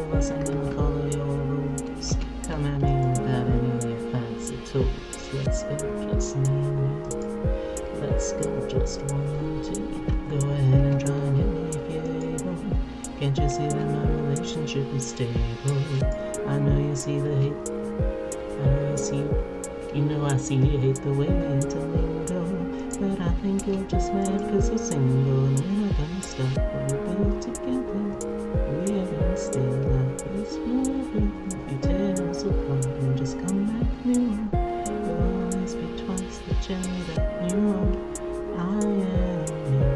of us ain't gonna follow your rules. Come at me without any of your fancy tools. Let's go, just me and you. Let's go, just 1 and 2. Go ahead and try and hit me if you're able. Can't you see that my relationship is stable? I know you see the hate. I know you see. You know I see you hate the way we intermingle. But I think you're just mad cause you're single. And we're not gonna stop what we build together. We are gonna stay like this forever. If you tear us apart and just come back new, we'll always be twice the jelly that you are. I am you.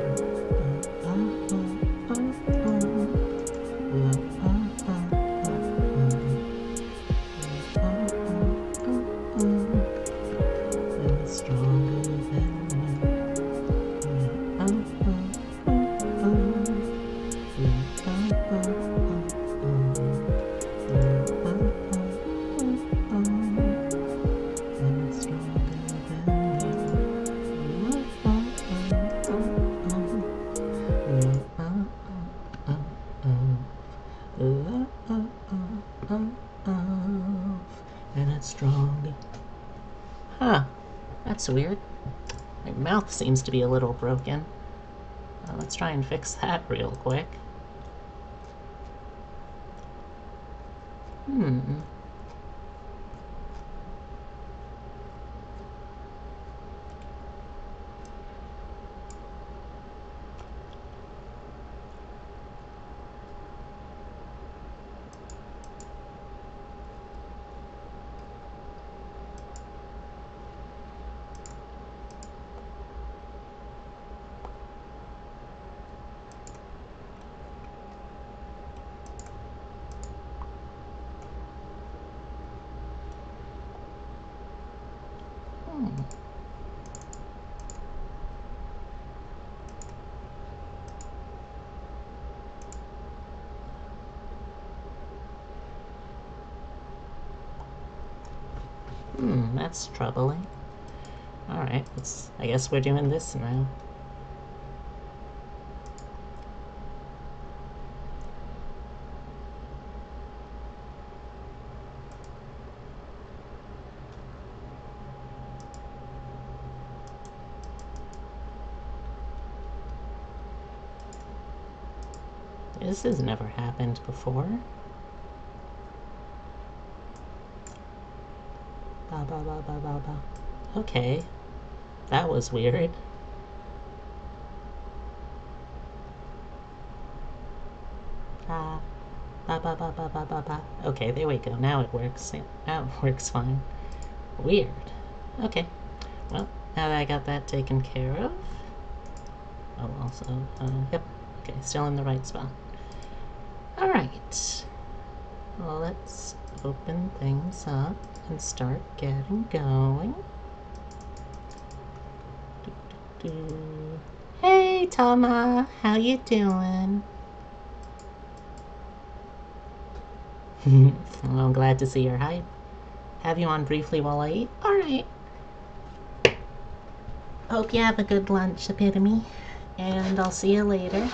And it's strong. Huh. That's weird. My mouth seems to be a little broken. Let's try and fix that real quick. That's troubling. Alright, I guess we're doing this now. This has never happened before. Ba ba ba ba ba ba. Okay. That was weird. Ba ba ba ba ba ba ba. Okay, there we go. Now it works. Now it works fine. Weird. Okay. Well, now that I got that taken care of. Oh, also, yep. Okay, still in the right spot. Alright. Well, let's open things up and start getting going. Hey, Tama, how you doing? Well, I'm glad to see your hype. Have you on briefly while I eat? Alright. Hope you have a good lunch, Epitome. And I'll see you later.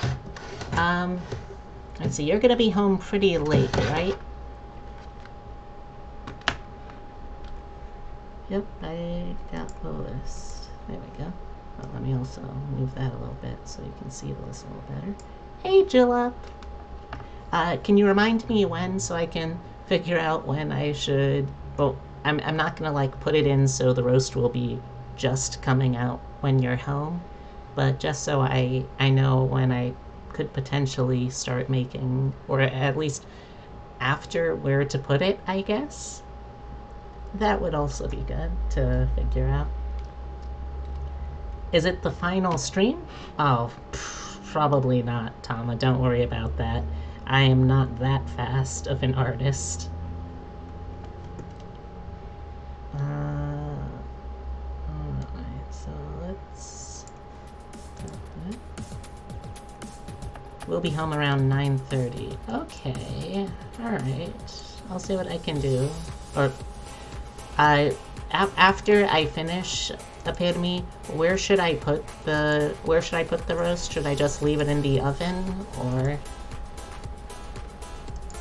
Let's see, you're gonna be home pretty late, right? Yep, I got the list. There we go. Well, let me also move that a little bit so you can see the list a little better. Hey, Julep! Can you remind me when so I can figure out when I should... Well, I'm not gonna, like, put it in so the roast will be just coming out when you're home, but just so I know when I could potentially start making, or at least after where to put it, I guess. That would also be good to figure out. Is it the final stream? Oh, probably not, Tama. Don't worry about that. I am not that fast of an artist. Alright, so let's... We'll be home around 9:30. Okay, alright. I'll see what I can do. Or, after I finish Epitome, where should I put the roast? Should I just leave it in the oven, or...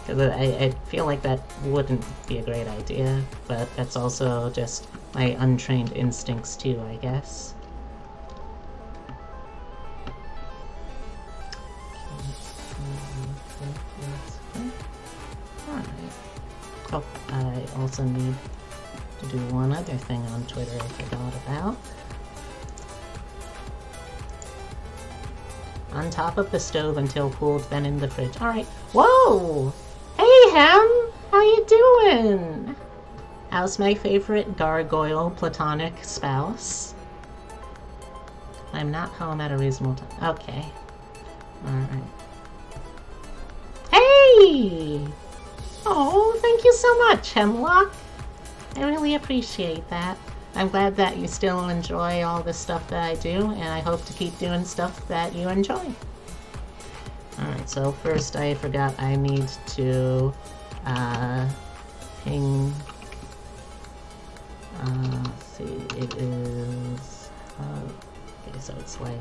Because I feel like that wouldn't be a great idea, but that's also just my untrained instincts too, I guess. Alright. Oh, I also need to do one other thing on Twitter I forgot about. On top of the stove until cooled, then in the fridge. Alright. Whoa! Hey, Hem! How you doing? How's my favorite gargoyle platonic spouse? I'm not home at a reasonable time. Okay. Alright. Hey! Oh, thank you so much, Hemlock. I really appreciate that. I'm glad that you still enjoy all the stuff that I do, and I hope to keep doing stuff that you enjoy. Alright, so first I forgot I need to ping... let's see, it is... okay, so it's like...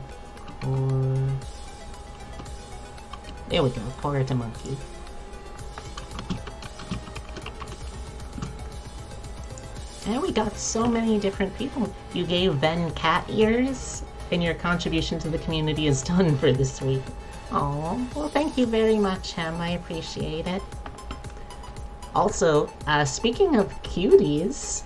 there we go, core to monkey. And we got so many different people. You gave Ben cat ears, and your contribution to the community is done for this week. Oh, well thank you very much, Hem. I appreciate it. Also, speaking of cuties,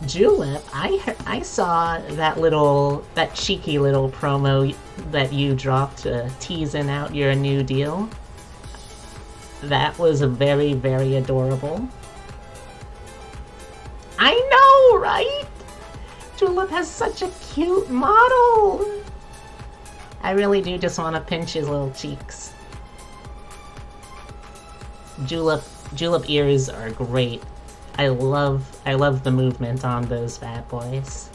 Julep, I saw that cheeky little promo that you dropped teasing out your new deal. That was very, very adorable. I know, right? Julep has such a cute model. I really do just want to pinch his little cheeks. Julep ears are great. I love the movement on those bad boys.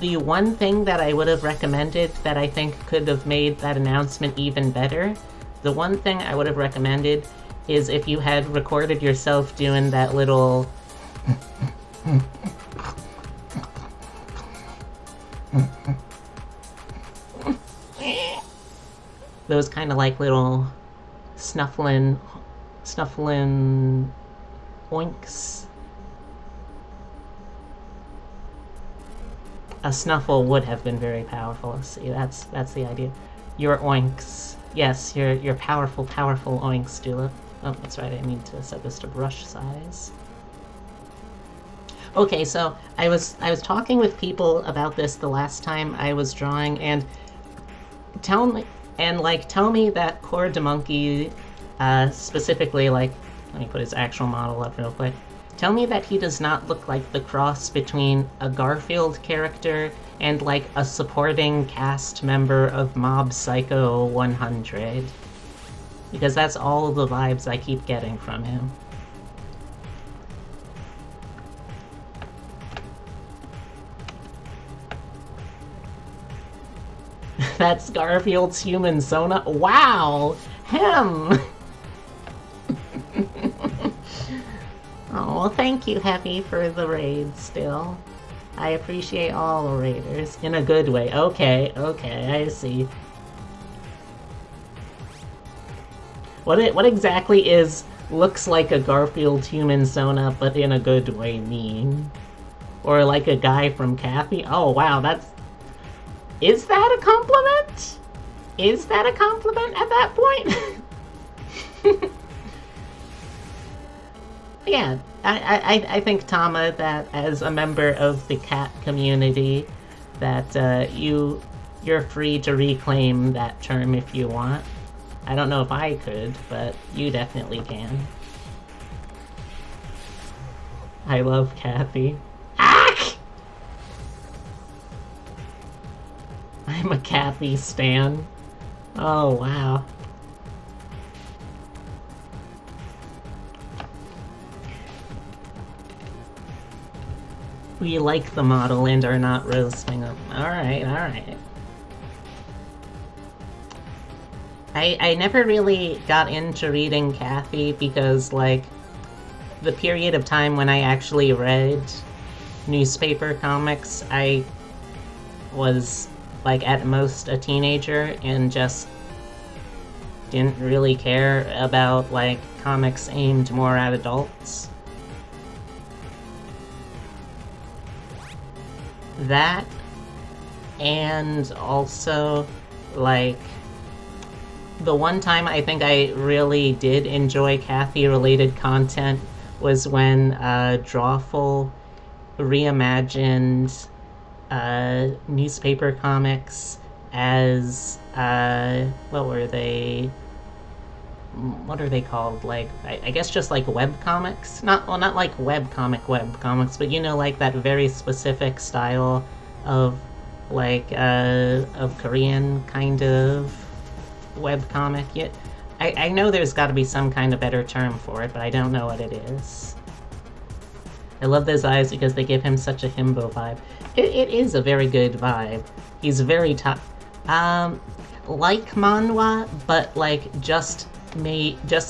The one thing that I would have recommended that I think could have made that announcement even better, the one thing I would have recommended is if you had recorded yourself doing that little those kind of like little snuffling oinks. A snuffle would have been very powerful. See, that's the idea. Your oinks. Yes, your powerful oinks, Julep. Oh, that's right, I need to set this to brush size. Okay, so I was talking with people about this the last time I was drawing, and tell me that Core de Monkey, specifically, like, let me put his actual model up real quick. Tell me that he does not look like the cross between a Garfield character and, like, a supporting cast member of Mob Psycho 100. Because that's all the vibes I keep getting from him. That's Garfield's human Sona. Wow! Him! Oh, thank you, Heavy, for the raid still. I appreciate all the raiders. In a good way. Okay, I see. What exactly is looks like a Garfield human Sona, but in a good way mean? Or like a guy from Kathy? Oh, wow, that's... Is that a compliment? Is that a compliment at that point? Yeah, I think, Tama, that as a member of the cat community, that you're free to reclaim that term if you want. I don't know if I could, but you definitely can. I love Kathy. Ack! I'm a Kathy stan. Oh, wow. We like the model and are not roasting them. Alright. I never really got into reading Kathy because, like, the period of time when I actually read newspaper comics, I was, like, at most a teenager and just didn't really care about, like, comics aimed more at adults. That, and also, like, the one time I think I really did enjoy Kathy-related content was when Drawful reimagined newspaper comics as, what were they? What are they called? Like, I guess just like web comics? Not like web comics, but you know, like that very specific style of, like, of Korean kind of web comic. Yet, I know there's gotta be some kind of better term for it, but I don't know what it is. I love those eyes because they give him such a himbo vibe. It is a very good vibe. He's very tough. Like manhwa, but like just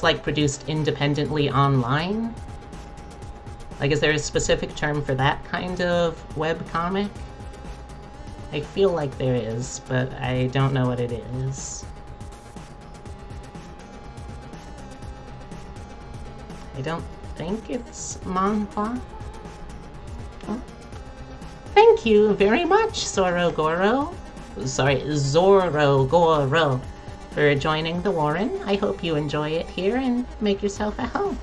like produced independently online? Like, is there a specific term for that kind of web comic? I feel like there is, but I don't know what it is. I don't think it's manhwa. Oh. Thank you very much, Zorogoro, for joining the Warren. I hope you enjoy it here and make yourself at home.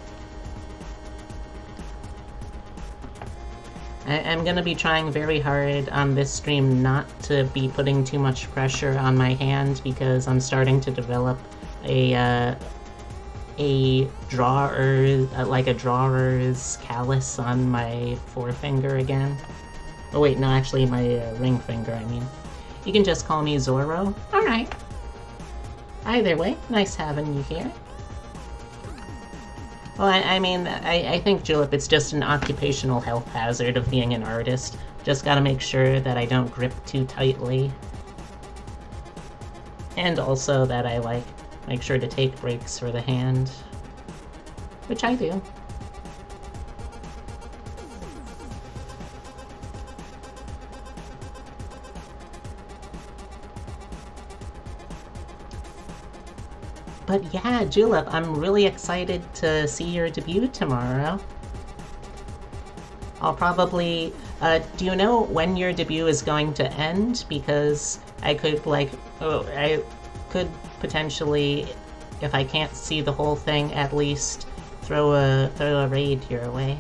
I'm gonna be trying very hard on this stream not to be putting too much pressure on my hand because I'm starting to develop a drawer's callus on my forefinger again. Oh wait, no, actually my ring finger, I mean. You can just call me Zorro. Alright. Either way, nice having you here. Well, I mean, I think, Julep, it's just an occupational health hazard of being an artist. Just gotta make sure that I don't grip too tightly. And also that I, like, make sure to take breaks for the hand. Which I do. But yeah, Julep, I'm really excited to see your debut tomorrow. I'll probably... do you know when your debut is going to end? Because I could, like... Oh, I could potentially, if I can't see the whole thing, at least throw a raid your way.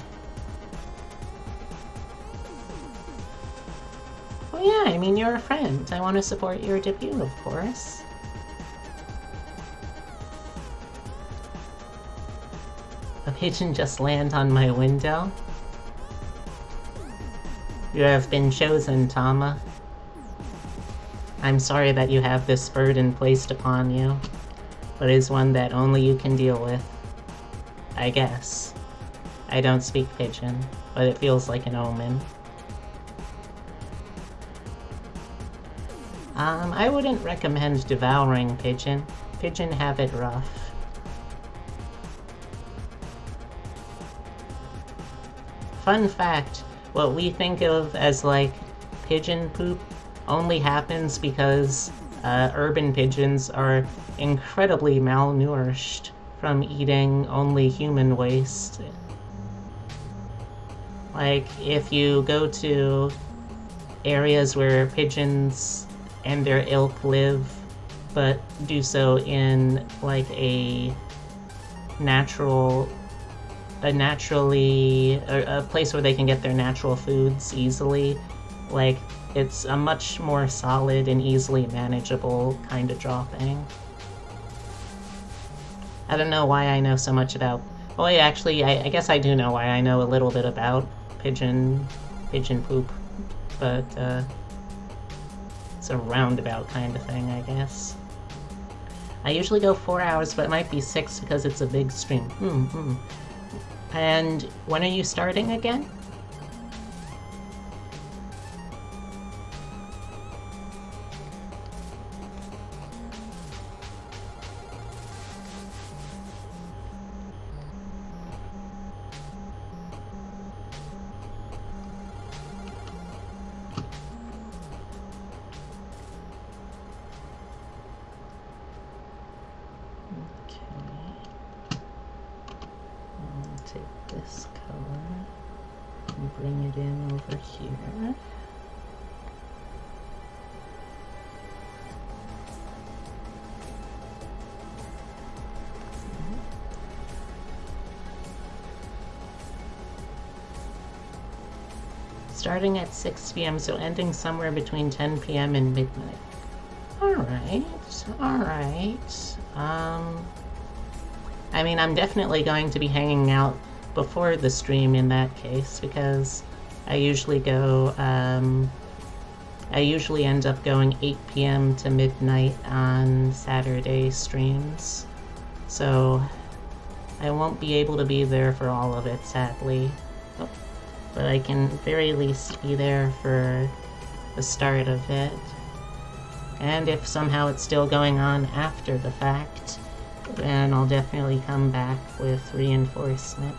Well, yeah, I mean, you're a friend. I want to support your debut, of course. A pigeon just landed on my window. You have been chosen, Tama. I'm sorry that you have this burden placed upon you, but it is one that only you can deal with. I guess. I don't speak pigeon, but it feels like an omen. I wouldn't recommend devouring pigeon. Pigeon have it rough. Fun fact, what we think of as, like, pigeon poop only happens because urban pigeons are incredibly malnourished from eating only human waste. Like, if you go to areas where pigeons and their ilk live, but do so in, like, a place where they can get their natural foods easily, like, it's a much more solid and easily manageable kind of dropping. I don't know why I know so much about... Well, yeah, actually, I guess I do know why I know a little bit about pigeon poop, but, it's a roundabout kind of thing, I guess. I usually go 4 hours, but it might be 6 because it's a big stream. And when are you starting again? take this color and bring it in over here. Starting at 6 p.m., so ending somewhere between 10 p.m. and midnight. Alright, alright. I mean, I'm definitely going to be hanging out before the stream in that case, because I usually go, I usually end up going 8 p.m. to midnight on Saturday streams. So I won't be able to be there for all of it, sadly. Oh. But I can very least be there for the start of it. And if somehow it's still going on after the fact, then I'll definitely come back with reinforcement.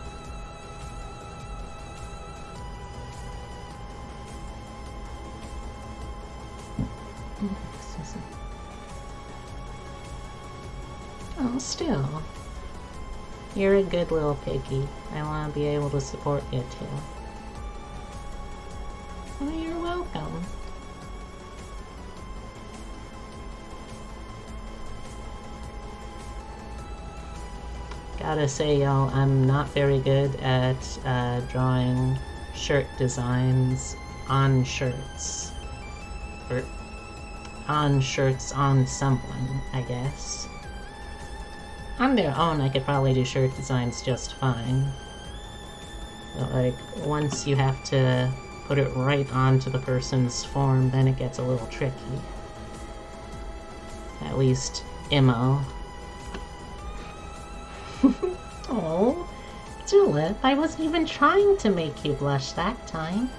Oh, still. You're a good little piggy. I want to be able to support you too. Oh, you're welcome. Gotta say, y'all, I'm not very good at drawing shirt designs on shirts. Or on shirts on someone, I guess. On their own, I could probably do shirt designs just fine. But, like, once you have to put it right onto the person's form, then it gets a little tricky. At least, Imo. Oh, Julep, I wasn't even trying to make you blush that time.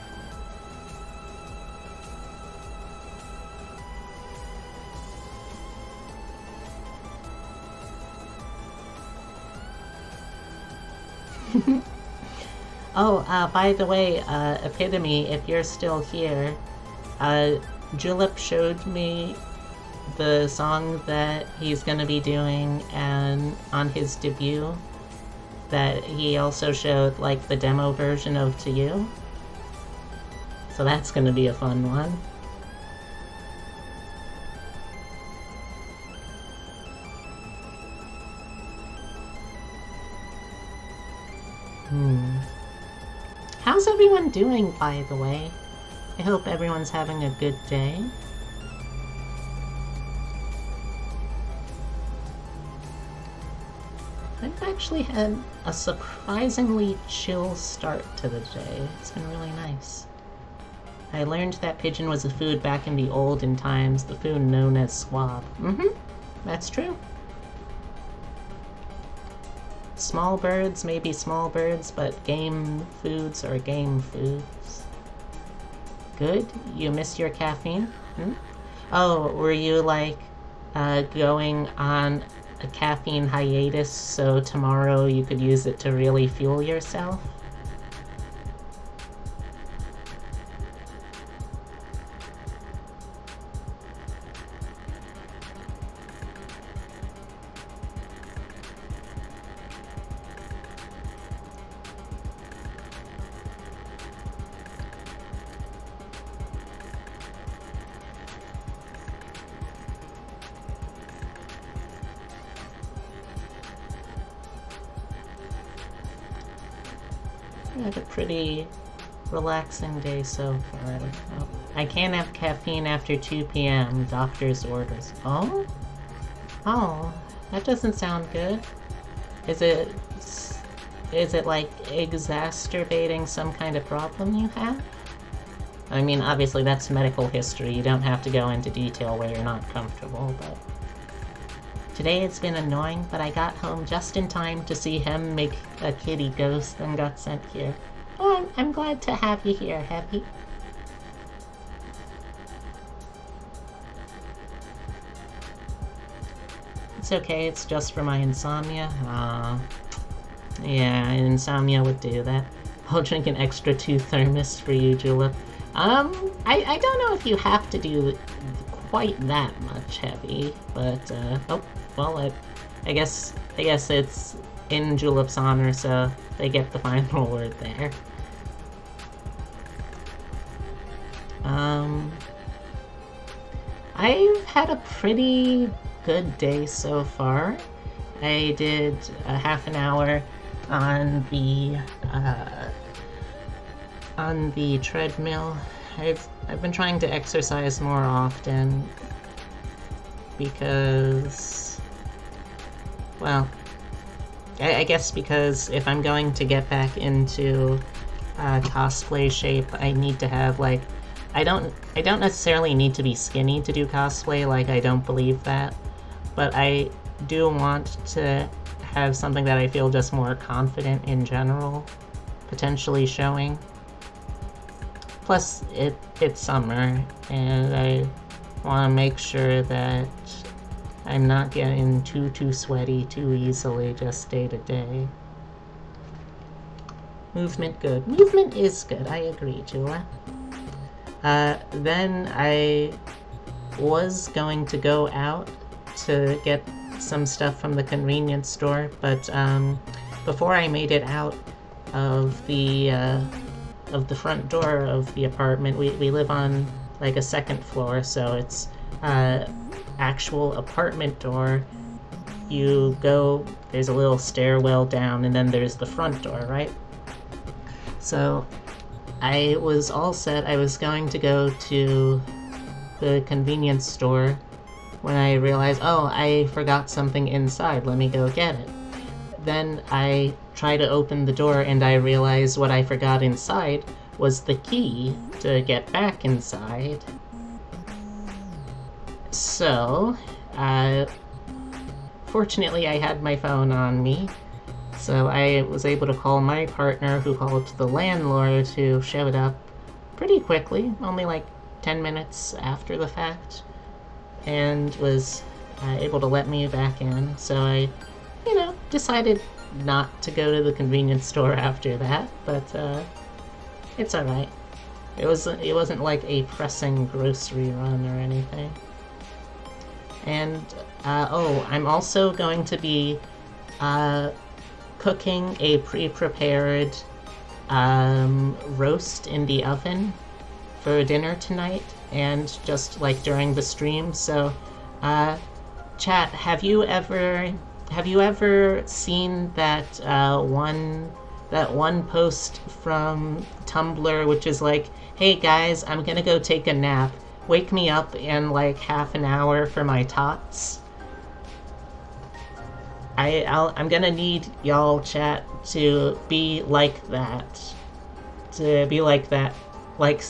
Oh, by the way, Epitome, if you're still here, Julep showed me the song that he's gonna be doing and on his debut, that he also showed, like, the demo version of To You. So that's gonna be a fun one. How's everyone doing, by the way? I hope everyone's having a good day. I've actually had a surprisingly chill start to the day. It's been really nice. I learned that pigeon was a food back in the olden times, the food known as swab. That's true. Small birds may be small birds, but game foods are game foods. Good? You missed your caffeine? Oh, were you, like, going on a caffeine hiatus so tomorrow you could use it to really fuel yourself? I had a pretty relaxing day so far. Oh, I can't have caffeine after 2 p.m. Doctor's orders. Oh? Oh, that doesn't sound good. Is it like exacerbating some kind of problem you have? I mean, obviously that's medical history. You don't have to go into detail where you're not comfortable, but... Today it's been annoying, but I got home just in time to see him make a kitty ghost and got sent here. Oh, I'm glad to have you here, Heavy. It's okay, it's just for my insomnia. Yeah, insomnia would do that. I'll drink an extra 2 thermos for you, Julep. I don't know if you have to do quite that much, Heavy, but, oh, well, I guess it's in Julep's honor, so they get the final word there. I've had a pretty good day so far. I did a half an hour on the treadmill. I've been trying to exercise more often because, well, I guess because if I'm going to get back into cosplay shape, I need to have, like, I don't necessarily need to be skinny to do cosplay, like, I don't believe that, but I do want to have something that I feel just more confident in general, potentially showing. Plus, it's summer, and I want to make sure that I'm not getting too sweaty too easily just day to day. Movement good. Movement is good, I agree, Jula. Then I was going to go out to get some stuff from the convenience store, but before I made it out of the front door of the apartment, we live on like a second floor, so it's actual apartment door. You go, there's a little stairwell down, and then there's the front door, right? So I was all set. I was going to go to the convenience store when I realized, oh, I forgot something inside, let me go get it. Then I try to open the door and I realized what I forgot inside was the key to get back inside. So, fortunately I had my phone on me, so I was able to call my partner, who called the landlord, who showed up pretty quickly, only like 10 minutes after the fact, and was able to let me back in. So I, decided not to go to the convenience store after that, but it's alright. It wasn't like a pressing grocery run or anything. And, oh, I'm also going to be cooking a pre-prepared roast in the oven for dinner tonight, and just like during the stream. So, chat, have you ever seen that one post from Tumblr, which is like, hey guys, I'm gonna go take a nap. Wake me up in like half an hour for my tots. I'm gonna need y'all, chat, to be like that. Like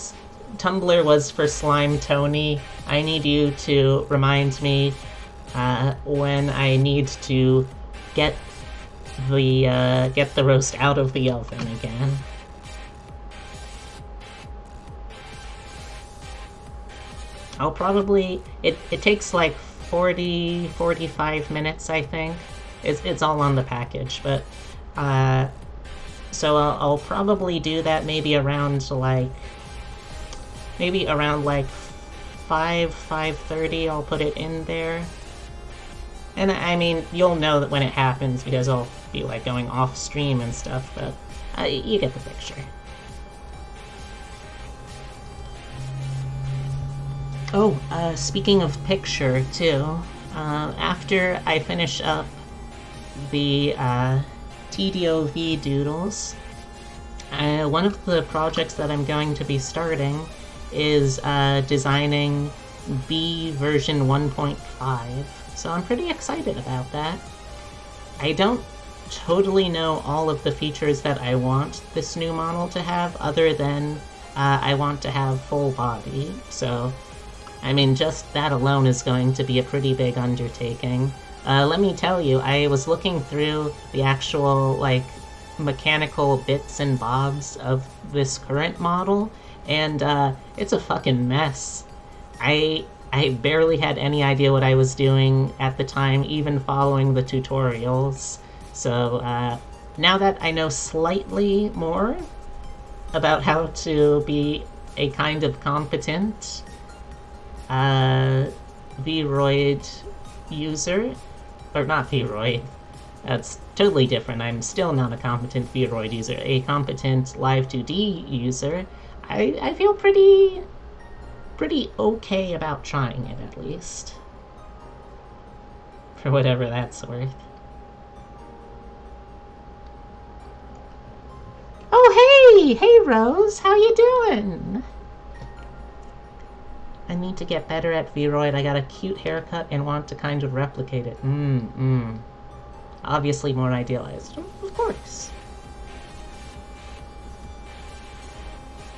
Tumblr was for Slime Tony. I need you to remind me when I need to get the roast out of the oven again. I'll probably... It takes like 45 minutes, I think. It's all on the package, but... so I'll probably do that maybe around like 5:30, I'll put it in there. And I mean, you'll know that when it happens because I'll be like going off stream and stuff, but you get the picture. Oh, speaking of picture too, after I finish up the TDOV doodles, one of the projects that I'm going to be starting is designing V version 1.5, so I'm pretty excited about that. I don't totally know all of the features that I want this new model to have, other than I want to have full body, so I mean, just that alone is going to be a pretty big undertaking. Let me tell you, I was looking through the actual, like, mechanical bits and bobs of this current model, and it's a fucking mess. I barely had any idea what I was doing at the time, even following the tutorials. So now that I know slightly more about how to be a kind of competent Vroid user, or not Vroid, That's totally different. I'm still not a competent Vtuber user. A competent Live 2D user, I feel pretty okay about trying it, at least. For whatever that's worth. Oh, hey! Hey, Rose! How you doing? I need to get better at Vroid. I got a cute haircut and want to kind of replicate it. Obviously more idealized. Of course.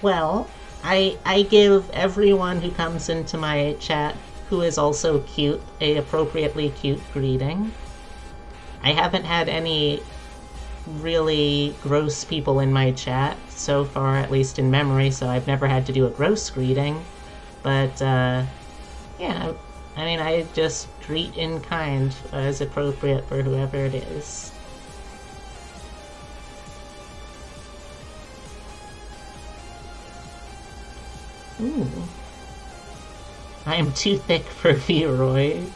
Well, I give everyone who comes into my chat who is also cute a appropriately cute greeting. I haven't had any really gross people in my chat so far, at least in memory, so I've never had to do a gross greeting. But, yeah, I mean, I just greet in kind as appropriate for whoever it is. Ooh. I am too thick for Vroid.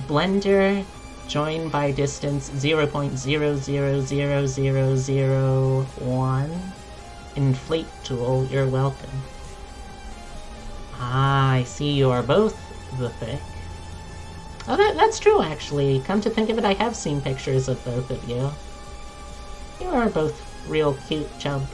Blender, join by distance 0.000001. Inflate tool, you're welcome. Ah, I see you are both the thick. Oh, that's true, actually. Come to think of it, I have seen pictures of both of you. You are both real cute chump.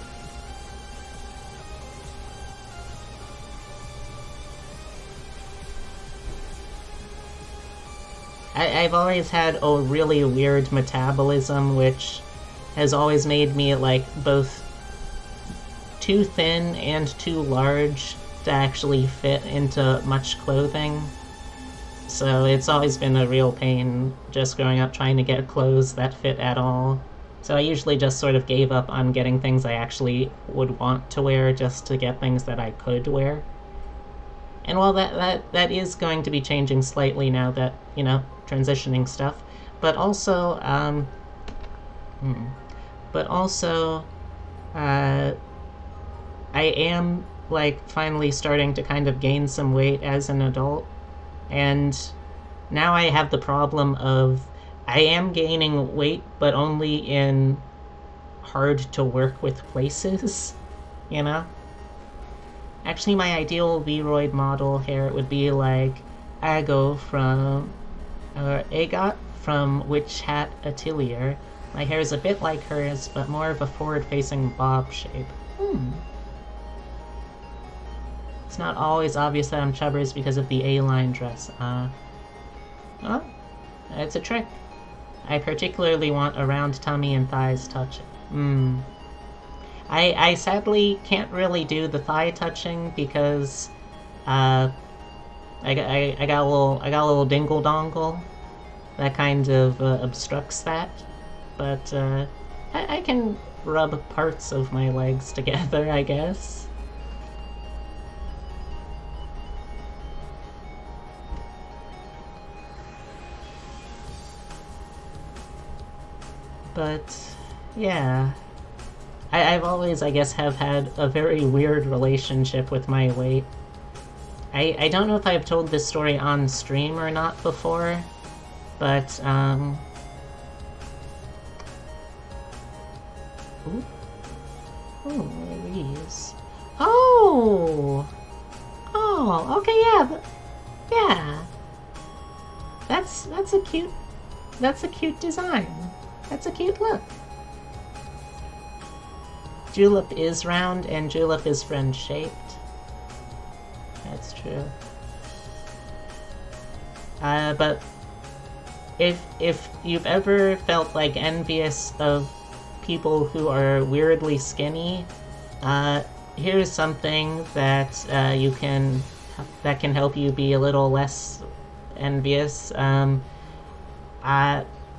I've always had a really weird metabolism, which has always made me, like, both too thin and too large to actually fit into much clothing. So it's always been a real pain just growing up trying to get clothes that fit at all. So I usually just sort of gave up on getting things I actually would want to wear just to get things that I could wear. And while that is going to be changing slightly now that, you know, transitioning stuff, but also, I am, like, finally starting to kind of gain some weight as an adult, and now I have the problem of I am gaining weight, but only in hard-to-work-with places, you know? Actually, my ideal Vroid model hair would be like Agot from Witch Hat Atelier. My hair is a bit like hers, but more of a forward-facing bob shape. It's not always obvious that I'm chubbers because of the A-line dress. Well, it's a trick. I particularly want a round tummy and thighs touching. I sadly can't really do the thigh touching because I got a little dingle dongle that kind of obstructs that, but I can rub parts of my legs together, I guess. But yeah. I've always, I guess, have had a very weird relationship with my weight. I don't know if I've told this story on stream or not before, but, Ooh, what are these? Oh! Oh, okay, yeah, yeah. That's a cute design. That's a cute look. Julep is round, and Julep is friend-shaped. That's true. But if you've ever felt, like, envious of people who are weirdly skinny, here's something that that can help you be a little less envious. I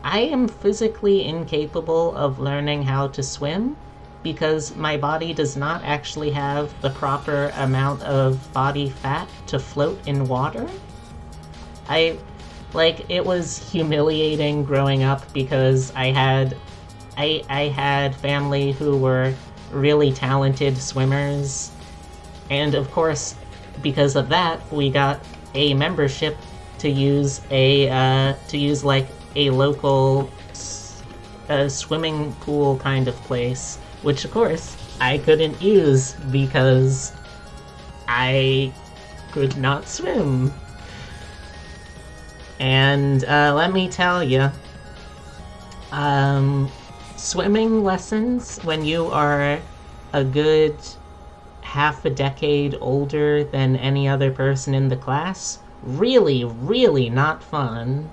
am physically incapable of learning how to swim, because my body does not actually have the proper amount of body fat to float in water. It was humiliating growing up because I had family who were really talented swimmers, and of course, because of that, we got a membership to use like a local swimming pool kind of place, which of course I couldn't use because I could not swim. And let me tell you, swimming lessons when you are a good half a decade older than any other person in the class, really, really not fun.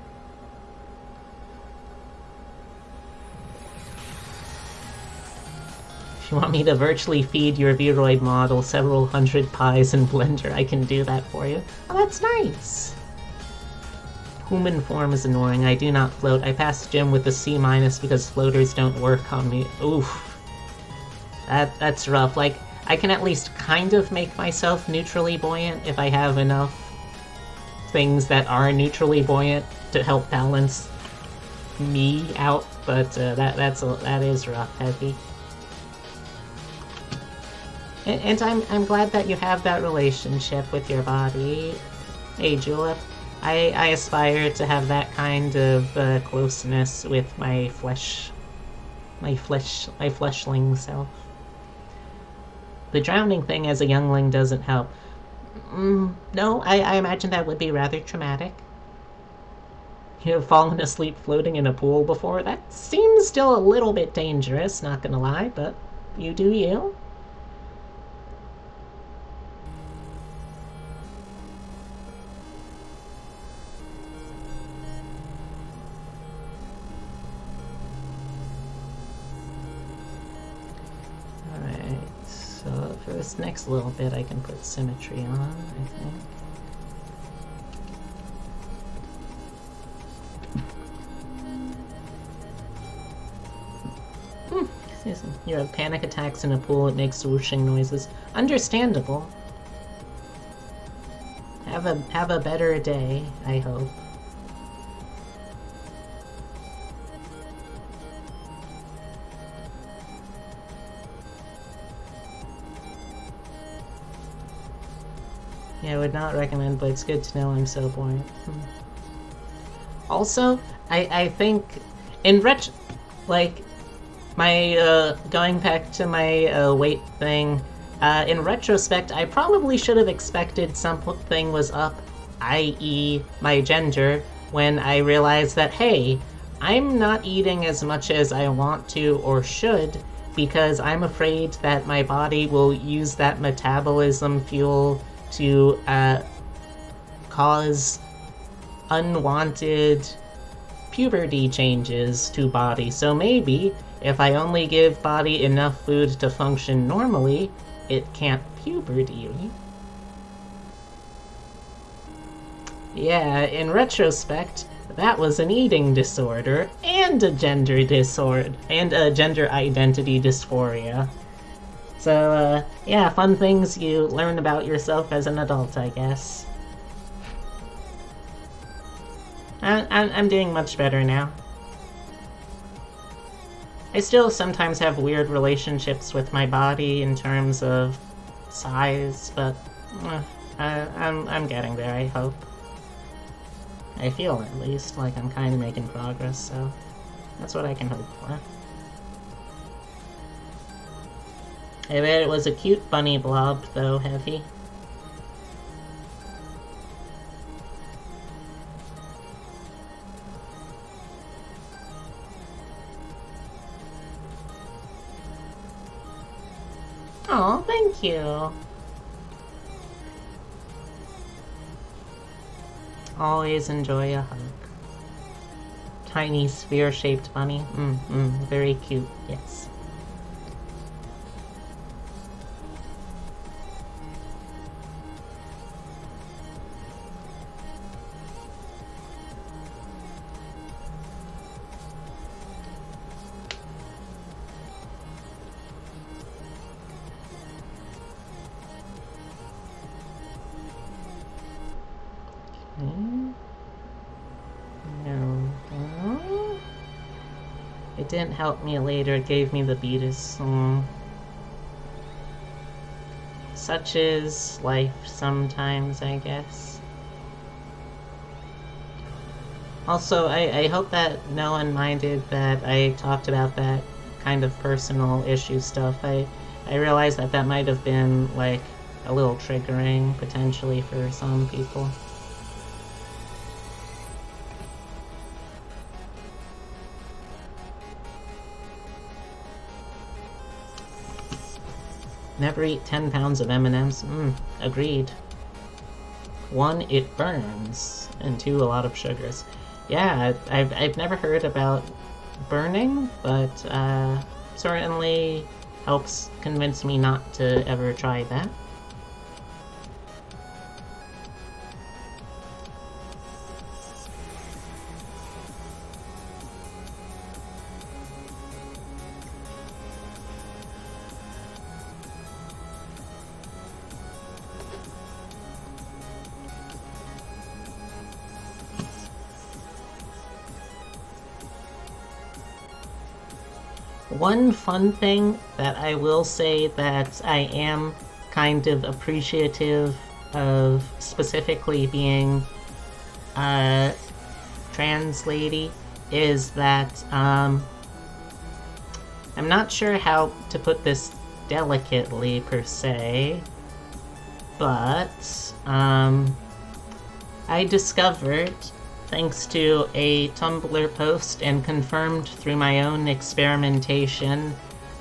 If you want me to virtually feed your Viroid model several hundred pies in Blender, I can do that for you. Oh, that's nice! Human form is annoying. I do not float. I passed gym with a C- because floaters don't work on me. Oof. That's rough. Like, I can at least kind of make myself neutrally buoyant if I have enough things that are neutrally buoyant to help balance me out, but that is rough, heavy. And I'm glad that you have that relationship with your body. Hey, Julep. I aspire to have that kind of closeness with my fleshling self. The drowning thing as a youngling doesn't help. No, I imagine that would be rather traumatic. You have fallen asleep floating in a pool before? That seems still a little bit dangerous, not gonna lie, but you do you. So for this next little bit I can put symmetry on, I think. You have panic attacks in a pool, it makes swooshing noises. Understandable. Have a better day, I hope. Yeah, I would not recommend, but it's good to know I'm so buoyant. Also, I think, in like, my, going back to my, weight thing, in retrospect, I probably should have expected something was up, i.e. my gender, when I realized that, hey, I'm not eating as much as I want to or should, because I'm afraid that my body will use that metabolism fuel to cause unwanted puberty changes to body. So maybe if I only give body enough food to function normally, it can't puberty. Yeah, in retrospect, that was an eating disorder and a gender disorder and a gender identity dysphoria. So, yeah, fun things you learn about yourself as an adult, I guess. I'm doing much better now. I still sometimes have weird relationships with my body in terms of size, but I'm getting there, I hope. I feel at least like I'm kind of making progress, so that's what I can hope for. I bet it was a cute bunny blob, though, Heavy. Oh, thank you. Always enjoy a hug. Tiny sphere-shaped bunny. Very cute, yes. No. It didn't help me later, it gave me the beatus. Such is life sometimes, I guess. Also, I hope that no one minded that I talked about that kind of personal issue stuff. I realized that that might have been, like, a little triggering, potentially, for some people. Never eat 10 pounds of M&Ms. Agreed. 1, it burns, and 2, a lot of sugars. Yeah, I've never heard about burning, but certainly helps convince me not to ever try that. One fun thing that I will say that I am kind of appreciative of, specifically being a trans lady, is that I'm not sure how to put this delicately per se, but I discovered, thanks to a Tumblr post and confirmed through my own experimentation,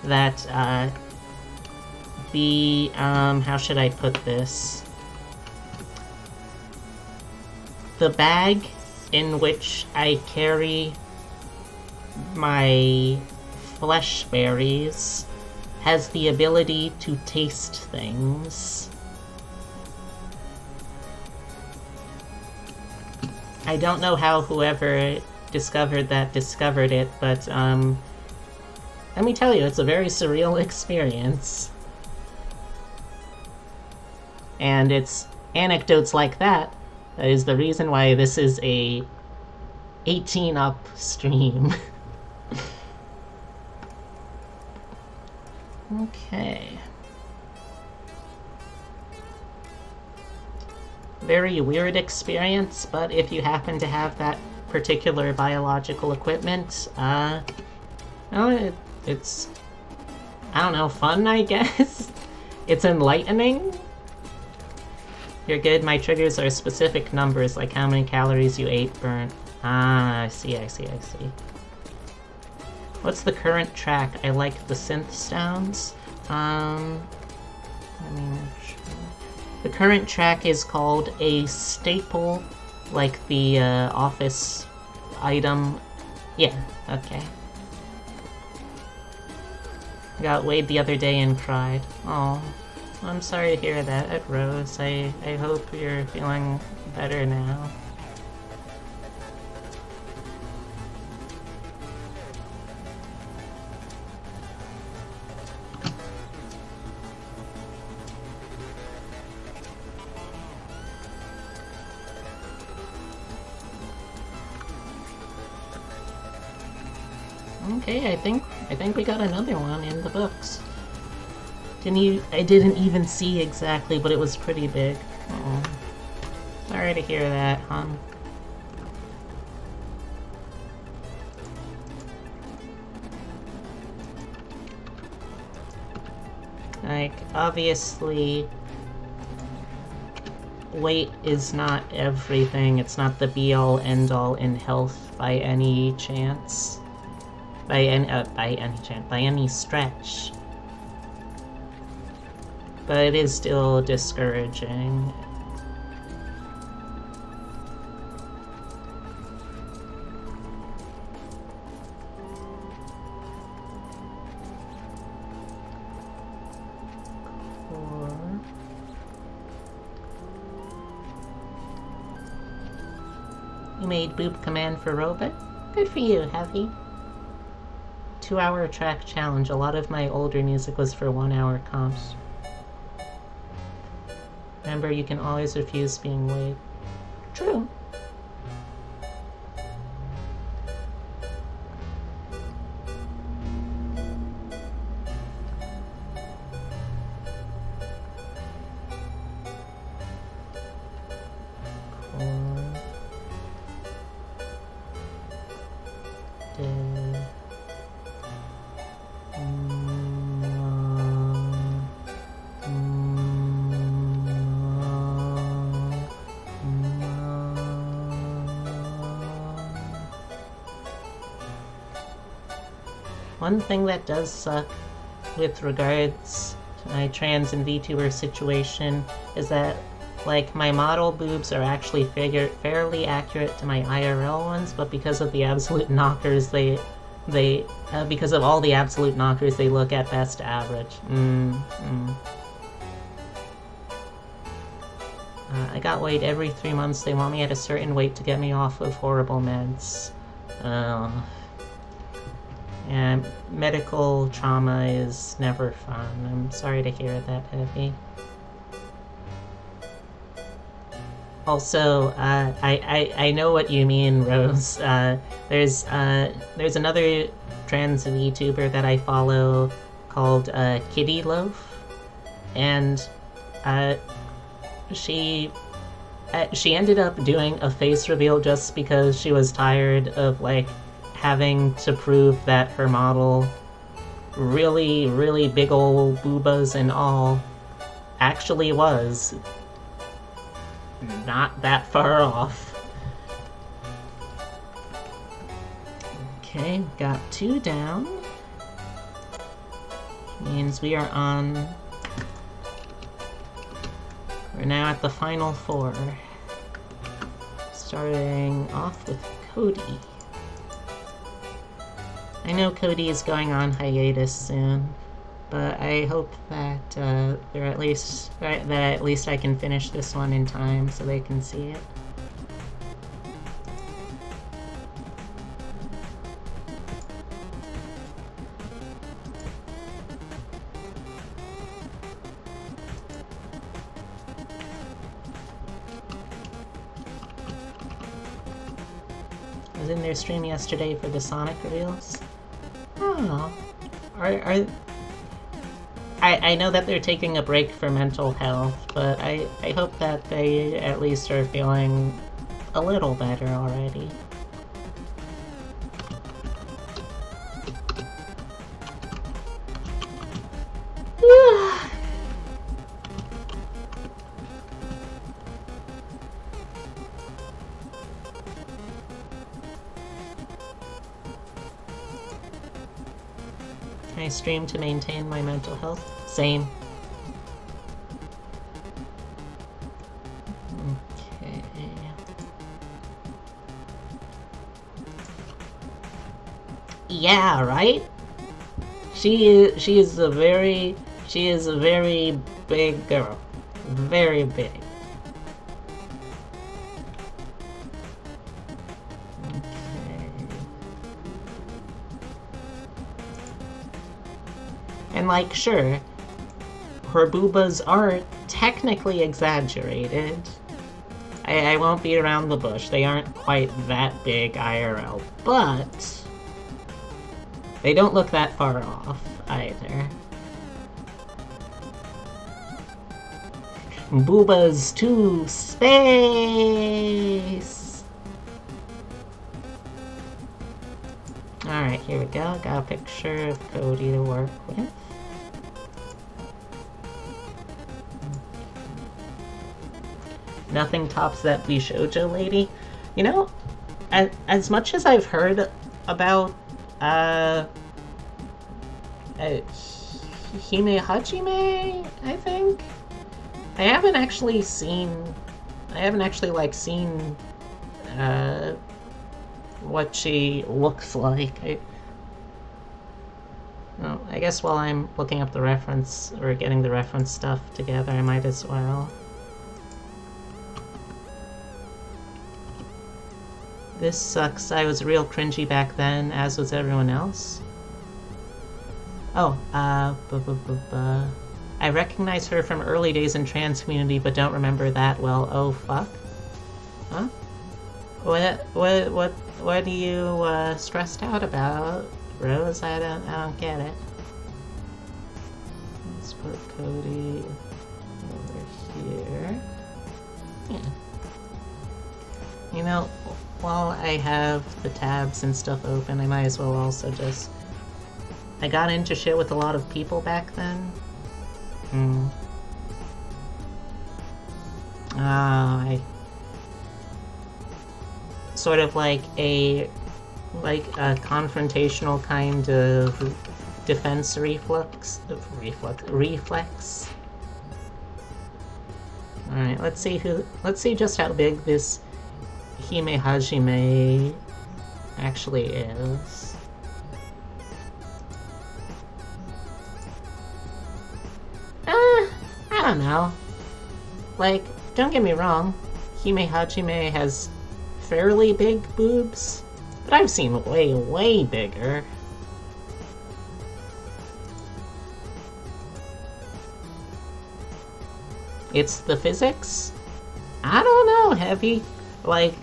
that how should I put this? The bag in which I carry my flesh berries has the ability to taste things. I don't know how whoever discovered it, but let me tell you, it's a very surreal experience. And it's anecdotes like that that is the reason why this is a 18+ stream. Okay. Very weird experience, but if you happen to have that particular biological equipment, well, it's, I don't know, fun, I guess? It's enlightening? You're good, my triggers are specific numbers, like how many calories you ate, burnt. Ah, I see. What's the current track? I like the synth sounds. The current track is called a staple, like the office item. Yeah, okay. Got weighed the other day and cried. Oh, I'm sorry to hear that, Rose. I hope you're feeling better now. Okay, I think we got another one in the books. I didn't even see exactly, but it was pretty big. Oh, sorry to hear that, hon. Like, obviously, weight is not everything. It's not the be-all, end-all in health by any chance. By any stretch. But it is still discouraging. You made Boop Command for Robot? Good for you, Heavy. 2-hour track challenge. A lot of my older music was for 1-hour comps. Remember, you can always refuse being weighed. True. One thing that does suck with regards to my trans and VTuber situation is that, like, my model boobs are actually fairly accurate to my IRL ones, but because of the absolute knockers, because of all the absolute knockers, they look at best average. I got weighed every 3 months. They want me at a certain weight to get me off of horrible meds. And medical trauma is never fun. I'm sorry to hear that, Heavy. Also, I know what you mean, Rose. There's another trans VTuber that I follow called Kitty Loaf, and she ended up doing a face reveal just because she was tired of, like, having to prove that her model, really big ol' boobas and all, actually was not that far off. Okay, got 2 down. Means we are on... We're now at the final 4. Starting off with Cody. I know Cody is going on hiatus soon, but I hope that at least I can finish this one in time so they can see it. I was in their stream yesterday for the Sonic reveals. Oh, I know that they're taking a break for mental health, but I hope that they at least are feeling a little better already. I stream to maintain my mental health. Same. Okay. Yeah, right? She is a very big girl. Very big. And, like, sure, her boobas are technically exaggerated. I won't beat around the bush. They aren't quite that big IRL, but they don't look that far off either. Boobas to space! Alright, here we go. Got a picture of Cody to work with. Nothing tops that Bishoujo lady. You know, as much as I've heard about Hime Hajime, I think, I haven't actually like seen what she looks like. Well, I guess while I'm looking up the reference or getting the reference stuff together, I might as well. This sucks. I was real cringy back then, as was everyone else. Oh, I recognize her from early days in trans community, but don't remember that well. Oh, fuck. Huh? What are you, stressed out about, Rose? I don't get it. Let's put Cody over here. Yeah. You know, while I have the tabs and stuff open, I might as well also just... I got into shit with a lot of people back then. I... Sort of like a like a confrontational kind of defense reflex. Alright, let's see just how big this Hime Hajime actually is. I don't know. Like, don't get me wrong, Hime Hajime has fairly big boobs, but I've seen way, way bigger. It's the physics? I don't know, Heavy. Like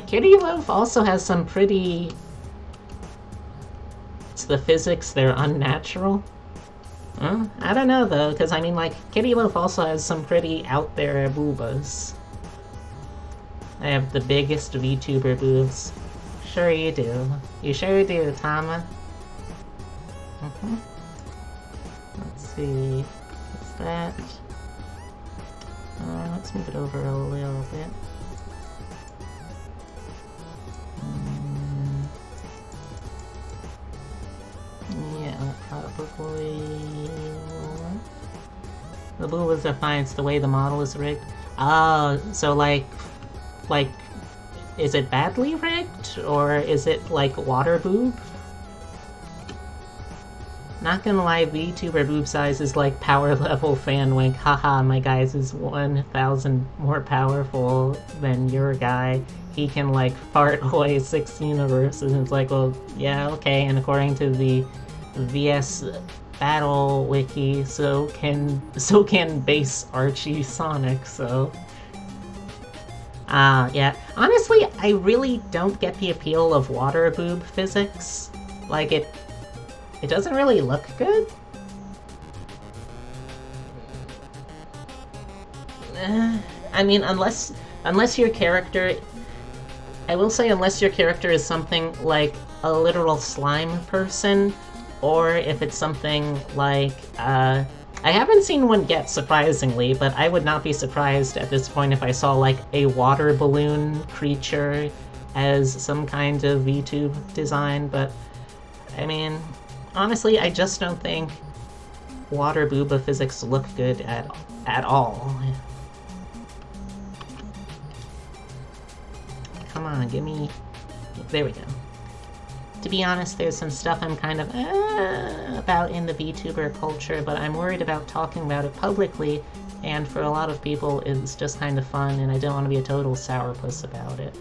Kitty Loaf also has some pretty... It's the physics, they're unnatural? Huh? I don't know, though, because I mean, like, Kitty Loaf also has some pretty out-there boobas. I have the biggest VTuber boobs. Sure you do. You sure do, Tama. Let's see... What's that? Let's move it over a little bit. Yeah, probably... The boobas are fine, it's the way the model is rigged. Oh, so like, is it badly rigged? Or is it like water boob? Not gonna lie, VTuber boob size is like power level fan wink. Haha, my guy's is 1,000 more powerful than your guy. He can like fart away 6 universes. And it's like, well, yeah, okay. And according to the VS Battle Wiki, so can base Archie Sonic. So, yeah. Honestly, I really don't get the appeal of water boob physics. Like it doesn't really look good. I mean, unless your character... I will say unless your character is something like a literal slime person, or if it's something like... I haven't seen one yet, surprisingly, but I would not be surprised at this point if I saw like a water balloon creature as some kind of VTube design, but I mean... Honestly, I just don't think water booba physics look good at all. Come on, give me... There we go. To be honest, there's some stuff I'm kind of about in the VTuber culture, but I'm worried about talking about it publicly, and for a lot of people it's just kind of fun, and I don't want to be a total sourpuss about it.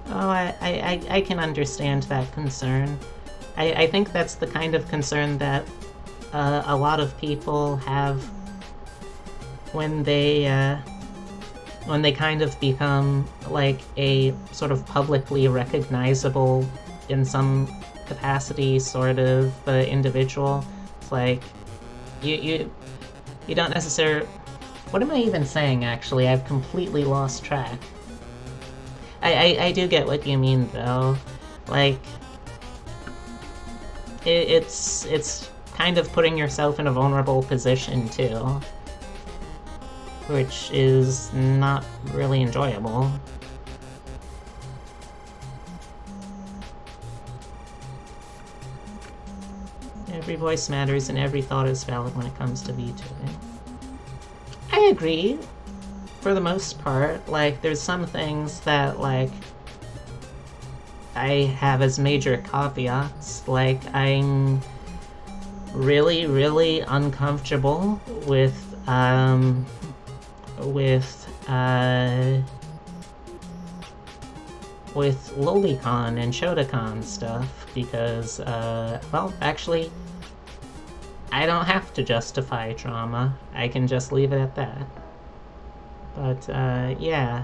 Oh, I can understand that concern. I think that's the kind of concern that a lot of people have when they kind of become like a sort of publicly recognizable in some capacity sort of individual. It's like you don't necessarily... What am I even saying, actually? I've completely lost track. I do get what you mean, though. Like... It's kind of putting yourself in a vulnerable position, too. Which is not really enjoyable. Every voice matters and every thought is valid when it comes to VTubing. I agree, for the most part. Like, there's some things that, like, I have as major caveats. Like, I'm really, really uncomfortable with Lolicon and Shotacon stuff, because, well, actually, I don't have to justify trauma. I can just leave it at that. But, yeah.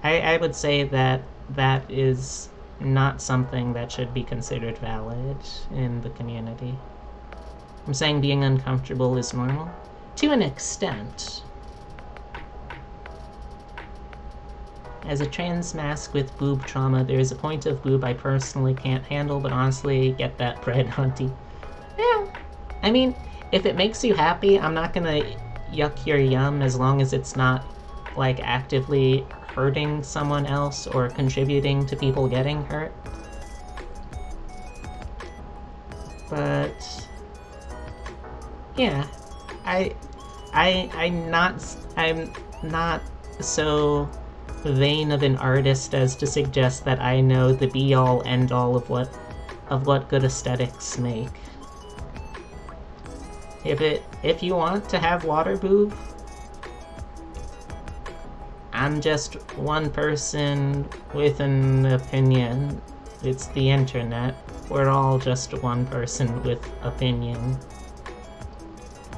I would say that that is not something that should be considered valid in the community. I'm saying being uncomfortable is normal. To an extent. As a trans mask with boob trauma, there is a point of boob I personally can't handle, but honestly, get that bread, hunty. Yeah. I mean, if it makes you happy, I'm not gonna yuck your yum as long as it's not, like, actively hurting someone else or contributing to people getting hurt. But yeah, I'm not so vain of an artist as to suggest that I know the be-all end-all of what good aesthetics make. If you want to have water boob, I'm just one person with an opinion. It's the internet. We're all just one person with opinion.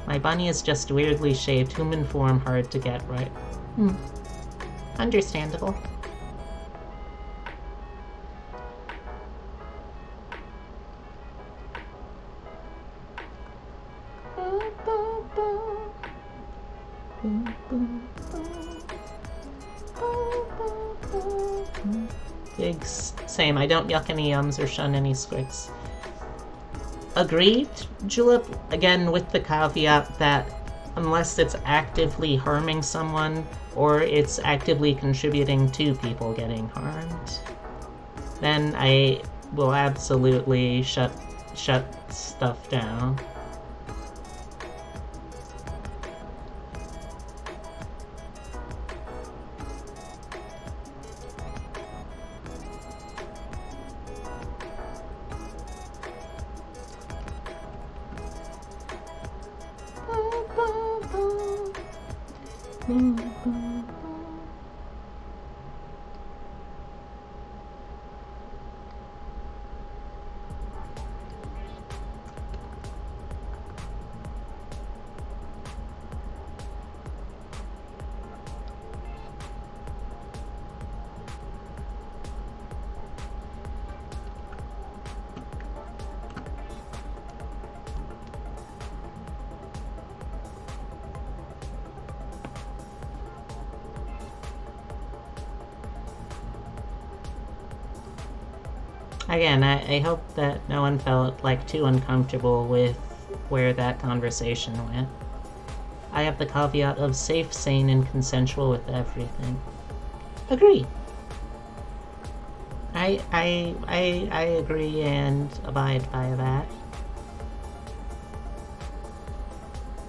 My bunny is just weirdly shaped, human form hard to get right. Understandable. Gigs. Same, I don't yuck any yums or shun any squigs. Agreed, Julep, again with the caveat that unless it's actively harming someone or it's actively contributing to people getting harmed, then I will absolutely shut stuff down. Again, I hope that no one felt like too uncomfortable with where that conversation went. I have the caveat of safe, sane, and consensual with everything. Agree. I agree and abide by that.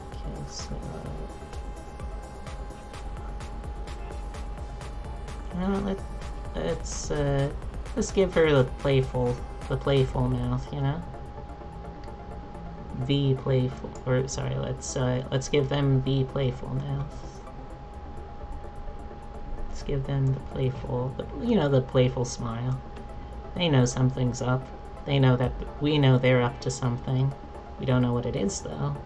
Okay, so let's give her the playful mouth, you know? The playful, or sorry, let's give them the playful mouth. Let's give them the playful, the playful smile. They know something's up. They know that we know they're up to something. We don't know what it is, though.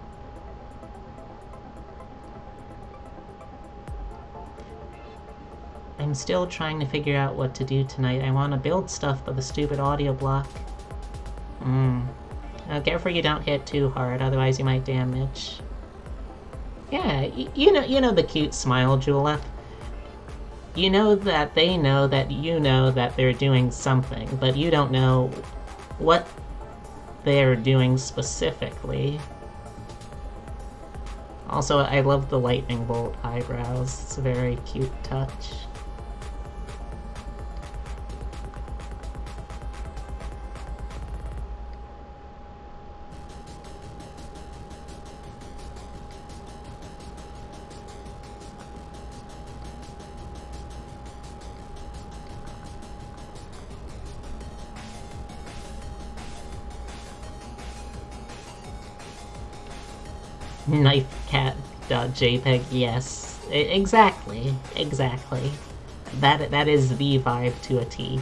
I'm still trying to figure out what to do tonight. I want to build stuff, but the stupid audio block. Careful you don't hit too hard, otherwise you might damage. Yeah, you know the cute smile, Julep. You know that they know that you know that they're doing something, but you don't know what they're doing specifically. Also, I love the lightning bolt eyebrows. It's a very cute touch. Knifecat.jpg, yes. Exactly. That is the vibe to a T.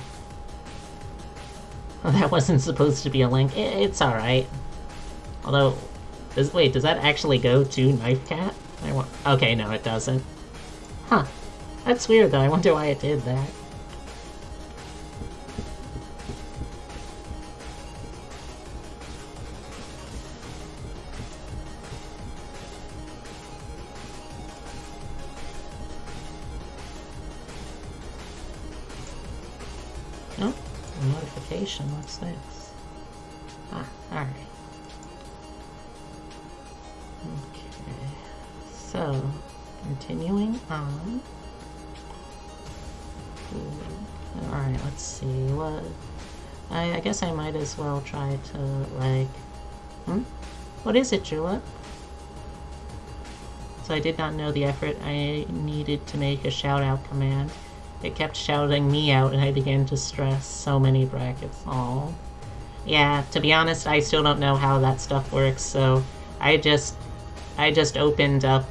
Oh, that wasn't supposed to be a link. It's alright. Although, does that actually go to Knifecat? Okay, no, it doesn't. Huh. That's weird, though. I wonder why it did that. Oh, a notification. What's this? Ah, alright. Okay. So, continuing on. Alright, let's see, what... I guess I might as well try to, like... What is it, Julep? So I did not know the effort I needed to make a shout-out command. It kept shouting me out and I began to stress. So many brackets. Aww. Yeah, to be honest, I still don't know how that stuff works, so I just opened up...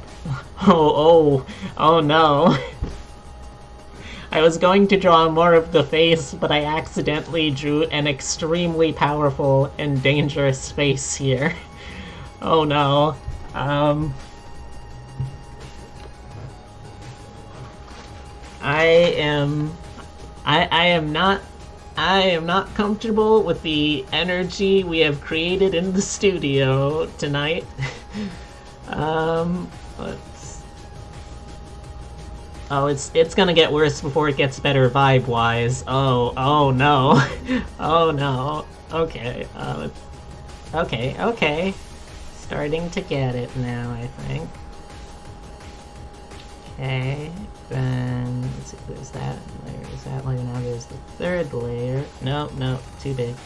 Oh no. I was going to draw more of the face, but I accidentally drew an extremely powerful and dangerous face here. Oh no. I am not comfortable with the energy we have created in the studio tonight. It's gonna get worse before it gets better vibe-wise. Oh no. Oh no. Okay, okay. Starting to get it now, I think. Okay, then let's see, there's that layer, there's that layer, now there's the third layer. No, too big.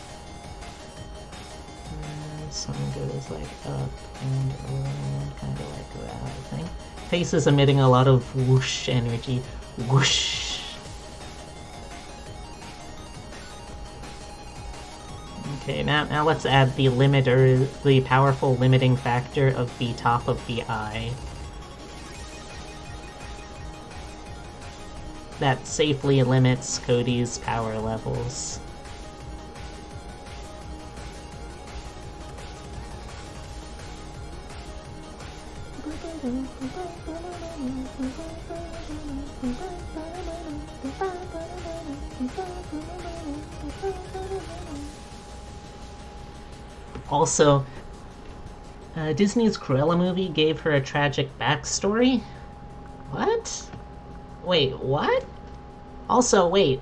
This one goes like up and around, kind of like that, I think. Face is emitting a lot of whoosh energy. Whoosh! Okay, now let's add the limiter, the powerful limiting factor of the top of the eye. That safely limits Cody's power levels. Also, Disney's Cruella movie gave her a tragic backstory? What? Wait, what? Also, wait,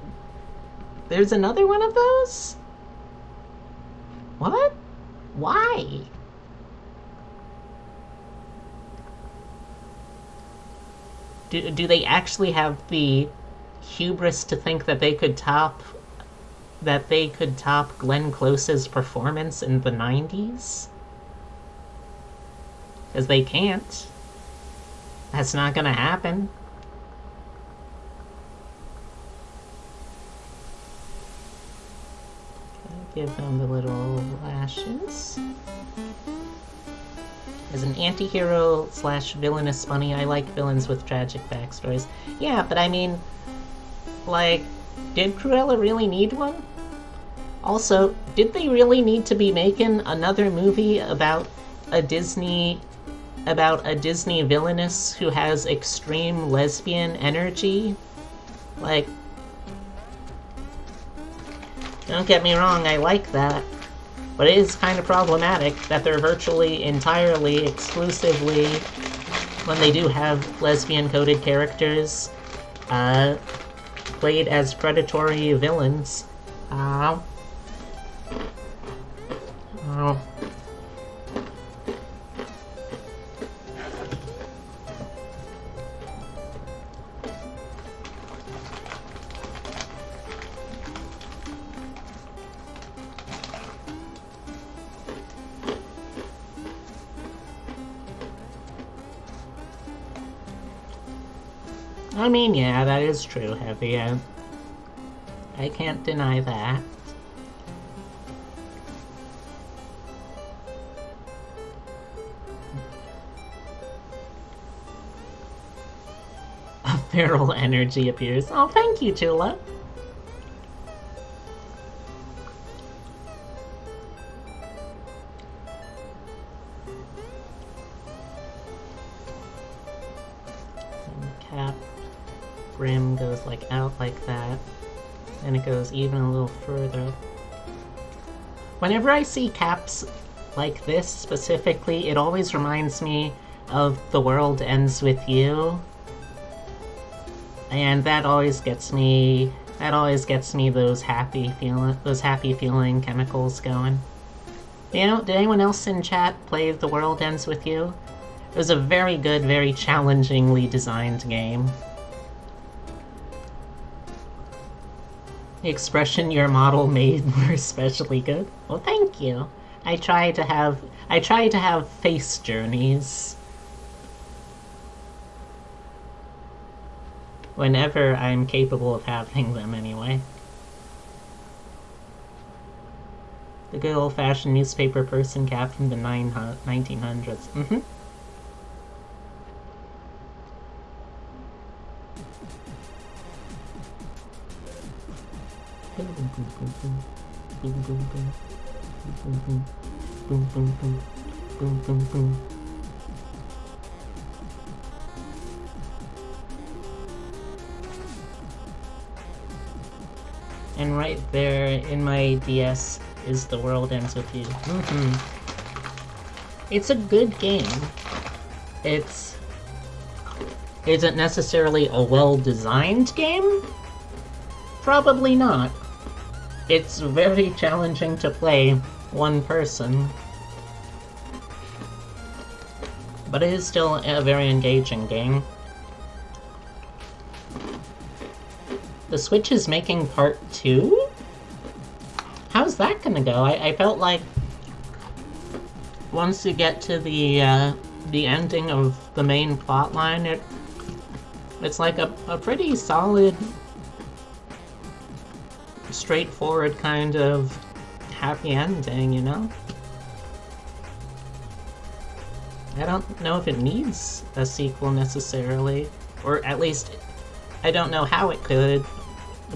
there's another one of those? What? Why? Do they actually have the hubris to think that they could top Glenn Close's performance in the 90s? Because they can't. That's not gonna happen. Okay, give them the little lashes. As an anti-hero / villainous bunny, I like villains with tragic backstories. Yeah, but I mean, like, did Cruella really need one? Also, did they really need to be making another movie about a Disney villainess who has extreme lesbian energy? Like, don't get me wrong, I like that. But it is kind of problematic that they're virtually entirely, exclusively, when they do have lesbian-coded characters, played as predatory villains. Oh. I mean, yeah, that is true, Heavy. I can't deny that. A feral energy appears. Oh, thank you, Tula. Cap brim goes like out like that, and it goes even a little further. Whenever I see caps like this specifically, it always reminds me of The World Ends With You. And that always gets me those happy feeling chemicals going. You know, did anyone else in chat play The World Ends With You? It was a very good, very challengingly designed game. The expression your model made were especially good. Well, thank you. I try to have face journeys. Whenever I'm capable of having them, anyway. The good old-fashioned newspaper person cap from the 1900s. Mm-hmm. And right there in my DS is The World Ends With You. It's a good game. Is it necessarily a well-designed game? Probably not. It's very challenging to play one person. But it is still a very engaging game. The Switch is making part 2? How's that gonna go? I felt like once you get to the ending of the main plotline, it's like a pretty solid, straightforward kind of happy ending, you know? I don't know if it needs a sequel necessarily, or at least I don't know how it could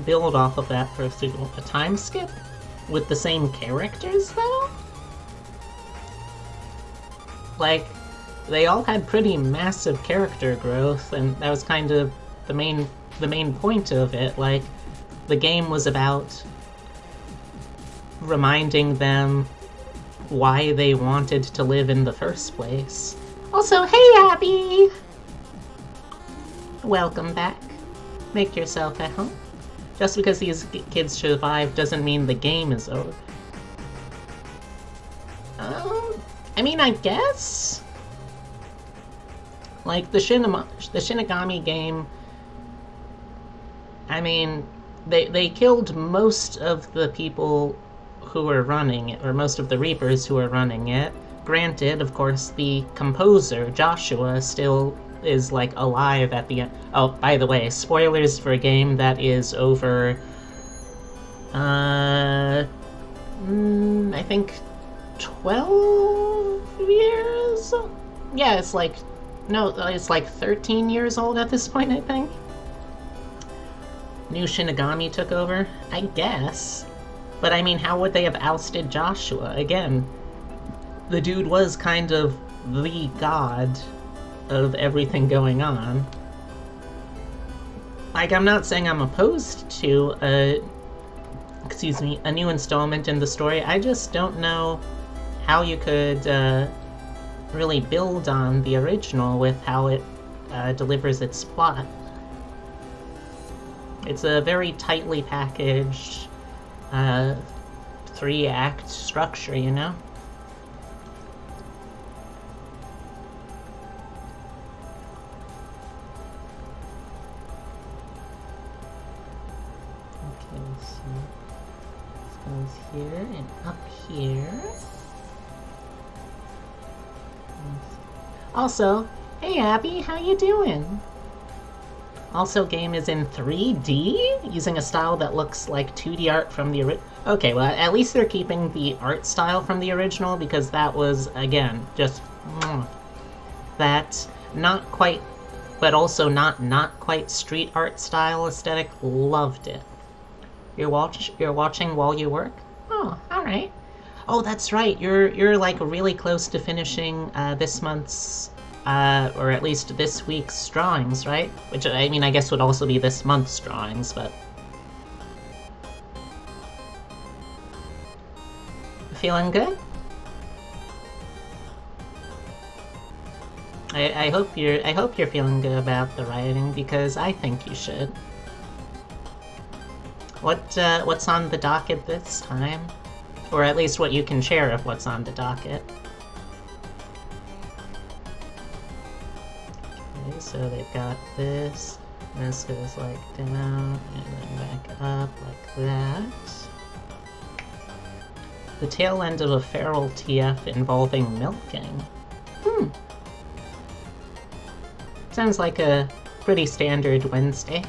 build off of that for a sequel. A time skip? With the same characters, though? Like, they all had pretty massive character growth, and that was kind of the main point of it. Like, the game was about reminding them why they wanted to live in the first place. Also, hey Abby! Welcome back. Make yourself at home. Just because these kids survive doesn't mean the game is over. I mean, I guess? Like, the Shinigami game, I mean, they killed most of the people who were running it, or most of the Reapers who were running it. Granted, of course, the composer, Joshua, still is, like, alive at the end. Oh, by the way, spoilers for a game that is over, I think 12 years? Yeah, it's like, no, it's like 13 years old at this point, I think. New Shinigami took over? I guess. But I mean, how would they have ousted Joshua? Again, the dude was kind of the god of everything going on. Like, I'm not saying I'm opposed to a new installment in the story. I just don't know how you could really build on the original with how it delivers its plot. It's a very tightly packaged 3-act structure, you know? Okay, so this goes here and up here. Also, hey Abby, how you doing? Also, game is in 3D, using a style that looks like 2D art from the original. Okay, well, at least they're keeping the art style from the original, because that was, again, just that not quite, but also not quite street art style aesthetic. Loved it. You're watching while you work? Oh, all right. Oh, that's right. You're like really close to finishing this month's. Or at least this week's drawings, right? Which, I mean, I guess would also be this month's drawings, but... Feeling good? I hope you're feeling good about the writing, because I think you should. What's on the docket this time? Or at least what you can share of what's on the docket. So they've got this. This goes like down and then back up like that. The tail end of a feral TF involving milking. Sounds like a pretty standard Wednesday.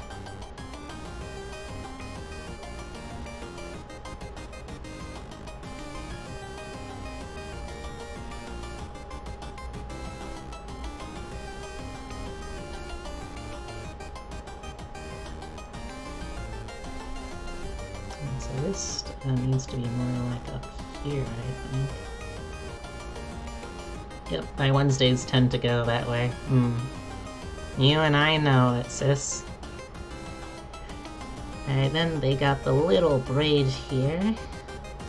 So this needs to be more like up here, I think. Yep, my Wednesdays tend to go that way. You and I know it, sis. Alright, then they got the little braid here.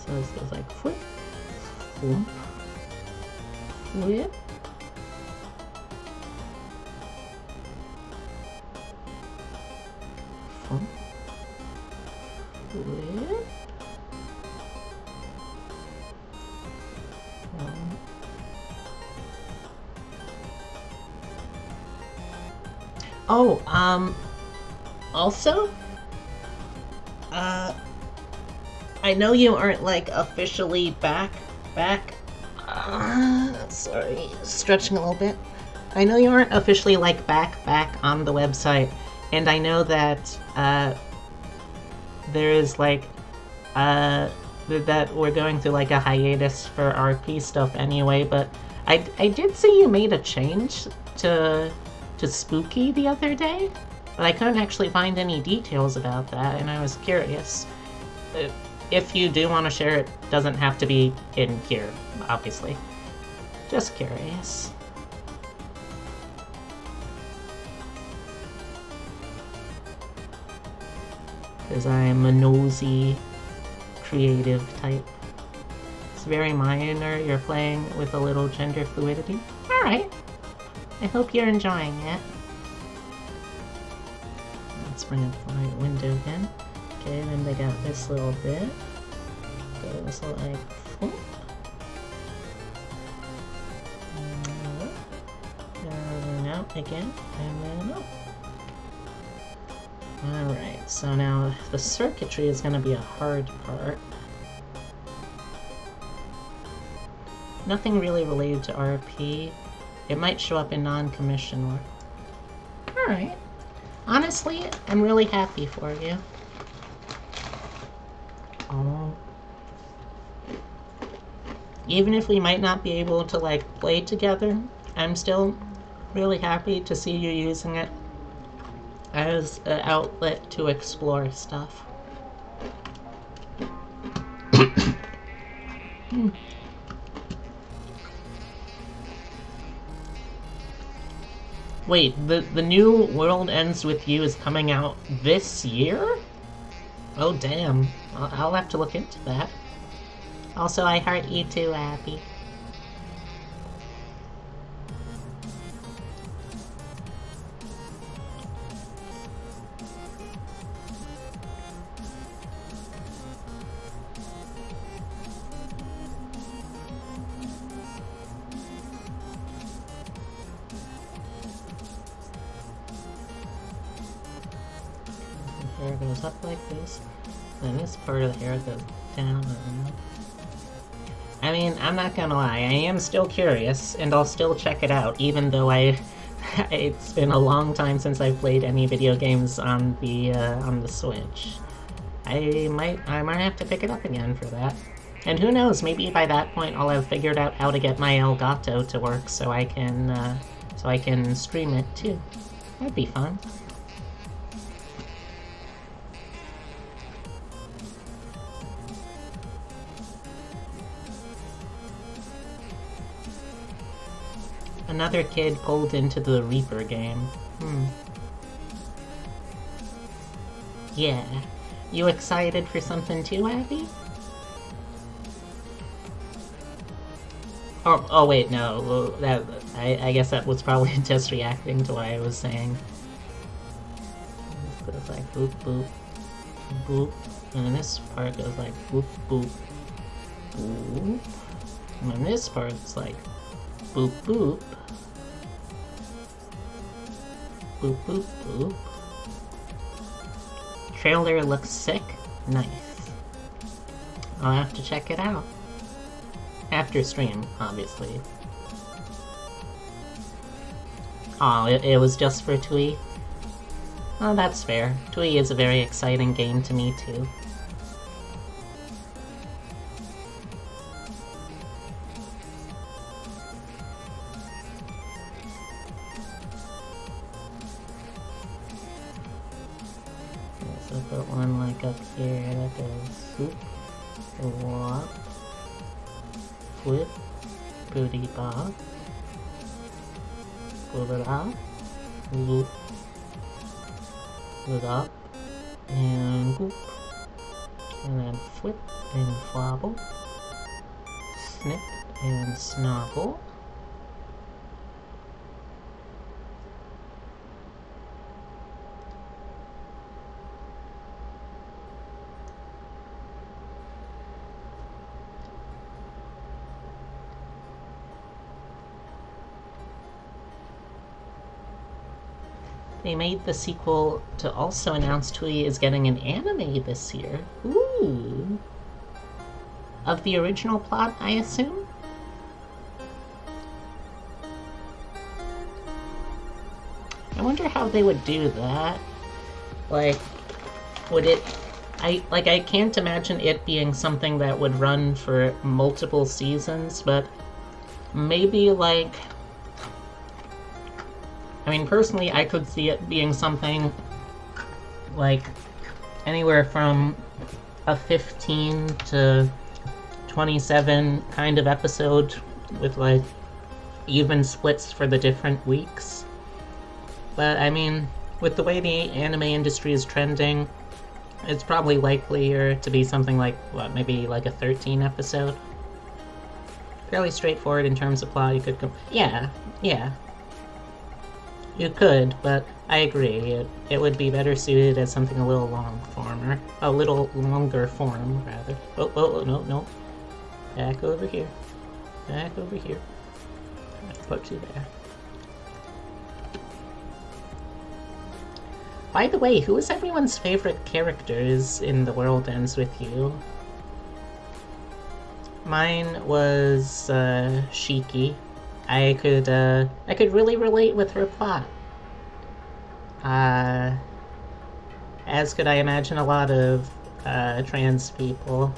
So this goes like whoop, whoop, whip. Whoop. Whip. Oh, also, I know you aren't, like, officially back, sorry, stretching a little bit. I know you aren't officially, like, back on the website, and I know that, there is, like, that we're going through, like, a hiatus for RP stuff anyway, but I did see you made a change to Spooky the other day, but I couldn't actually find any details about that, and I was curious. If you do want to share, it doesn't have to be in here, obviously. Just curious. Because I'm a nosy, creative type. It's very minor, you're playing with a little gender fluidity. Alright. I hope you're enjoying it. Let's bring up the right window again. Okay, then they got this little bit. Goes like whoop. And then out again, and then up. Alright, so now the circuitry is going to be a hard part. Nothing really related to RP. It might show up in non-commission work. Alright. Honestly, I'm really happy for you. Oh. Even if we might not be able to, like, play together, I'm still really happy to see you using it as an outlet to explore stuff. Wait, the new World Ends With You is coming out this year? Oh damn, I'll have to look into that. Also, I heart you too, Abby. Hair goes up like this, then this part of the hair goes down and up. I mean, I'm not gonna lie, I am still curious, and I'll still check it out, even though it's been a long time since I've played any video games on the Switch. I might have to pick it up again for that. And who knows, maybe by that point I'll have figured out how to get my Elgato to work so I can stream it too. That'd be fun. Another kid pulled into the Reaper game. Yeah. You excited for something too, Abby? Oh wait, no. I guess that was probably just reacting to what I was saying. This goes like boop boop boop, and then this part goes like boop boop boop, and then this part's like boop boop boop boop boop. Trailer looks sick. Nice. I'll have to check it out. After stream, obviously. Oh, it was just for Tui? Oh, that's fair. Tui is a very exciting game to me, too. So put one like up here that goes swoop, wop, flip, booty bob, pull it out, loop, it up, and whoop, and then flip and flobble, snip and snobble. They made the sequel to also announce Tui is getting an anime this year. Ooh. Of the original plot, I assume? I wonder how they would do that. Like, would it... I can't imagine it being something that would run for multiple seasons, but maybe, like... I mean, personally, I could see it being something like anywhere from a 15 to 27 kind of episode with like even splits for the different weeks. But I mean, with the way the anime industry is trending, it's probably likelier to be something like, what, maybe like a 13 episode? Fairly straightforward in terms of plot. You could go, yeah. You could, but I agree. It would be better suited as something a little a little longer form, rather. Oh, no. Back over here. Back over here. I'll put you there. By the way, who is everyone's favorite characters in The World Ends With You? Mine was, Shiki. I could really relate with her plot. As could I imagine a lot of, trans people.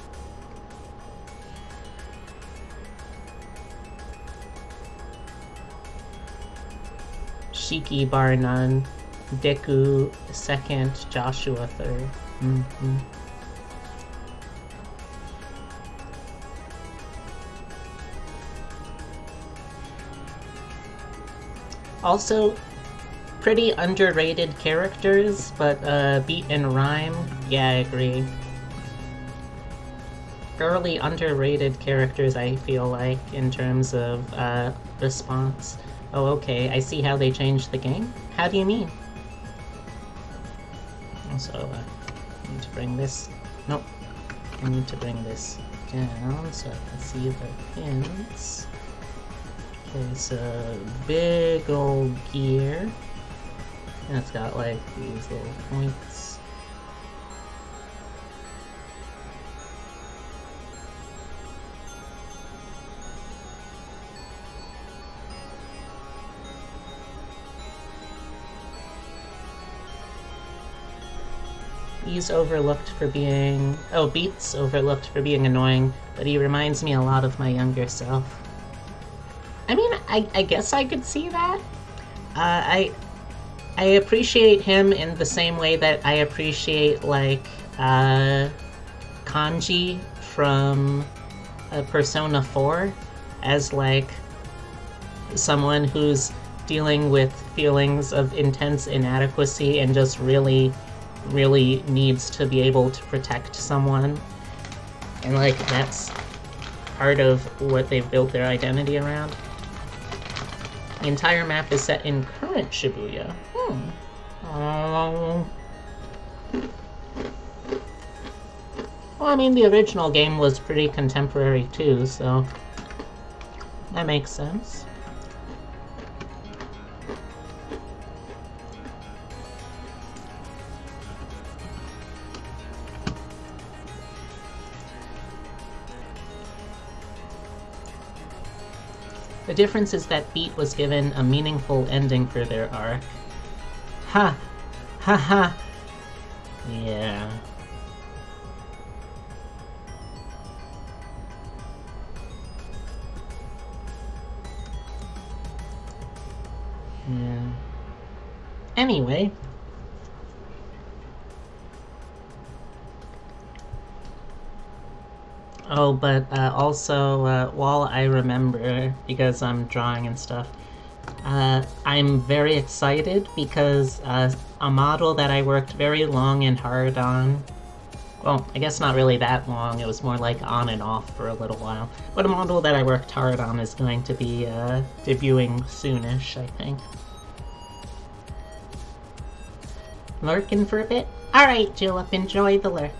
Shiki bar none. Deku second, Joshua third. Also, pretty underrated characters, but beat and rhyme, yeah, I agree. Fairly underrated characters, I feel like, in terms of response. Oh, okay, I see how they changed the game. How do you mean? Also, I need to bring this... Nope. I need to bring this down so I can see the hints. Okay, so big old gear. And it's got like these little points. He's overlooked for being... Oh, Beat's overlooked for being annoying, but he reminds me a lot of my younger self. I mean, I guess I could see that. I appreciate him in the same way that I appreciate, like, Kanji from Persona 4 as, like, someone who's dealing with feelings of intense inadequacy and just really needs to be able to protect someone. And, like, that's part of what they've built their identity around. The entire map is set in current Shibuya. Well, I mean, the original game was pretty contemporary too, so that makes sense. The difference is that Beat was given a meaningful ending for their arc. Ha! Ha ha! Yeah. Yeah. Anyway. Oh, but also, while I remember, because I'm drawing and stuff, I'm very excited because a model that I worked very long and hard on, well, I guess not really that long, it was more like on and off for a little while, but a model that I worked hard on is going to be debuting soonish, I think. Lurking for a bit? Alright, Julep, enjoy the lurk.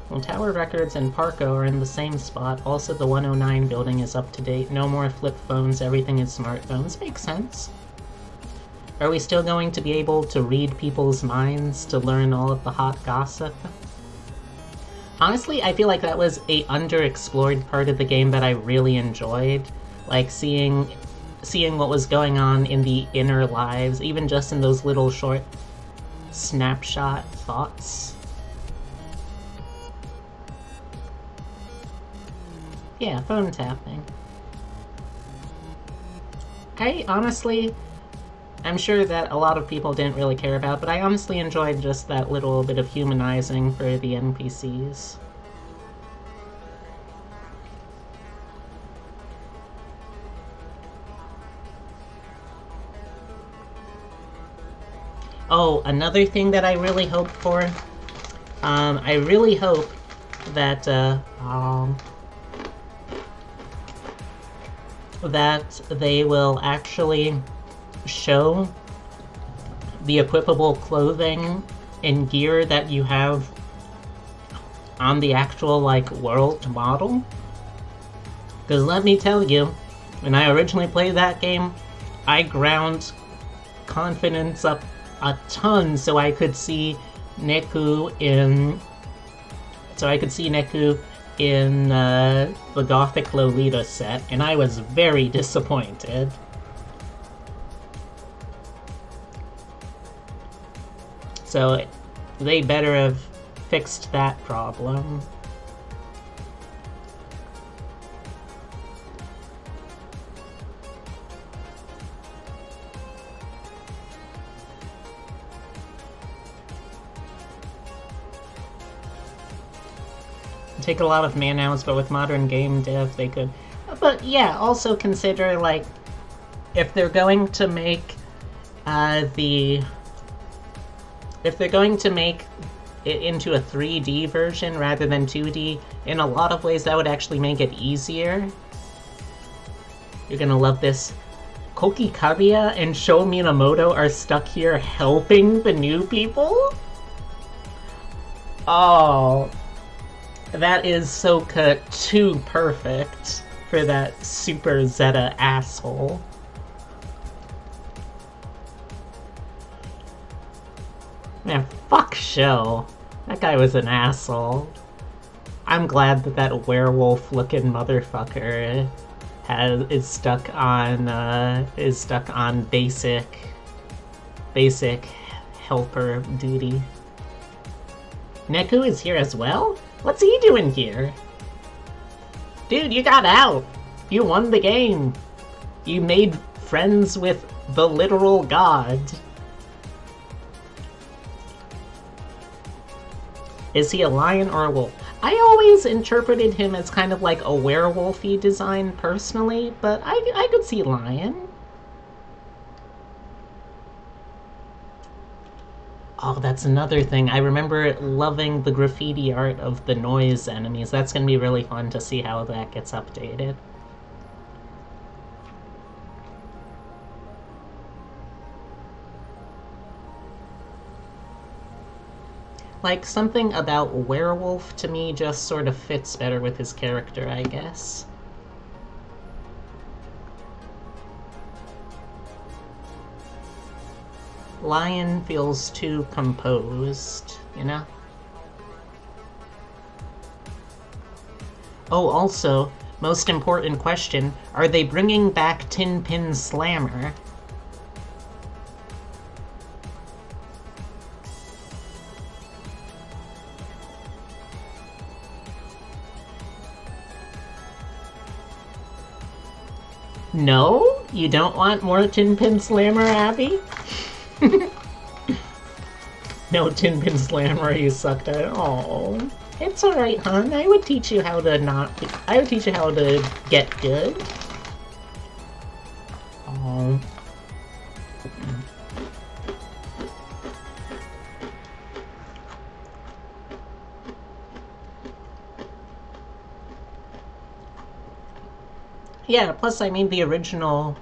Well, Tower Records and Parco are in the same spot. Also, the 109 building is up to date. No more flip phones, everything is smartphones. Makes sense. Are we still going to be able to read people's minds to learn all of the hot gossip? Honestly, I feel like that was a underexplored part of the game that I really enjoyed. Like, seeing what was going on in the inner lives, even just in those little short snapshot thoughts. Yeah, phone tapping. I'm sure that a lot of people didn't really care about, but I honestly enjoyed just that little bit of humanizing for the NPCs. Oh, another thing that I really hope for, I really hope that, that they will actually show the equipable clothing and gear that you have on the actual, like, world model. Because let me tell you, when I originally played that game, I ground confidence up a ton so I could see Neku in the Gothic Lolita set, and I was very disappointed. So they better have fixed that problem. Take a lot of man-hours, but with modern game dev they could. But yeah, also consider, like, if they're going to make if they're going to make it into a 3D version rather than 2D, in a lot of ways that would actually make it easier. You're gonna love this. Koki Kaguya and Sho Minamoto are stuck here helping the new people? Oh, that is Soka too perfect for that Super Zeta asshole. Man, fuck Sho. That guy was an asshole. I'm glad that that werewolf-looking motherfucker is stuck on basic helper duty. Neku is here as well? What's he doing here? Dude, you got out! You won the game! You made friends with the literal god. Is he a lion or a wolf? I always interpreted him as kind of like a werewolfy design personally, but I could see lion. Oh, that's another thing. I remember loving the graffiti art of the noise enemies. That's gonna be really fun to see how that gets updated. Like, something about werewolf to me just sort of fits better with his character, I guess. Lion feels too composed, you know? Oh, also, most important question, are they bringing back Tin Pin Slammer? No? You don't want more Tin Pin Slammer, Abby? No Tin Pin Slammer, you sucked at it. Oh, it's alright, hon. I would teach you how to I would teach you how to get good. Oh. Yeah, plus, I mean, the original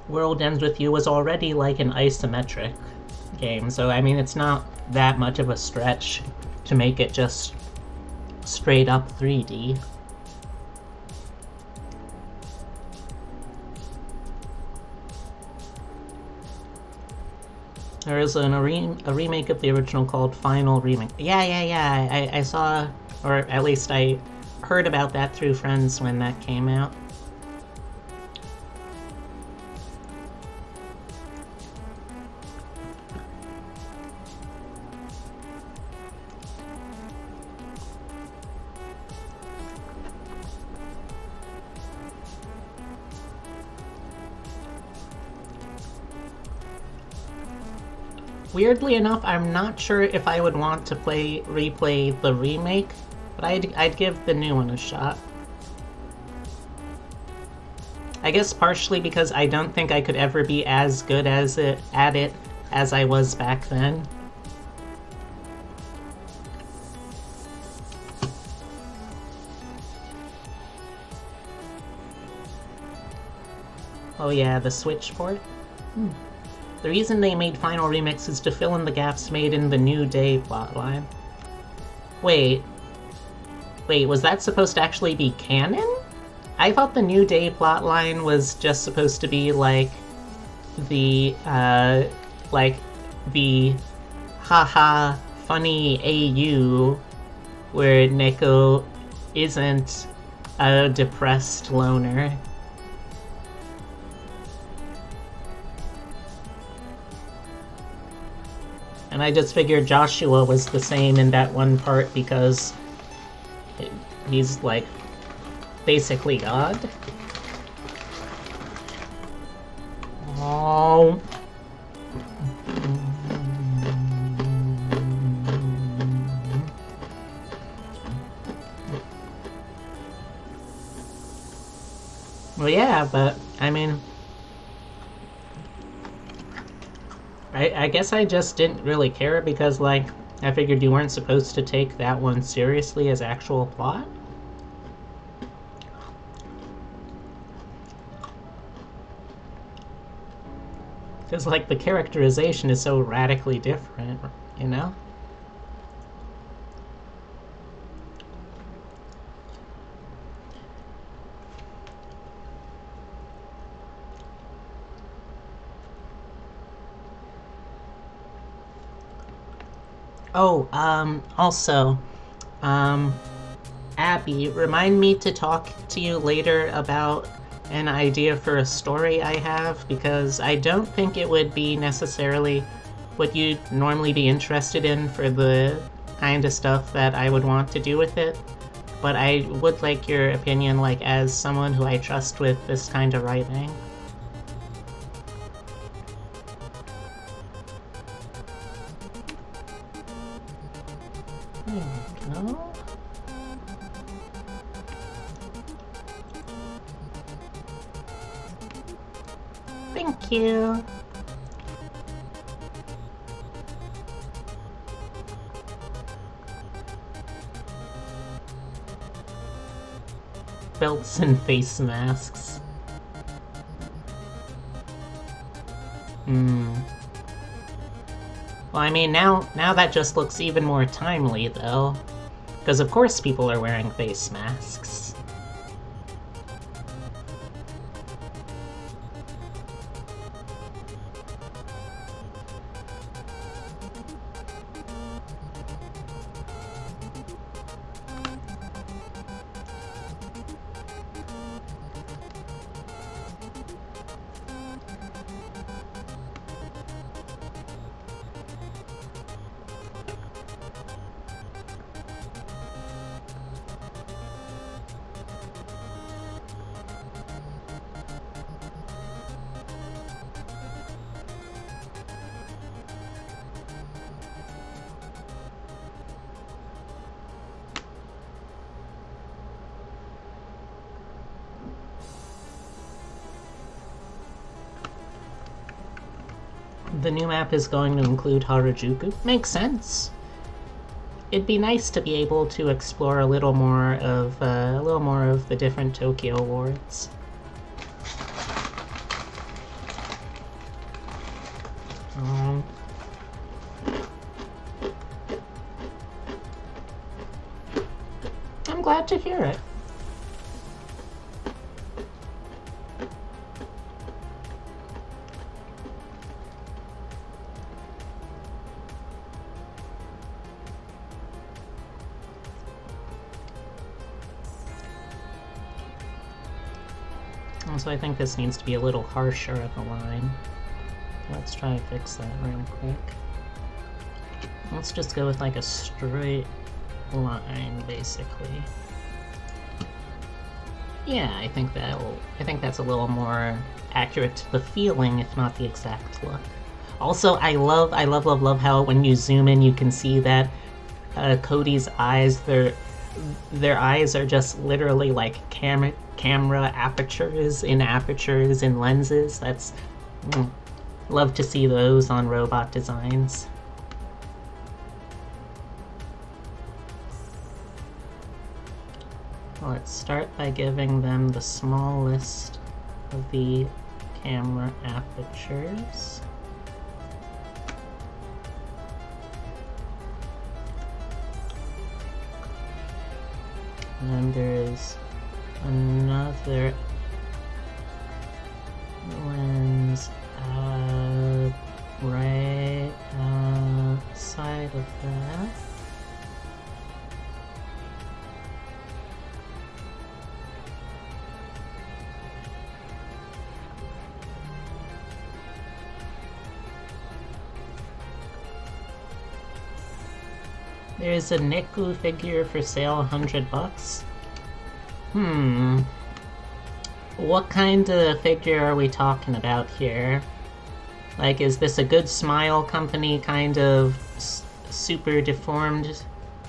World Ends With You was already like an isometric game, so I mean, it's not that much of a stretch to make it just straight up 3D. There is a remake of the original called Final Remake. Yeah, I saw, or at least I heard about that through friends when that came out. Weirdly enough, I'm not sure if I would want to replay the remake, but I'd give the new one a shot. I guess partially because I don't think I could ever be as good at it as I was back then. Oh yeah, the Switch port? The reason they made Final Remix is to fill in the gaps made in the New Day plotline. Wait, was that supposed to actually be canon? I thought the New Day plotline was just supposed to be like the haha funny AU where Neko isn't a depressed loner. And I just figured Joshua was the same in that one part because he's, like, basically God. Oh. Well, yeah, but, I mean... I guess I just didn't really care because, like, I figured you weren't supposed to take that one seriously as actual plot. Because, like, the characterization is so radically different, you know? Oh, also, Abby, remind me to talk to you later about an idea for a story I have, because I don't think it would be necessarily what you'd normally be interested in for the kind of stuff that I would want to do with it, but I would like your opinion, like, as someone who I trust with this kind of writing. No? Thank you. Belts and face masks. Well, I mean, now that just looks even more timely, though. Because of course people are wearing face masks. the new map is going to include Harajuku. Makes sense. It'd be nice to be able to explore a little more of the different Tokyo wards. I'm glad to hear it. Also, I think this needs to be a little harsher of a line. Let's try to fix that real quick. Let's just go with like a straight line, basically. Yeah, I think that's a little more accurate to the feeling, if not the exact look. Also, I love how when you zoom in, you can see that Cody's eyes, their eyes are just literally like camera apertures in lenses. That's love to see those on robot designs. Let's start by giving them the smallest of the camera apertures. And then there's another lens right outside of that. There's a Niku figure for sale, $100. What kind of figure are we talking about here? Like, is this a Good Smile Company kind of super deformed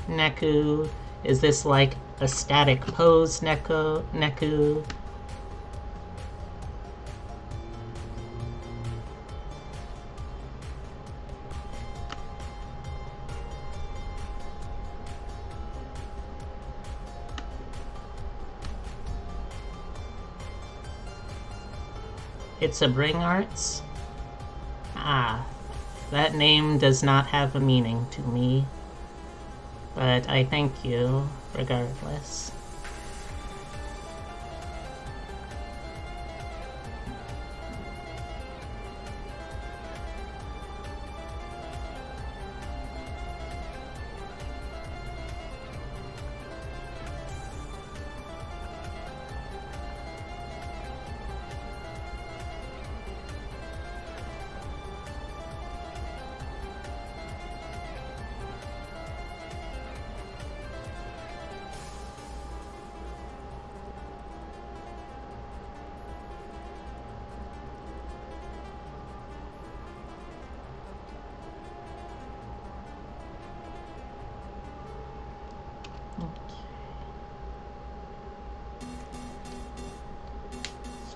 Neku? Is this like a static pose Neku? It's a Bring Arts? Ah, that name does not have a meaning to me, but I thank you regardless.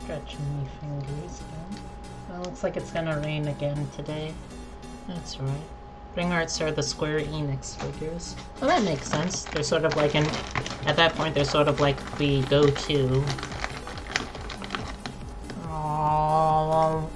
Stretching my fingers again. Well, looks like it's gonna rain again today. That's right. Bring Arts are the Square Enix figures. Well, that makes sense. They're sort of like at that point, they're sort of like the go-to. Oh.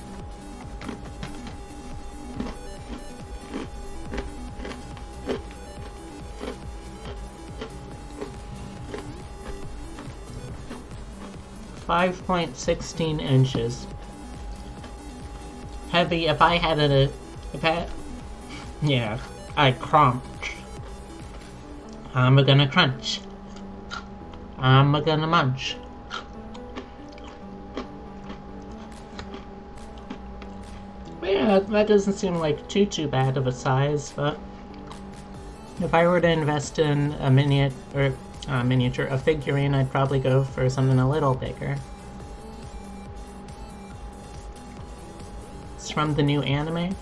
.16 inches. Heavy. If I had yeah, I'd crunch. I'm gonna crunch. I'm gonna munch. But yeah, that doesn't seem like too bad of a size, but if I were to invest in a a figurine, I'd probably go for something a little bigger. It's from the new anime?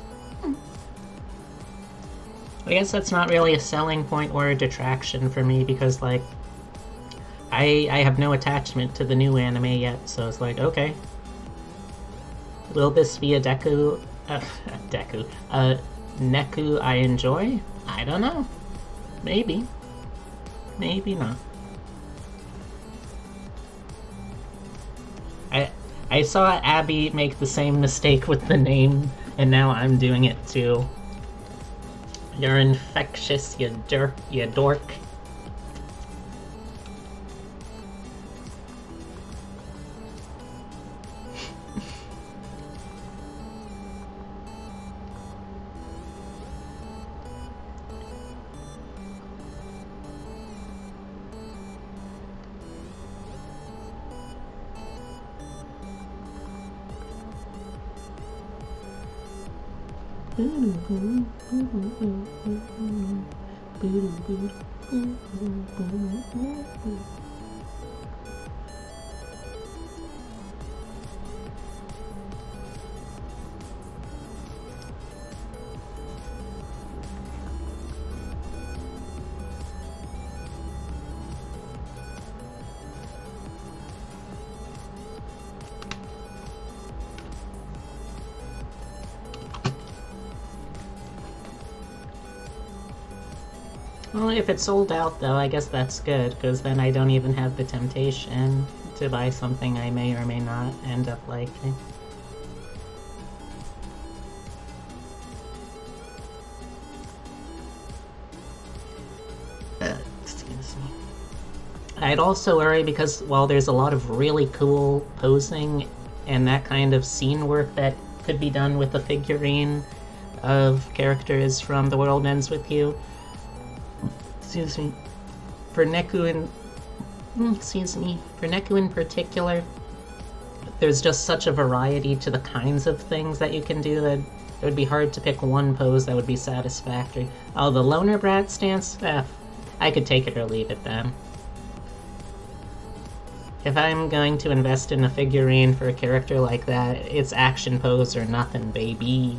I guess that's not really a selling point or a detraction for me, because, like, I have no attachment to the new anime yet, so it's like, okay. Will this be a Deku Deku. Neku I enjoy? I don't know. Maybe. Maybe not. I saw Abby make the same mistake with the name, and now I'm doing it too. You're infectious, you dork. Well, if it's sold out, though, I guess that's good, because then I don't even have the temptation to buy something I may or may not end up liking. Excuse me. I'd also worry because while there's a lot of really cool posing and that kind of scene work that could be done with a figurine of characters from The World Ends With You, excuse me, for Neku in particular, there's just such a variety to the kinds of things that you can do that it would be hard to pick one pose that would be satisfactory. Oh, the Loner Brat stance? I could take it or leave it then. If I'm going to invest in a figurine for a character like that, it's action pose or nothing, baby.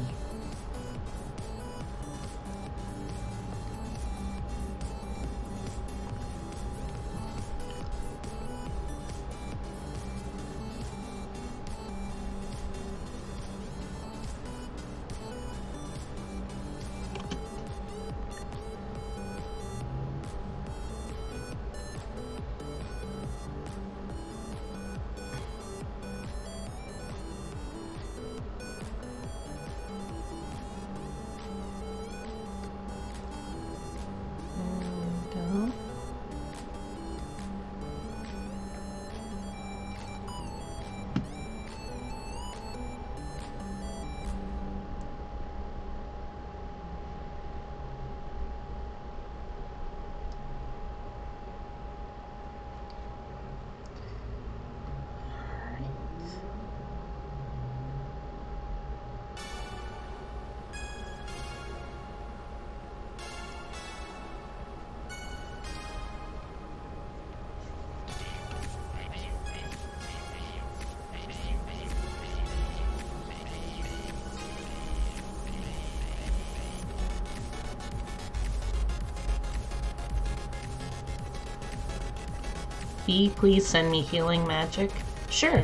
Please send me healing magic? Sure.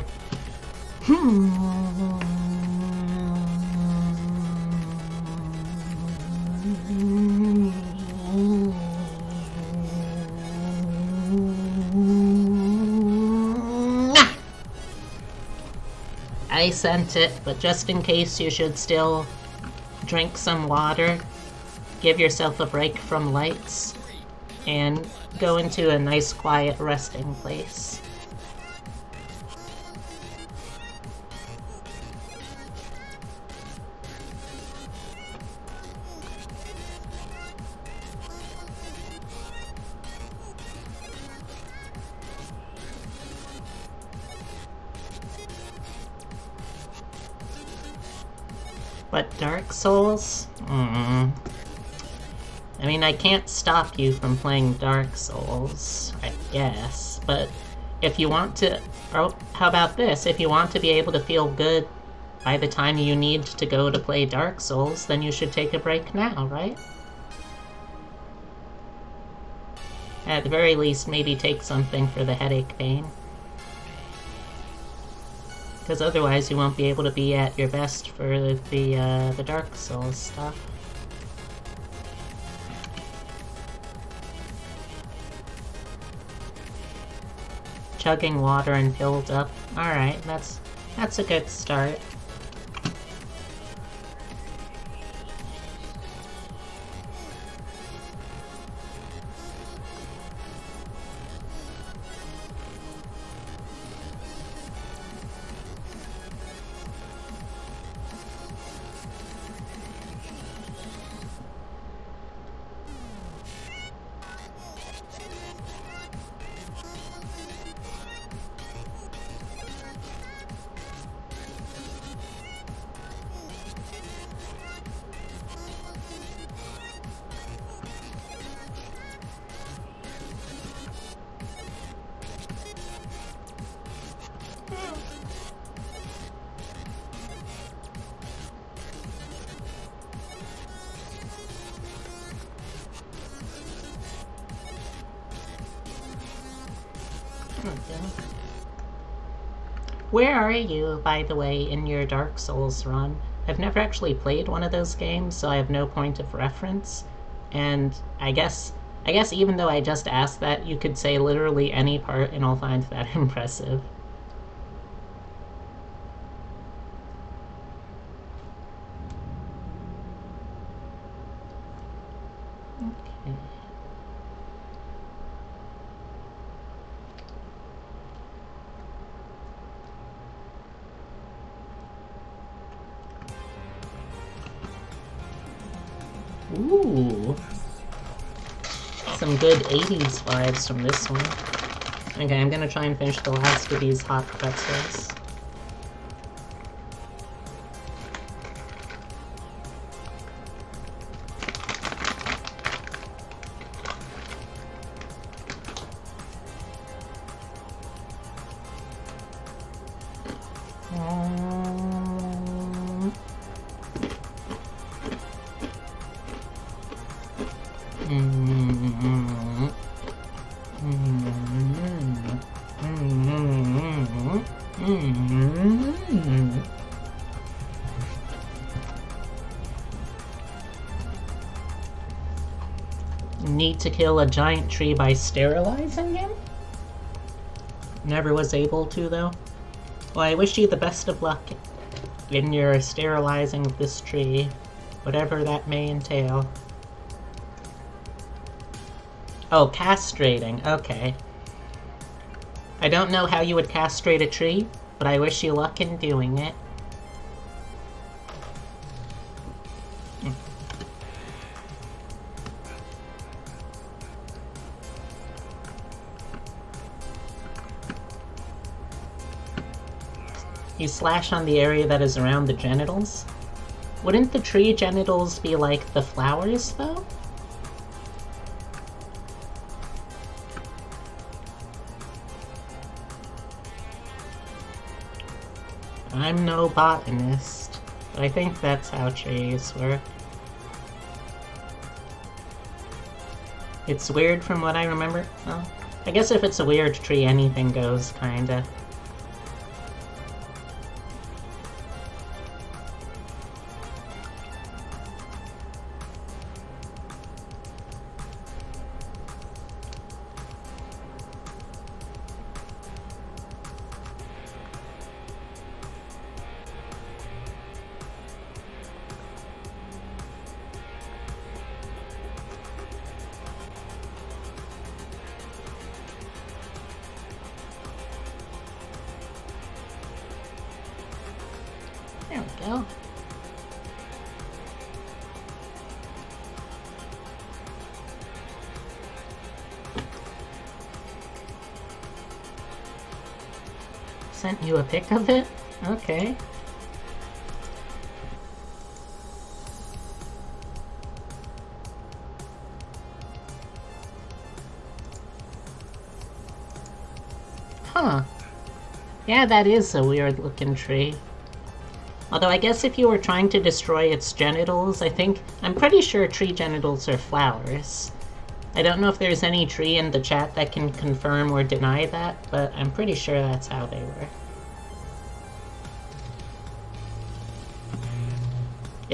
I sent it, but just in case you should still drink some water, give yourself a break from lights, and go into a nice quiet resting place. But Dark Souls? I mean, I can't stop you from playing Dark Souls, I guess, but if you want to... Or how about this? If you want to be able to feel good by the time you need to go to play Dark Souls, then you should take a break now, right? At the very least, maybe take something for the headache pain. Because otherwise you won't be able to be at your best for the Dark Souls stuff. Chugging water and build up. Alright, that's a good start. Where are you, by the way, in your Dark Souls run? I've never actually played one of those games, so I have no point of reference. And I guess even though I just asked that, you could say literally any part and I'll find that impressive. Okay. Ooh. Some good 80s vibes from this one. Okay, I'm gonna try and finish the last of these hot pretzels. Need to kill a giant tree by sterilizing him? Never was able to, though. Well, I wish you the best of luck in your sterilizing of this tree, whatever that may entail. Oh, castrating, okay. I don't know how you would castrate a tree, but I wish you luck in doing it. You slash on the area that is around the genitals? Wouldn't the tree genitals be like the flowers, though? I'm no botanist, but I think that's how trees work. It's weird from what I remember. Well, I guess if it's a weird tree, anything goes, kinda. There we go. Sent you a pic of it? Okay. Huh. Yeah, that is a weird looking tree. Although I guess if you were trying to destroy its genitals, I'm pretty sure tree genitals are flowers. I don't know if there's any tree in the chat that can confirm or deny that, but I'm pretty sure that's how they were.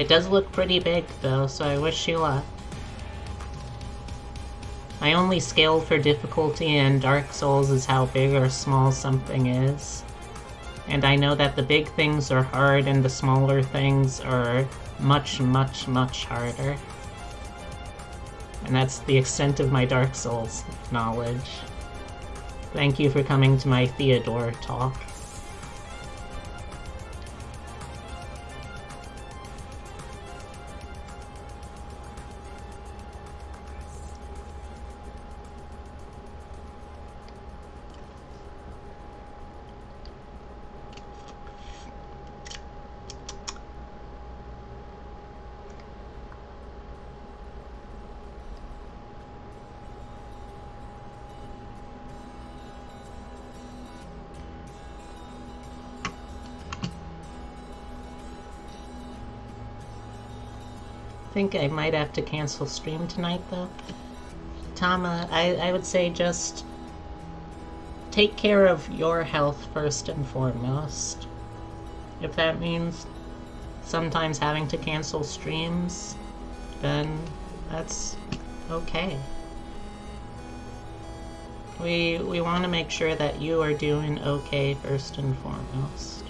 It does look pretty big, though, so I wish you luck. My only scale for difficulty in Dark Souls is how big or small something is. And I know that the big things are hard and the smaller things are much, much, much harder. And that's the extent of my Dark Souls knowledge. Thank you for coming to my Theodore talk. I think I might have to cancel stream tonight, though. Tama, I would say just take care of your health first and foremost. If that means sometimes having to cancel streams, then that's okay. We want to make sure that you are doing okay first and foremost.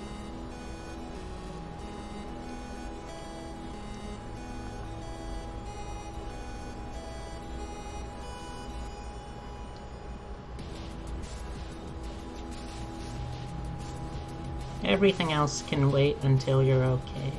Everything else can wait until you're okay.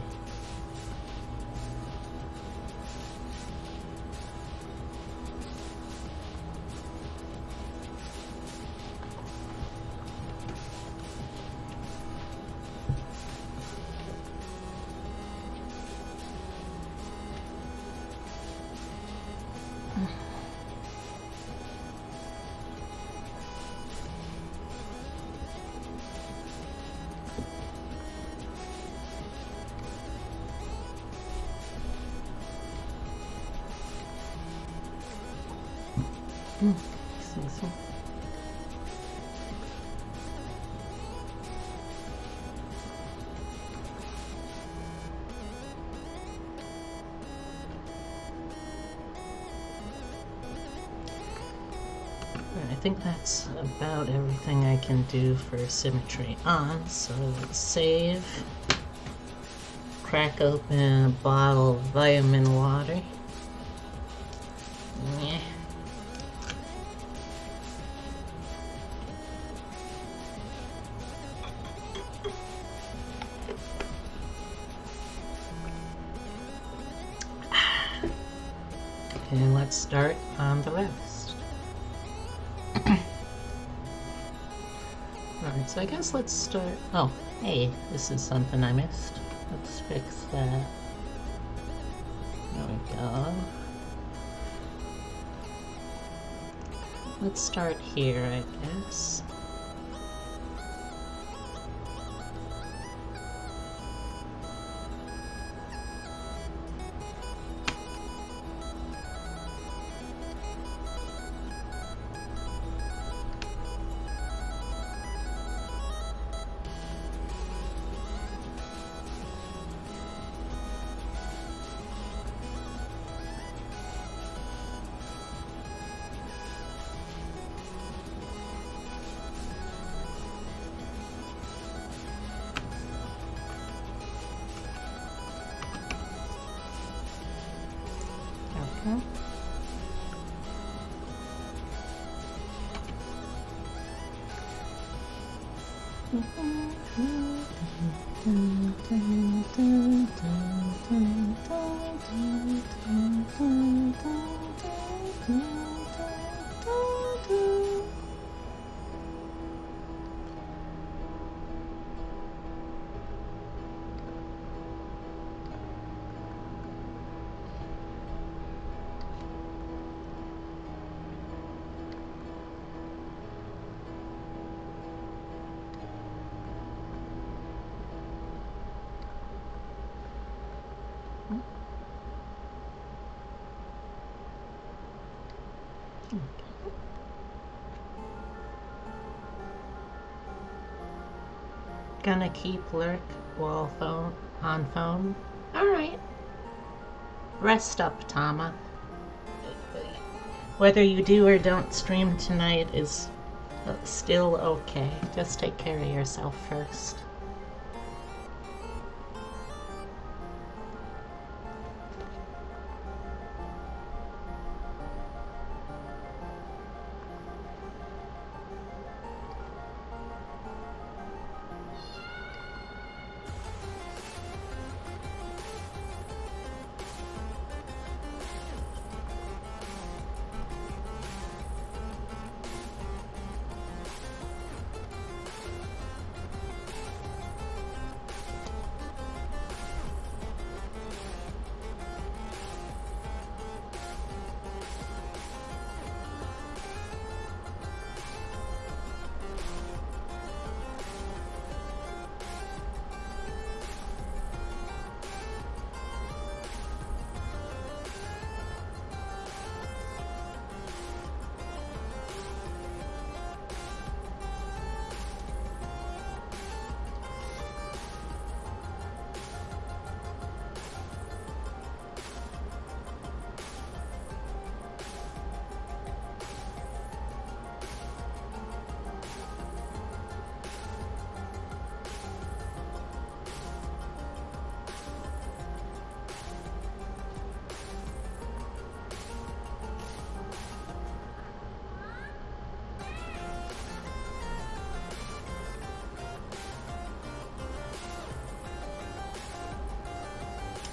I think that's about everything I can do for symmetry on, so let's save. Crack open a bottle of vitamin water. Yeah. And let's start on the rest. Alright, so I guess let's start... Oh, hey, this is something I missed. Let's fix that. There we go. Let's start here, I guess. Gonna keep lurk while on phone. Alright, Rest up, Tama. Whether you do or don't stream tonight is still okay. Just take care of yourself first.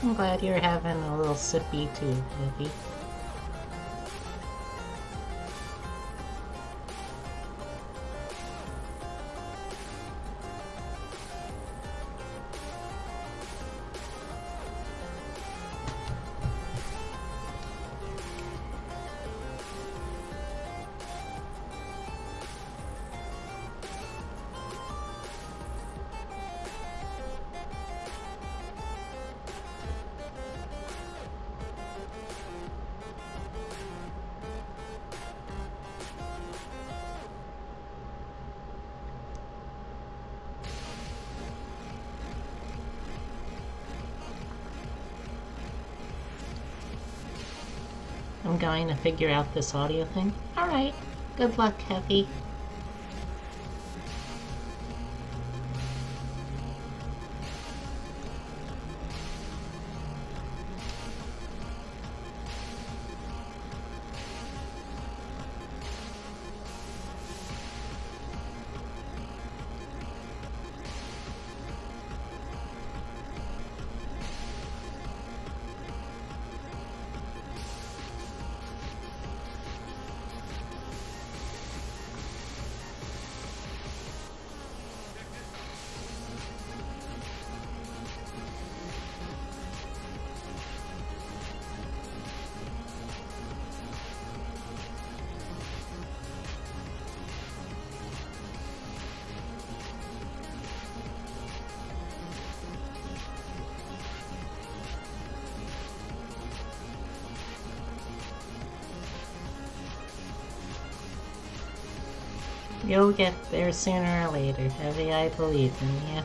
I'm glad you're having a little sippy too, Heavy. I'm going to figure out this audio thing. Alright, good luck, Heavy. You'll get there sooner or later, Heavy. I believe in you.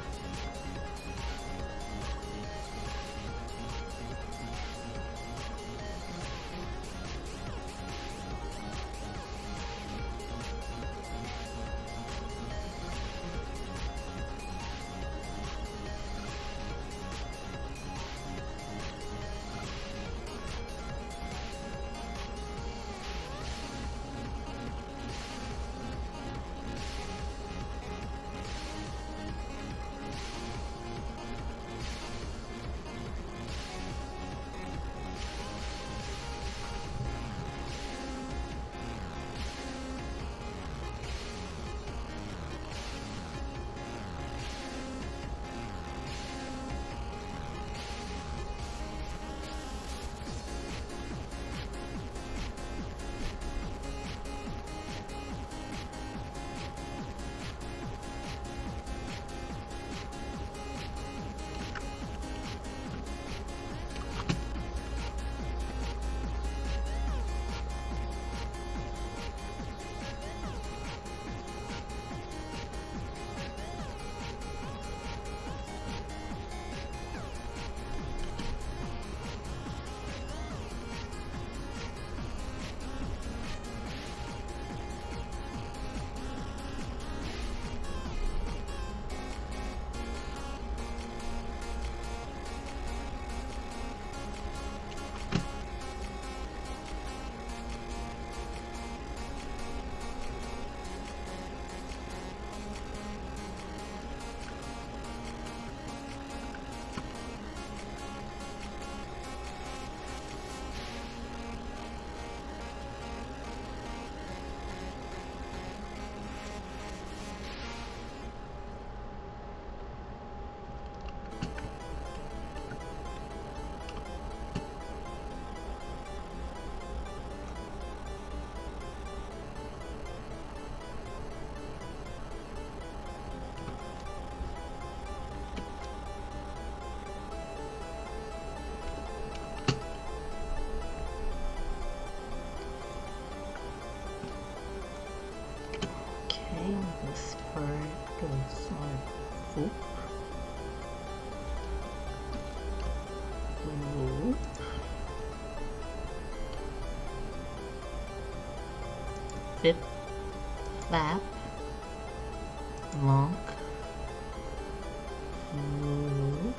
This part goes like whoop. Whoop. Flip, flap, lonk, whoop.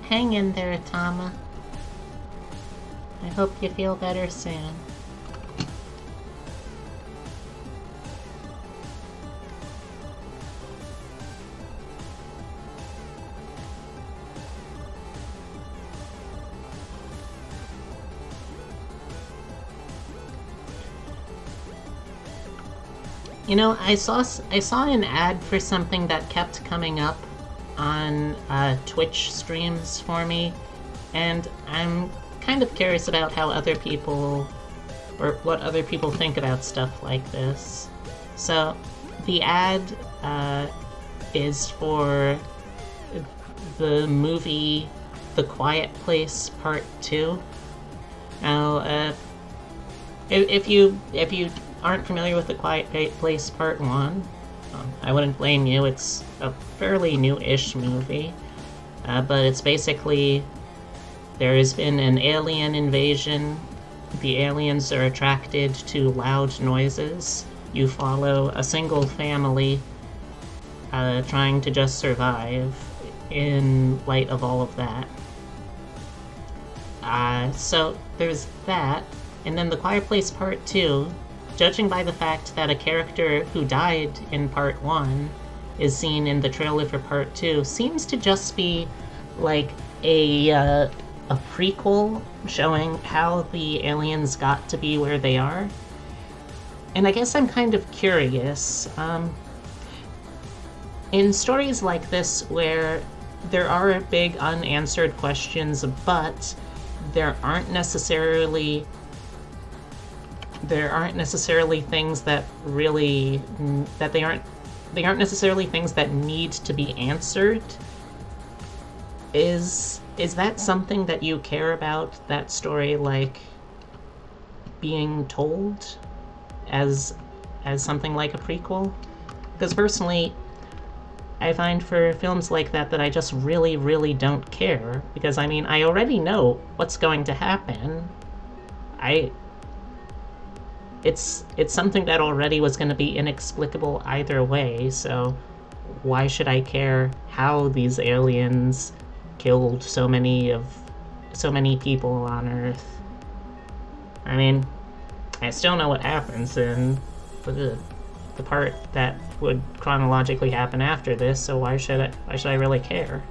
Hang in there, Tama. I hope you feel better soon. You know, I saw an ad for something that kept coming up on Twitch streams for me, and I'm kind of curious about how other people, or what other people think about stuff like this. So, the ad is for the movie The Quiet Place Part 2. Now, if you aren't familiar with The Quiet Place Part 1, I wouldn't blame you. It's a fairly new-ish movie, but it's basically, there has been an alien invasion. The aliens are attracted to loud noises. You follow a single family trying to just survive in light of all of that. So there's that, and then The Quiet Place Part 2, judging by the fact that a character who died in Part 1 is seen in the trailer for Part 2, seems to just be like a prequel showing how the aliens got to be where they are. And I guess I'm kind of curious. In stories like this where there are big unanswered questions, but there aren't necessarily things that really, they aren't necessarily things that need to be answered. Is that something that you care about, that story, like, being told as something like a prequel? Because personally, I find for films like that I just really, really don't care. Because, I mean, I already know what's going to happen. It's something that already was going to be inexplicable either way, so why should I care how these aliens killed so many people on Earth? I mean, I still know what happens in the part that would chronologically happen after this, so why should I really care?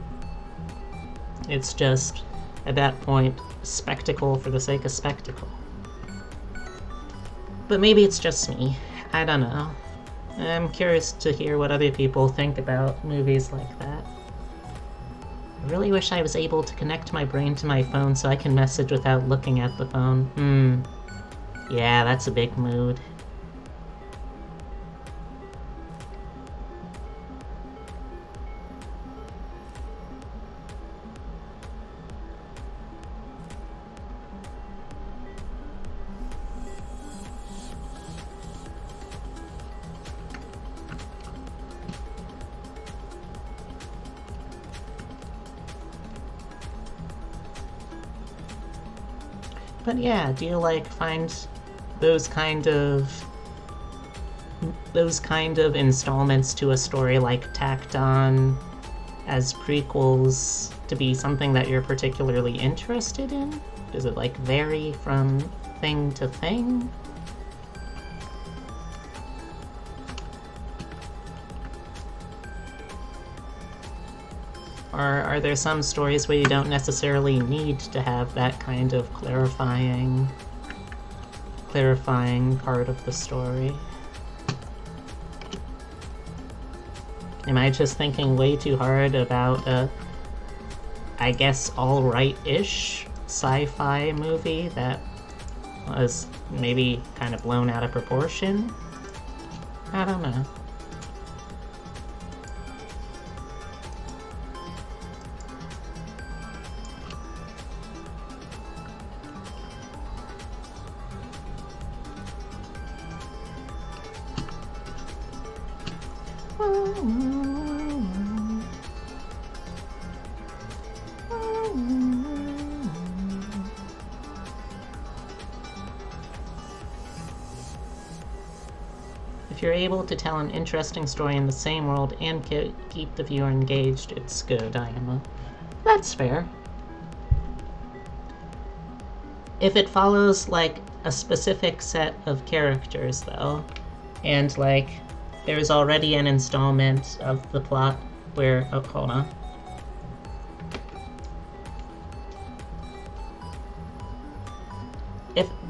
It's just, at that point, spectacle for the sake of spectacle. But maybe it's just me. I don't know. I'm curious to hear what other people think about movies like that. I really wish I was able to connect my brain to my phone so I can message without looking at the phone. Yeah, that's a big mood. But yeah, do you like find those kind of installments to a story like tacked on as prequels to be something that you're particularly interested in? Does it like vary from thing to thing? Or are there some stories where you don't necessarily need to have that kind of clarifying part of the story? Am I just thinking way too hard about a, I guess, alright-ish sci-fi movie that was maybe kind of blown out of proportion? I don't know. If you're able to tell an interesting story in the same world and keep the viewer engaged, it's good, Ayama. That's fair. If it follows, like, a specific set of characters, though, and, like, there's already an installment of the plot where... Oh, hold on.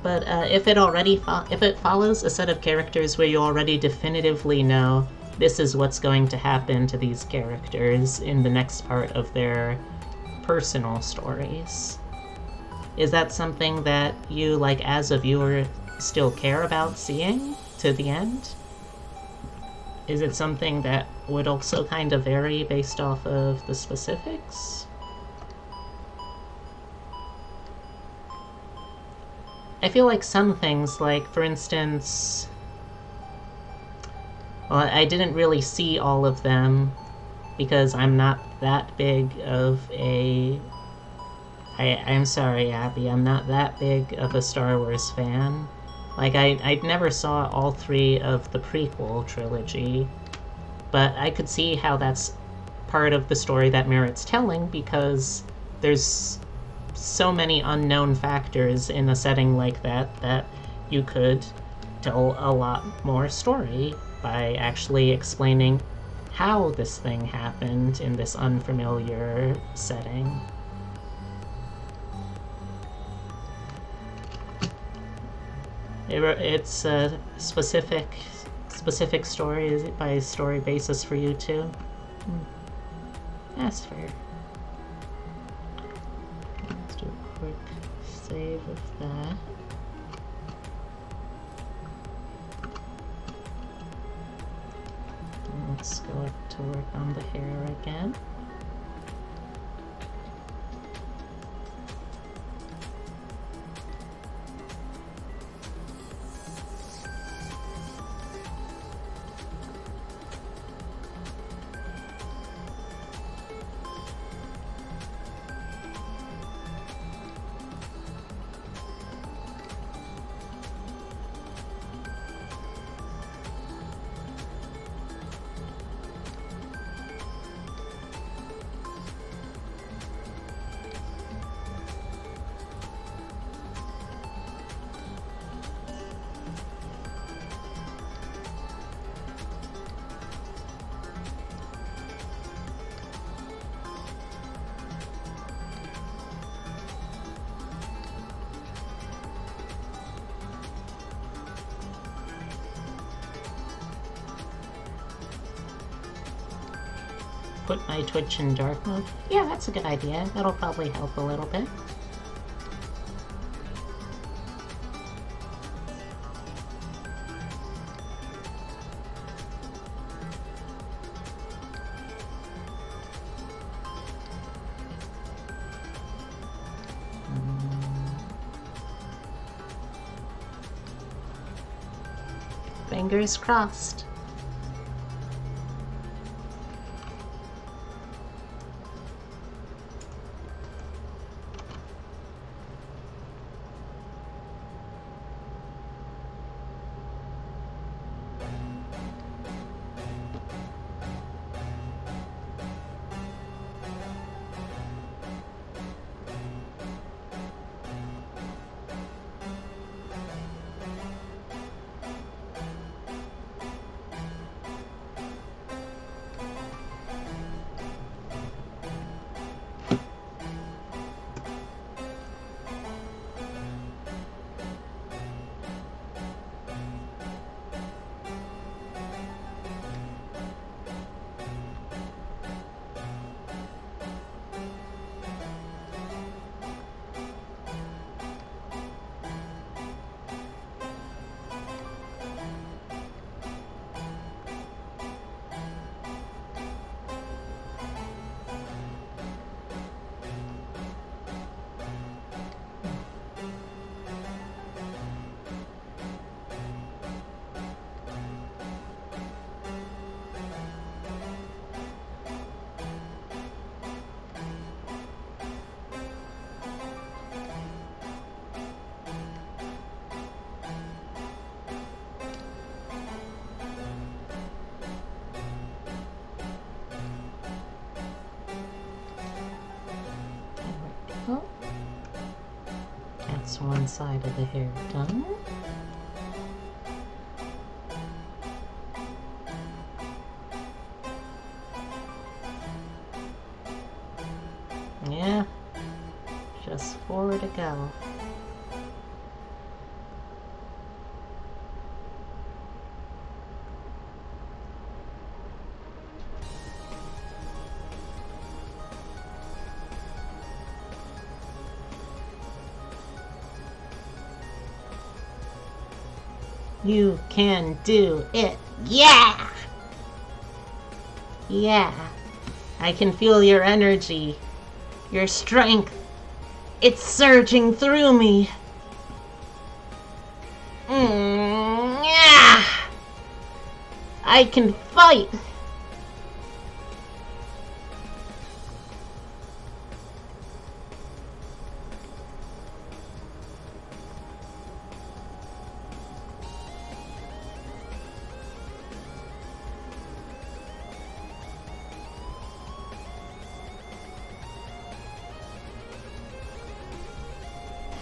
If it follows a set of characters where you already definitively know this is what's going to happen to these characters in the next part of their personal stories, is that something that you, like, as a viewer, still care about seeing to the end? Is it something that would also kind of vary based off of the specifics? I feel like some things, like, for instance... Well, I didn't really see all of them, because I'm not that big of a... I'm sorry, Abby, I'm not that big of a Star Wars fan. Like, I never saw all 3 of the prequel trilogy, but I could see how that's part of the story that merits telling, because there's so many unknown factors in a setting like that that you could tell a lot more story by actually explaining how this thing happened in this unfamiliar setting. It's a specific story by story basis for you too. That's fair. Let's do a quick save of that. And let's go up to work on the hair again. Put my Twitch in dark mode? Yeah, that's a good idea. That'll probably help a little bit. Fingers crossed. just one side of the hair done. Yeah, just 4 to go. You can do it. Yeah! Yeah. I can feel your energy. Your strength. It's surging through me. Yeah! I can fight.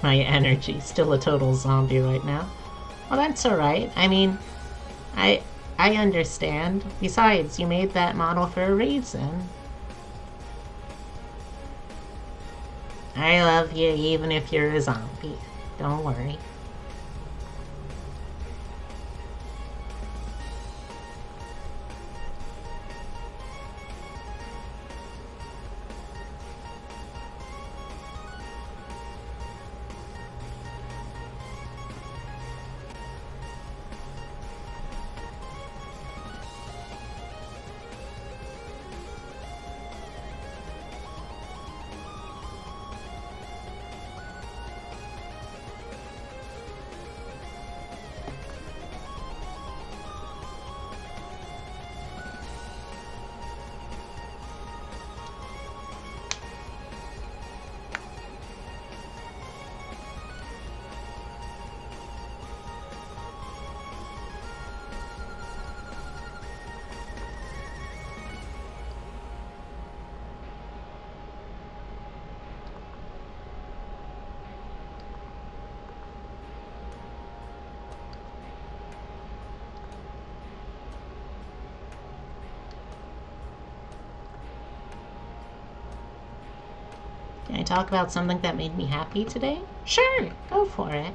My energy. Still a total zombie right now. Well, that's alright. I mean, I understand. Besides, you made that model for a reason. I love you even if you're a zombie. Don't worry. Can I talk about something that made me happy today? Sure, go for it.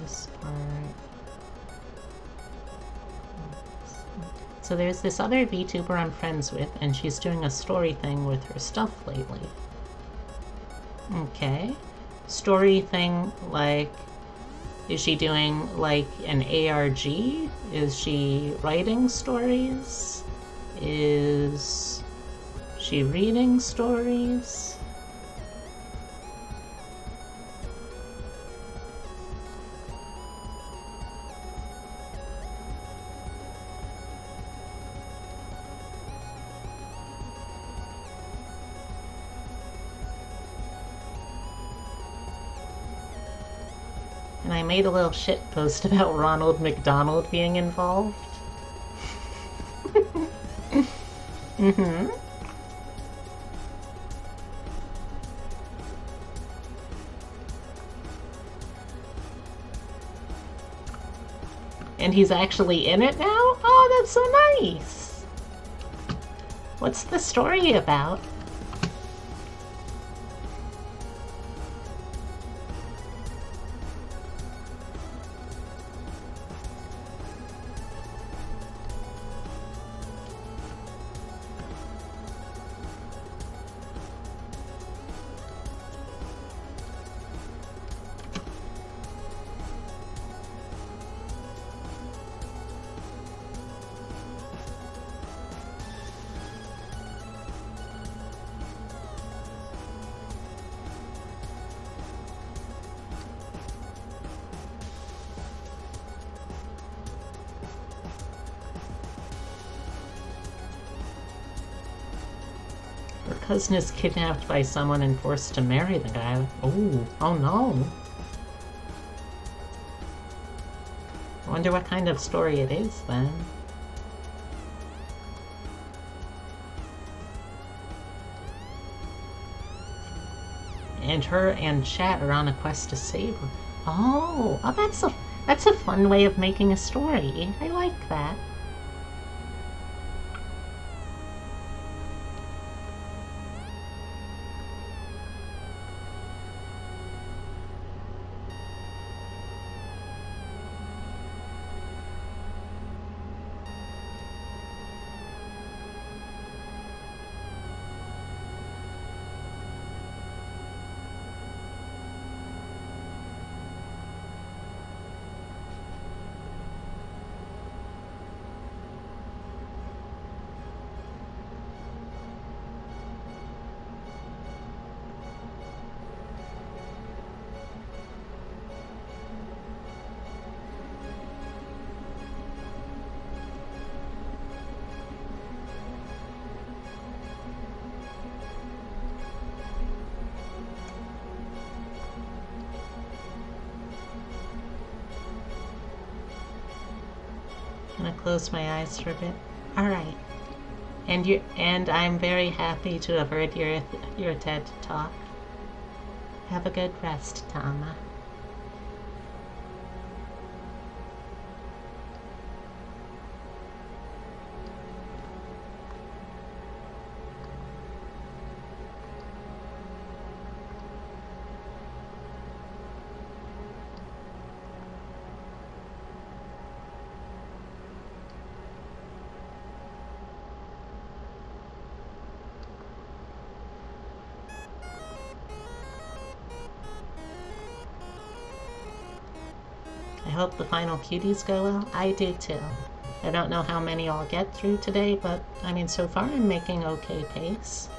This part. So there's this other VTuber I'm friends with, and she's doing a story thing with her stuff lately. Okay. Story thing, like, is she doing, like, an ARG? Is she writing stories? Is she reading stories? And I made a little shit post about Ronald McDonald being involved. Mm-hmm. And he's actually in it now? Oh, that's so nice! What's the story about? Her cousin is kidnapped by someone and forced to marry the guy. Oh no. I wonder what kind of story it is then. And her and Chat are on a quest to save her. Oh, that's a fun way of making a story. I like that. I'm gonna close my eyes for a bit. Alright. And I'm very happy to have heard your TED talk. Have a good rest, Tama. I hope the final cuties go well. I do too. I don't know how many I'll get through today, but I mean, so far I'm making okay pace.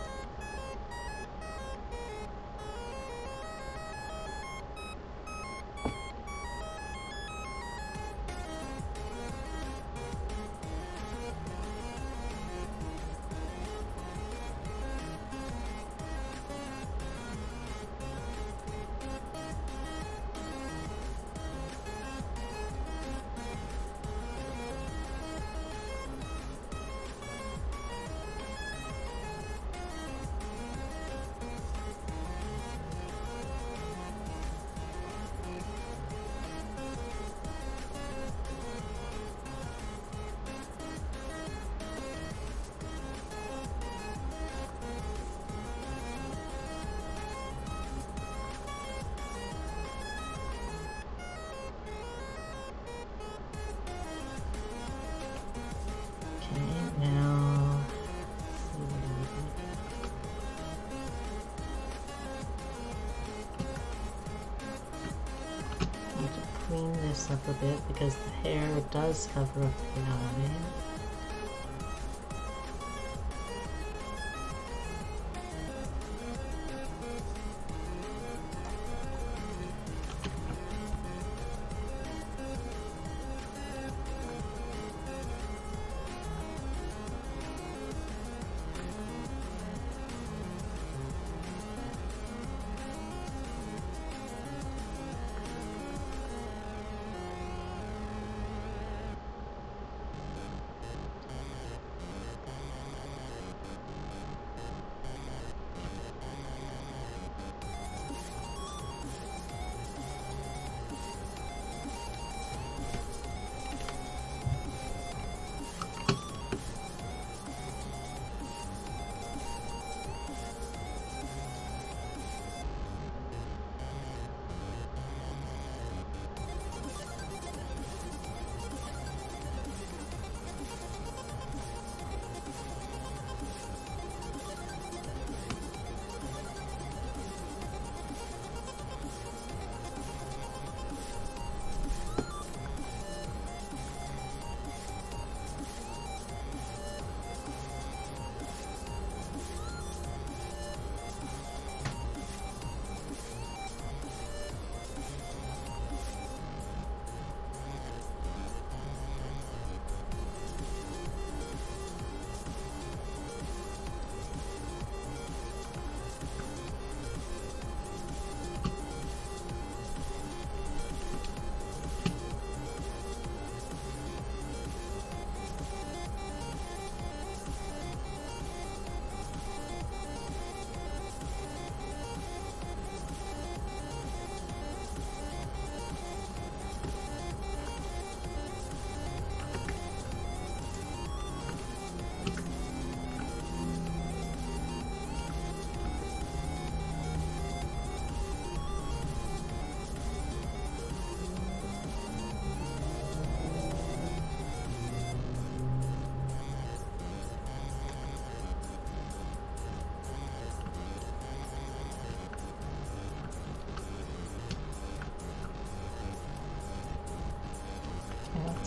Clean this up a bit because the hair does cover up the eye.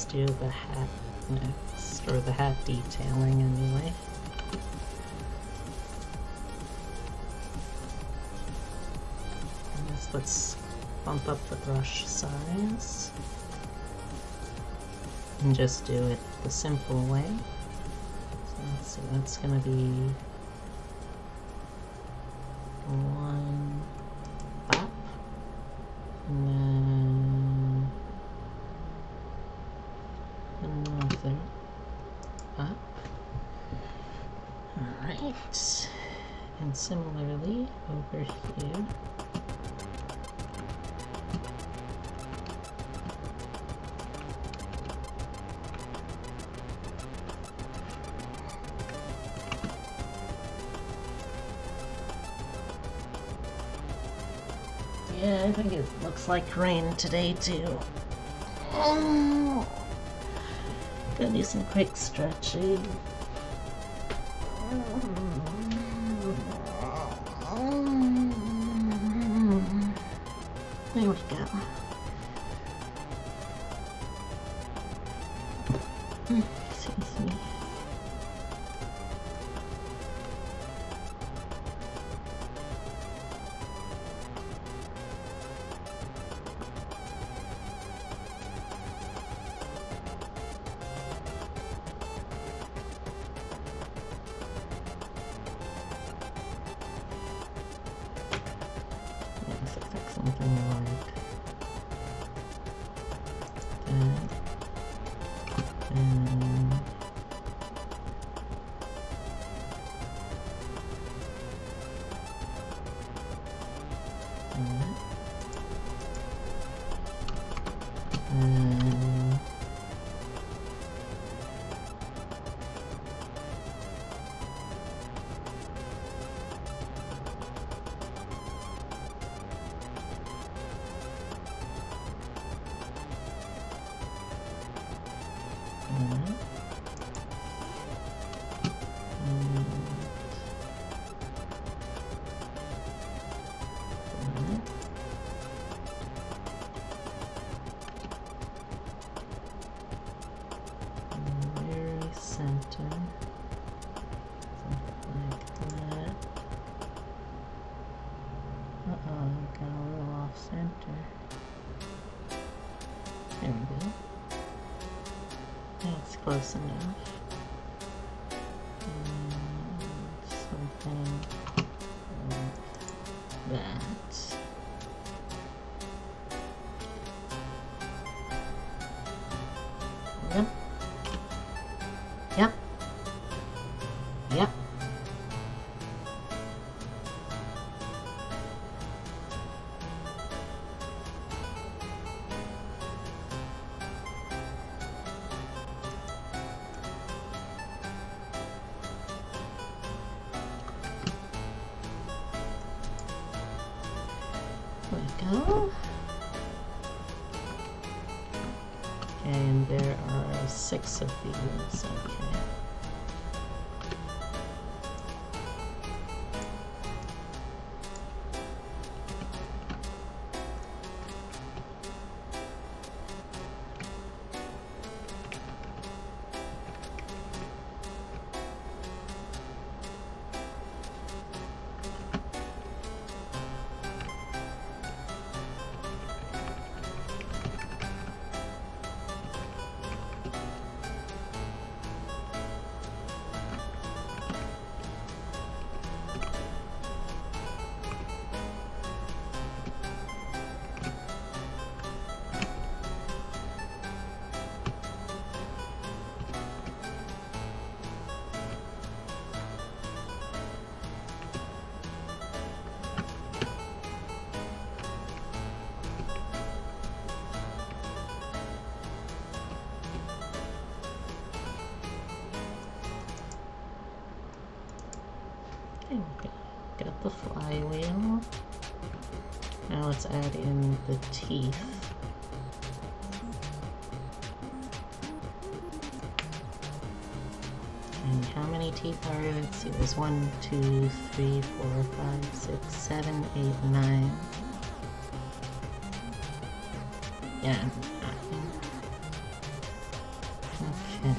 let's do the hat next, or the hat detailing anyway. Let's bump up the brush size and just do it the simple way. So let's see, that's gonna be 1 flap, and then another up. Alright, and similarly over here. Yeah, I think it looks like rain today too. Oh, gonna do some quick stretching. There we go. Excuse me. Something like that, and center, something like that. Uh-oh, got a little off center. There we go. That's close enough. And something like that. Yep. Yep. Yep. There we go. And there are 6 of these, okay. Got the flywheel. Now let's add in the teeth. And how many teeth are there? Let's see, there's 1, 2, 3, 4, 5, 6, 7, 8, 9. Yeah, Okay.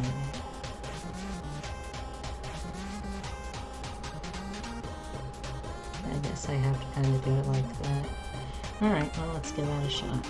I guess I have to kind of do it like that. Alright, well, let's give that a shot.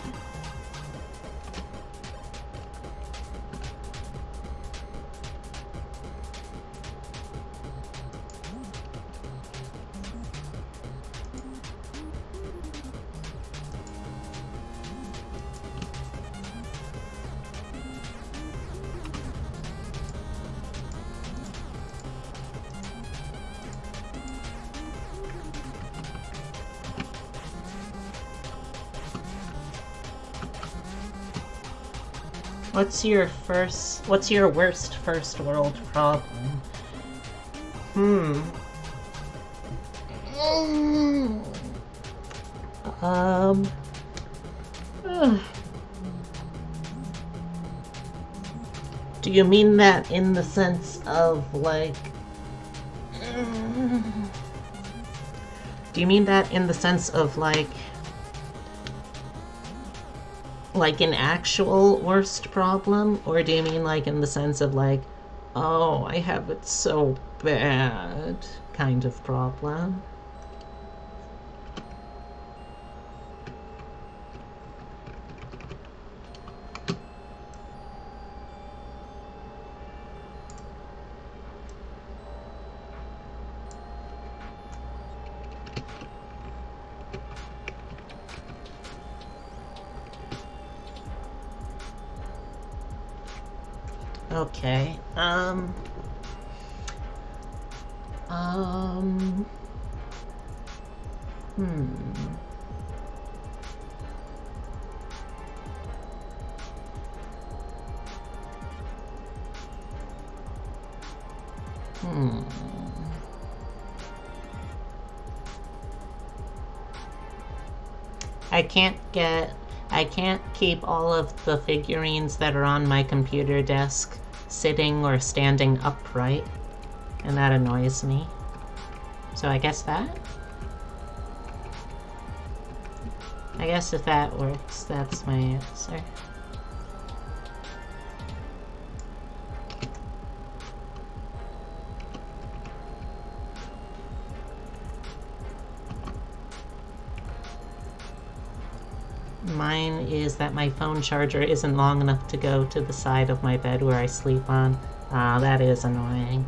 What's your worst first world problem? Do you mean that in the sense of, like... Do you mean that in the sense of, like an actual worst problem? Or do you mean, like, in the sense of, like, oh, I have it so bad kind of problem? Okay, I can't keep all of the figurines that are on my computer desk sitting or standing upright, and that annoys me. So I guess that? I guess if that works, that's my answer. Mine is that my phone charger isn't long enough to go to the side of my bed where I sleep on. Ah, that is annoying.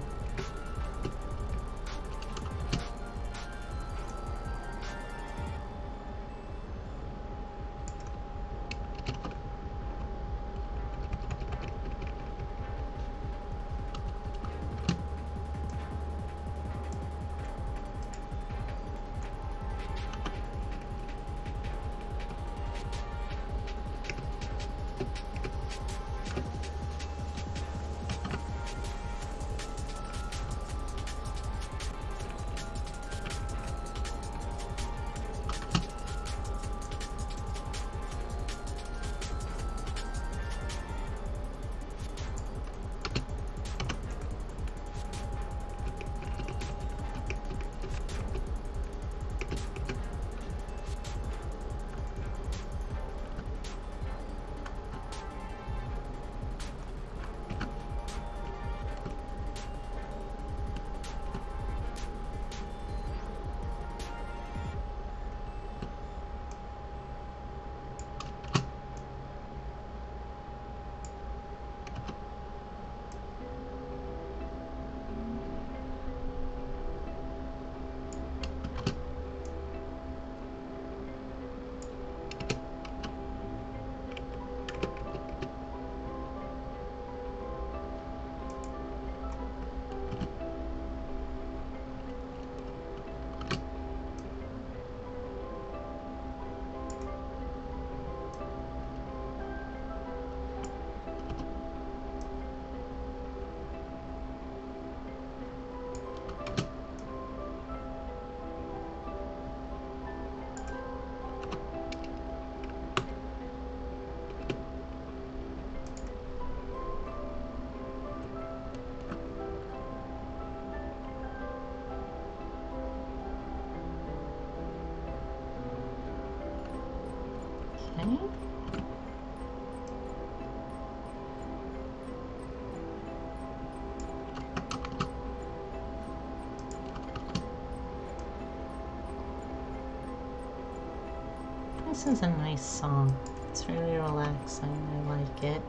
This is a nice song. It's very relaxing. I like it.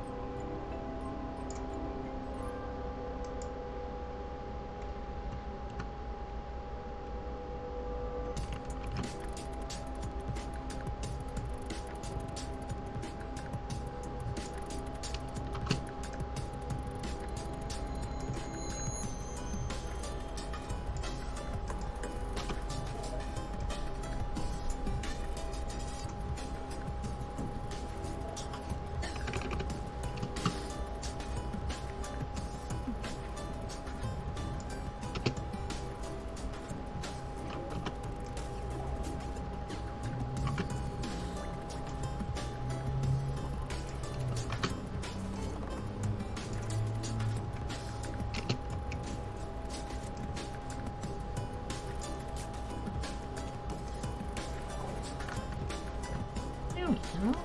There we go.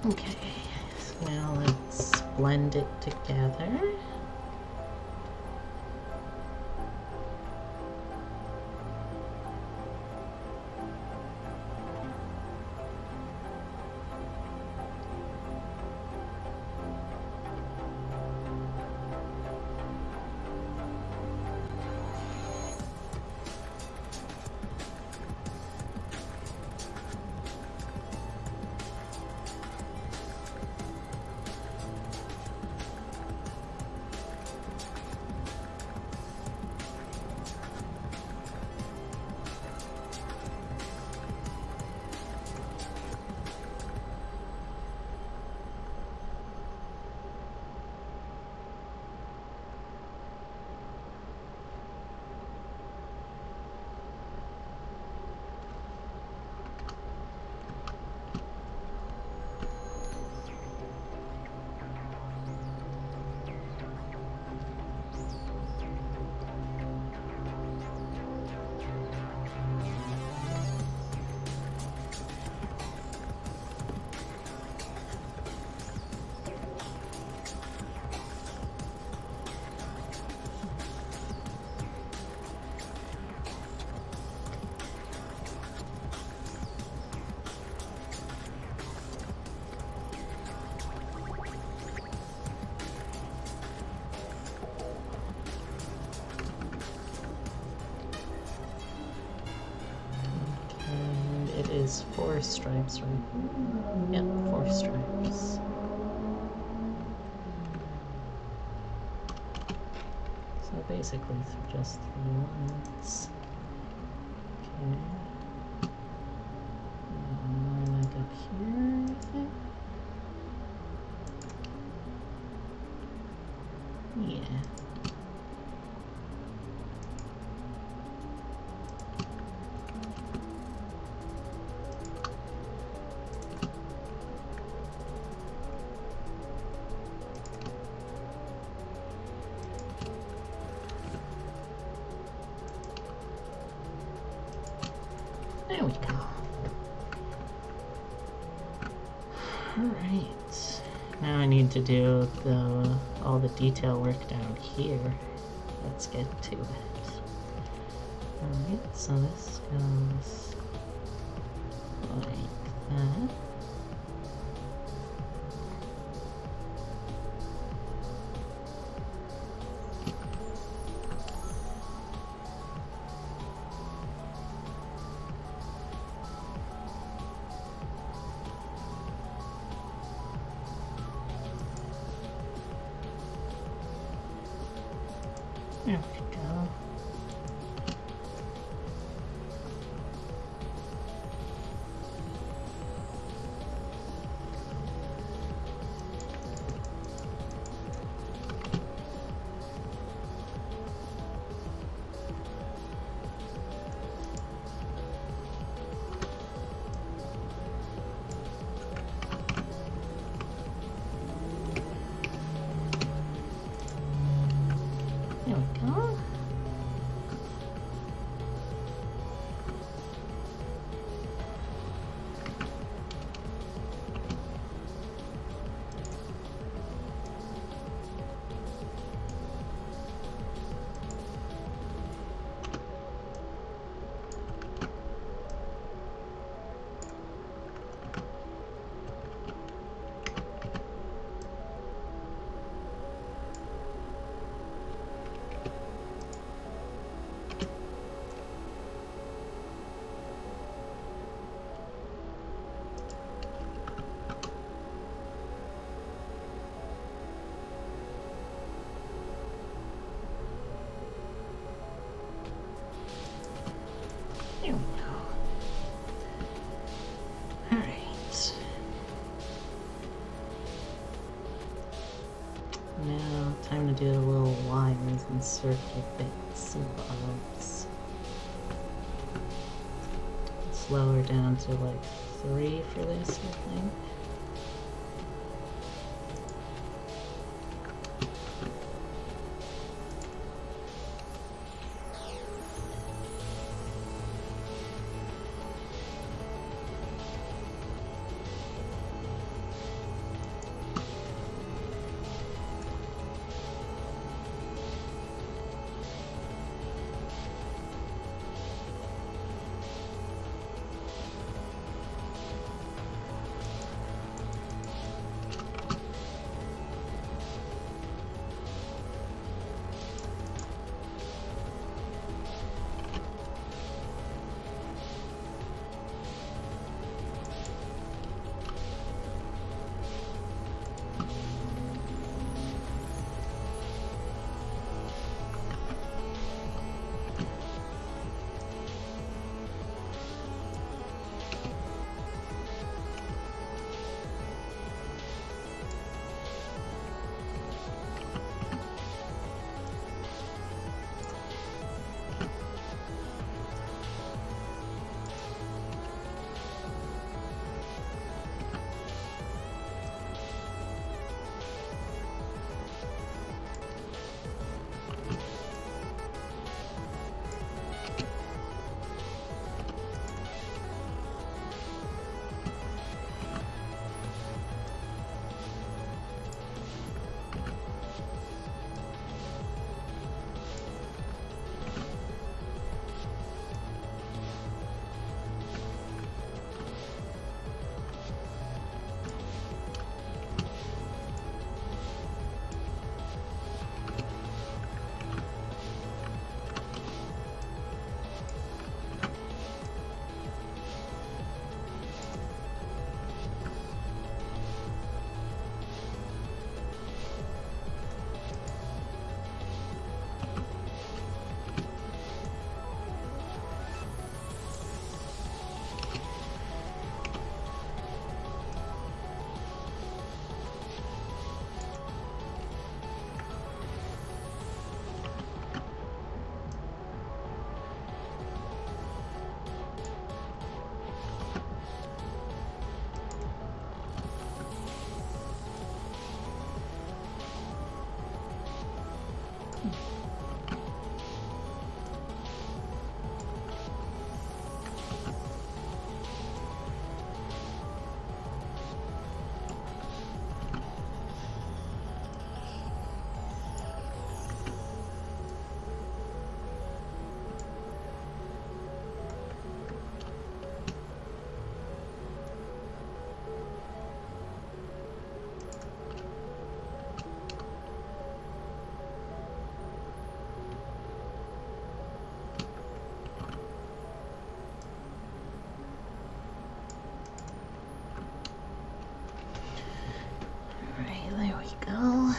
Okay, so now let's blend it together. It is 4 stripes, right? Yep, 4 stripes. So basically just 3 lines. Okay. Line like up here, I think. Yeah. There we go. Alright. Now I need to do all the detail work down here. Let's get to it. Alright, so this goes like that. There we go. There we go. Insert your bits and bobs. Let's lower down to like 3 for this, I think. go.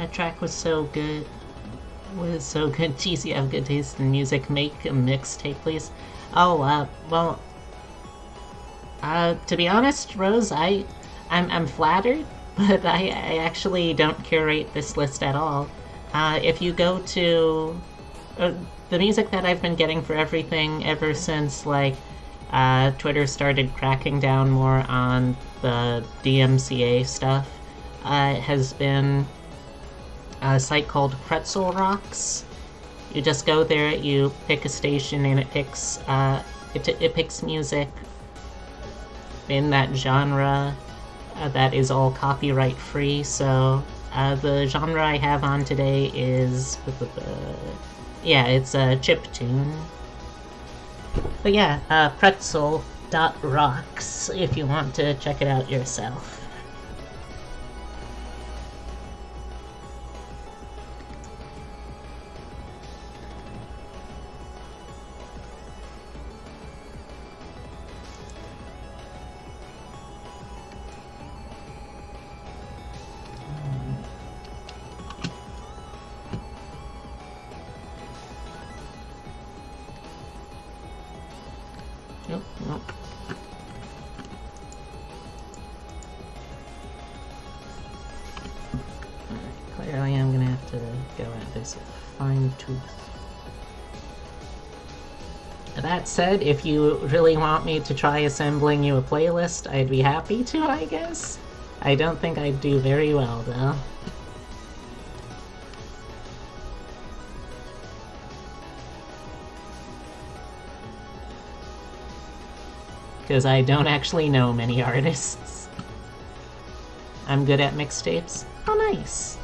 That track was so good. Was so good. Geez, you have good taste in music. Make a mixtape, please. Oh, well, to be honest, Rose, I'm flattered, but I actually don't curate this list at all. If you go to the music that I've been getting for everything ever since, like, Twitter started cracking down more on the DMCA stuff, has been a site called Pretzel Rocks. You just go there, you pick a station, and it picks music in that genre that is all copyright free. So the genre I have on today is yeah, it's a chiptune. But yeah, pretzel.rocks if you want to check it out yourself. Nope. Clearly I'm gonna have to go at this with a fine tooth. That said, if you really want me to try assembling you a playlist, I'd be happy to, I guess. I don't think I'd do very well, though. Because I don't actually know many artists. I'm good at mixtapes. Oh, nice.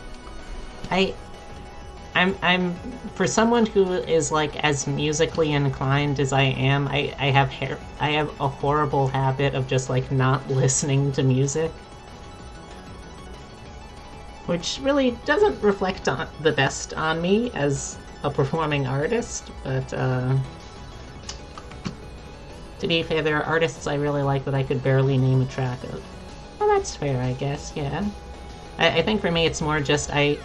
I'm for someone who is like as musically inclined as I am, I have a horrible habit of just like not listening to music, which really doesn't reflect on the best on me as a performing artist, but to be fair, there are artists I really like that I could barely name a track of. Well, that's fair, I guess, yeah. I think for me it's more just I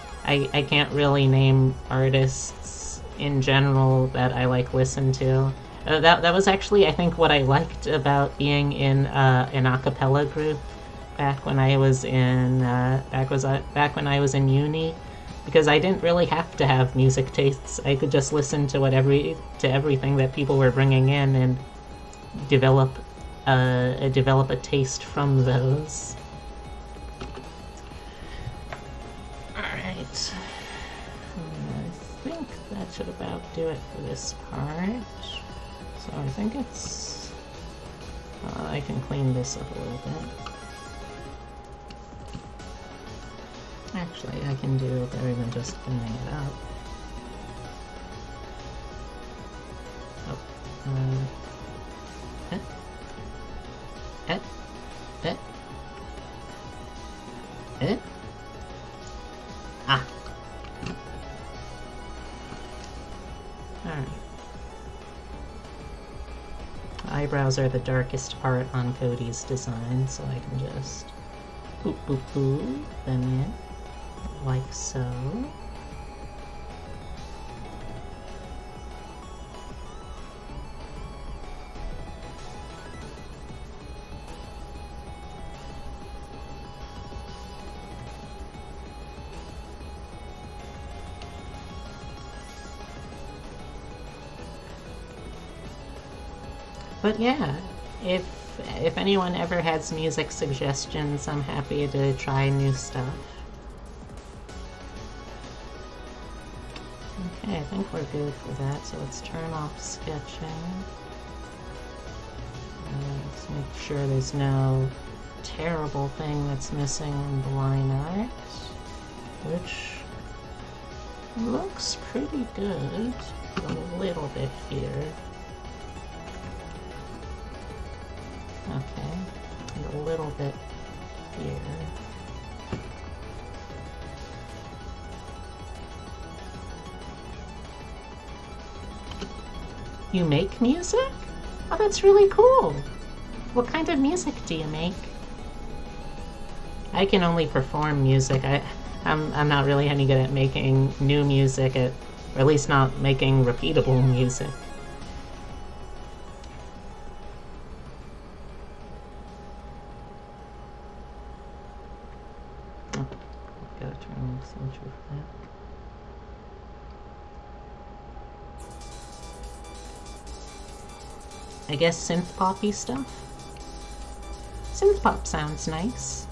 can't really name artists in general that I like listen to. That was actually, I think, what I liked about being in an a cappella group back when I was in back when I was in uni, because I didn't really have to have music tastes. I could just listen to everything that people were bringing in and develop a taste from those. Alright. I think that should about do it for this part. So I think it's... I can clean this up a little bit. Actually, I can do better than just cleaning it up. Oh, Ah. Alright. Eyebrows are the darkest part on Cody's design, so I can just boop boop boop them in, like so. But yeah, if anyone ever has music suggestions, I'm happy to try new stuff. Okay, I think we're good for that, so let's turn off sketching. Let's make sure there's no terrible thing that's missing in the line art, which looks pretty good. A little bit here. Okay, and a little bit here. You make music? Oh, that's really cool. What kind of music do you make? I can only perform music. I'm not really any good at making new music, or at least not making repeatable music. Oh, gotta turn the center for that. I guess synth poppy stuff? Synth pop sounds nice.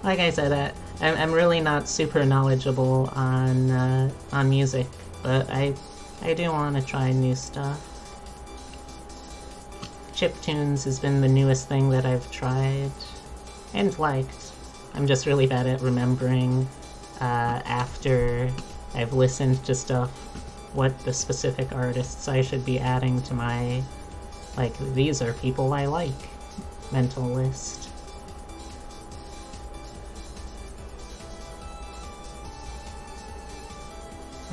Like I said, I'm really not super knowledgeable on music, but I do want to try new stuff. Chiptunes has been the newest thing that I've tried and liked. I'm just really bad at remembering after I've listened to stuff what the specific artists I should be adding to my, like, these are people I like mental list.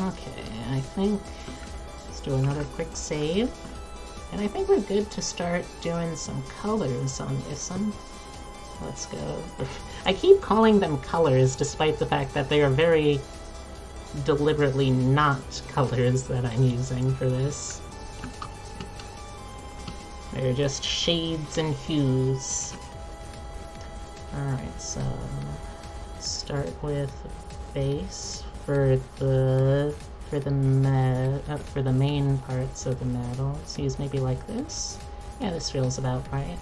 Okay, I think let's do another quick save. And I think we're good to start doing some colors on this one. Let's go. I keep calling them colors despite the fact that they are very deliberately not colors that I'm using for this. They're just shades and hues. Alright, so start with base for the main parts of the metal. Let's use maybe like this. Yeah, this feels about right.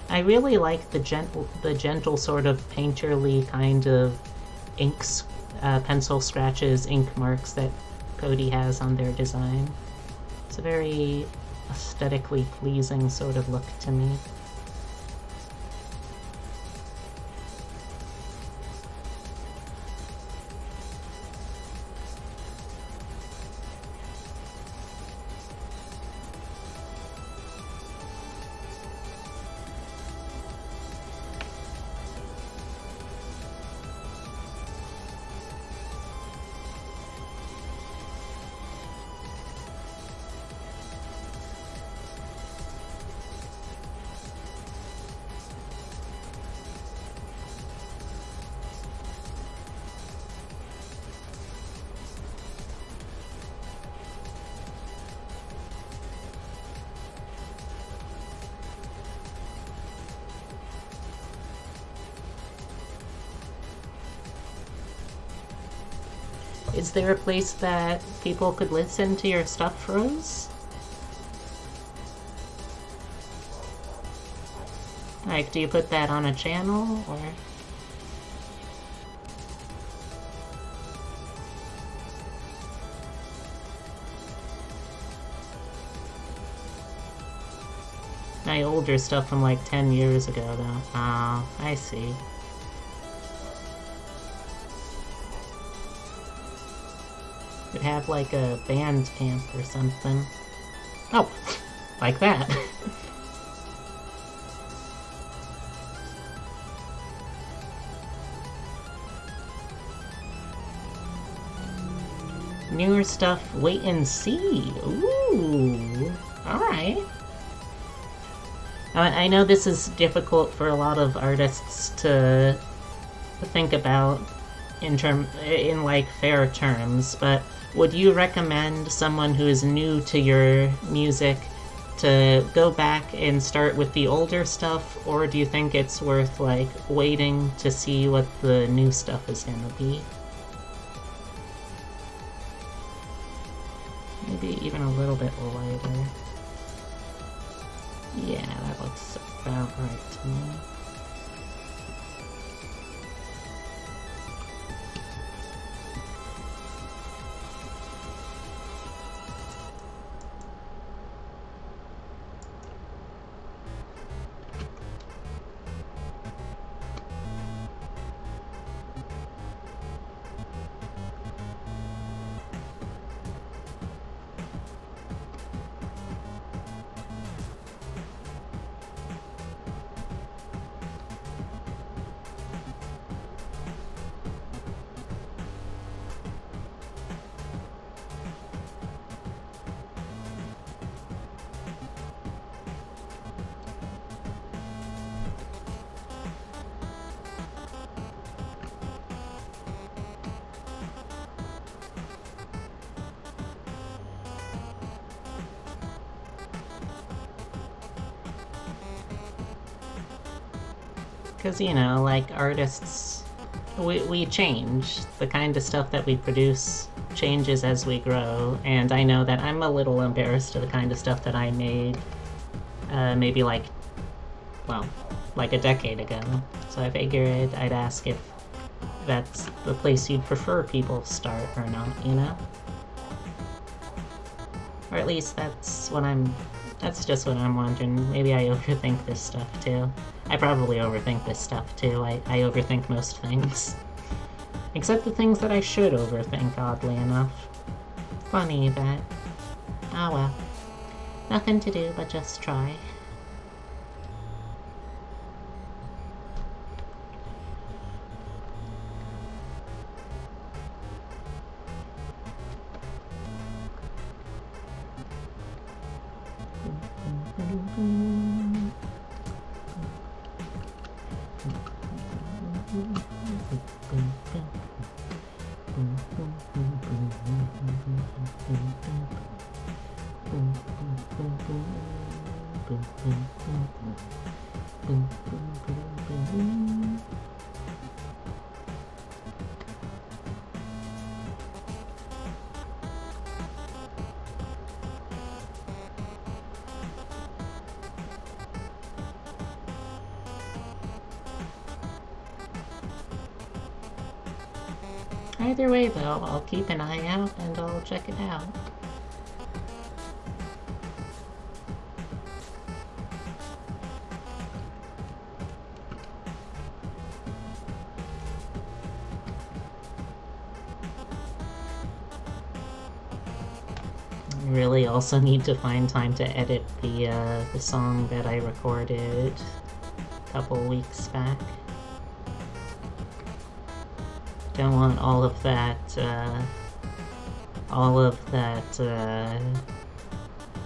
I really like the gentle sort of painterly kind of inks, pencil scratches, ink marks that Cody has on their design. It's a very aesthetically pleasing sort of look to me. Is there a place that people could listen to your stuff, Rose? Like, do you put that on a channel, or...? My older stuff from like 10 years ago, though. Ah, I see. Could have like a band camp or something. Oh, like that. Newer stuff, wait and see. Ooh, alright. I know this is difficult for a lot of artists to think about in like fair terms, but would you recommend someone who is new to your music to go back and start with the older stuff, or do you think it's worth like waiting to see what the new stuff is gonna be? Maybe even a little bit lighter. Yeah, that looks about right to me. Because, you know, like, artists, we change. The kind of stuff that we produce changes as we grow, and I know that I'm a little embarrassed of the kind of stuff that I made, maybe like, well, like a decade ago. So I figured I'd ask if that's the place you'd prefer people start or not, you know? Or at least that's just what I'm wondering. Maybe I overthink this stuff too. I probably overthink this stuff too. I overthink most things. Except the things that I should overthink, oddly enough. Funny that... Oh well. Nothing to do but just try. Either way, though, I'll keep an eye out and I'll check it out. I really also need to find time to edit the song that I recorded a couple weeks back. Don't want all of that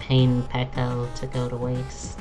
pain pecco to go to waste.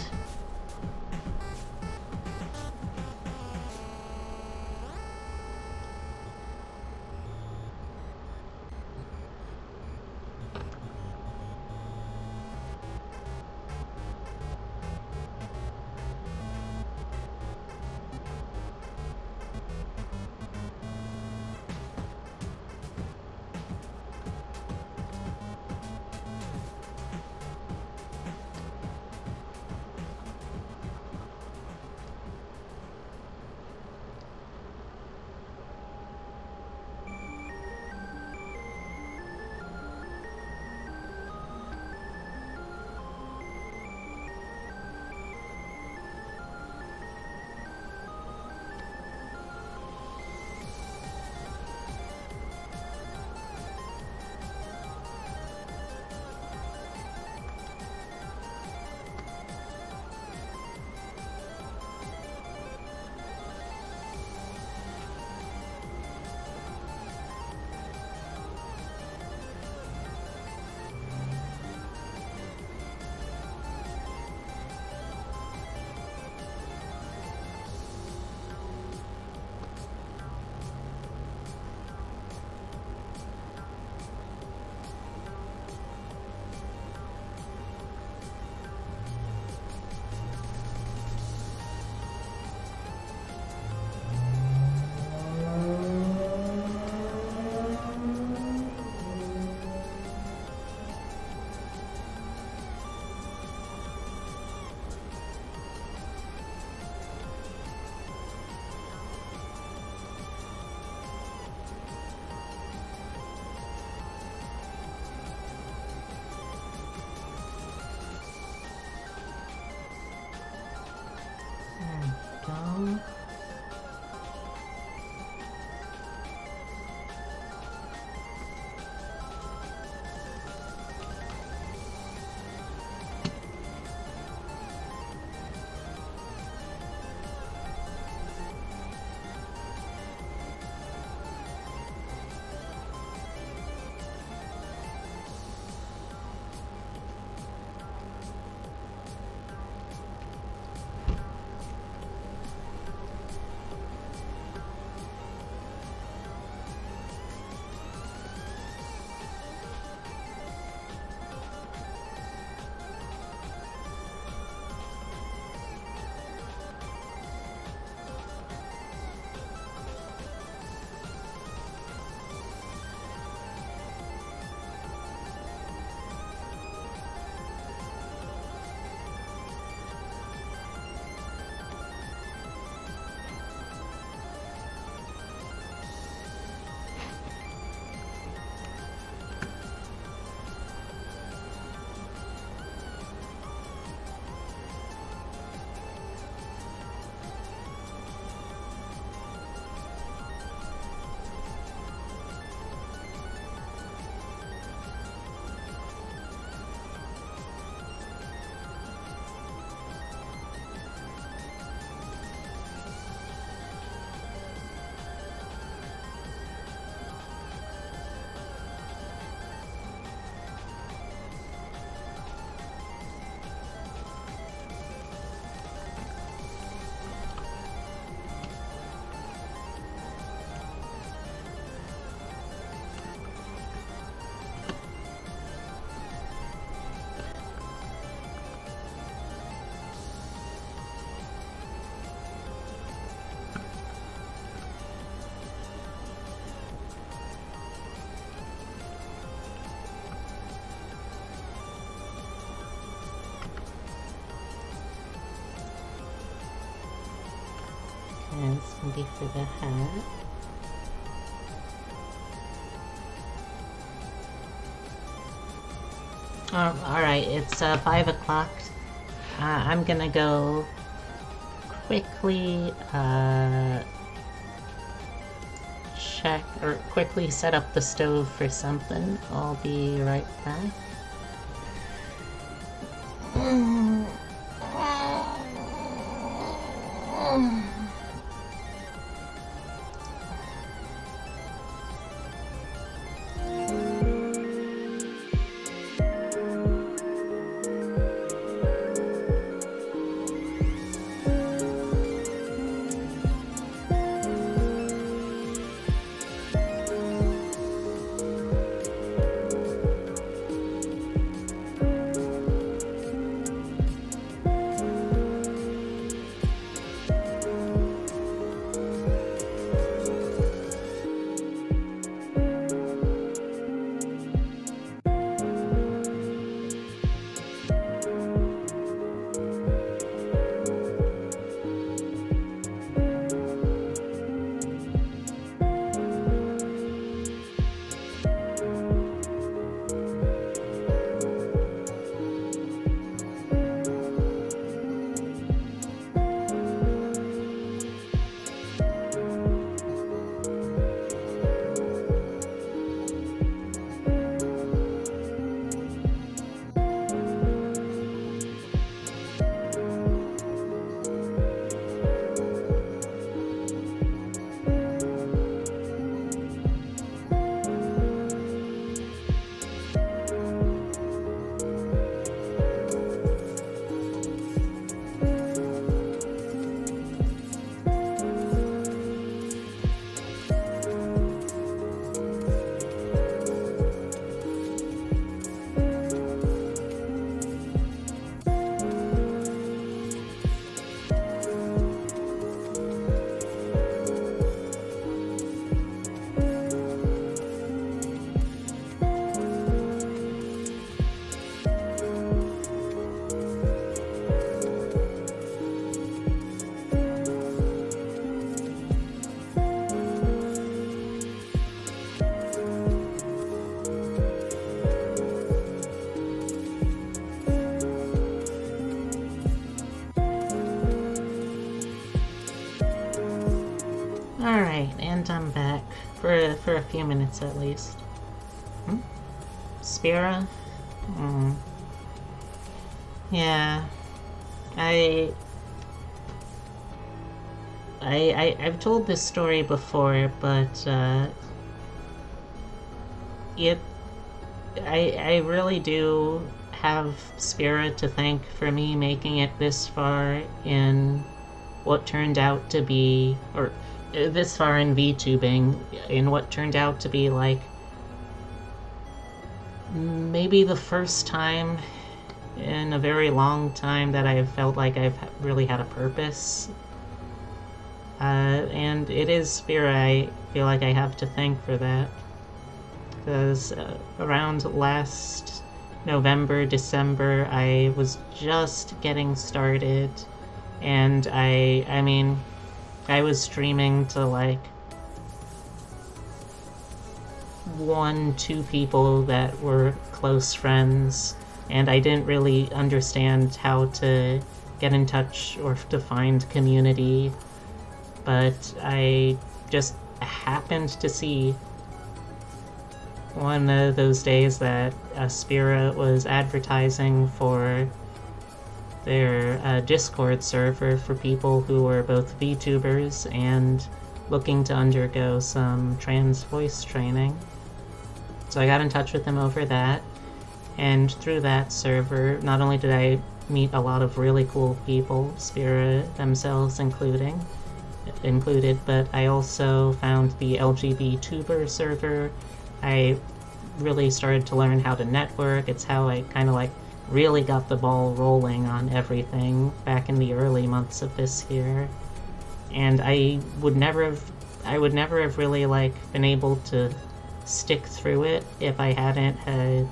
nice maybe for the hat. Alright, it's 5 o'clock. I'm gonna go quickly check or quickly set up the stove for something. I'll be right back. Alright, and I'm back. For a few minutes at least. Spira? Yeah. I've told this story before, but I really do have Spira to thank for me making it this far in what turned out to be, or this far in VTubing, in what turned out to be like maybe the first time in a very long time that I've felt like I've really had a purpose. And it is Spira I feel like I have to thank for that. Because around last November, December, I was just getting started, and I mean, I was streaming to like 1-2 people that were close friends, and I didn't really understand how to get in touch or to find community, but I just happened to see one of those days that Spira was advertising for their Discord server for people who were both VTubers and looking to undergo some trans voice training. So I got in touch with them over that, and through that server, not only did I meet a lot of really cool people, Spira themselves included, but I also found the Vtuber server. I really started to learn how to network. It's how I kind of like really got the ball rolling on everything back in the early months of this year. And I would never have really like been able to stick through it if I hadn't had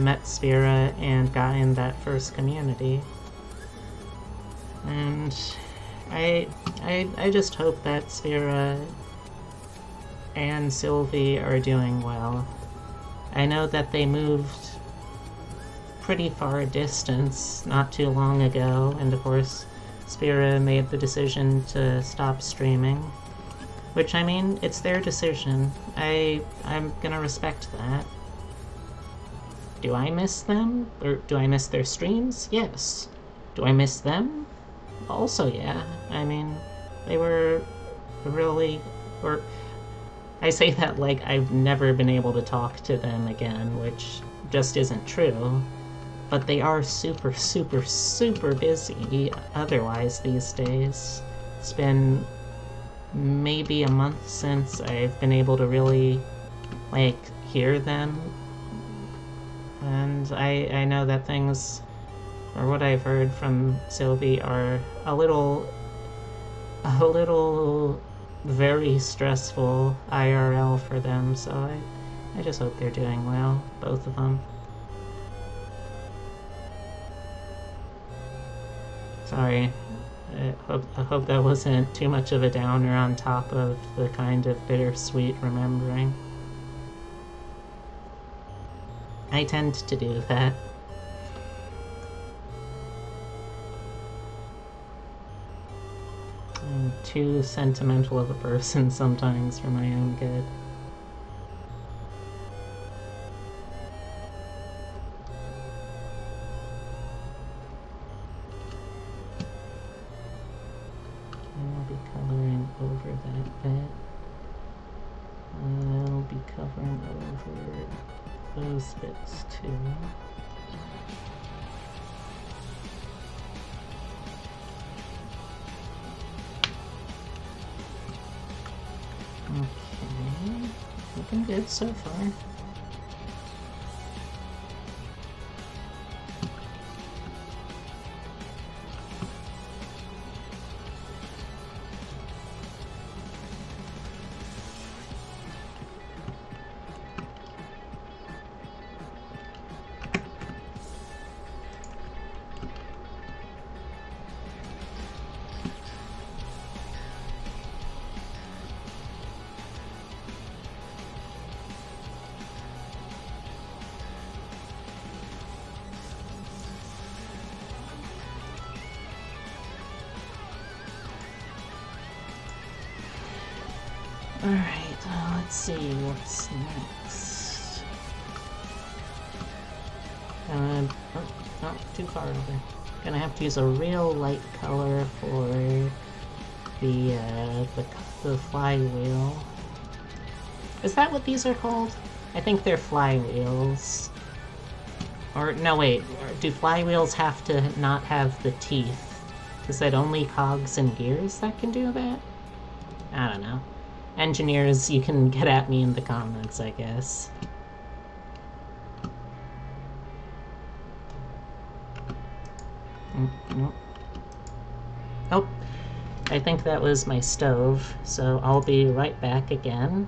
met Spira and gotten that first community. And I just hope that Spira and Sylvie are doing well. I know that they moved pretty far distance not too long ago, and of course Spira made the decision to stop streaming. Which, I mean, it's their decision. I'm gonna respect that. Do I miss them? Or do I miss their streams? Yes. Do I miss them? Also, yeah. I mean, they were really... Or I say that like I've never been able to talk to them again, which just isn't true. But they are super, super, super busy otherwise these days. It's been maybe a month since I've been able to really, like, hear them. And I know that things, or what I've heard from Sylvie, are a little very stressful IRL for them, so I just hope they're doing well, both of them. Sorry, I hope that wasn't too much of a downer on top of the kind of bittersweet remembering. I tend to do that. I'm too sentimental of a person sometimes for my own good. I'll be coloring over that bit. I'll be covering over those bits too. Okay, looking good so far. Alright, let's see what's next. Oh, too far over. Gonna have to use a real light color for the flywheel. Is that what these are called? I think they're flywheels. Or, no wait, do flywheels have to not have the teeth? Is that only cogs and gears that can do that? I don't know. Engineers, you can get at me in the comments, I guess. Nope. Oh, I think that was my stove, so I'll be right back again.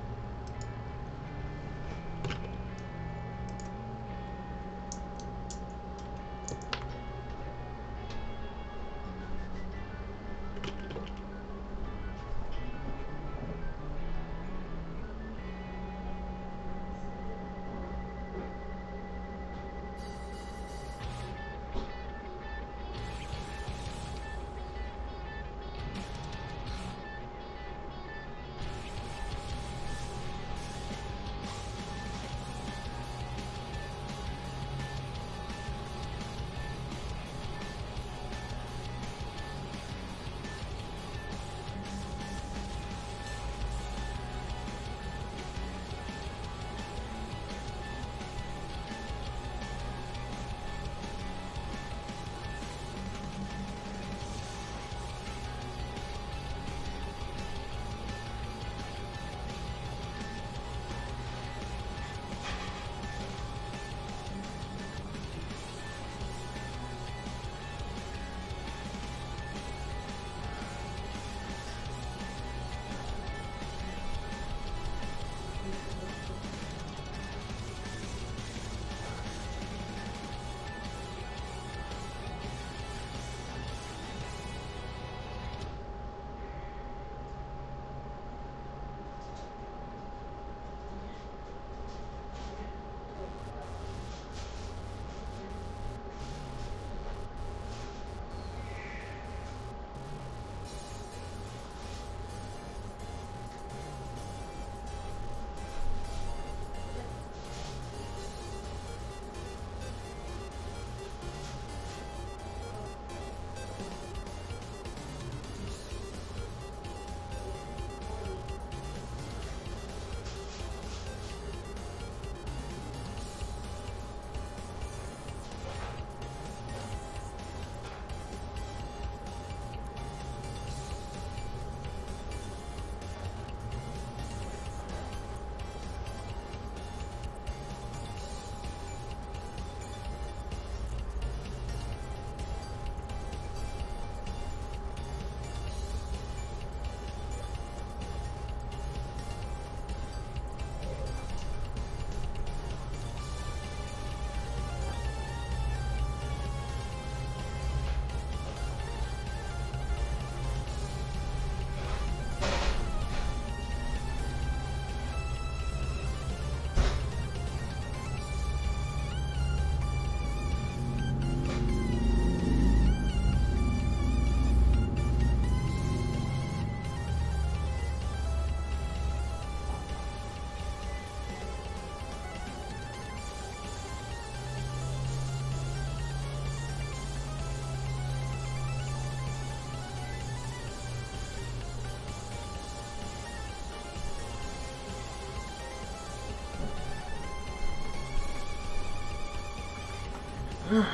And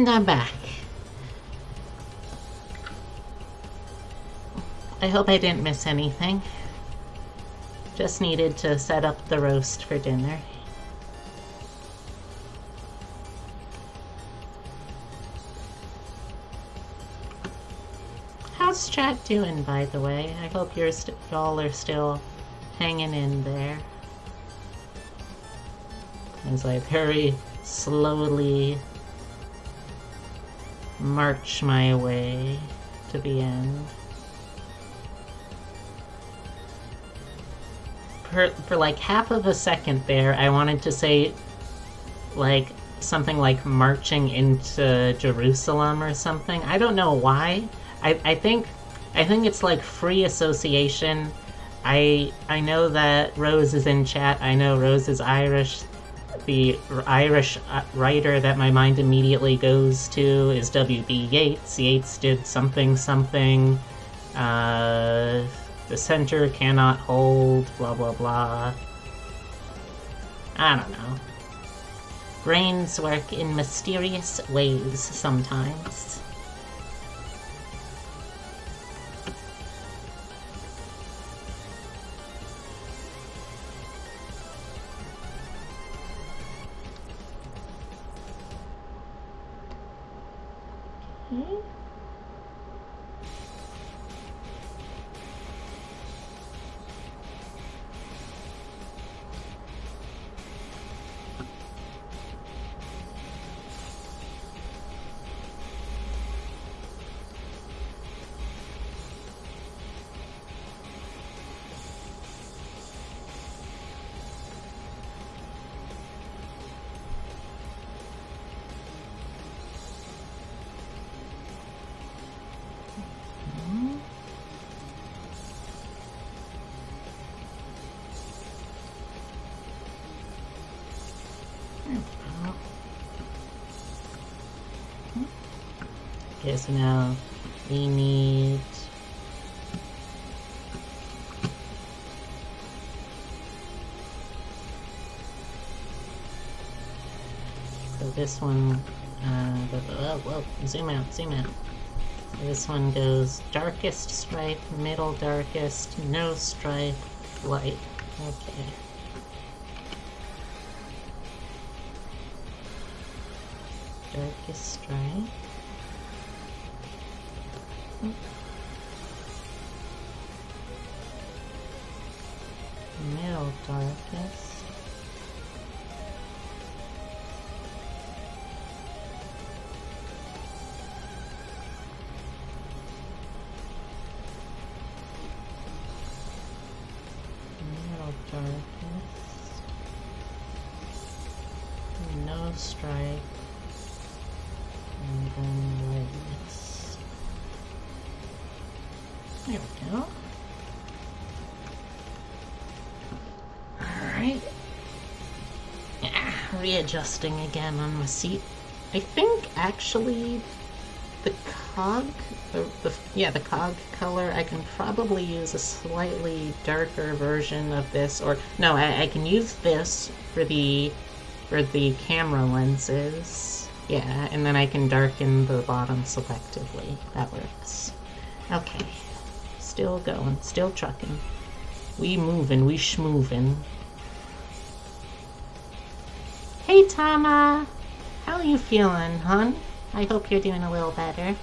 I'm back. I hope I didn't miss anything. Just needed to set up the roast for dinner. How's chat doing, by the way? I hope y'all are still hanging in there. As I very slowly march my way to the end. For like half of a second there, I wanted to say like something like marching into Jerusalem or something. I don't know why. I think it's like free association. I know that Rose is in chat. I know Rose is Irish. The Irish writer that my mind immediately goes to is W.B. Yeats. Yeats did something something. The center cannot hold, blah blah blah. I don't know. Brains work in mysterious ways sometimes. Okay. Okay, so now we need so this one whoa, zoom out. So this one goes darkest stripe, middle darkest, no stripe, light. Okay. Darkest stripe. Middle darkest. Middle darkest. No stripe. And then lightness. There we go. Alright. Yeah, readjusting again on my seat. I think actually the cog, the cog color, I can probably use a slightly darker version of this, or no, I can use this for the camera lenses. Yeah, and then I can darken the bottom selectively. That works. Okay. Still going, still trucking. We moving, we schmoving. Hey Tama! How are you feeling, hun? I hope you're doing a little better.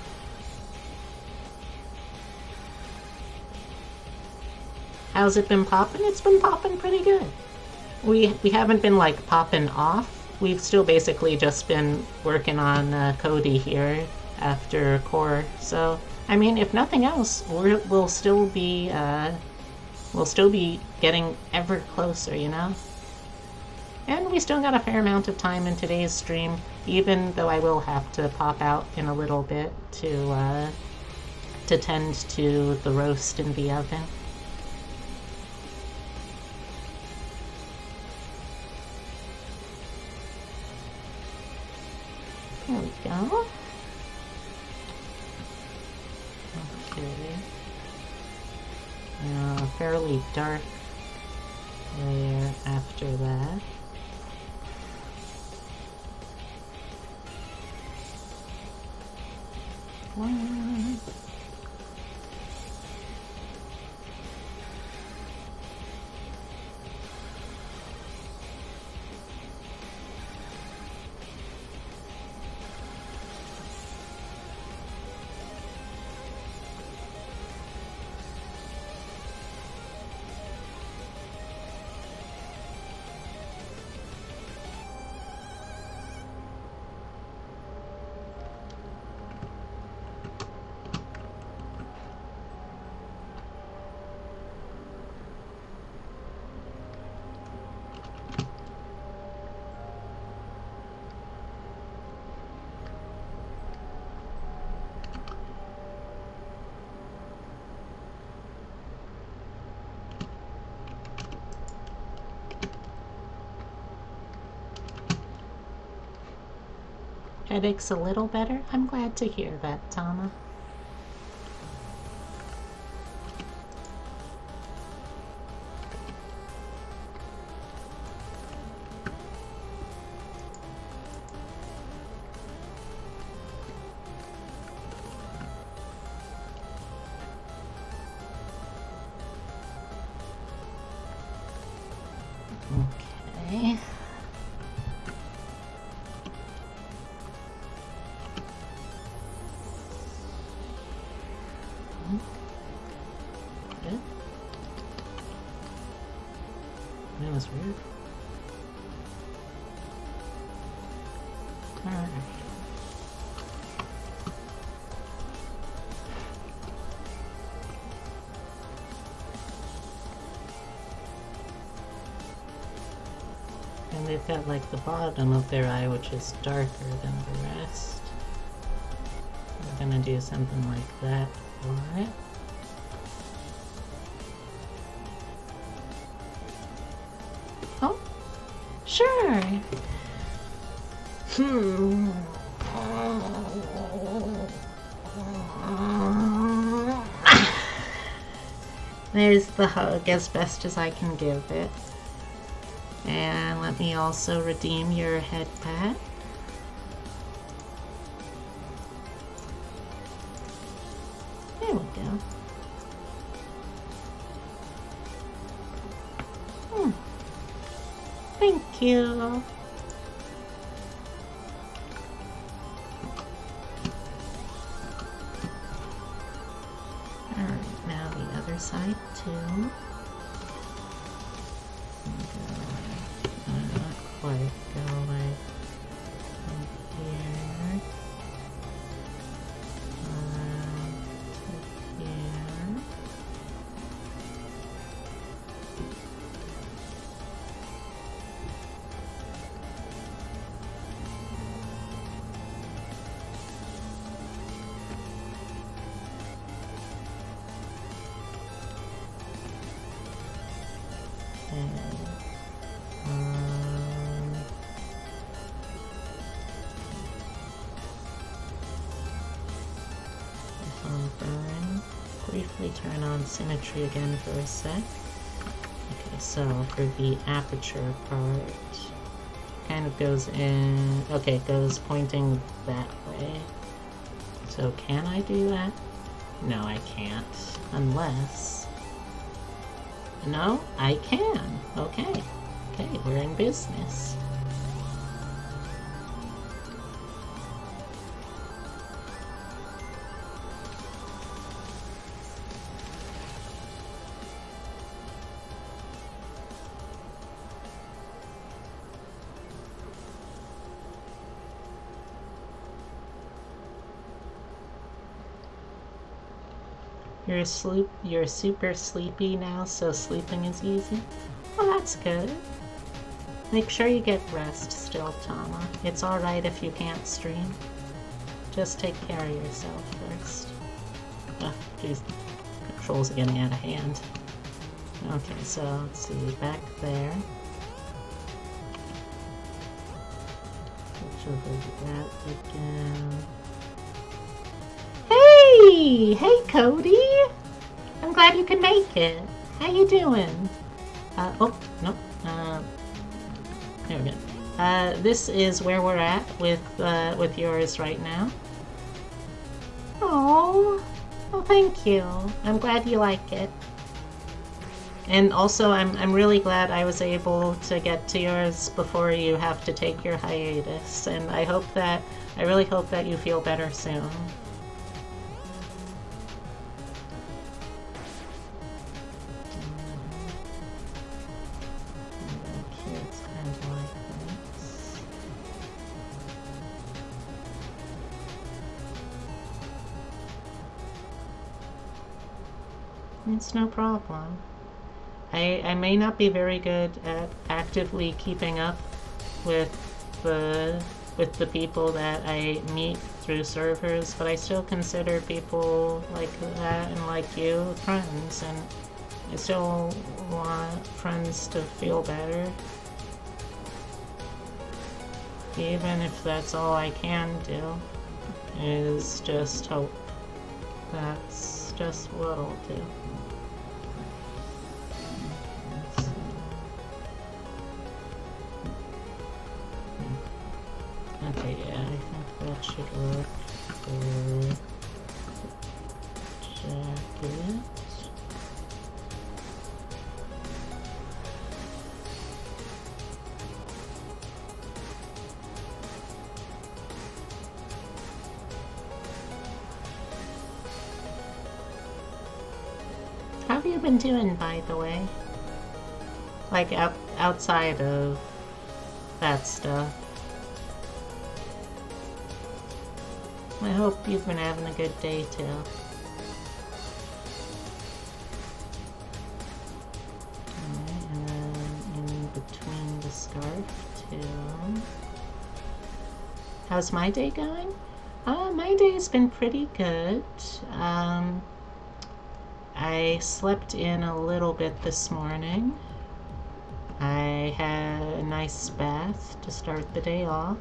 How's it been popping? It's been popping pretty good. We haven't been like popping off. We've still basically just been working on Cody here after core, so I mean, if nothing else, we'll still be getting ever closer, you know? And we still got a fair amount of time in today's stream, even though I will have to pop out in a little bit to tend to the roast in the oven. There we go. Okay. Now a fairly dark layer after that. Boing. Headache's a little better? I'm glad to hear that, Tama. Okay. Good. That was weird. Alright. And they've got like the bottom of their eye, which is darker than the rest. We're gonna do something like that for it. Oh, sure. There's the hug as best as I can give it. And let me also redeem your head pat. There we go. Thank you. Alright, now the other side too. Not quite go like here. To here. Burn. Briefly turn on symmetry again for a sec. Okay, so for the aperture part, kind of goes in, okay, it goes pointing that way. So can I do that? No, I can't. Unless... No, I can. Okay. Okay, we're in business. You're super sleepy now, so sleeping is easy? Well, that's good. Make sure you get rest still, Tama. It's alright if you can't stream. Just take care of yourself first. Oh, geez. Controls are getting out of hand. Okay, so let's see, back there. Switch over to that again. Hey! Hey, Cody! I'm glad you could make it. How you doing? Oh, nope. There we go. This is where we're at with yours right now. Oh, Oh, well, thank you. I'm glad you like it. And also, I'm really glad I was able to get to yours before you have to take your hiatus. And I really hope that you feel better soon. Kids kind of like this. It's no problem. I may not be very good at actively keeping up with the people that I meet through servers, but I still consider people like that and like you friends, and I still want friends to feel better. Even if that's all I can do, is just hope. That's just what I'll do. Okay, yeah, I think that should work for jacket. How have you been doing, by the way? Like, outside of that stuff. I hope you've been having a good day, too. Alright, and then in between the scarf, too. How's my day going? My day's been pretty good. I slept in a little bit this morning. I had a nice bath to start the day off.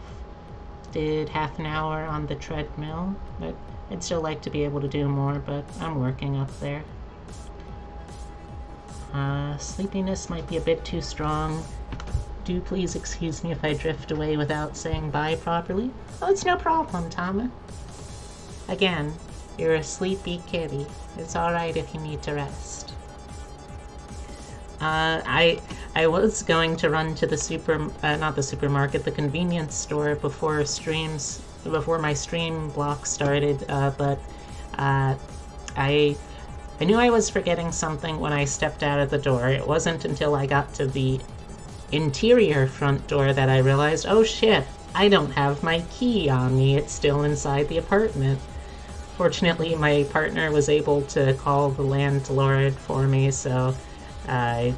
Did half an hour on the treadmill, but I'd still like to be able to do more, but I'm working up there. Sleepiness might be a bit too strong. Do please excuse me if I drift away without saying bye properly. Oh, it's no problem, Tama. Again, you're a sleepy kitty. It's alright if you need to rest. I was going to run to the not the supermarket, the convenience store before my stream block started, but I knew I was forgetting something when I stepped out of the door. It wasn't until I got to the interior front door that I realized, oh shit, I don't have my key on me. It's still inside the apartment. Fortunately, my partner was able to call the landlord for me, so I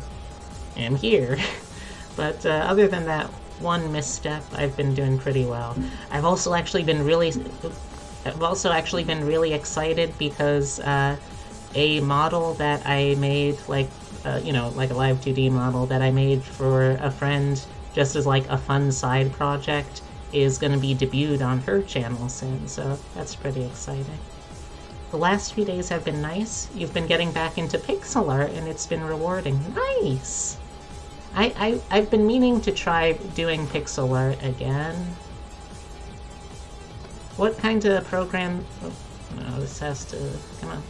am here. But other than that one misstep, I've been doing pretty well. I've also actually been really excited because a model that I made, like like a live 2D model that I made for a friend, just as like a fun side project, is going to be debuted on her channel soon. So that's pretty exciting. The last few days have been nice. You've been getting back into pixel art, and it's been rewarding. Nice! I've been meaning to try doing pixel art again. What kind of program... Oh, no, this has to... Come on.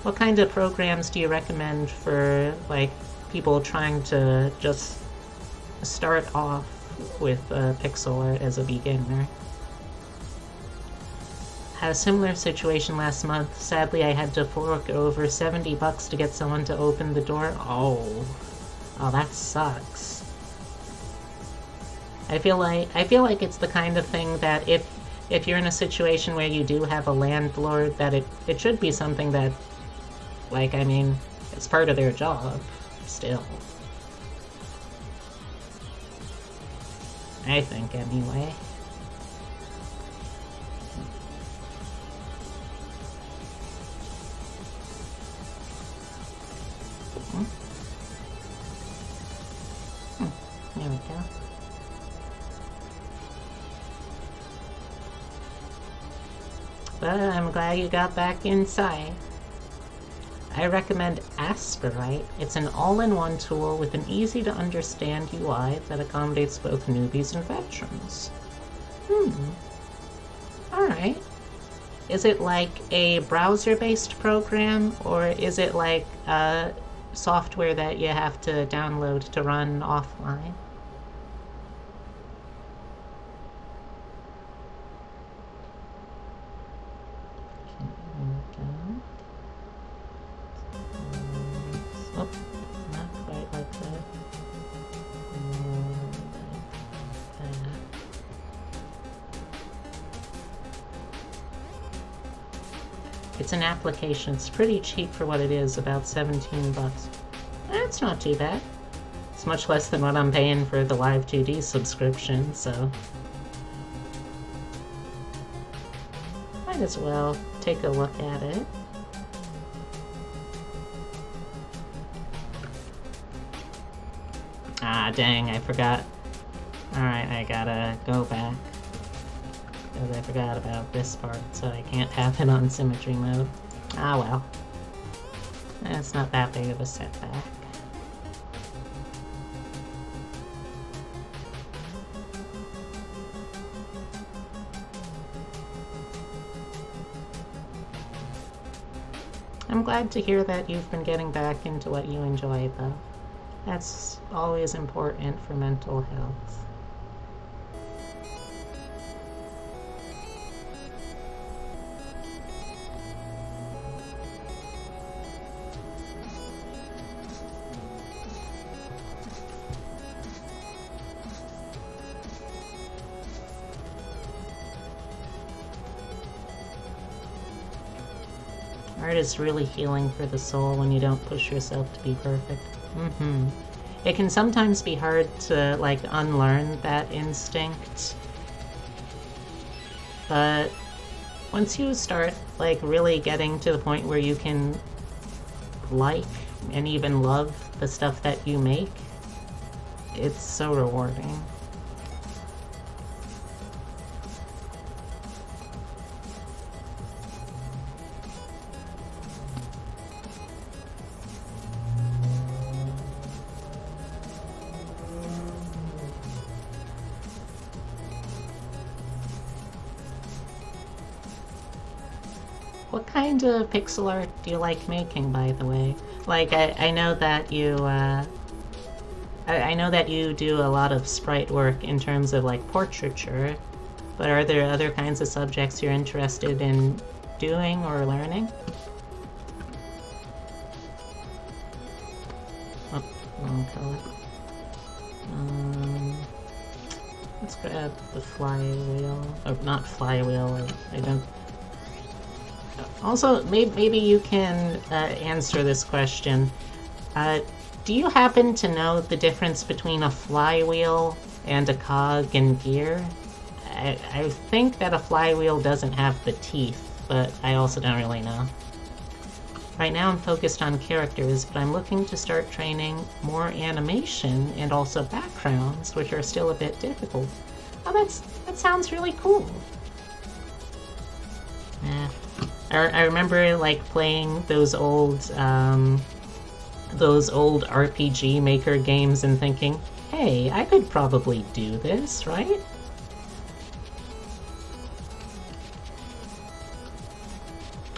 What kind of programs do you recommend for, like, people trying to just start off with pixel art as a beginner? Had a similar situation last month. Sadly, I had to fork over $70 to get someone to open the door. Oh, that sucks. I feel like it's the kind of thing that if you're in a situation where you do have a landlord, that it should be something that, like, I mean, it's part of their job, still. I think, anyway. There we go. But I'm glad you got back inside. I recommend Asperite. It's an all-in-one tool with an easy-to-understand UI that accommodates both newbies and veterans. Alright. is it like a browser-based program, or is it like software that you have to download to run offline? Oh, not quite like that. It's an application. It's pretty cheap for what it is, about 17 bucks. That's not too bad. It's much less than what I'm paying for the Live 2D subscription, so might as well take a look at it. Ah, dang, I forgot. Alright, I gotta go back. Because I forgot about this part, so I can't have it on symmetry mode. Ah well. That's not that big of a setback. I'm glad to hear that you've been getting back into what you enjoy, though. That's always important for mental health. Art is really healing for the soul when you don't push yourself to be perfect. It can sometimes be hard to, like, unlearn that instinct. But once you start, like, really getting to the point where you can like and even love the stuff that you make, it's so rewarding. What kind of pixel art do you like making, by the way? Like, I know that you, I know that you do a lot of sprite work in terms of, like, portraiture, but are there other kinds of subjects you're interested in doing or learning? Oh, wrong color. Let's grab the flywheel. Oh, not flywheel, I don't... Also, maybe you can answer this question. Do you happen to know the difference between a flywheel and a cog in gear? I think that a flywheel doesn't have the teeth, but I also don't really know. Right now I'm focused on characters, but I'm looking to start training more animation and also backgrounds, which are still a bit difficult. Oh, that sounds really cool. I remember, like, playing those old RPG Maker games and thinking, hey, I could probably do this, right?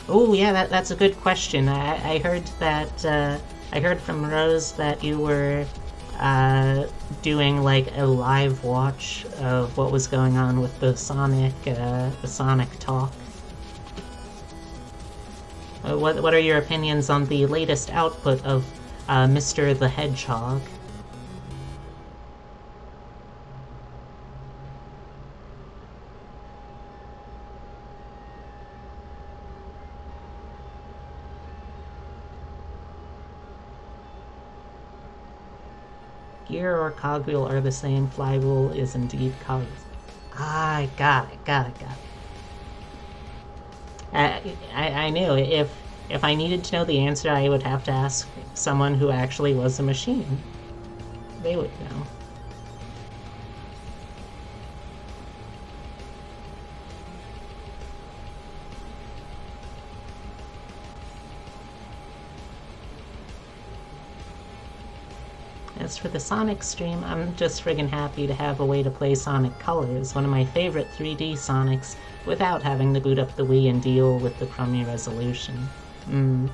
Oh yeah, that's a good question. I heard that I heard from Rose that you were doing like a live watch of what was going on with the Sonic talk. What are your opinions on the latest output of Mr. the Hedgehog? Gear or cogwheel are the same. Flywheel is indeed cog. Ah, I got it. I knew if I needed to know the answer, I would have to ask someone who actually was a machine. They would know. as for the Sonic stream, I'm just friggin' happy to have a way to play Sonic Colors, one of my favorite 3D Sonics, without having to boot up the Wii and deal with the crummy resolution. And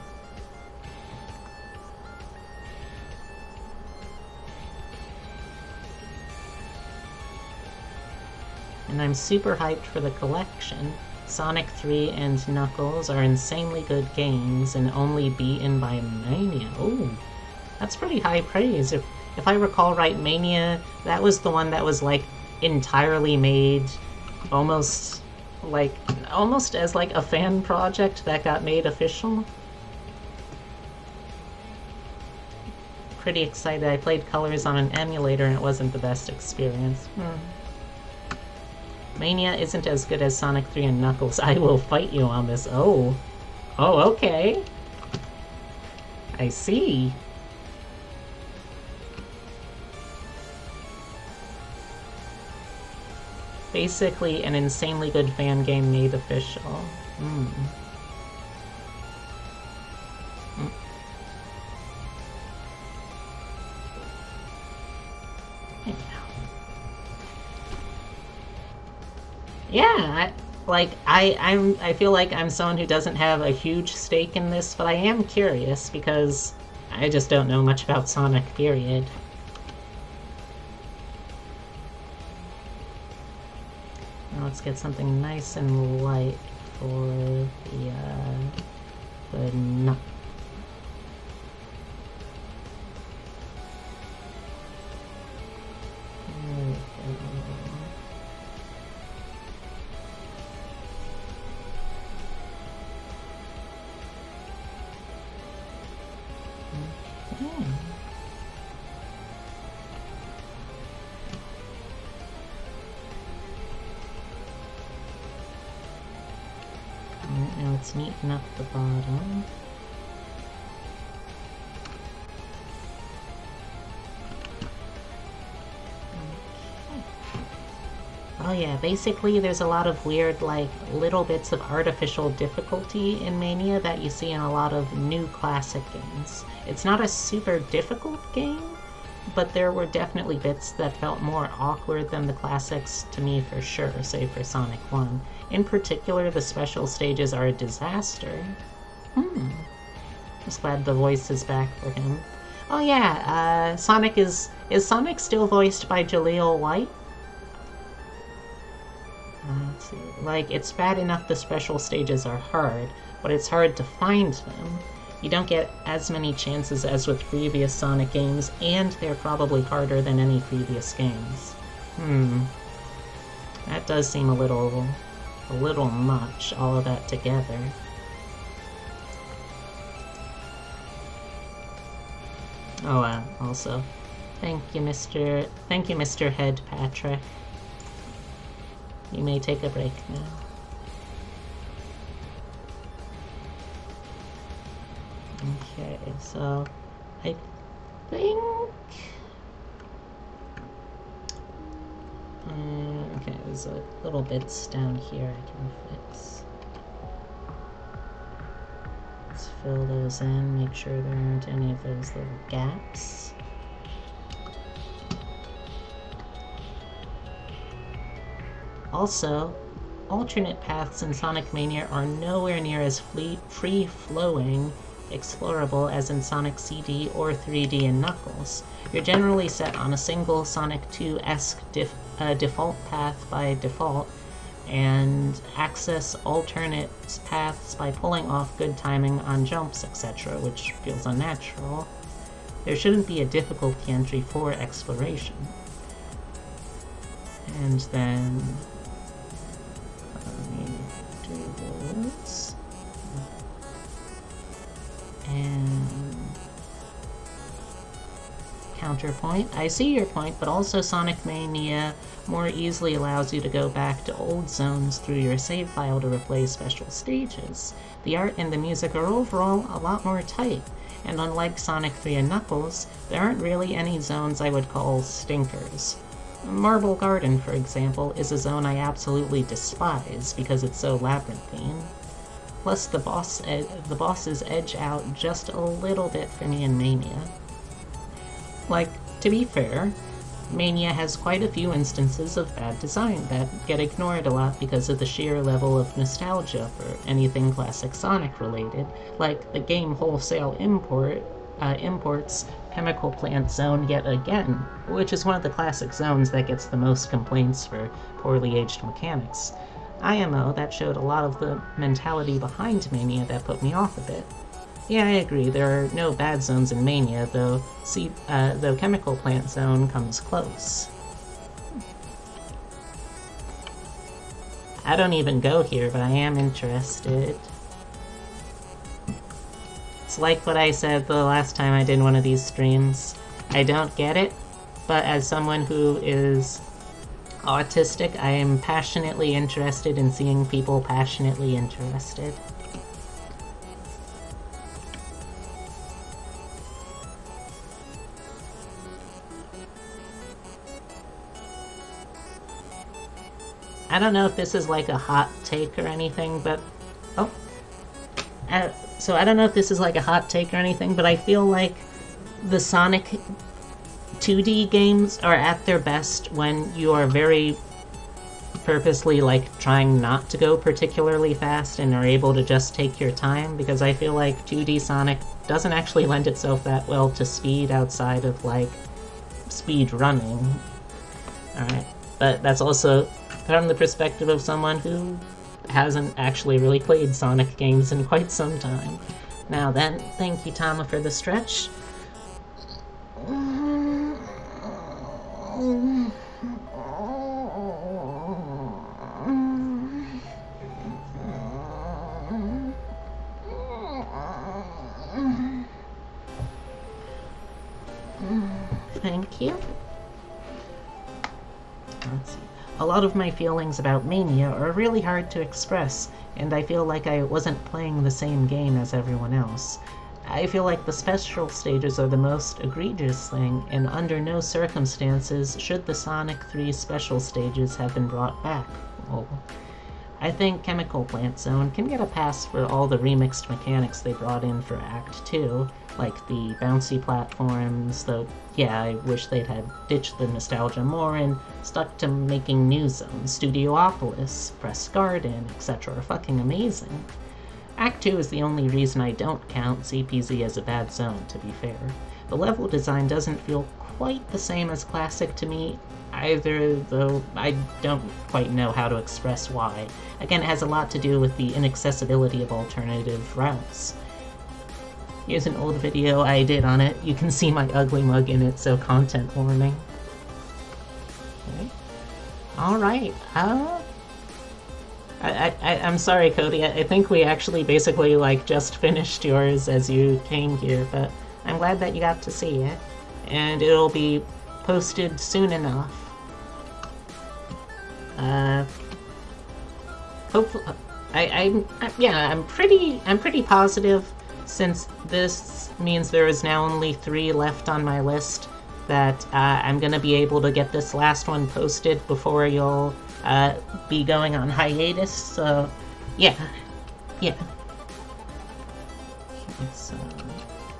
I'm super hyped for the collection. Sonic 3 and Knuckles are insanely good games and only beaten by Mania. Ooh, that's pretty high praise. If I recall right, Mania, that was the one that was like entirely made almost as like a fan project that got made official. Pretty excited. I played Colors on an emulator and it wasn't the best experience. Mania isn't as good as Sonic 3 and Knuckles. I will fight you on this. Oh, okay. I see. Basically, an insanely good fan game made official. Yeah, I feel like I'm someone who doesn't have a huge stake in this, but I am curious because I just don't know much about Sonic, period. Now let's get something nice and light for the nut. Now it's neaten up the bottom. Oh yeah, basically there's a lot of weird, like, little bits of artificial difficulty in Mania that you see in a lot of new classic games. It's not a super difficult game, but there were definitely bits that felt more awkward than the classics to me for sure, say for Sonic 1. In particular, the special stages are a disaster. Just glad the voice is back for him. Oh yeah, Sonic is Sonic still voiced by Jaleel White? Let's see. Like, it's bad enough the special stages are hard, but it's hard to find them. You don't get as many chances as with previous Sonic games, and they're probably harder than any previous games. That does seem a little much, all of that together. Oh, also, thank you, Mr. Head Patrick. You may take a break now. Okay, so I think... okay, there's little bits down here I can fix. Let's fill those in, make sure there aren't any of those little gaps. Also, alternate paths in Sonic Mania are nowhere near as free-flowing, explorable as in Sonic CD or 3D and Knuckles. You're generally set on a single Sonic 2-esque default path by default, and access alternate paths by pulling off good timing on jumps, etc., which feels unnatural. There shouldn't be a difficulty entry for exploration. And then... let me do this. And... counterpoint. I see your point, but also Sonic Mania more easily allows you to go back to old zones through your save file to replay special stages. The art and the music are overall a lot more tight, and unlike Sonic 3 and Knuckles, there aren't really any zones I would call stinkers. Marble Garden, for example, is a zone I absolutely despise because it's so labyrinthine. Plus, the bosses edge out just a little bit for me in Mania. Like, To be fair, Mania has quite a few instances of bad design that get ignored a lot because of the sheer level of nostalgia for anything classic Sonic related, like the game wholesale imports Chemical Plant Zone yet again, which is one of the classic zones that gets the most complaints for poorly aged mechanics. IMO, that showed a lot of the mentality behind Mania that put me off a bit. Yeah, I agree, there are no bad zones in Mania, though Chemical Plant Zone comes close. I don't even go here, but I am interested. It's like what I said the last time I did one of these streams. I don't get it, but as someone who is autistic, I am passionately interested in seeing people passionately interested. I don't know if this is like a hot take or anything, but... Oh. So I don't know if this is like a hot take or anything, but I feel like the Sonic 2D games are at their best when you are very purposely like trying not to go particularly fast and are able to just take your time, because I feel like 2D Sonic doesn't actually lend itself that well to speed outside of like speed running. Alright, but that's also from the perspective of someone who hasn't actually really played Sonic games in quite some time. Now then, thank you Tama for the stretch. Thank you. Let's see. A lot of my feelings about Mania are really hard to express, and I feel like I wasn't playing the same game as everyone else. I feel like the special stages are the most egregious thing, and under no circumstances should the Sonic 3 special stages have been brought back. Well, I think Chemical Plant Zone can get a pass for all the remixed mechanics they brought in for Act 2, like the bouncy platforms, though yeah, I wish they'd had ditched the nostalgia more and stuck to making new zones. Studiopolis, Press Garden, etc. are fucking amazing. Act 2 is the only reason I don't count CPZ as a bad zone, to be fair. The level design doesn't feel quite the same as classic to me either, though I don't quite know how to express why. Again, it has a lot to do with the inaccessibility of alternative routes. Here's an old video I did on it. You can see my ugly mug in it, so content warning. Okay. Alright, I'm sorry, Cody. I think we actually basically, like, just finished yours as you came here, but I'm glad that you got to see it. And it'll be posted soon enough. Hopefully... I'm pretty positive, since this means there is now only 3 left on my list, that I'm gonna be able to get this last one posted before you'll be going on hiatus, so yeah. Okay, so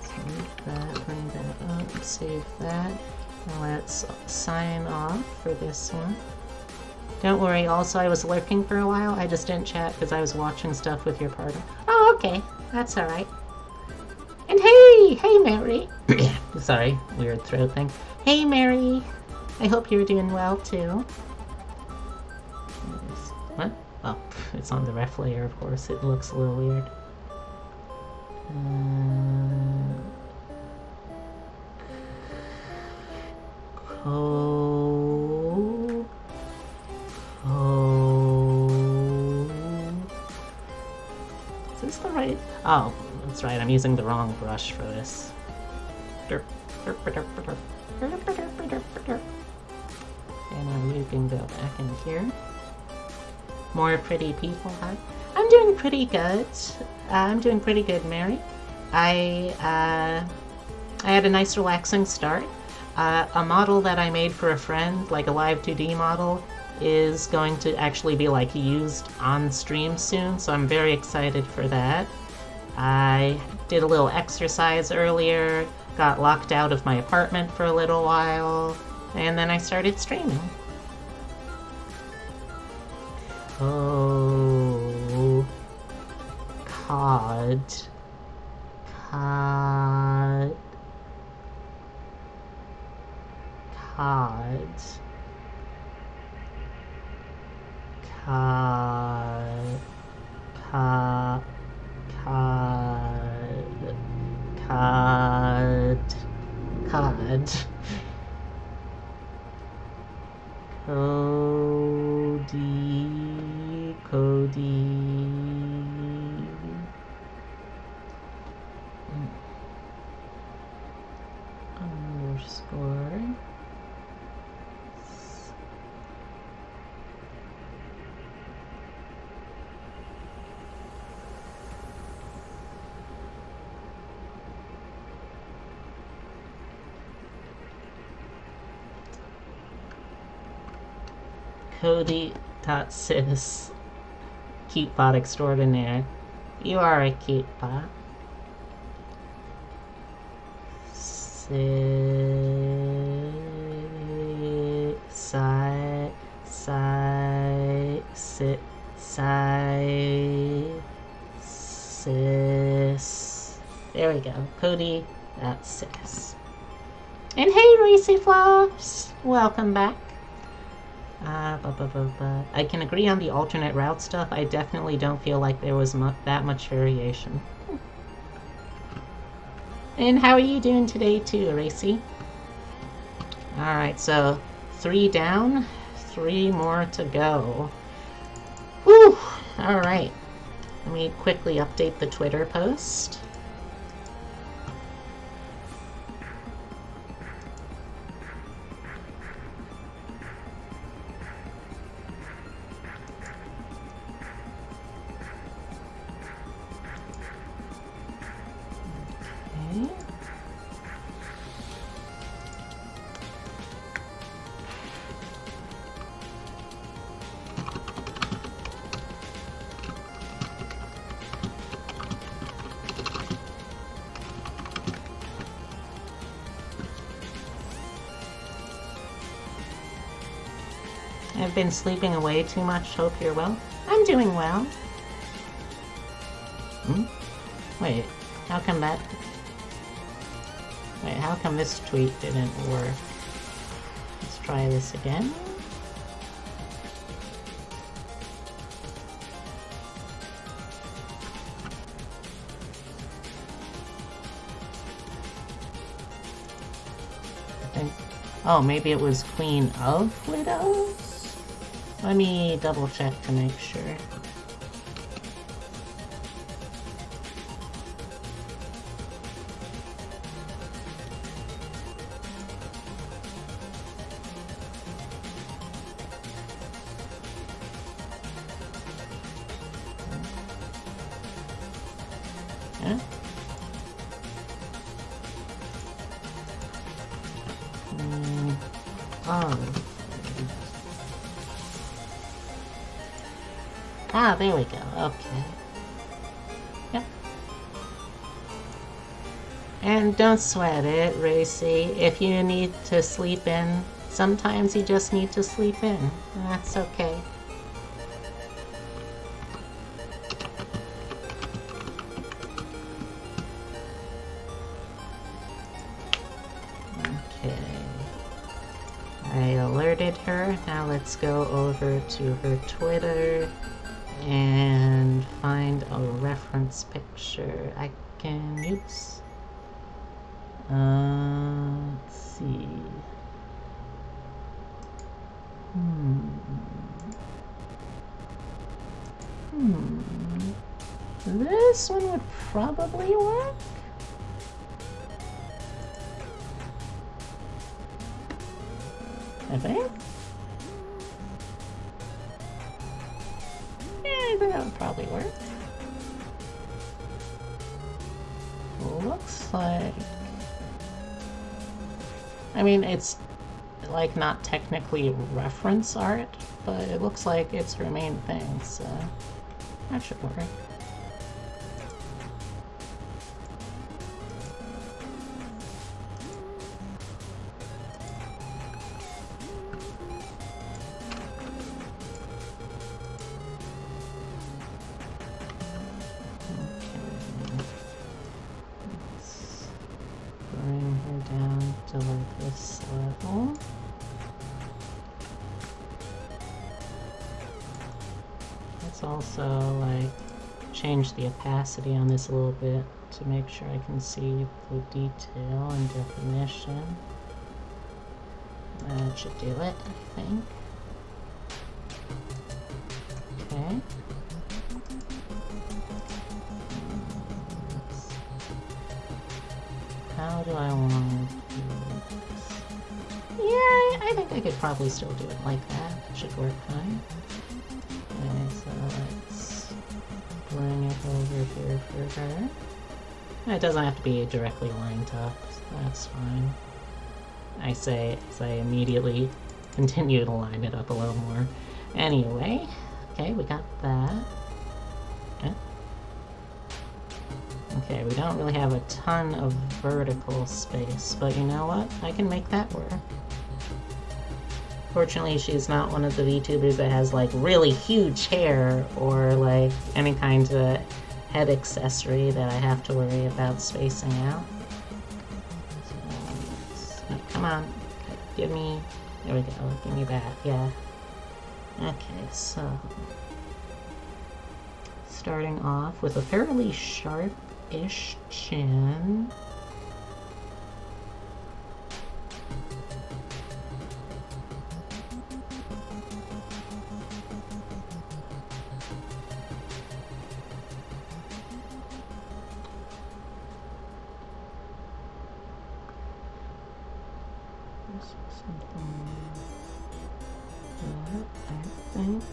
save that, bring that up, save that, and let's sign off for this one. Don't worry, also I was lurking for a while, I just didn't chat because I was watching stuff with your partner. Oh, okay, that's alright. And hey Mary! Sorry, weird throat thing. Hey Mary! I hope you're doing well too. What? Oh, it's on the ref layer, of course. It looks a little weird. Is this the right? Oh, that's right. I'm using the wrong brush for this. And then you can go back in here. More pretty people. I'm doing pretty good. I'm doing pretty good, Mary. I had a nice relaxing start. A model that I made for a friend, like a live 2D model, is going to actually be like used on stream soon, so I'm very excited for that. I did a little exercise earlier, got locked out of my apartment for a little while, and then I started streaming. Oh, COD. COD. COD. COD. COD. COD. COD. Cody. Underscore. Cody.sis. Cute bot extraordinaire. You are a cute bot. Sis. There we go. Cody.sis. And hey, Racy Flops! Welcome back. I can agree on the alternate route stuff. I definitely don't feel like there was that much variation. And how are you doing today too, Racy? Alright, so 3 down, 3 more to go. Whew! Alright. Let me quickly update the Twitter post. I've been sleeping away too much. Hope you're well. I'm doing well. Wait, how come that... Wait, how come this tweet didn't work? Let's try this again. I think... Oh, maybe it was Queen of Widows? Let me double check to make sure. Yeah? Oh. Ah, there we go. Okay. Yep. And don't sweat it, Racy. If you need to sleep in, sometimes you just need to sleep in. And that's okay. I alerted her. Now let's go over to her Twitter and find a reference picture I can use. Let's see. This one would probably work. I think. Yeah, I think that would probably work. Looks like... I mean, it's like not technically reference art, but it looks like it's her main thing, so that should work. this level. Let's also, like, change the opacity on this a little bit to make sure I can see the detail and definition. That should do it, I think. Okay. How do I want to do this? Yeah, I think I could probably still do it like that. It should work fine. Okay, so let's bring it over here for her. It doesn't have to be directly lined up, so that's fine. I say as I immediately continue to line it up a little more. Anyway, okay, we got that. Okay, we don't really have a ton of vertical space, but you know what? I can make that work. Fortunately, she's not one of the VTubers that has, like, really huge hair or, like, any kind of head accessory that I have to worry about spacing out. So, come on. Give me... There we go. Give me that. Yeah. Okay, so... Starting off with a fairly sharp-ish chin. I think.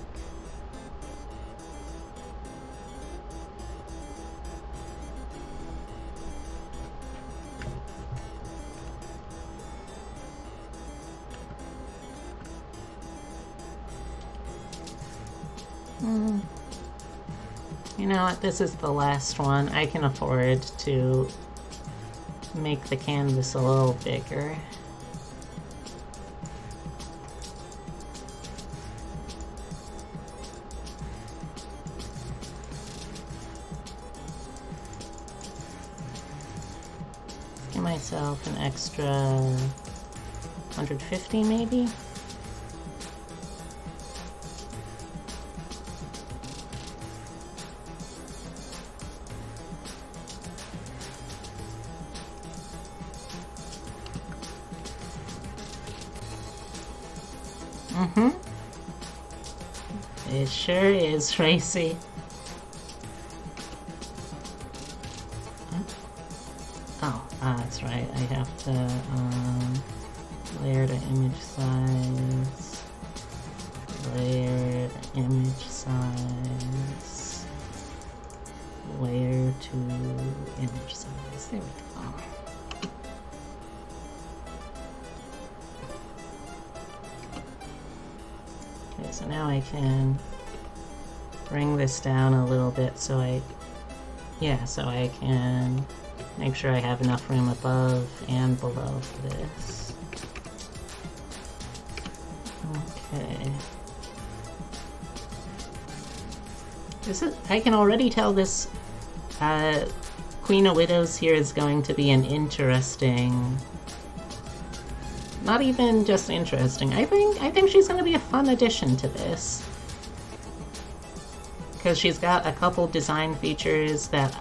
You know what, this is the last one. I can afford to make the canvas a little bigger. Give myself an extra 150 maybe? It sure is racy. Oh, that's right. I have to layer the image size, layer the image size, layer to image size. There we go. Okay, so now I can bring this down a little bit so I can make sure I have enough room above and below for this. Okay. I can already tell this Queen of Widows here is going to be an interesting... Not even just interesting. I think she's going to be a fun addition to this. Because she's got a couple design features that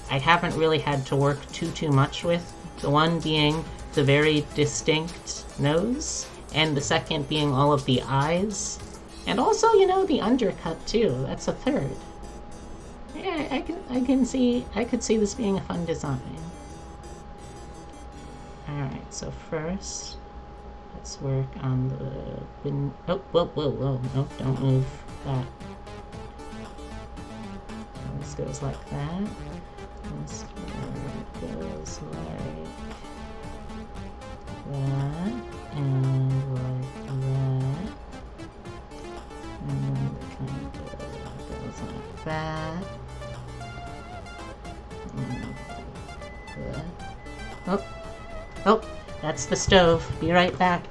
I haven't really had to work too much with. The one being the very distinct nose, and the second being all of the eyes. And also, you know, the undercut too. That's a third. Yeah, I could see this being a fun design. Alright, so first, let's work on the oh, whoa, no, don't move that. This goes like that. This goes like that, and like that. And then it kind of goes like that. And that. Oh, that's the stove. Be right back.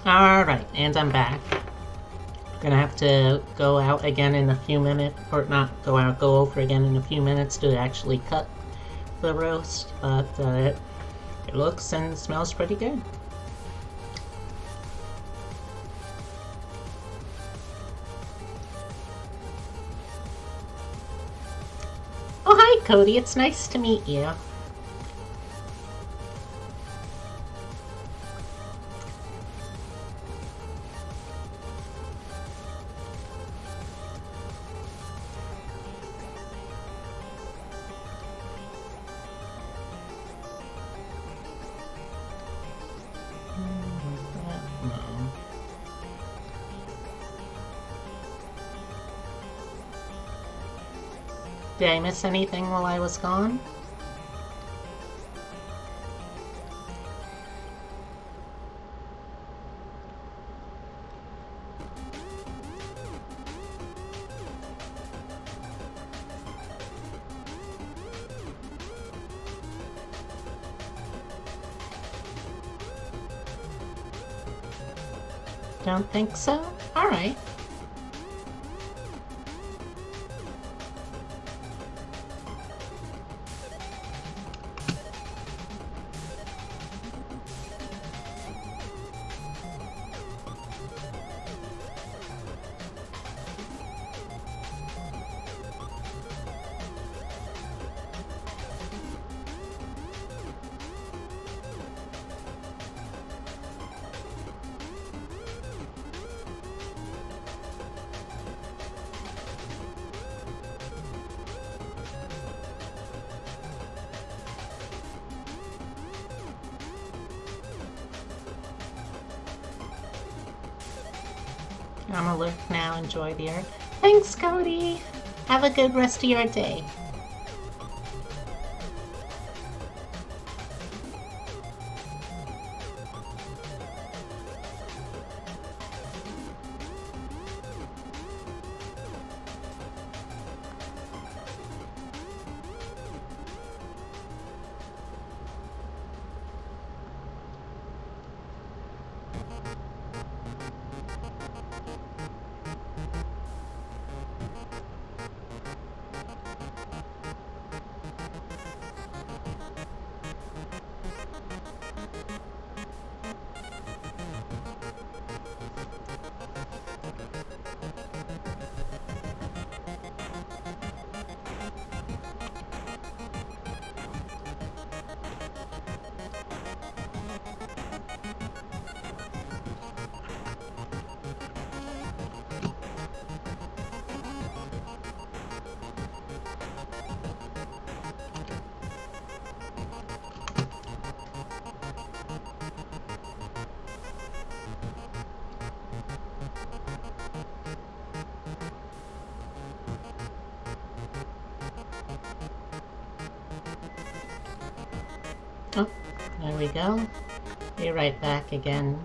Alright, and I'm back. Gonna have to go out again in a few minutes, or not go out, go over again in a few minutes to actually cut the roast, but it looks and smells pretty good. Oh, hi Cody, it's nice to meet you. Did I miss anything while I was gone? Don't think so? Alright. I'm alert now, enjoy the art. Thanks, Cody! Have a good rest of your day. Oh, there we go. Be right back again.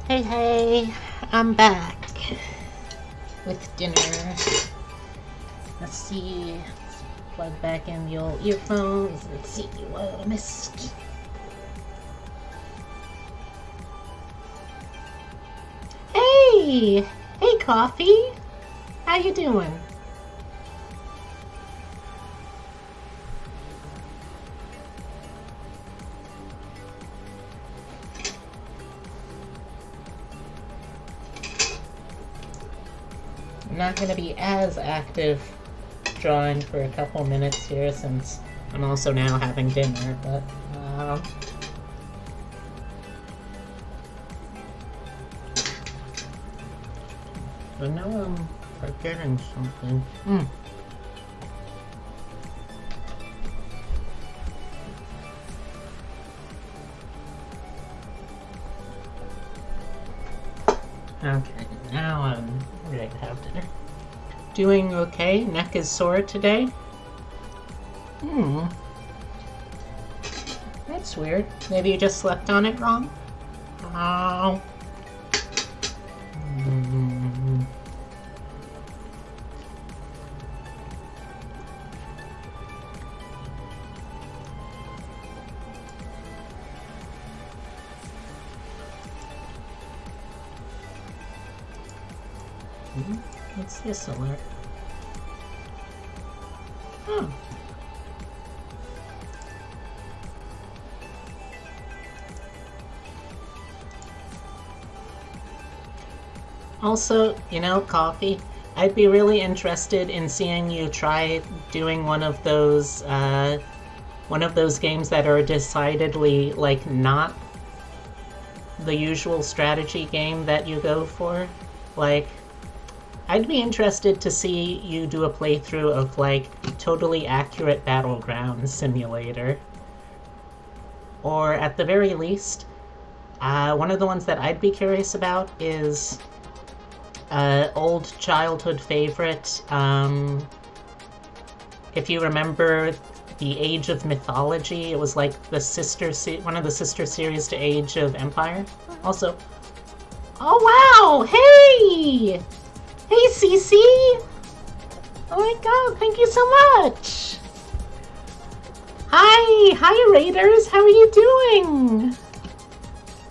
Hey, I'm back with dinner. Let's see. Let's plug back in the old earphones. Let's see what I missed. Hey! Hey, Coffee! How you doing? I'm not going to be as active drawing for a couple minutes here since I'm also now having dinner, but I know I'm forgetting something. Okay, now I'm ready to have dinner. Doing okay. Neck is sore today. That's weird. Maybe you just slept on it wrong? Oh. What's this alert? Oh. Also, you know, Coffee, I'd be really interested in seeing you try doing one of those games that are decidedly, like, not the usual strategy game that you go for. Like, I'd be interested to see you do a playthrough of, like, totally accurate Battleground Simulator. Or, at the very least, one of the ones that I'd be curious about is old childhood favorite. If you remember the Age of Mythology, it was like the one of the sister series to Age of Empire. Also, oh wow! Hey! Hey, Cece! Oh my god, thank you so much! Hi Raiders, how are you doing?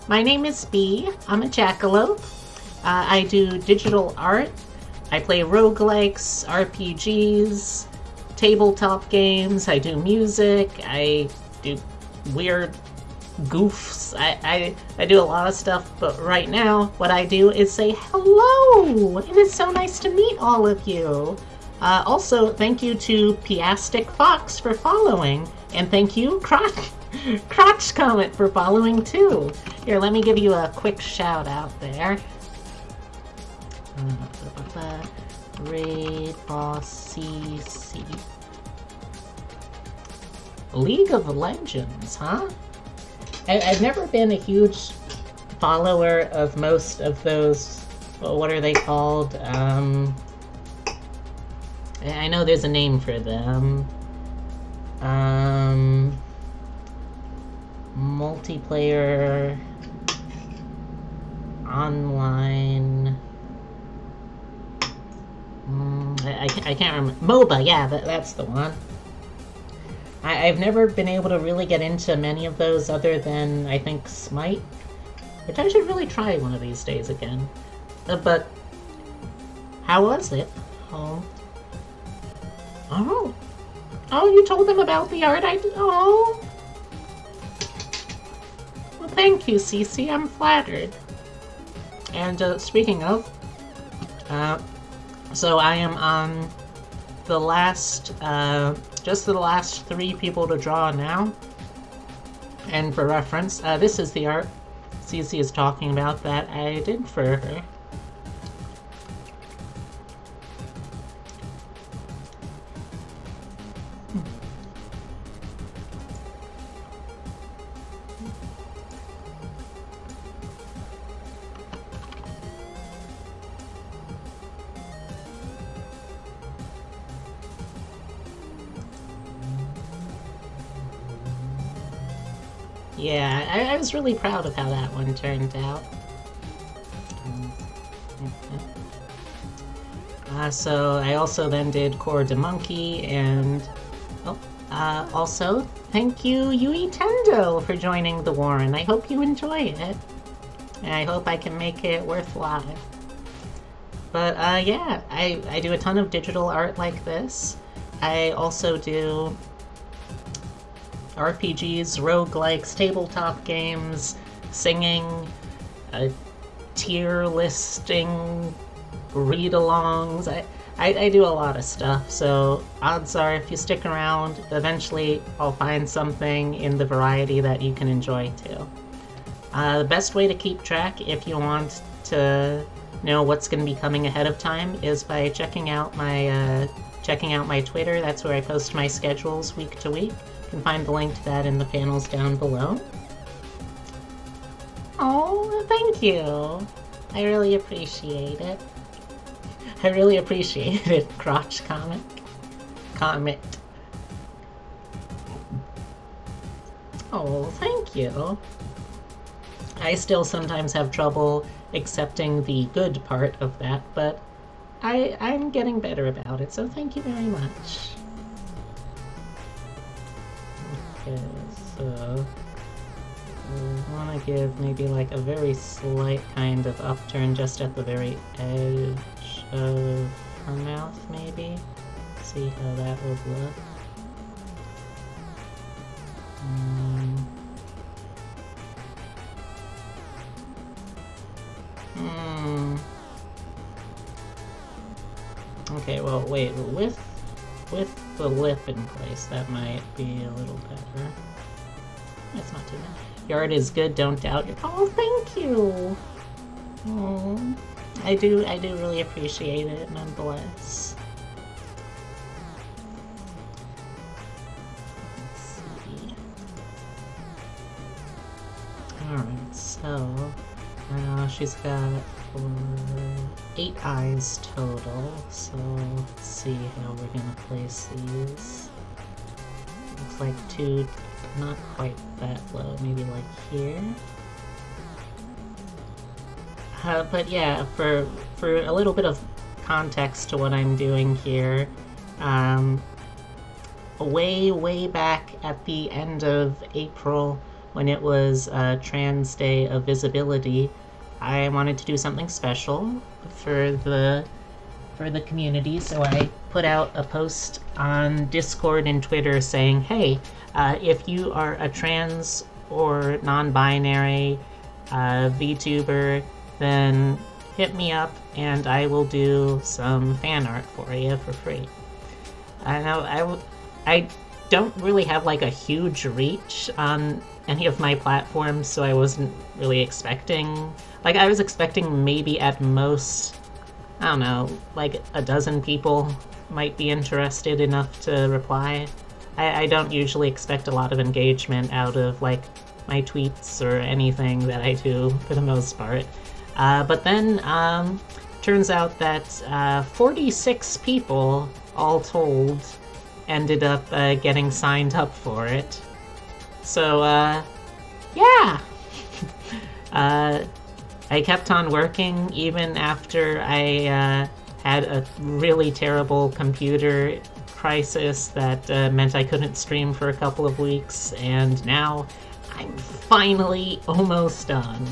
My name is Bee, I'm a jackalope. I do digital art, I play roguelikes, RPGs, tabletop games, I do music, I do weird goofs. I do a lot of stuff, but right now what I do is say hello! It is so nice to meet all of you. Also, thank you to Piastic Fox for following, and thank you, Crotch Comet, for following too. Here, let me give you a quick shout out there. Raid Boss CC. League of Legends, huh? I've never been a huge follower of most of those, what are they called? I know there's a name for them. Multiplayer, online, I can't remember. MOBA, yeah, that's the one. I've never been able to really get into many of those other than, I think, Smite, which I should really try one of these days again. But, how was it? Oh, you told them about the art I did? Oh! Well, thank you, Cece, I'm flattered. And, speaking of, so I am on the last, just the last 3 people to draw now. And for reference, this is the art Cece is talking about that I did for her. Yeah, I was really proud of how that one turned out. So I also then did Core de Monkey, and also thank you Tendo for joining the war, and I hope you enjoy it. And I hope I can make it worthwhile. But yeah, I do a ton of digital art like this. I also do RPGs, roguelikes, tabletop games, singing, tier listing, read-alongs. I do a lot of stuff, so odds are if you stick around, eventually I'll find something in the variety that you can enjoy too. The best way to keep track if you want to know what's going to be coming ahead of time is by checking out my Twitter. That's where I post my schedules week to week. You can find the link to that in the panels down below. Oh, thank you. I really appreciate it. I really appreciate it, crotch comment. Oh, thank you. I still sometimes have trouble accepting the good part of that, but I'm getting better about it, so thank you very much. Okay, so I want to give maybe like a very slight kind of upturn just at the very edge of her mouth, maybe. See how that would look. Okay, well, wait, with the lip in place, that might be a little better. That's not too bad. Your art is good, don't doubt your— Oh, thank you! Oh, I do really appreciate it, nonetheless. Let's see. Alright, so she's got 8 eyes total, so let's see how we're gonna place these. Looks like 2, not quite that low, maybe like here. But yeah, for a little bit of context to what I'm doing here, way back at the end of April, when it was Trans Day of Visibility, I wanted to do something special for the community, so I put out a post on Discord and Twitter saying, hey, if you are a trans or non-binary VTuber, then hit me up and I will do some fan art for you for free. I don't really have like a huge reach on any of my platforms, so I wasn't really expecting— like, I was expecting maybe at most, I don't know, like a dozen people might be interested enough to reply. I don't usually expect a lot of engagement out of, like, my tweets or anything that I do, for the most part. But then, turns out that 46 people, all told, ended up getting signed up for it. So, yeah! I kept on working even after I had a really terrible computer crisis that meant I couldn't stream for a couple of weeks, and now I'm finally almost done.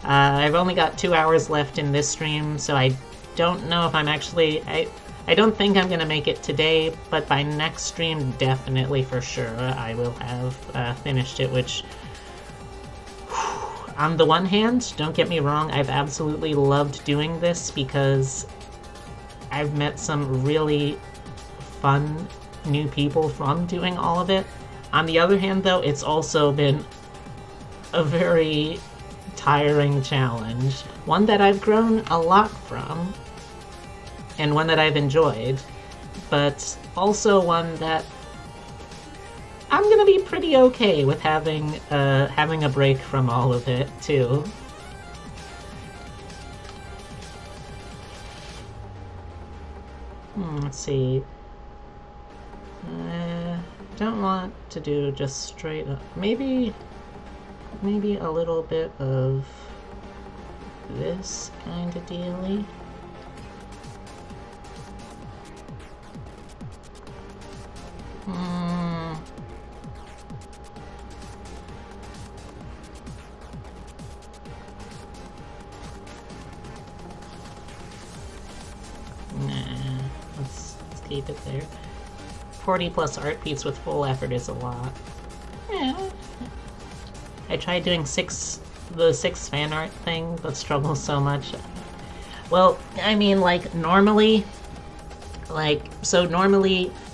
I've only got 2 hours left in this stream, so I don't know if I'm actually— I don't think I'm gonna make it today, but by next stream, definitely for sure, I will have finished it, which— on the one hand, don't get me wrong, I've absolutely loved doing this because I've met some really fun new people from doing all of it. On the other hand, though, it's also been a very tiring challenge. One that I've grown a lot from, and one that I've enjoyed, but also one that I'm gonna be pretty okay with having a break from all of it, too. Let's see. Don't want to do just straight up. Maybe a little bit of this kind of dealy. Let's keep it there. 40 plus art piece with full effort is a lot. Yeah. I tried doing the 6 fan art thing, but struggle so much. Well, I mean, like, normally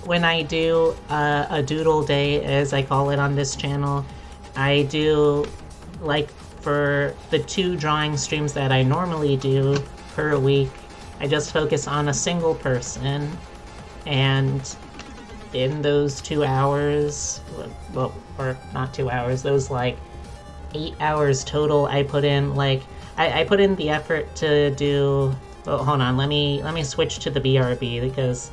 when I do a doodle day, as I call it on this channel, I do, like, for the 2 drawing streams that I normally do per week, I just focus on a single person, and in those 2 hours, well, or not 2 hours, those, like, 8 hours total, I put in, like, I put in the effort to do... Oh, hold on, let me switch to the BRB, because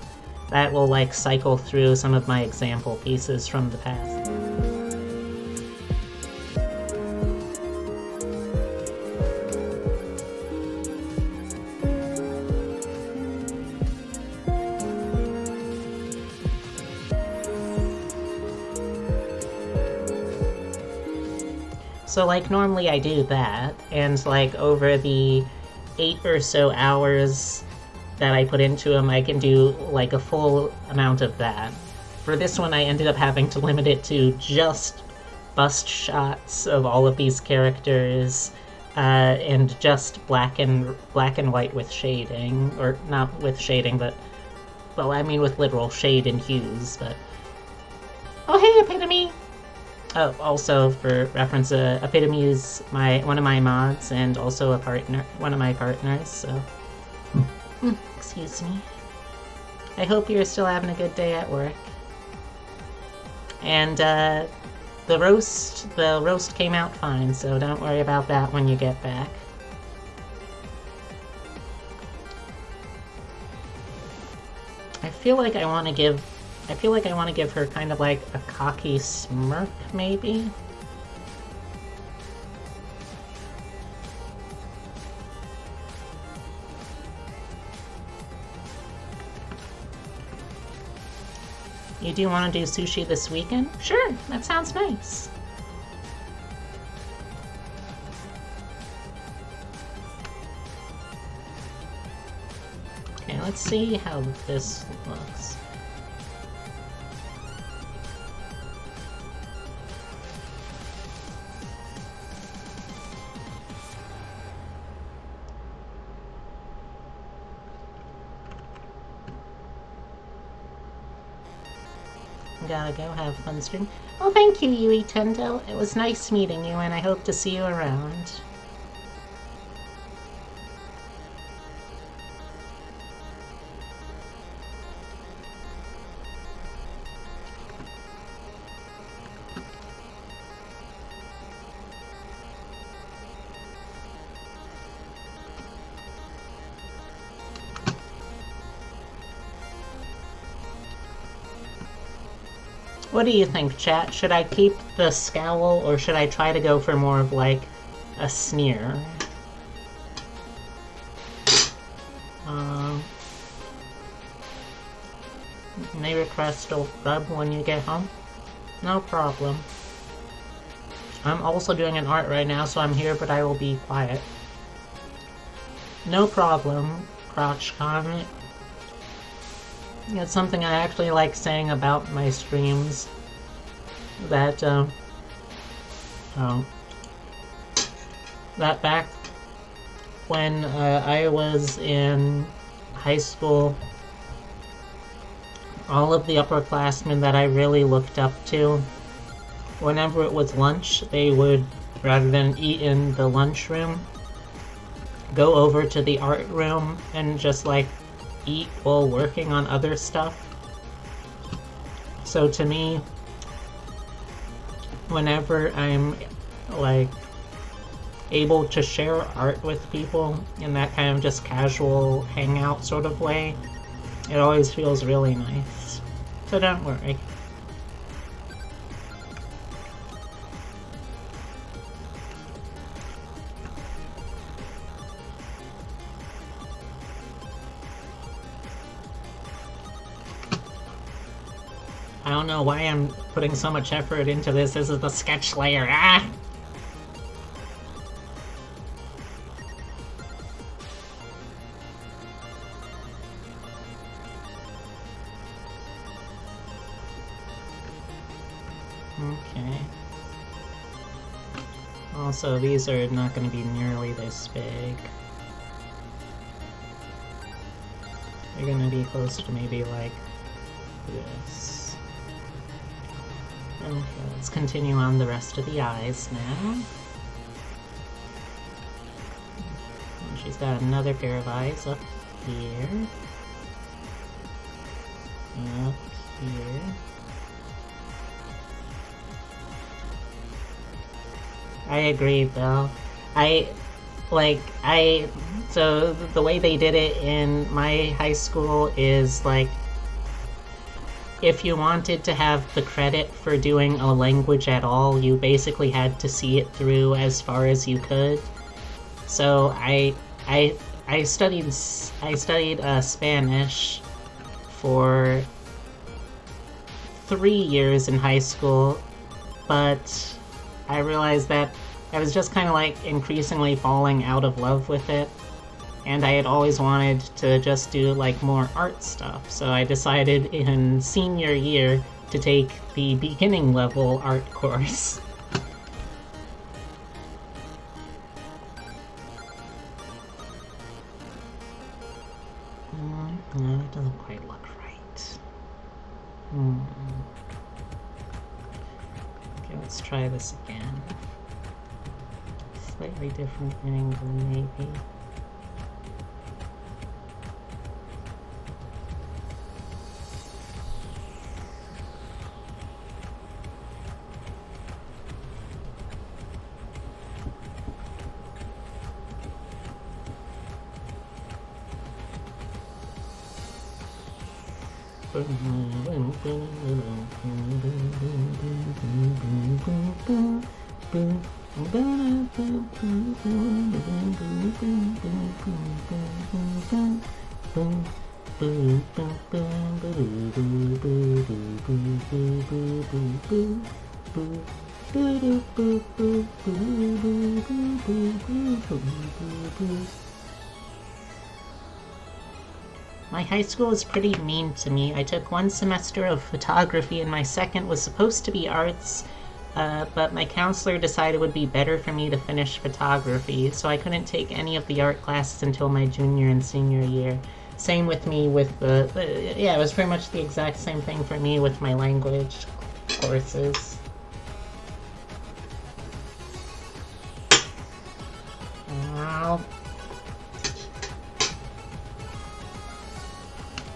that will, like, cycle through some of my example pieces from the past. So, like, normally I do that, and, like, over the 8 or so hours that I put into them, I can do, like, a full amount of that. For this one, I ended up having to limit it to just bust shots of all of these characters, and just black and white with shading, or not with shading, but, well, I mean with literal shade and hues, but... Oh, hey, Epitome! Oh, also, for reference, Epitome is one of my mods, and also one of my partners, so... Excuse me. I hope you're still having a good day at work. And, the roast came out fine, so don't worry about that when you get back. I feel like I want to give her kind of like a cocky smirk, maybe? You do want to do sushi this weekend? Sure, that sounds nice. Okay, let's see how this looks. Gotta go have fun stream. Well, thank you, Yui Tendo. It was nice meeting you, and I hope to see you around. What do you think, chat? Should I keep the scowl, or should I try to go for more of, like, a sneer? May request a rub when you get home? No problem. I'm also doing an art right now, so I'm here, but I will be quiet. No problem, crotch comment. It's something I actually like saying about my streams, that, that back when I was in high school, all of the upperclassmen that I really looked up to, whenever it was lunch, they would, rather than eat in the lunchroom, go over to the art room and just, like, eat while working on other stuff. So to me, whenever I'm, like, able to share art with people in that kind of just casual hangout sort of way, it always feels really nice. So don't worry. I don't know why I'm putting so much effort into this. This is the sketch layer. Ah! Okay. Also, these are not going to be nearly this big. They're going to be close to maybe like this. Okay, let's continue on the rest of the eyes now. And she's got another pair of eyes up here. Up here. I agree, though. So the way they did it in my high school is, like, if you wanted to have the credit for doing a language at all, you basically had to see it through as far as you could. So I studied Spanish for 3 years in high school, but I realized that I was just kind of like increasingly falling out of love with it, and I had always wanted to just do like more art stuff, so I decided in senior year to take the beginning level art course. No, it doesn't quite look right. Okay, let's try this again. Slightly different angle, maybe. My high school was pretty mean to me. I took 1 semester of photography and my second was supposed to be arts, but my counselor decided it would be better for me to finish photography, so I couldn't take any of the art classes until my junior and senior year. Same with me with yeah, it was pretty much the exact same thing for me with my language courses. Wow.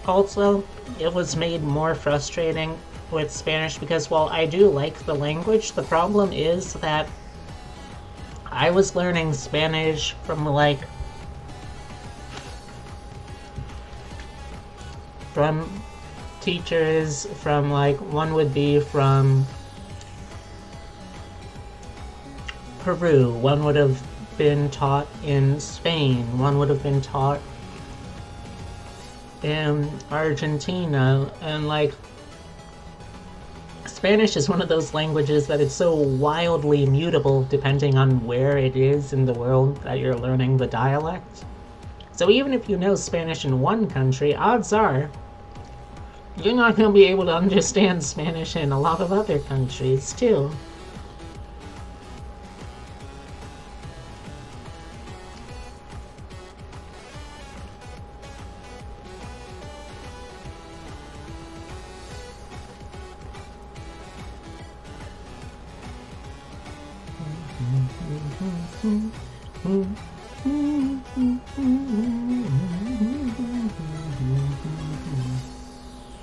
Also, it was made more frustrating with Spanish because while I do like the language, the problem is that I was learning Spanish from teachers from one would be from Peru, one would have been taught in Spain, one would have been taught in Argentina, and Spanish is one of those languages that it's so wildly mutable depending on where it is in the world that you're learning the dialect. So even if you know Spanish in one country, odds are you're not going to be able to understand Spanish in a lot of other countries too.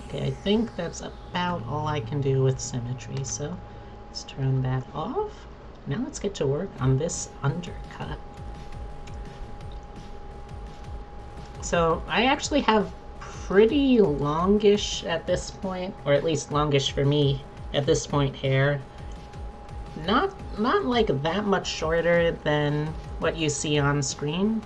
Okay, I think that's about all I can do with symmetry, so let's turn that off. Now let's get to work on this undercut. So I actually have pretty longish at this point, or at least longish for me at this point, hair. Not like that much shorter than what you see on screen.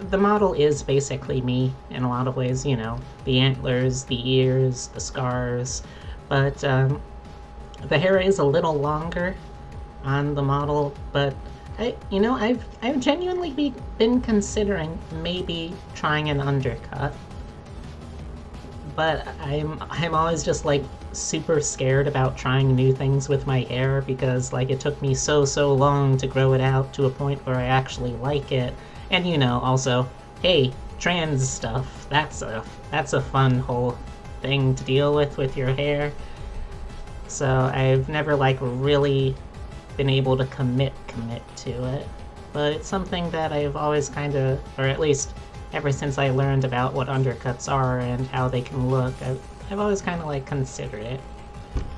The model is basically me in a lot of ways, you know, the antlers, the ears, the scars, But the hair is a little longer on the model, but I've genuinely been considering maybe trying an undercut. But I'm always just like super scared about trying new things with my hair because like it took me so long to grow it out to a point where I actually like it. And also, hey, trans stuff, that's a fun whole thing to deal with your hair. So I've never like really been able to commit to it. But it's something that I've always kind of, or at least ever since I learned about what undercuts are and how they can look, I've always kind of like considered it.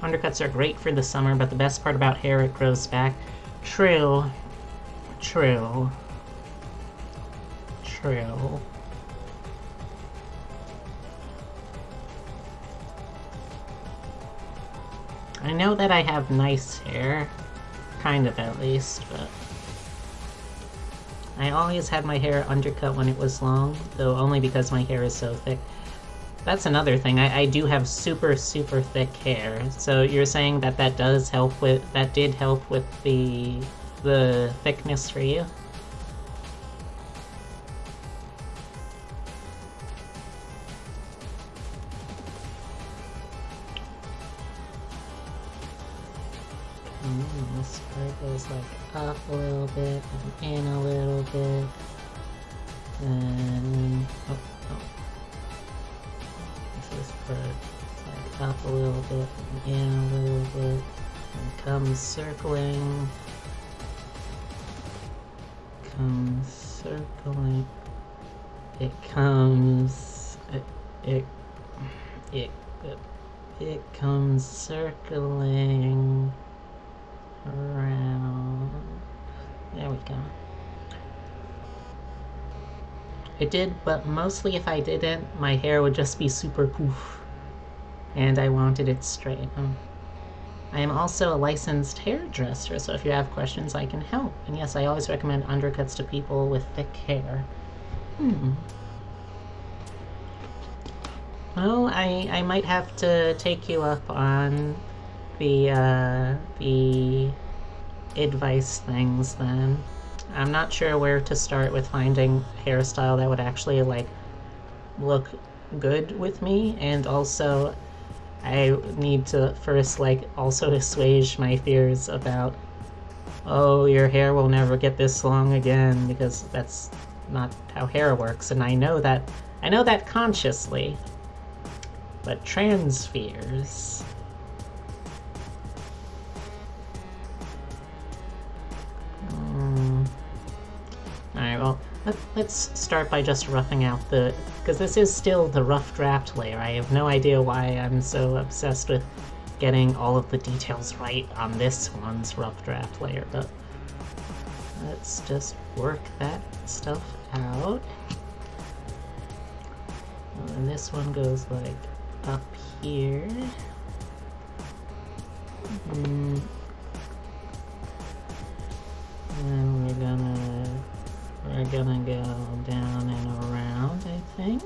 Undercuts are great for the summer, but the best part about hair, it grows back. True. I know that I have nice hair, kind of at least, but I always had my hair undercut when it was long, though only because my hair is so thick. That's another thing, I do have super thick hair, so you're saying that that did help with the thickness for you? This part goes like up a little bit and in a little bit. Then this part is like up a little bit and in a little bit. And comes circling. It comes circling around. There we go. It did, but mostly if I didn't, my hair would just be super poof. And I wanted it straight. I am also a licensed hairdresser, so if you have questions, I can help. And yes, I always recommend undercuts to people with thick hair. Well, I might have to take you up on the advice things then. I'm not sure where to start with finding hairstyle that would actually like look good with me, and also I need to first like also assuage my fears about, oh, your hair will never get this long again, because that's not how hair works, and I know that consciously, but trans fears. Alright, well, let's start by just roughing out because this is still the rough draft layer. I have no idea why I'm so obsessed with getting all of the details right on this one's rough draft layer, but let's just work that stuff out. And this one goes like up here. And we're gonna go down and around, I think.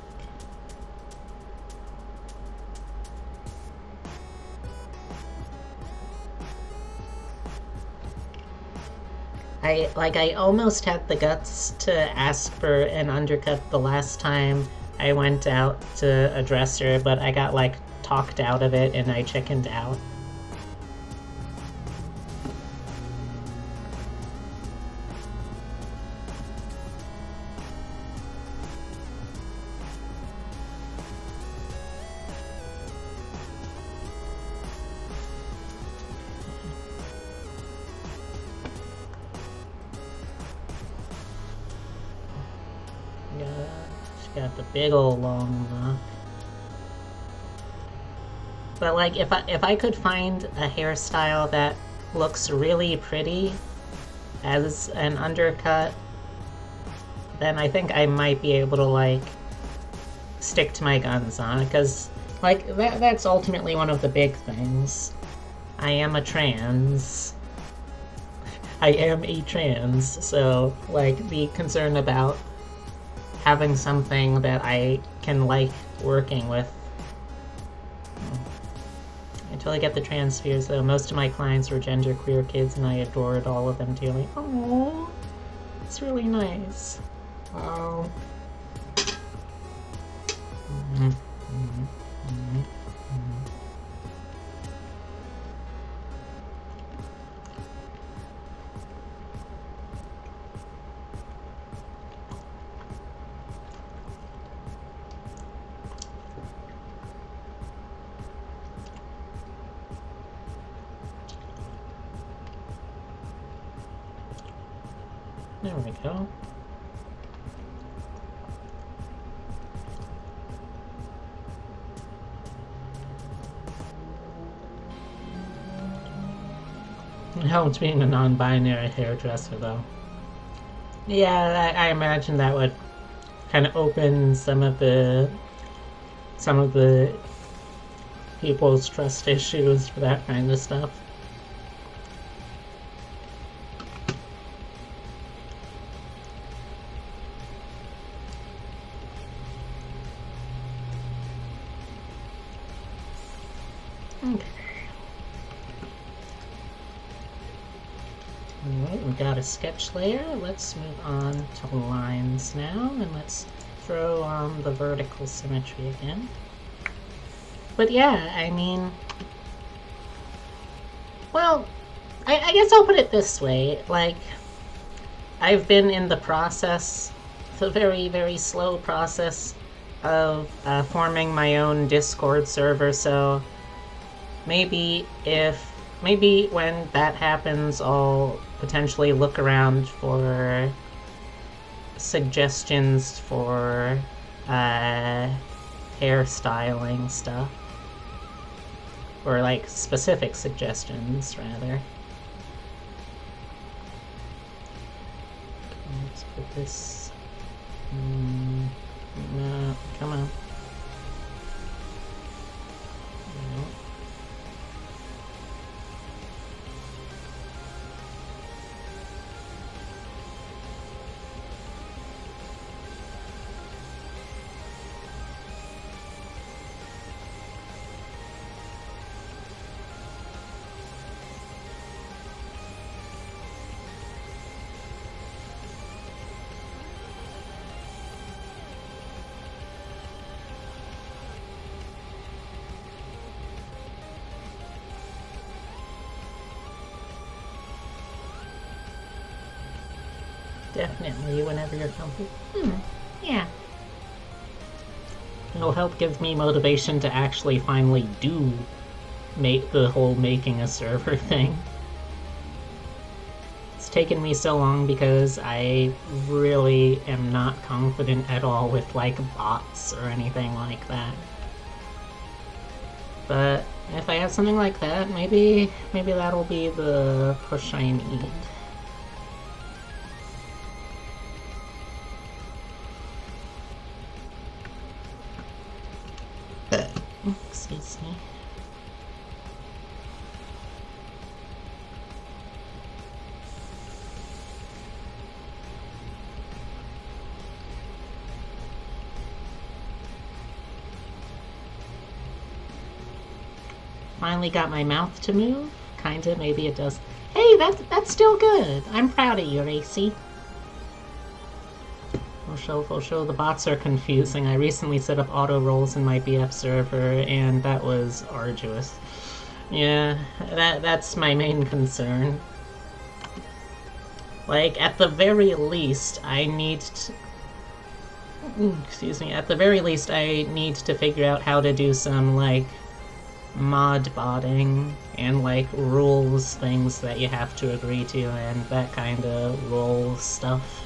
I almost had the guts to ask for an undercut the last time I went out to a dresser, but I got like talked out of it and I chickened out. Got the big ol' long look. But like, if I could find a hairstyle that looks really pretty as an undercut, then I think I might be able to like stick to my guns on it, because like that's ultimately one of the big things. I am a trans, so like the concern about having something that I can like working with, Until I get the transfers, though, most of my clients were genderqueer kids, and I adored all of them dearly. Oh, it's really nice. Oh. There we go. It helps being a non-binary hairdresser, though. Yeah, I imagine that would kind of open some of the people's trust issues for that kind of stuff. Alright, we got a sketch layer. Let's move on to lines now, and let's throw on the vertical symmetry again. But yeah, I mean... Well, I guess I'll put it this way. Like, I've been in the process, the very, very slow process of forming my own Discord server, so maybe when that happens, I'll potentially look around for suggestions for hairstyling stuff. Or, like, specific suggestions, rather. Let's put this... no, come on. No. Definitely, whenever you're comfy. Yeah. It'll help give me motivation to actually finally do make the whole making a server thing. It's taken me so long because I really am not confident at all with, like, bots or anything like that. But if I have something like that, maybe that'll be the push I need. Excuse me. Finally got my mouth to move. Kinda, maybe it does. Hey, that's still good. I'm proud of you, Racy. For sure, the bots are confusing. I recently set up auto rolls in my BF server, and that was arduous. Yeah, that's my main concern. Like, at the very least, I need to... Excuse me. At the very least, I need to figure out how to do some, like, mod botting and, like, rules things that you have to agree to and that kind of role stuff.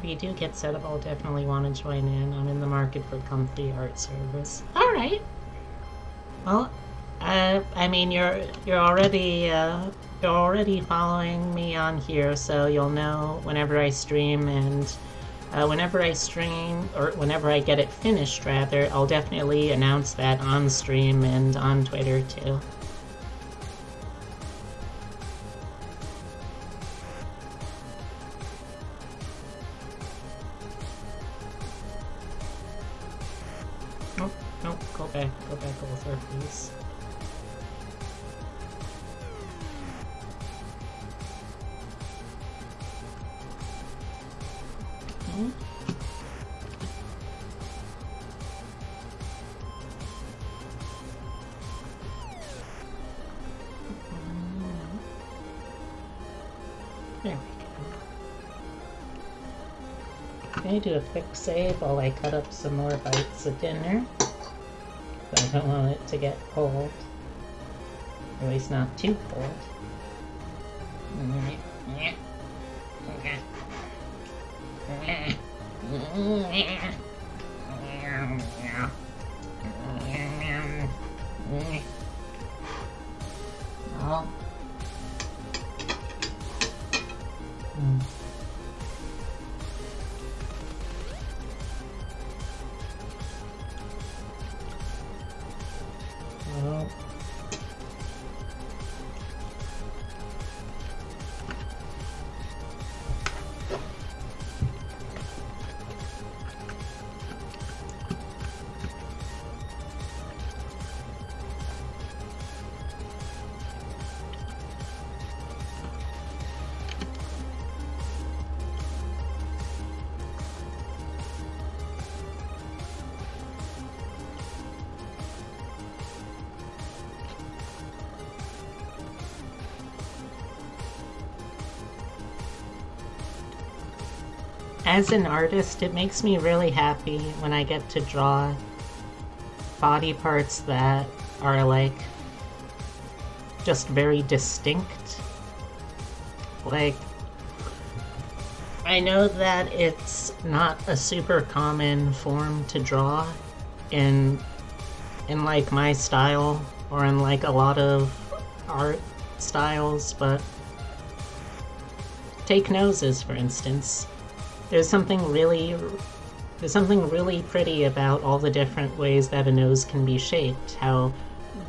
whenever you do get set up, I'll definitely want to join in. I'm in the market for comfy art service. All right. Well, I mean, you're already following me on here, so you'll know whenever I stream, and whenever I stream, or whenever I get it finished, rather, I'll definitely announce that on stream and on Twitter too. Oh, go back over, please. Okay. There we go. Okay, do a quick save while I cut up some more bites of dinner. I don't want it to get cold. At least not too cold. Oh. Oh. As an artist, it makes me really happy when I get to draw body parts that are like just very distinct. Like, I know that it's not a super common form to draw in like my style or in like a lot of art styles, but take noses for instance. There's something really pretty about all the different ways that a nose can be shaped. How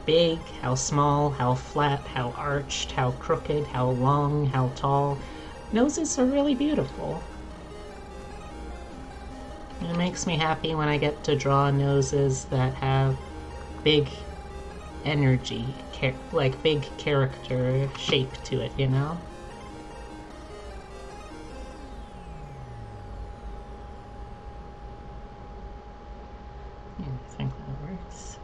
big, how small, how flat, how arched, how crooked, how long, how tall. Noses are really beautiful. And it makes me happy when I get to draw noses that have big energy, like big character shape to it, you know? I think that works.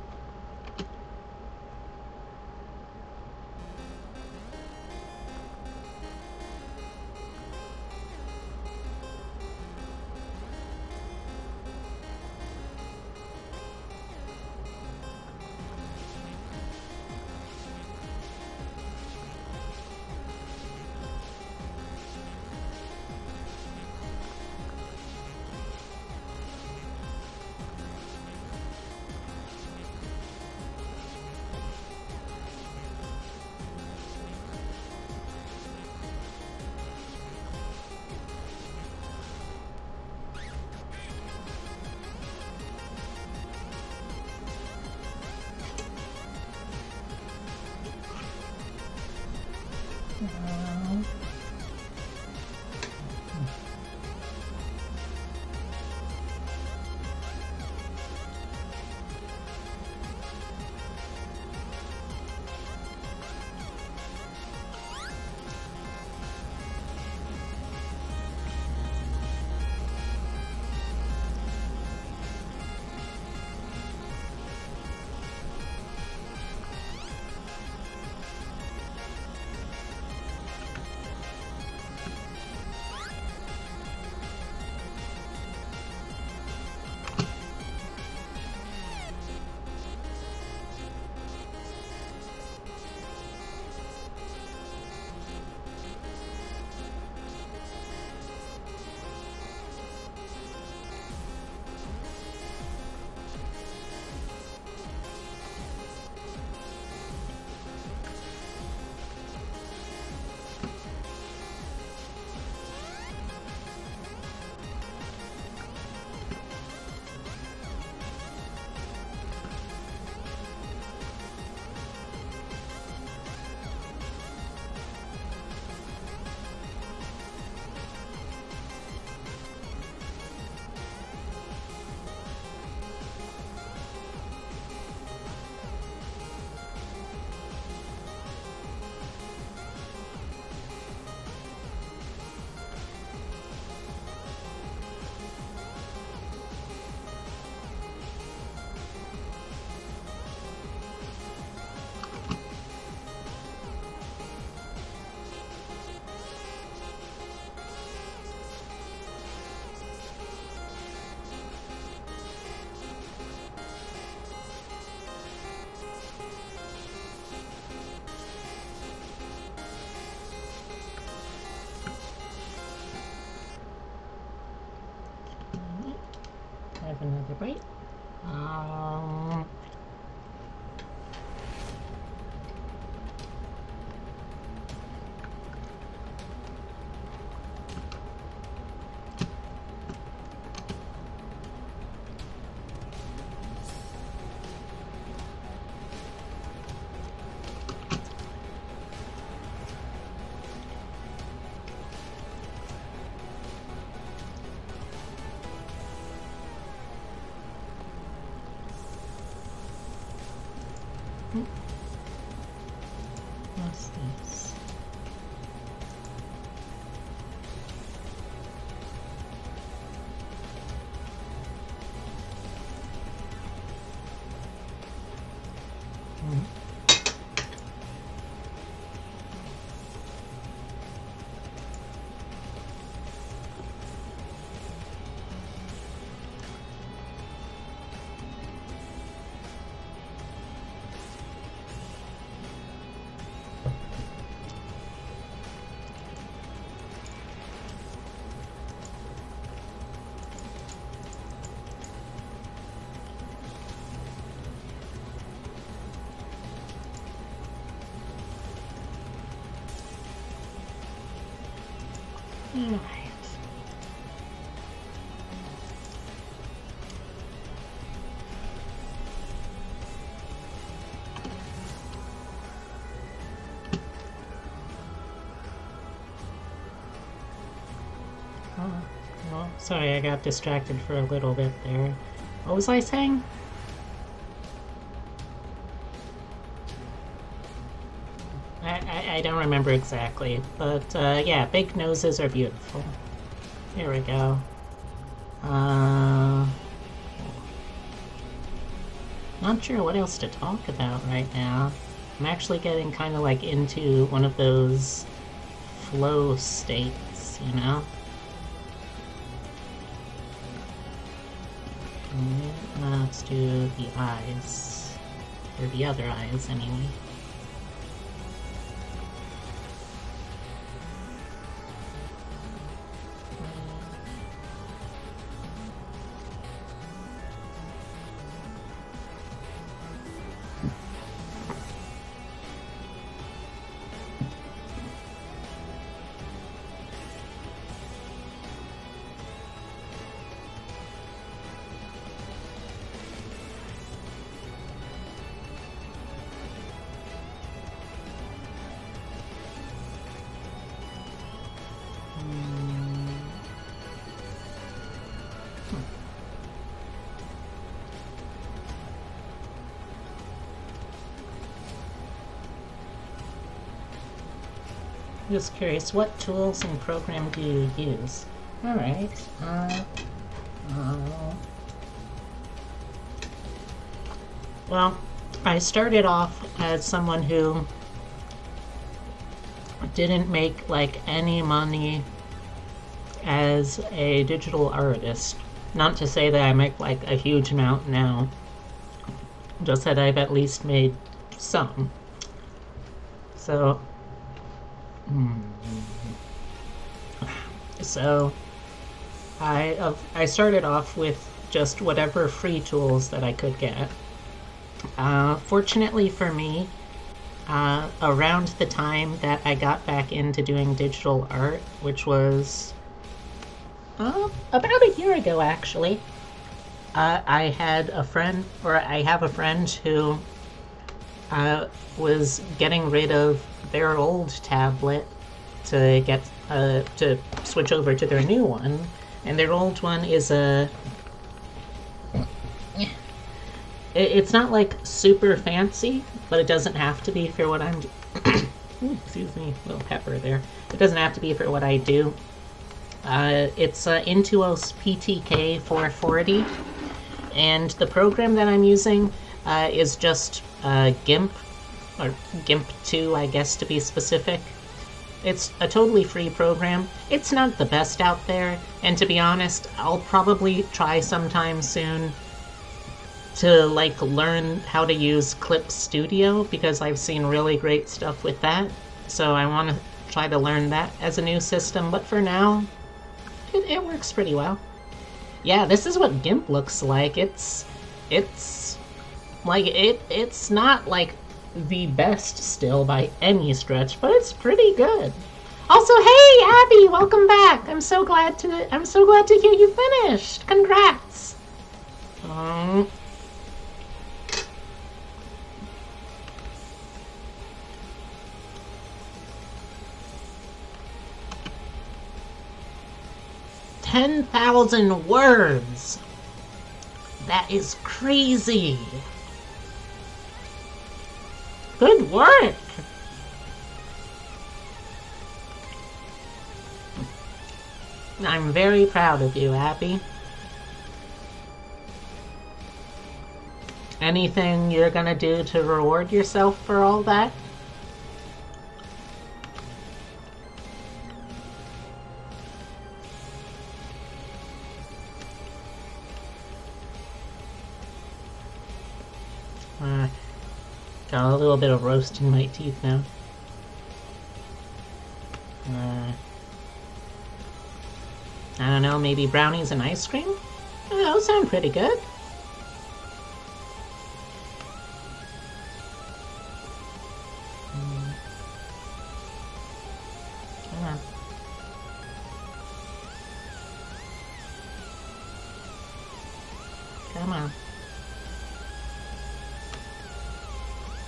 have another bite. What's this? Alright. Oh, sorry, I got distracted for a little bit there. What was I saying? I don't remember exactly, but yeah, big noses are beautiful. Here we go. Not sure what else to talk about right now. I'm actually getting kind of like into one of those flow states, you know? Let's do the eyes. Or the other eyes, anyway. Just curious, what tools and program do you use? Alright, well, I started off as someone who didn't make like any money as a digital artist. Not to say that I make like a huge amount now, just that I've at least made some. So I started off with just whatever free tools that I could get. Fortunately for me, around the time that I got back into doing digital art, which was about a year ago actually, I had a friend, or I have a friend who was getting rid of their old tablet to get to switch over to their new one, and their old one is it's not like super fancy, but it doesn't have to be for what I'm excuse me, a little pepper there. It doesn't have to be for what I do. It's Intuos PTK 440, and the program that I'm using is just GIMP, or GIMP 2, I guess, to be specific. It's a totally free program. It's not the best out there, and to be honest, I'll probably try sometime soon to like learn how to use Clip Studio, because I've seen really great stuff with that. So I want to try to learn that as a new system, but for now, it works pretty well. Yeah, this is what GIMP looks like. It's like it's not like the best still by any stretch, but it's pretty good. Also, hey Abby, welcome back. I'm so glad to hear you finished. Congrats. 10,000 words. That is crazy. Good work. I'm very proud of you, Abby. Anything you're gonna do to reward yourself for all that? Got a little bit of roast in my teeth now. I don't know, maybe brownies and ice cream? Oh, those sound pretty good. Come on. Come on.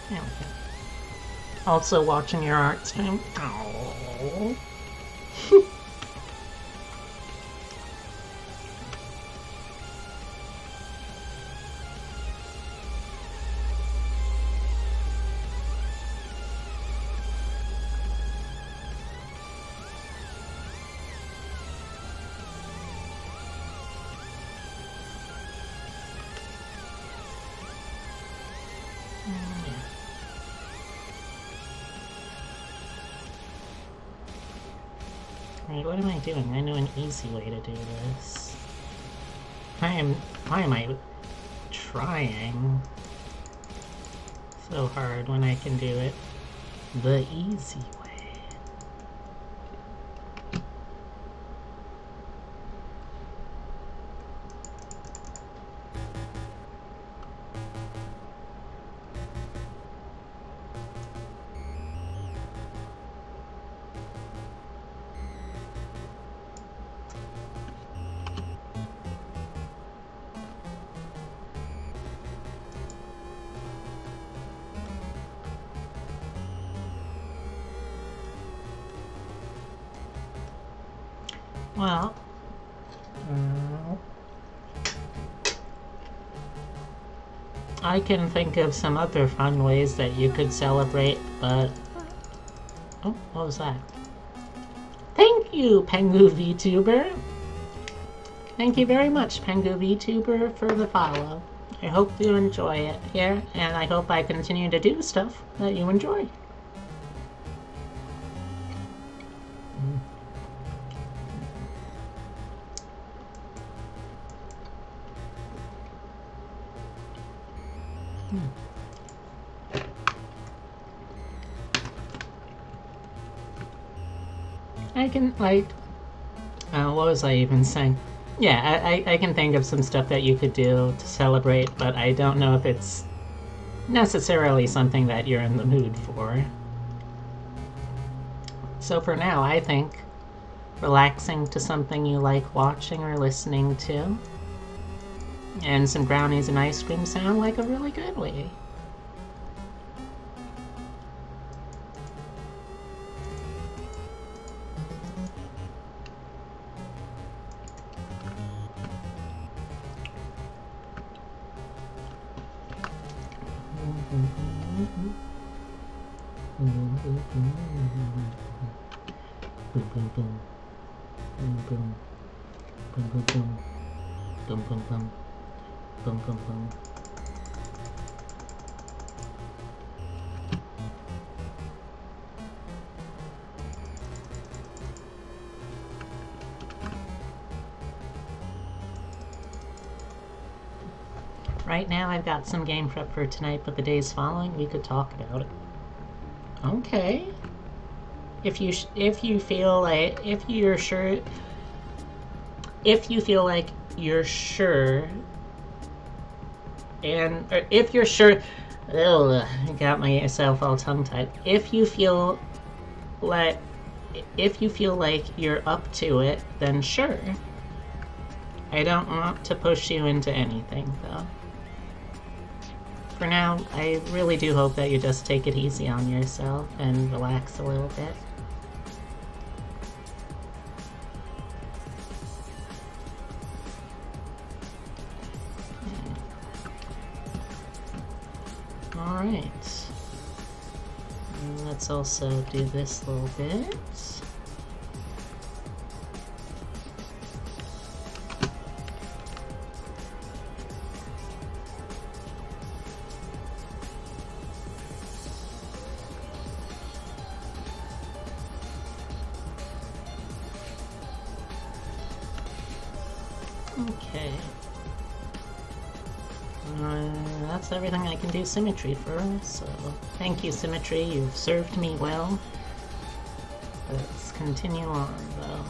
There we go. Also watching your art stream. Oh. Wait, what am I doing? I know an easy way to do this. Why am I trying so hard when I can do it the easy way? Well, I can think of some other fun ways that you could celebrate, but... Oh, what was that? Thank you, Pengu VTuber! Thank you very much, Pengu VTuber, for the follow. I hope you enjoy it here, and I hope I continue to do stuff that you enjoy. I can, like, what was I even saying? Yeah, I can think of some stuff that you could do to celebrate, but I don't know if it's necessarily something that you're in the mood for. So for now, I think relaxing to something you like watching or listening to, and some brownies and ice cream sound like a really good way. Right now I've got some game prep for tonight, but the days following we could talk about it. Okay. If you feel like you're sure, or if you're sure, I got myself all tongue-tied. If you feel like you're up to it, then sure. I don't want to push you into anything, though. For now, I really do hope that you just take it easy on yourself and relax a little bit. Alright. Let's also do this little bit. Okay. That's everything I can do Symmetry for, so thank you, Symmetry, you've served me well. Let's continue on, though.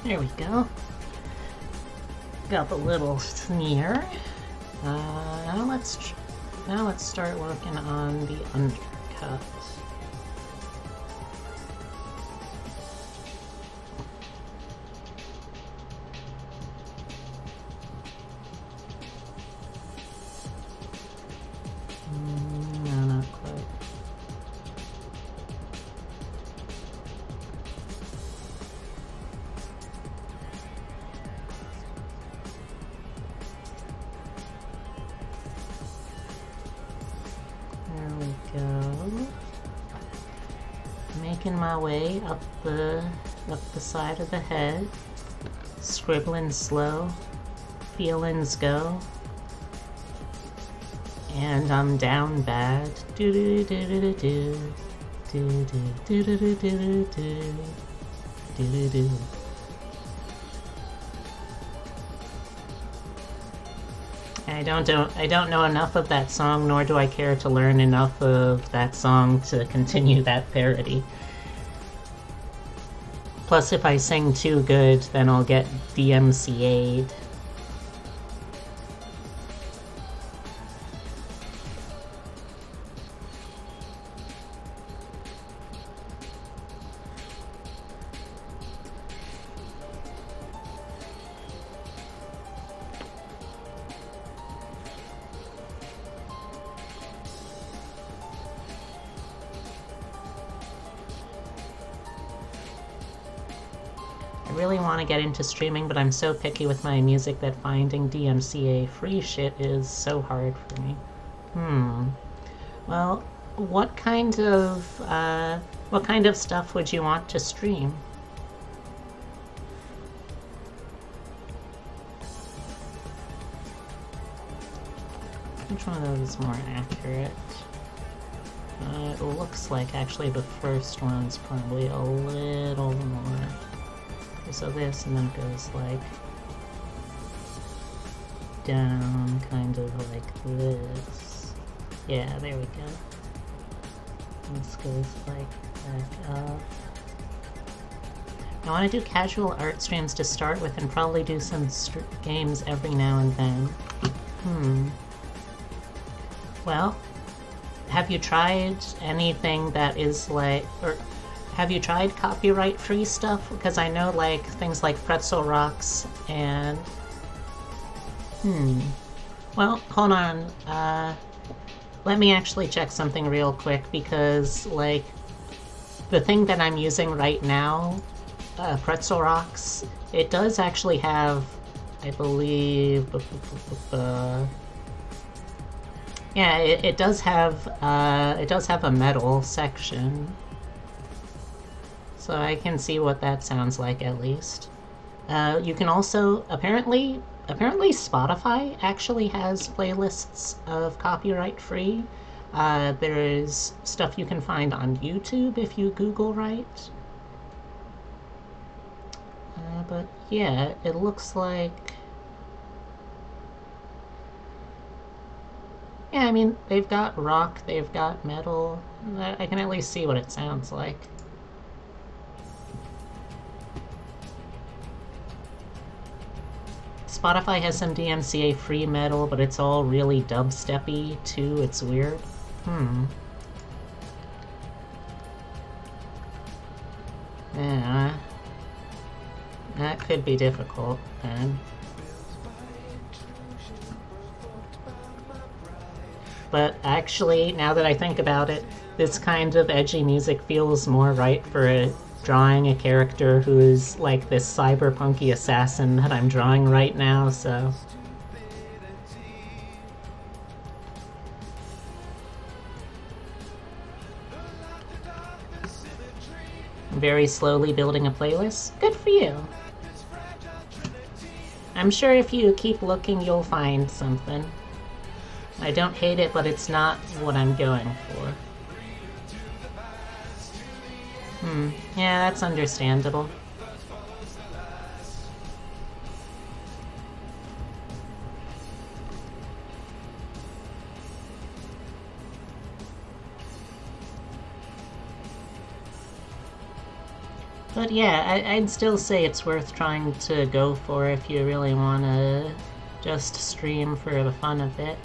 There we go. Got the little sneer. Now let's start working on the undercut. No, not quite. Making my way up the side of the head, scribbling slow, feelings go, and I'm down bad. Do do do do do do do do do do do do do. I don't know enough of that song, nor do I care to learn enough of that song to continue that parody. Plus, if I sing too good, then I'll get DMCA'd. I really want to get into streaming, but I'm so picky with my music that finding DMCA free shit is so hard for me. Well, what kind of stuff would you want to stream? Which one of those is more accurate? It looks like actually the first one's probably a little more. So this, and then it goes like down, kind of like this. Yeah, there we go. This goes like back up. I want to do casual art streams to start with and probably do some games every now and then. Well, have you tried anything that is like, or have you tried copyright-free stuff? Because I know like things like Pretzel Rocks and... Well, hold on. Let me actually check something real quick because like the thing that I'm using right now, Pretzel Rocks, it does actually have, I believe, yeah, it does have a metal section, so I can see what that sounds like at least. You can also apparently Spotify actually has playlists of copyright-free. There's stuff you can find on YouTube if you Google right. But yeah, it looks like... Yeah, I mean, they've got rock, they've got metal. I can at least see what it sounds like. Spotify has some DMCA free metal, but it's all really dubstep-y too. It's weird. Yeah. That could be difficult, then. But actually, now that I think about it, this kind of edgy music feels more right for drawing a character who is like this cyberpunky assassin that I'm drawing right now, so... I'm very slowly building a playlist. Good for you! I'm sure if you keep looking, you'll find something. I don't hate it, but it's not what I'm going for. Yeah, that's understandable. But yeah, I'd still say it's worth trying to go for if you really want to just stream for the fun of it.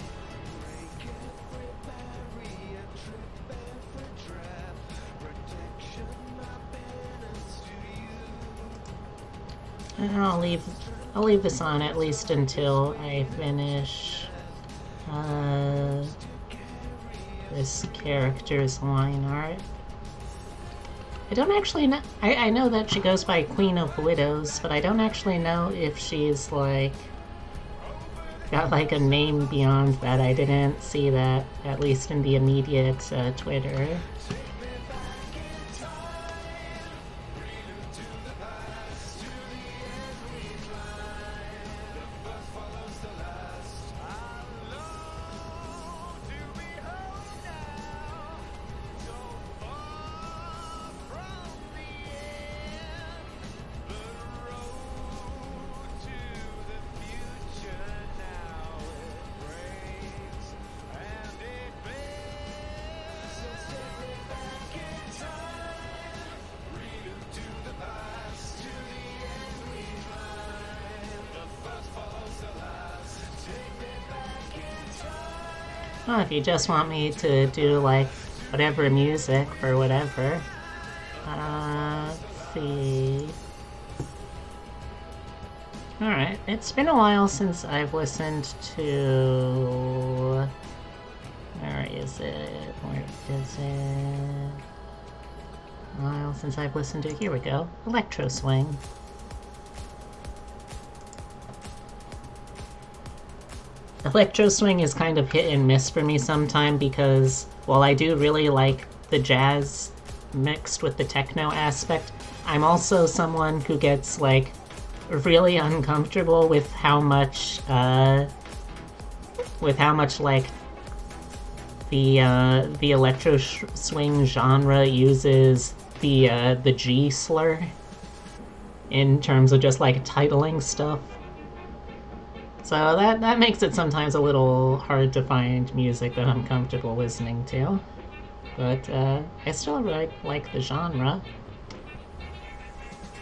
I'll leave this on at least until I finish this character's line art. I don't actually know. I know that she goes by Queen of Widows, but I don't actually know if she's like got like a name beyond that. I didn't see that, at least in the immediate Twitter. Well, if you just want me to do, like, whatever music for whatever. Let's see... Alright, it's been a while since I've listened to... Where is it? Where is it? A while since I've listened to... Here we go. Electro Swing. Electro Swing is kind of hit and miss for me sometime because while I do really like the jazz mixed with the techno aspect, I'm also someone who gets like really uncomfortable with how much like the electro swing genre uses the G slur in terms of just like titling stuff. So that makes it sometimes a little hard to find music that I'm comfortable listening to. But I still like the genre.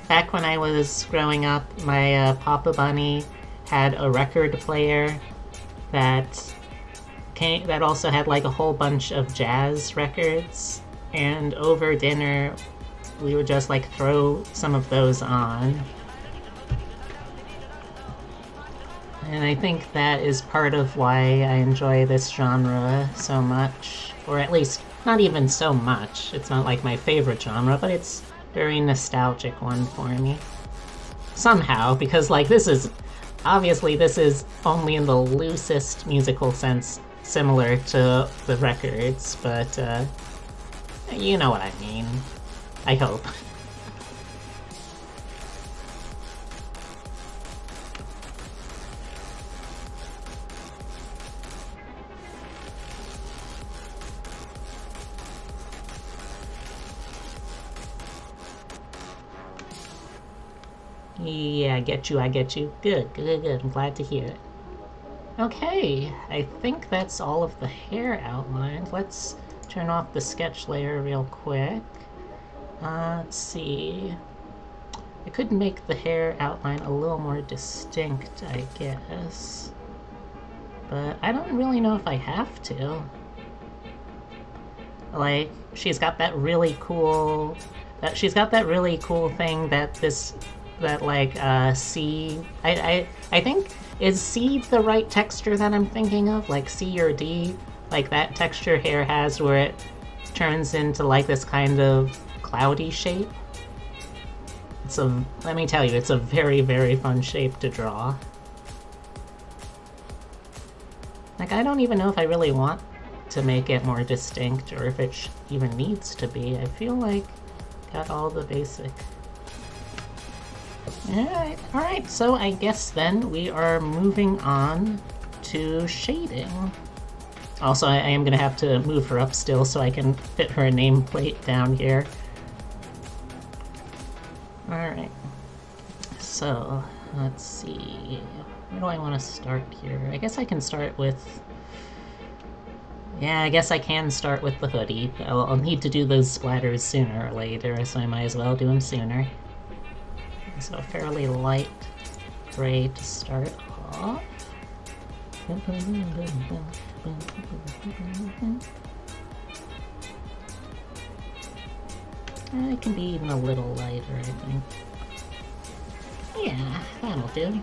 back when I was growing up, my Papa Bunny had a record player that also had like a whole bunch of jazz records, and over dinner we would just like throw some of those on. And I think that is part of why I enjoy this genre so much. Or at least, not even so much. It's not like my favorite genre, but it's a very nostalgic one for me. Somehow, because like this is... Obviously this is only in the loosest musical sense similar to the records, but you know what I mean. I hope. Yeah, I get you. Good, good, good. I'm glad to hear it. Okay, I think that's all of the hair outlined. Let's turn off the sketch layer real quick. Let's see. I could make the hair outline a little more distinct, I guess. But I don't really know if I have to. Like, she's got that really cool thing that C... I think, is C the right texture that I'm thinking of? Like C or D? Like that texture hair has where it turns into like this kind of cloudy shape? Let me tell you, it's a very, very fun shape to draw. Like, I don't even know if I really want to make it more distinct or if it even needs to be. I feel like got all the basic... Alright, so I guess then we are moving on to shading. Also, I am gonna have to move her up still so I can fit her nameplate down here. Alright, so let's see, where do I want to start here? I guess I can start with... Yeah, I guess I can start with the hoodie. I'll need to do those splatters sooner or later, so I might as well do them sooner. So a fairly light gray to start off. It can be even a little lighter, I think. Yeah, that'll do.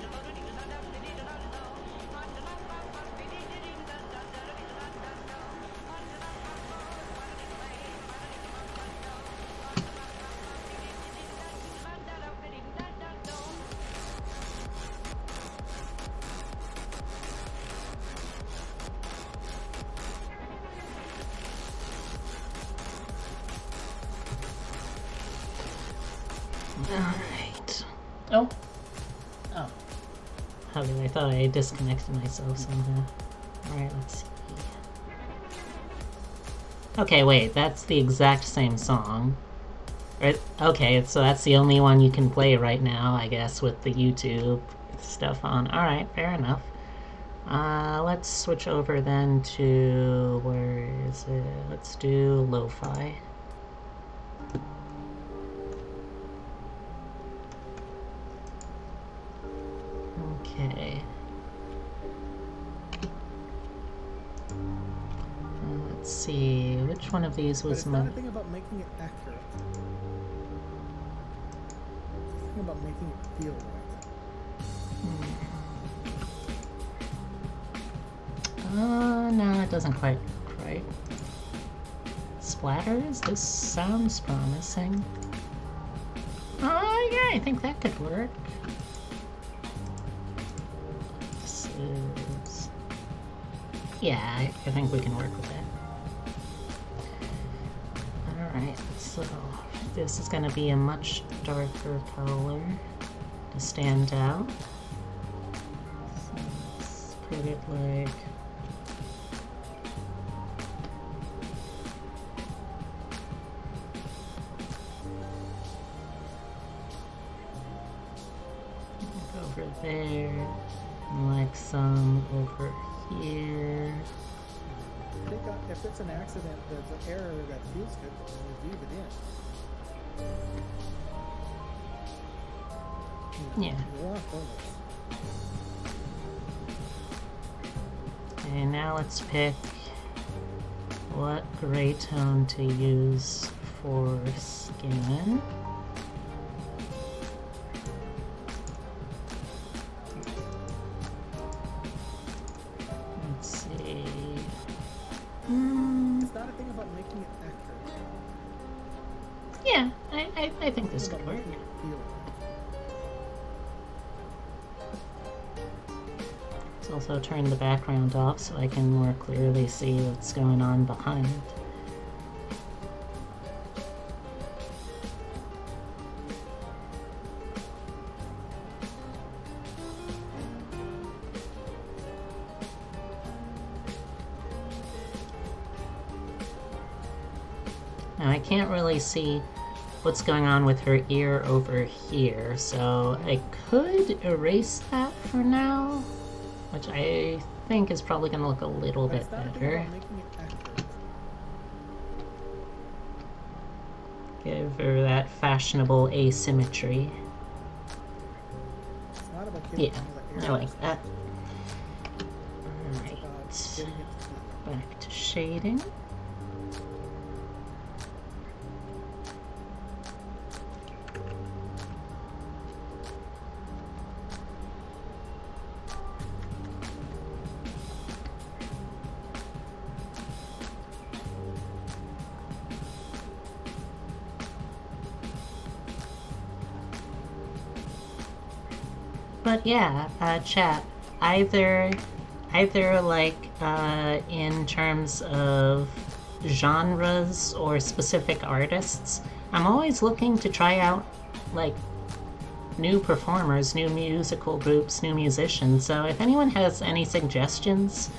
Alright. Oh. I thought I disconnected myself somehow. Alright, let's see. Okay, wait, that's the exact same song. Right? Okay, so that's the only one you can play right now, I guess, with the YouTube stuff on. Alright, fair enough. Let's switch over then to... where is it? Let's do lo-fi. Okay. Let's see, which one of these was my... But it's not a thing about making it accurate. It's a thing about making it feel right. No, it doesn't quite. Splatters? This sounds promising. Oh, yeah, I think that could work. Yeah, I think we can work with that. Alright, so this is going to be a much darker color to stand out. So let's put it like... over there, and like some over here. I think if it's an accident, there's an error that feels good, we'll leave it in. Yeah. You want those. Okay, now let's pick what gray tone to use for skin. Let's see. It's not a thing about making it accurate. Yeah, I think this could work. Making it feel. Let's also turn the background off so I can more clearly see what's going on behind. Now I can't really see what's going on with her ear over here, so I could erase that for now, which I think is probably going to look a little bit better. Give her that fashionable asymmetry. Yeah, I like that. Alright, back to shading. But yeah, chat, either like in terms of genres or specific artists, I'm always looking to try out like new performers, new musical groups, new musicians. So if anyone has any suggestions,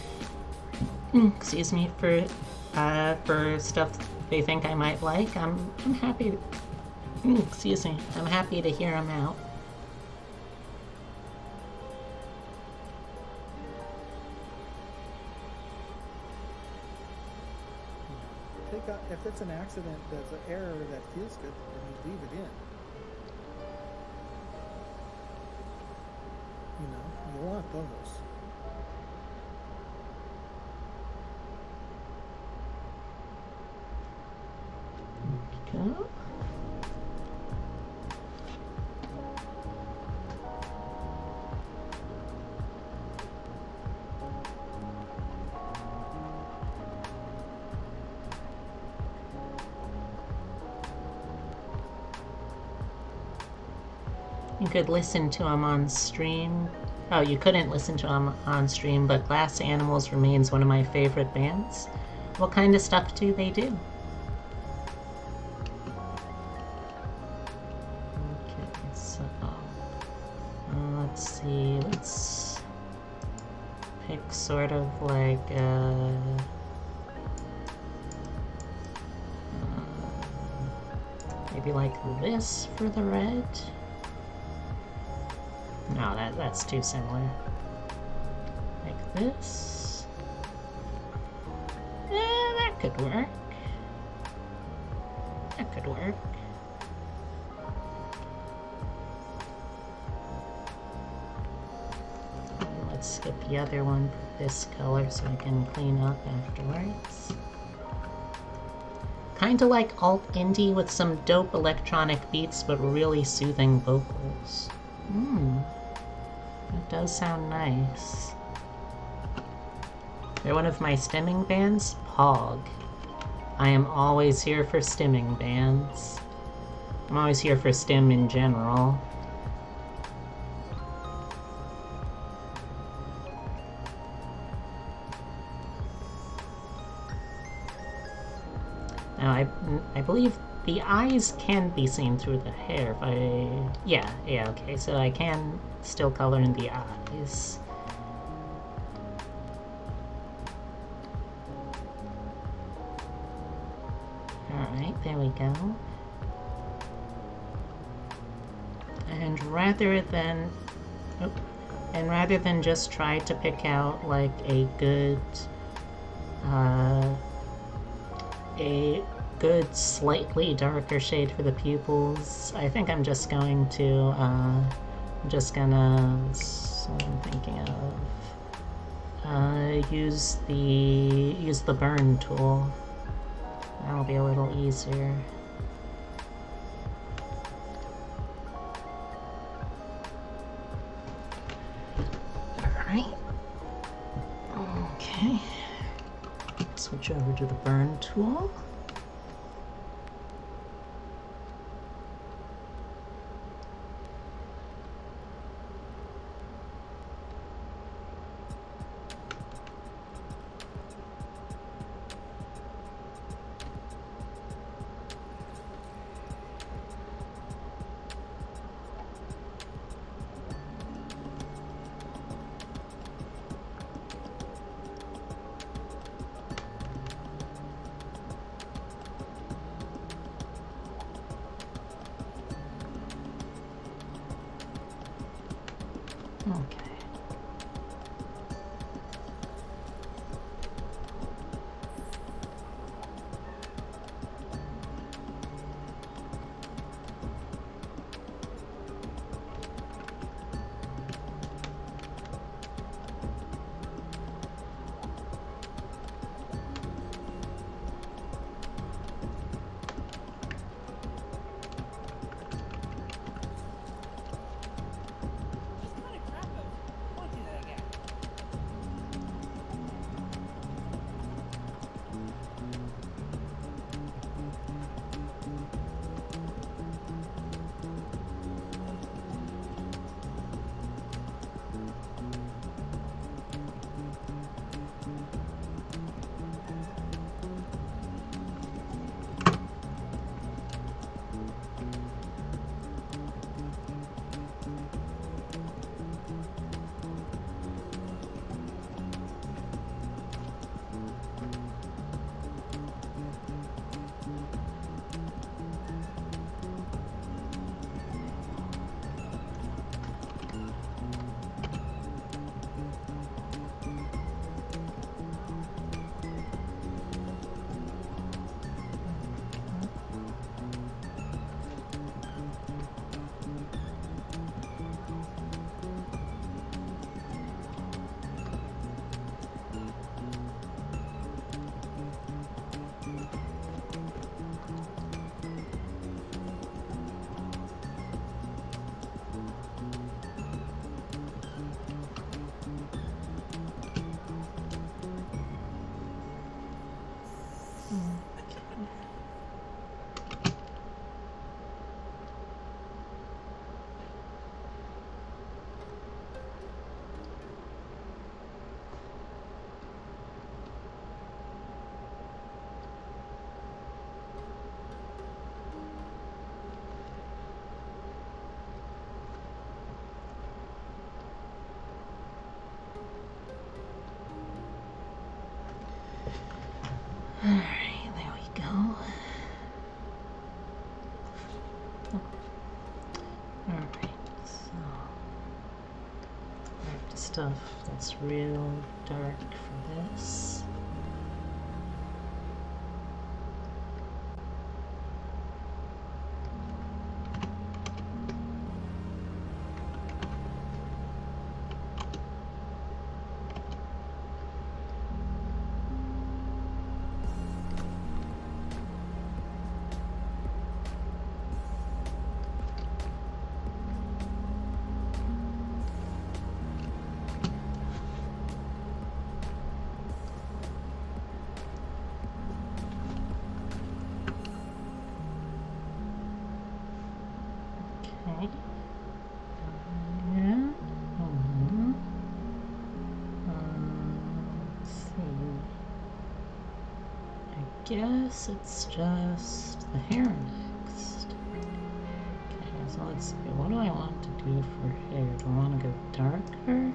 excuse me, for stuff they think I might like, I'm happy. Excuse me, I'm happy to hear them out. If it's an accident, there's an error that feels good, then you leave it in. You know, you want those. There we go. You could listen to them on stream. Oh, you couldn't listen to them on stream, but Glass Animals remains one of my favorite bands. What kind of stuff do they do? Okay, so let's see. Let's pick sort of like maybe like this for the red. No, that's too similar. Like this. That could work. That could work. Let's skip the other one for this color so I can clean up afterwards. Kinda like alt indie with some dope electronic beats but really soothing vocals. That does sound nice. They're one of my stimming bands, Pog. I am always here for stimming bands. I'm always here for stim in general. Now, I believe the eyes can be seen through the hair, but yeah, okay, so I can still color in the eyes. Alright, there we go. And rather than just try to pick out like a good slightly darker shade for the pupils, I think I'm just going to I'm just gonna, what I'm thinking of, use the burn tool. That'll be a little easier. Alright. Okay. Switch over to the burn tool. Okay. Alright, there we go. Alright, so back to stuff that's real dark for this. Okay. Yeah. Let's see. I guess it's just the hair next. Okay, so let's see. What do I want to do for hair? Do I want to go darker?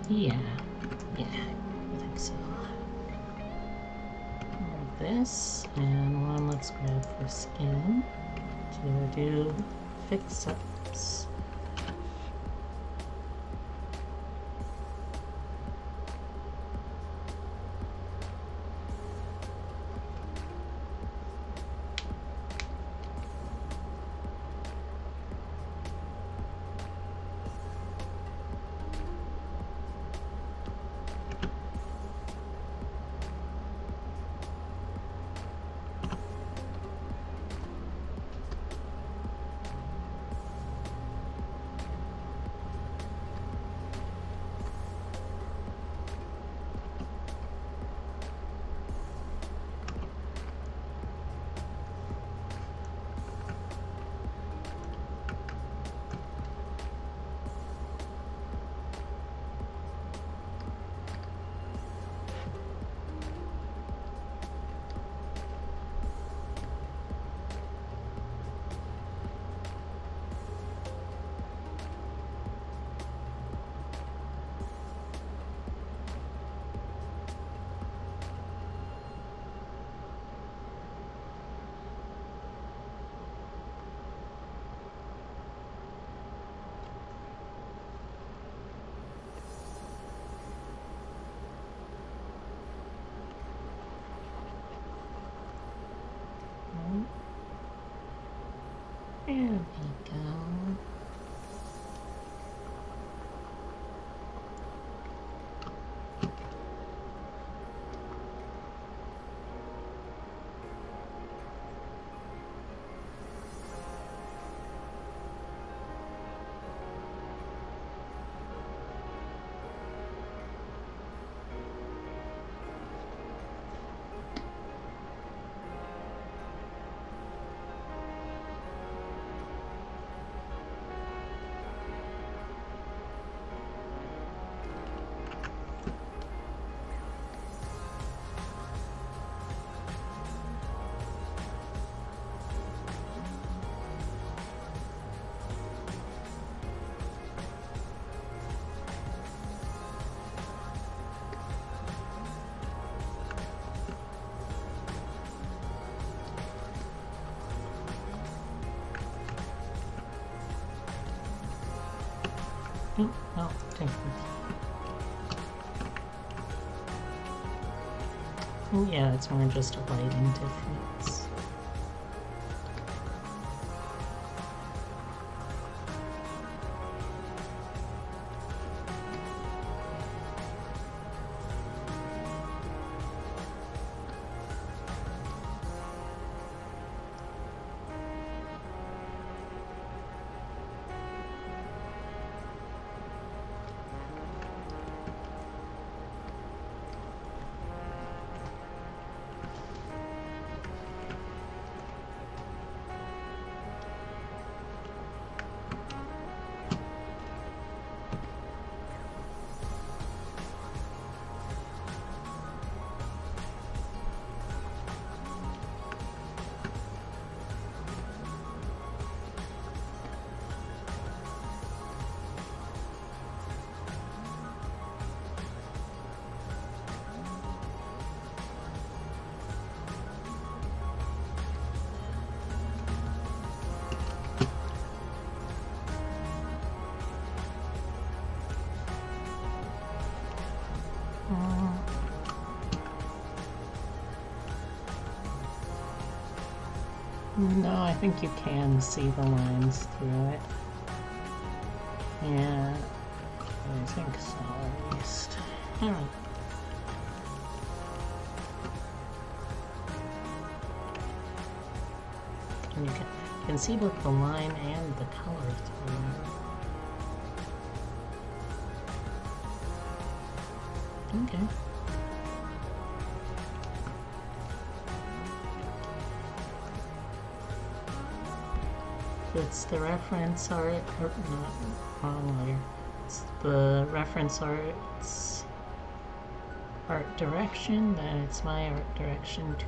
Yeah. Yeah, I think so. Like this, and one let's grab for skin to do fix-ups. There we go. Oh, different. Oh yeah, it's more just a lighting difference. No, I think you can see the lines through it. Yeah, I think so at least. Alright. And you can see both the line and the color through it. Okay. It's the reference art, or not, wrong layer. It's the reference art's art direction, then it's my art direction too.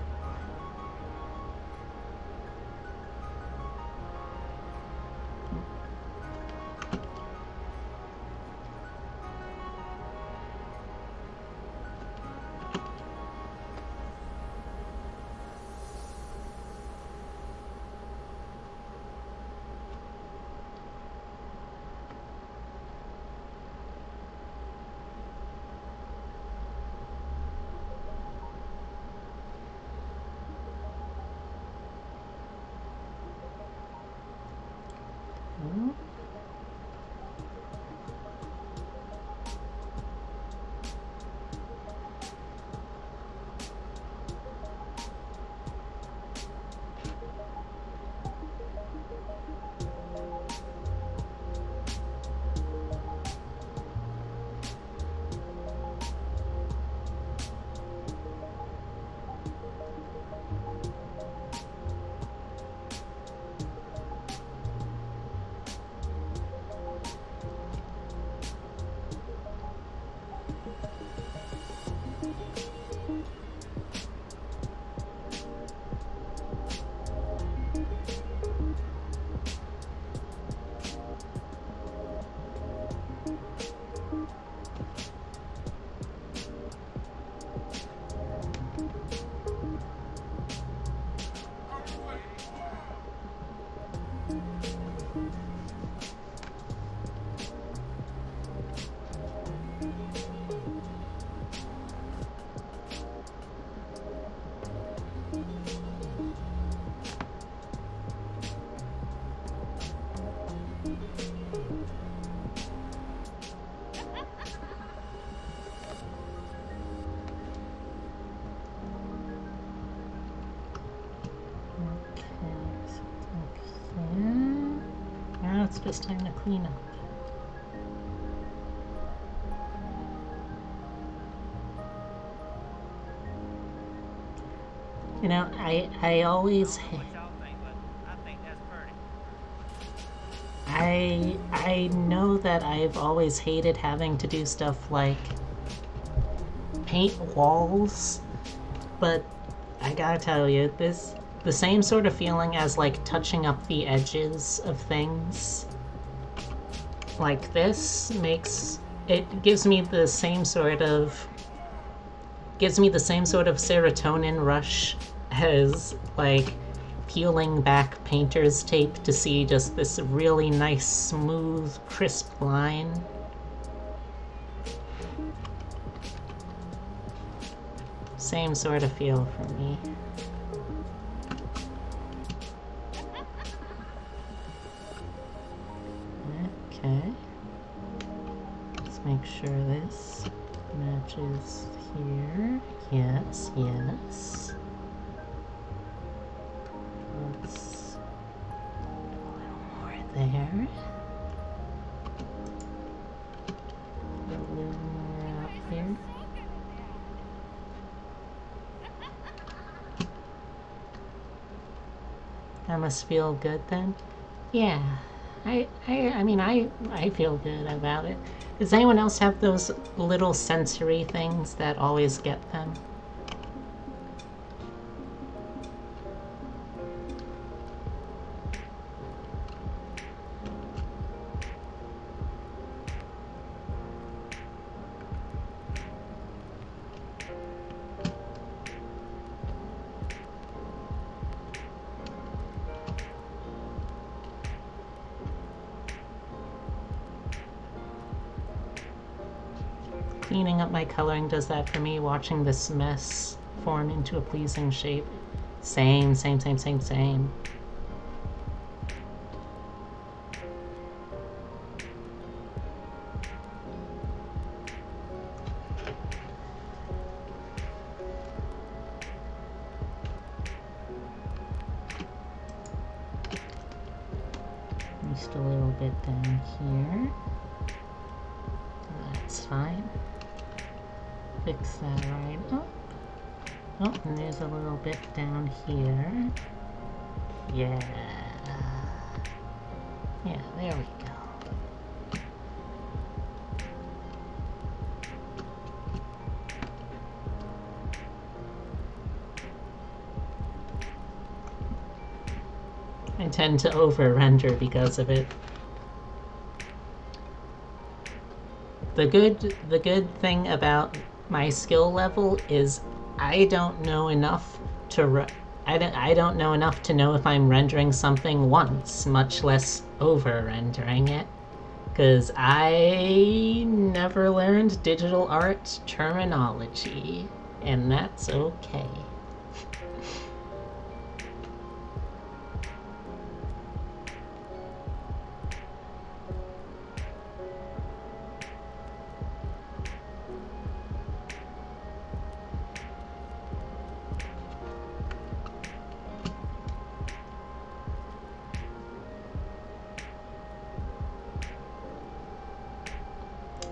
it's just time to clean up. You know, I always I know that I've always hated having to do stuff like paint walls, but I gotta tell you, the same sort of feeling as like touching up the edges of things like this gives me the same sort of serotonin rush as like peeling back painter's tape to see just this really nice, smooth, crisp line. Same sort of feel for me. Okay. Let's make sure this matches here. Yes, yes. Let's do a little more there. A little more out here. That must feel good then? Yeah. I mean, I feel good about it. Does anyone else have those little sensory things that always get them? Cleaning up my coloring does that for me, watching this mess form into a pleasing shape. Same. Just a little bit down here. That's fine. Fix that right up. Oh, and there's a little bit down here. Yeah. Yeah, there we go. I tend to over-render because of it. The good thing about my skill level is I don't know enough to I don't know enough to know if I'm rendering something once, much less over-rendering it. Because I never learned digital art terminology, and that's okay.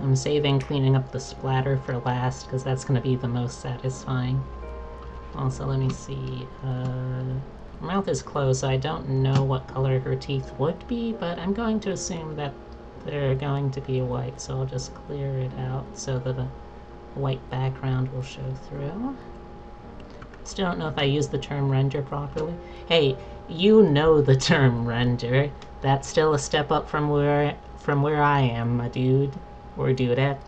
I'm saving cleaning up the splatter for last, because that's going to be the most satisfying. Also, let me see. Her mouth is closed, so I don't know what color her teeth would be, but I'm going to assume that they're going to be white, so I'll just clear it out so that a white background will show through. Still don't know if I use the term render properly. Hey, you know the term render. That's still a step up from where I am, my dude. Or dudette.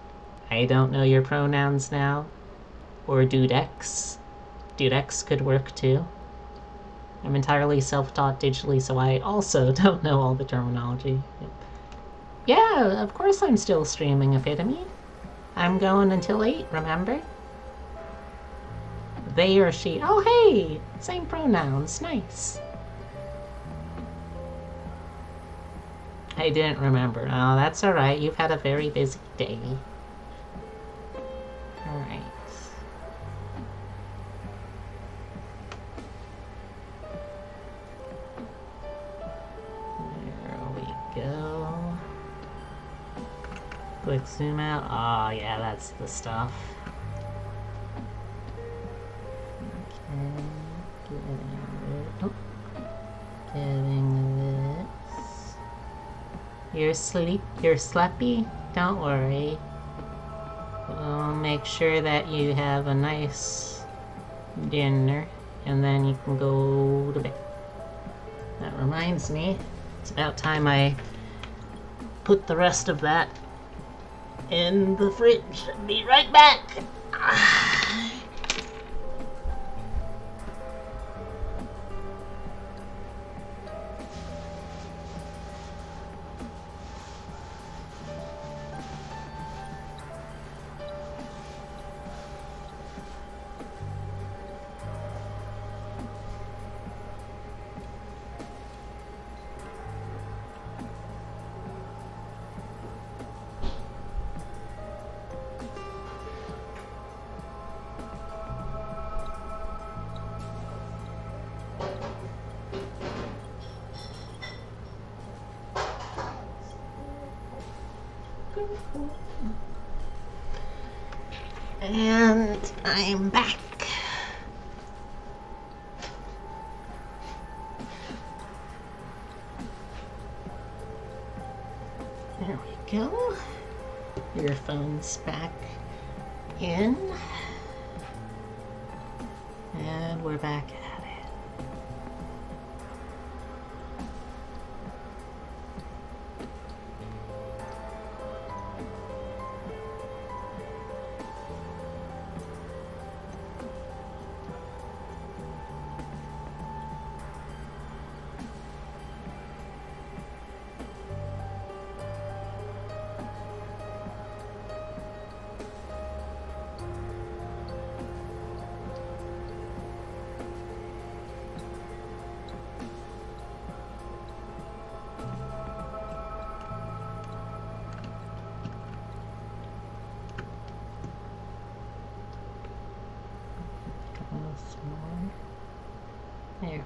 I don't know your pronouns now. Or dudex. Dudex could work too. I'm entirely self-taught digitally, so I also don't know all the terminology. Yep. Yeah, of course I'm still streaming Epitome. I'm going until 8, remember? They or she. Oh, hey! Same pronouns. Nice. I didn't remember. Oh, that's alright. You've had a very busy day. Alright. There we go. Quick zoom out. Oh yeah, that's the stuff. Okay, getting this. You're sleepy? Don't worry. We'll make sure that you have a nice dinner, and then you can go to bed. That reminds me, it's about time I put the rest of that in the fridge. Be right back. And I'm back. There we go. Your phone's back in. And we're back at it. There we go.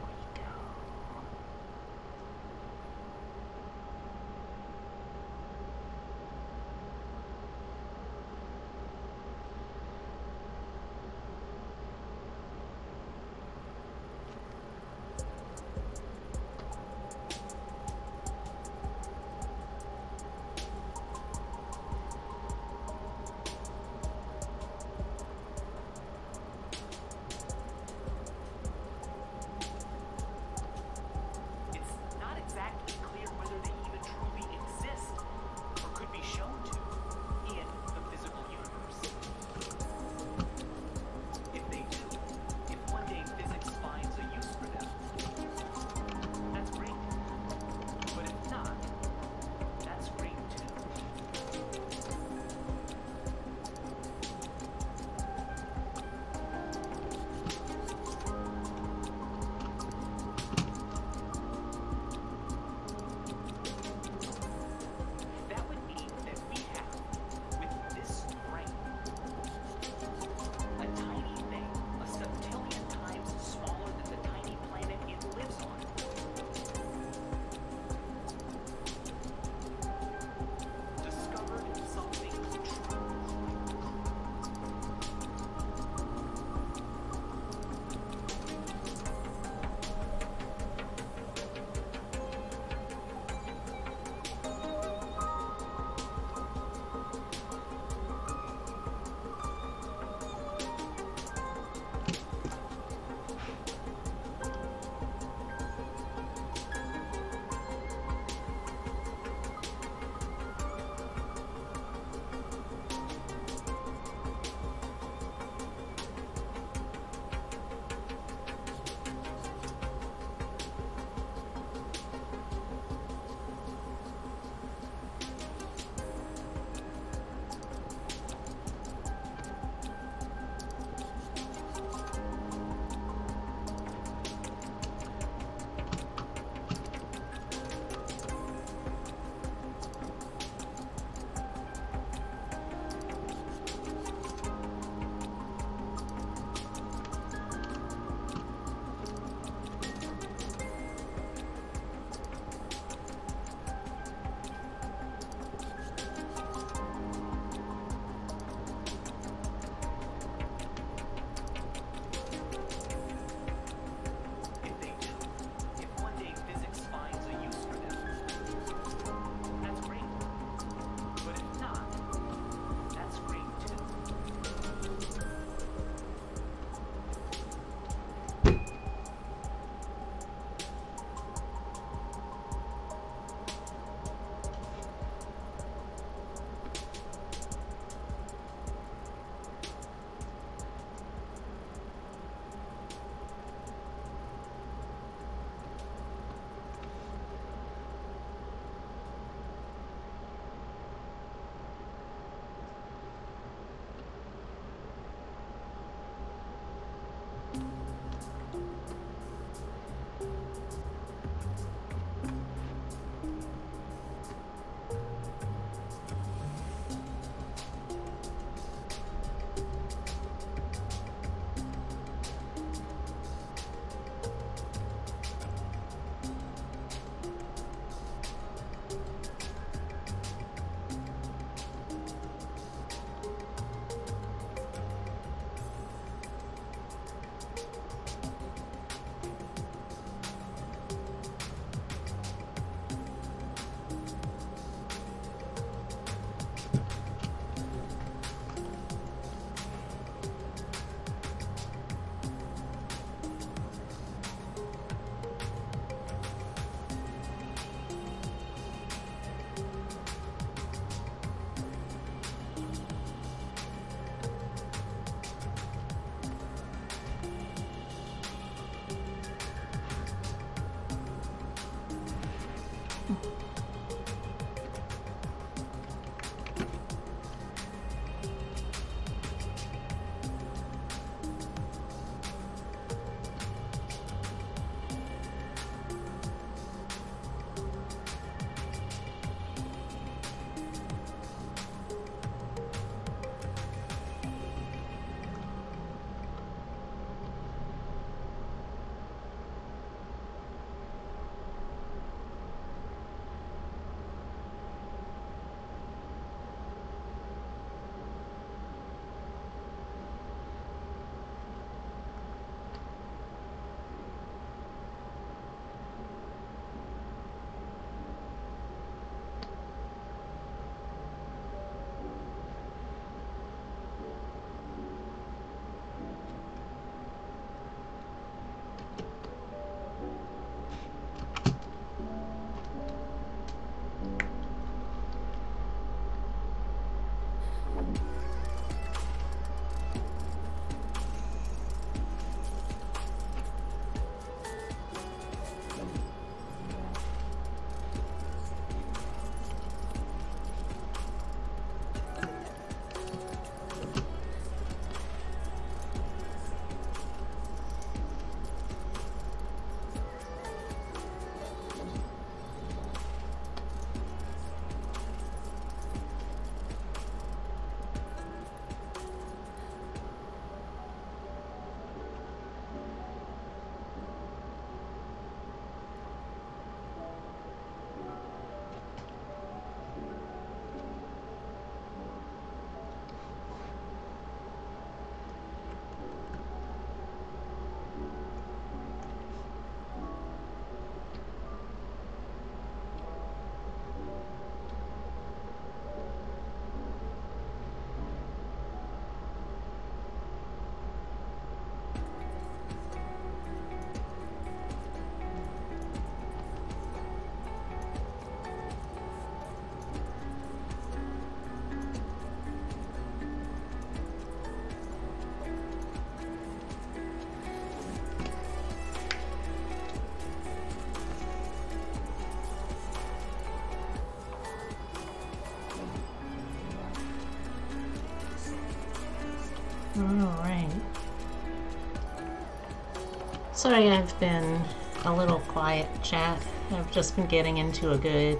Sorry I've been a little quiet, chat. I've just been getting into a good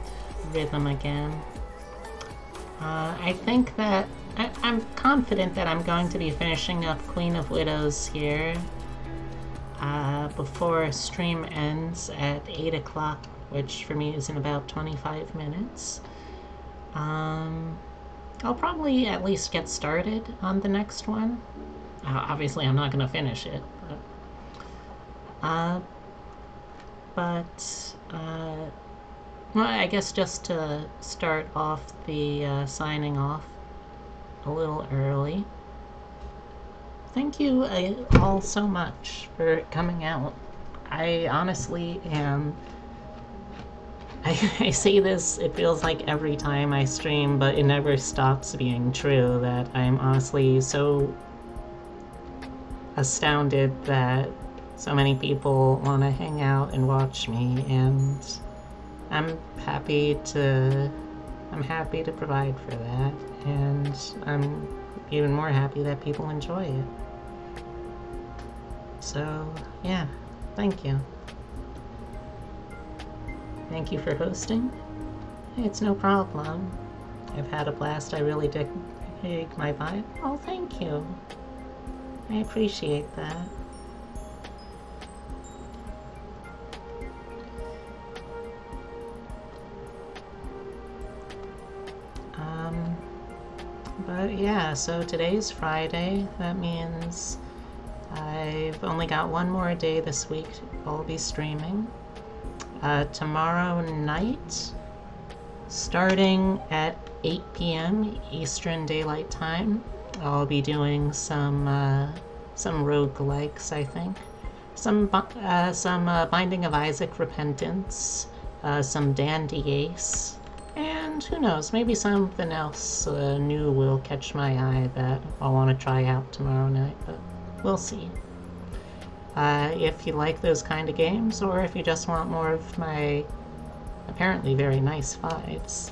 rhythm again. I think that I'm confident that I'm going to be finishing up Queen of Widows here before stream ends at 8 o'clock, which for me is in about 25 minutes. I'll probably at least get started on the next one. Obviously, I'm not going to finish it, well, I guess just to start off the signing off a little early. Thank you all so much for coming out. I honestly am... I say this, it feels like every time I stream, but it never stops being true, that I'm honestly so astounded that so many people want to hang out and watch me, and I'm happy to provide for that, and I'm even more happy that people enjoy it. So, yeah, thank you. Thank you for hosting. It's no problem. I've had a blast. I really dig my vibe. Oh, thank you. I appreciate that. But yeah, so today's Friday. That means I've only got one more day this week I'll be streaming. Tomorrow night, starting at 8 p.m. Eastern Daylight Time, I'll be doing some roguelikes, I think. Some Binding of Isaac Repentance, some Dandy Ace, and who knows, maybe something else new will catch my eye that I'll want to try out tomorrow night, but we'll see. If you like those kind of games, or if you just want more of my apparently very nice vibes,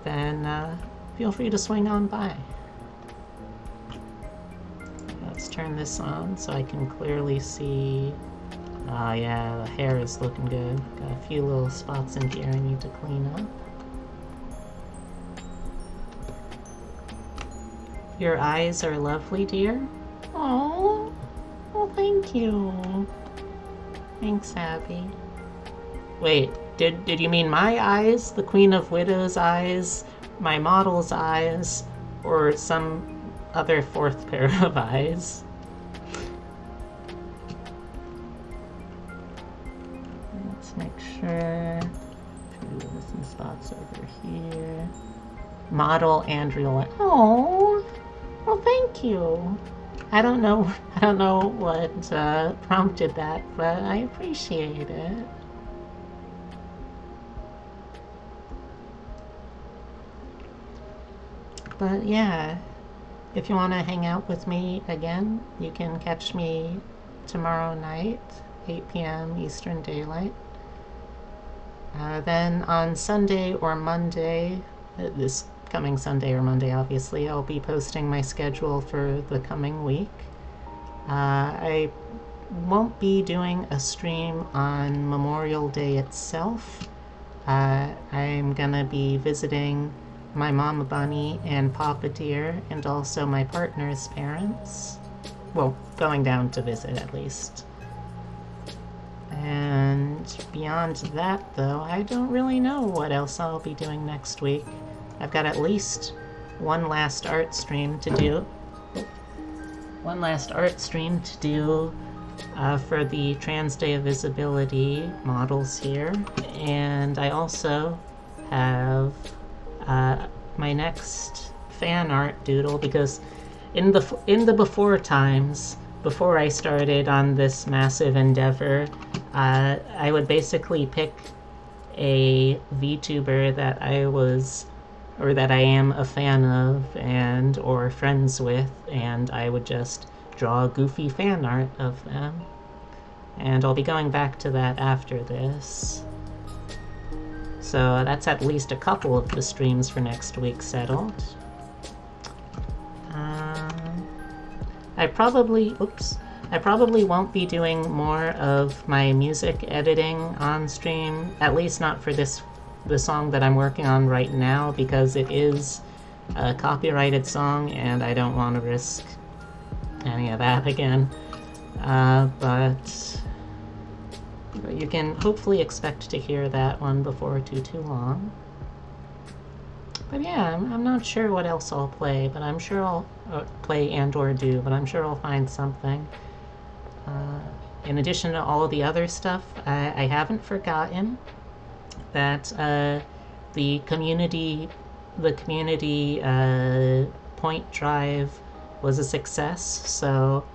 then feel free to swing on by. Let's turn this on so I can clearly see. Oh yeah, the hair is looking good. Got a few little spots in here I need to clean up. Your eyes are lovely, dear. Oh, well, thank you. Thanks, Abby. Wait, did you mean my eyes, the Queen of Widows' eyes, my model's eyes, or some other fourth pair of eyes? Let's make sure. There's some spots over here. Model and real life. Oh, well, thank you. I don't know what prompted that, but I appreciate it. But yeah, if you want to hang out with me again, you can catch me tomorrow night, 8 p.m. Eastern Daylight. Then on Sunday or Monday, this coming Sunday or Monday, obviously, I'll be posting my schedule for the coming week. I won't be doing a stream on Memorial Day itself. I'm gonna be visiting my Mama Bunny and Papa Deer, and also my partner's parents. Well, going down to visit at least. And beyond that, though, I don't really know what else I'll be doing next week. I've got at least one last art stream to do. For the Trans Day of Visibility models here. And I also have my next fan art doodle, because in the before times, before I started on this massive endeavor, I would basically pick a VTuber that I am a fan of or friends with, and I would just draw goofy fan art of them. And I'll be going back to that after this. So that's at least a couple of the streams for next week settled. I probably won't be doing more of my music editing on stream, at least not for the song that I'm working on right now, because it is a copyrighted song and I don't want to risk any of that again. But you can hopefully expect to hear that one before too long. But yeah, I'm not sure what else I'll play, but I'm sure I'll play and or do, but I'm sure I'll find something. In addition to all of the other stuff, I haven't forgotten that the community point drive was a success, so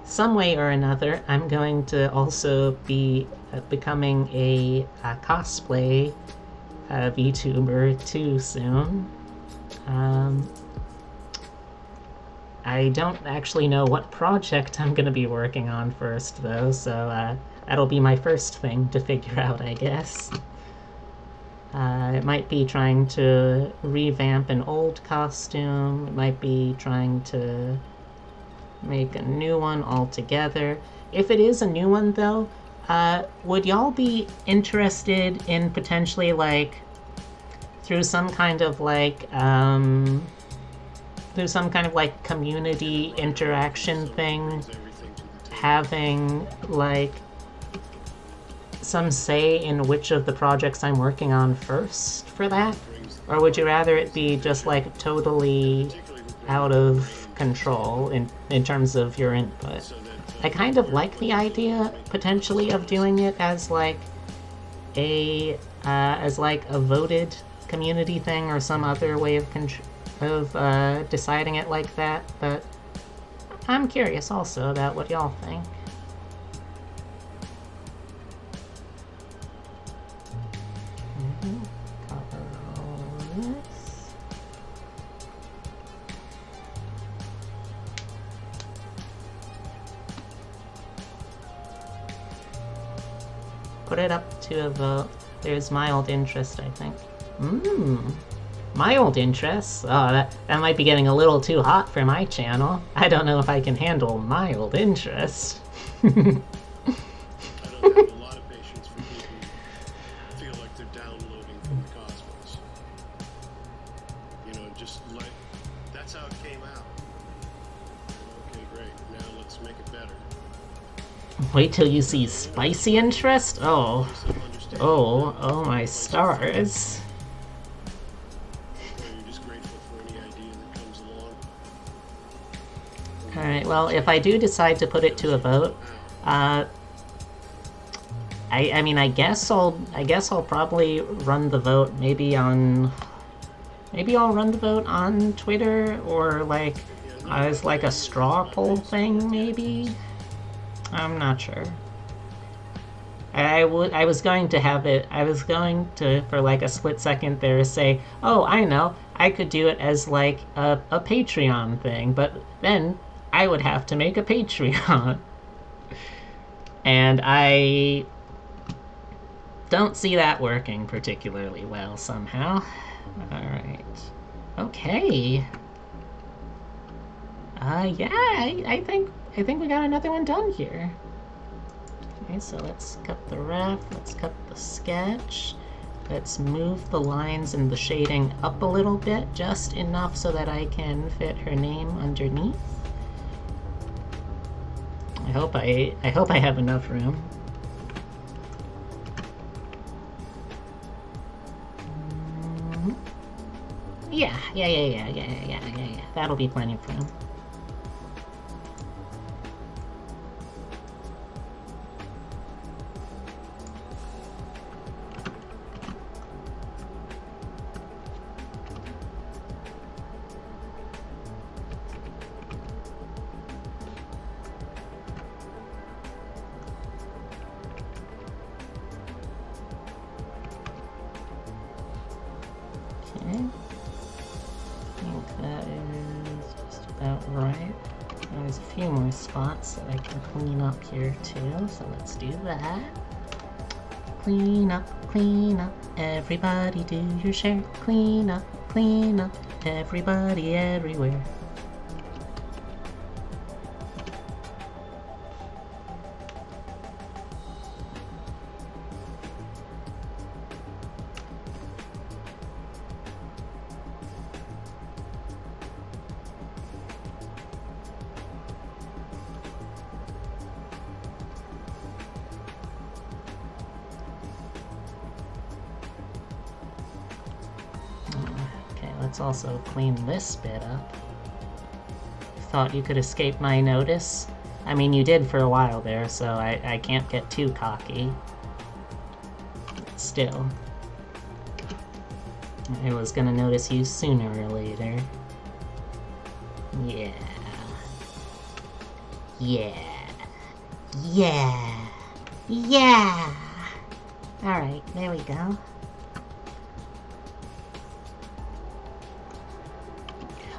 some way or another I'm going to also be becoming a cosplay VTuber too soon. I don't actually know what project I'm going to be working on first, though, so that'll be my first thing to figure out, I guess. It might be trying to revamp an old costume. It might be trying to make a new one altogether. If it is a new one, though, would y'all be interested in potentially, like, through some kind of, like, community interaction thing, having, like, some say in which of the projects I'm working on first for that? Or would you rather it be just, like, totally out of control in terms of your input? I kind of like the idea, potentially, of doing it as, like, a voted community thing or some other way of deciding it like that, but I'm curious also about what y'all think. Cover all this. Put it up to a vote. There's mild interest, I think. Mild interest? Oh, that might be getting a little too hot for my channel. I don't know if I can handle mild interest. I don't have a lot of patience for people who feel like they're downloading from the cosmos. You know, just like, that's how it came out. Okay, great. Now let's make it better. Wait till you see spicy interest? Oh my stars. Alright, well, if I do decide to put it to a vote, I mean, I guess I'll probably run the vote maybe I'll run the vote on Twitter, or like as like a straw poll thing, maybe? I'm not sure. I was going to for like a split second there say, oh, I know, I could do it as like a Patreon thing, but then I would have to make a Patreon. And I don't see that working particularly well somehow. Alright. Okay. Yeah, I think we got another one done here. Okay, so let's cut the ref, let's cut the sketch. Let's move the lines and the shading up a little bit, just enough so that I can fit her name underneath. I hope I have enough room. Yeah. That'll be plenty of room. I think that is just about right. There's a few more spots that I can clean up here too, so let's do that. Clean up, everybody do your share. Clean up, everybody everywhere. let's also clean this bit up. Thought you could escape my notice? I mean, you did for a while there, so I can't get too cocky. Still. I was gonna notice you sooner or later. Yeah. Yeah. Yeah. Yeah! Alright, there we go.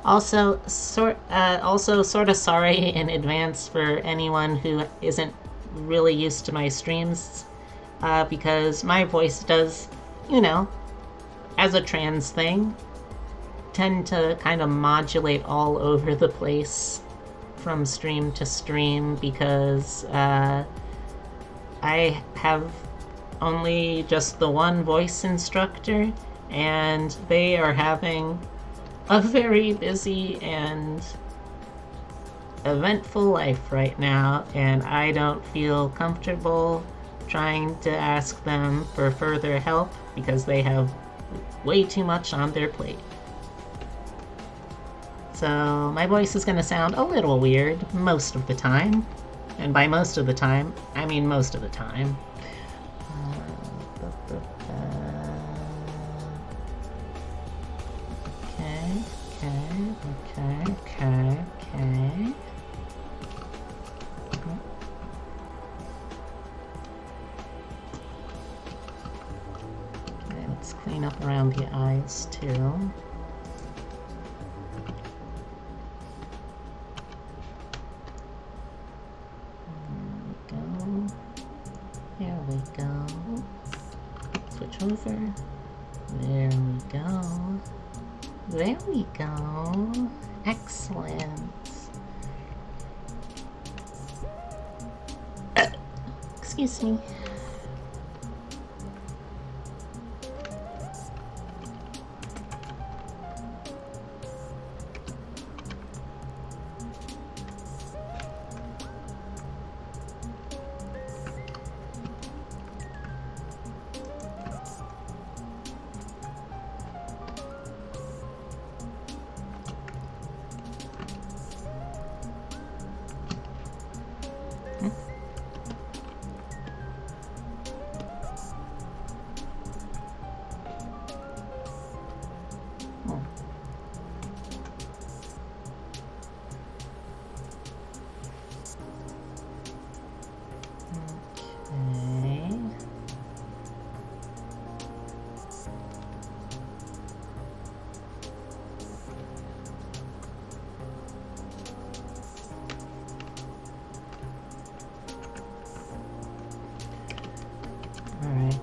Also, sort of sorry in advance for anyone who isn't really used to my streams, because my voice does, you know, as a trans thing, tend to kind of modulate all over the place from stream to stream, because I have only just the one voice instructor, and they are having a very busy and eventful life right now, and I don't feel comfortable trying to ask them for further help because they have way too much on their plate. So my voice is gonna sound a little weird most of the time. And by most of the time, I mean most of the time. Okay. Okay, let's clean up around the eyes too. There we go. Switch over. There we go. There we go. Excellent. Excuse me. Alright.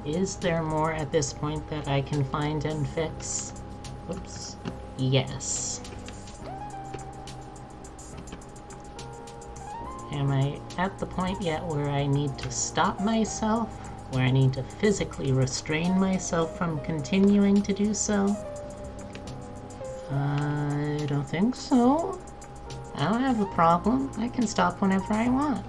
Is there more at this point that I can find and fix? Oops. Yes. Am I at the point yet where I need to stop myself? Where I need to physically restrain myself from continuing to do so? I don't think so. I don't have a problem. I can stop whenever I want.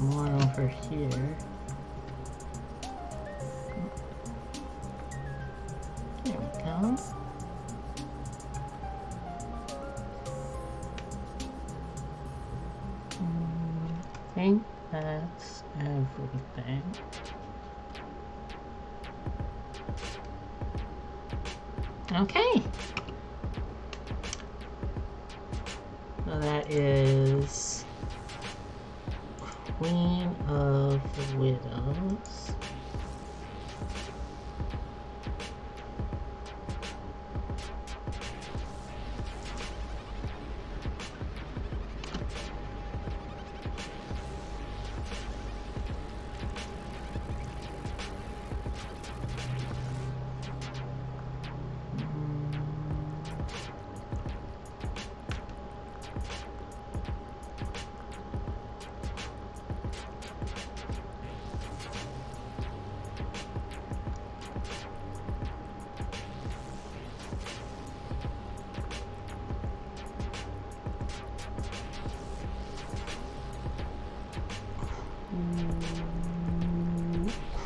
More over here. There we go. I think that's everything. Okay. So that is Queen of Widows.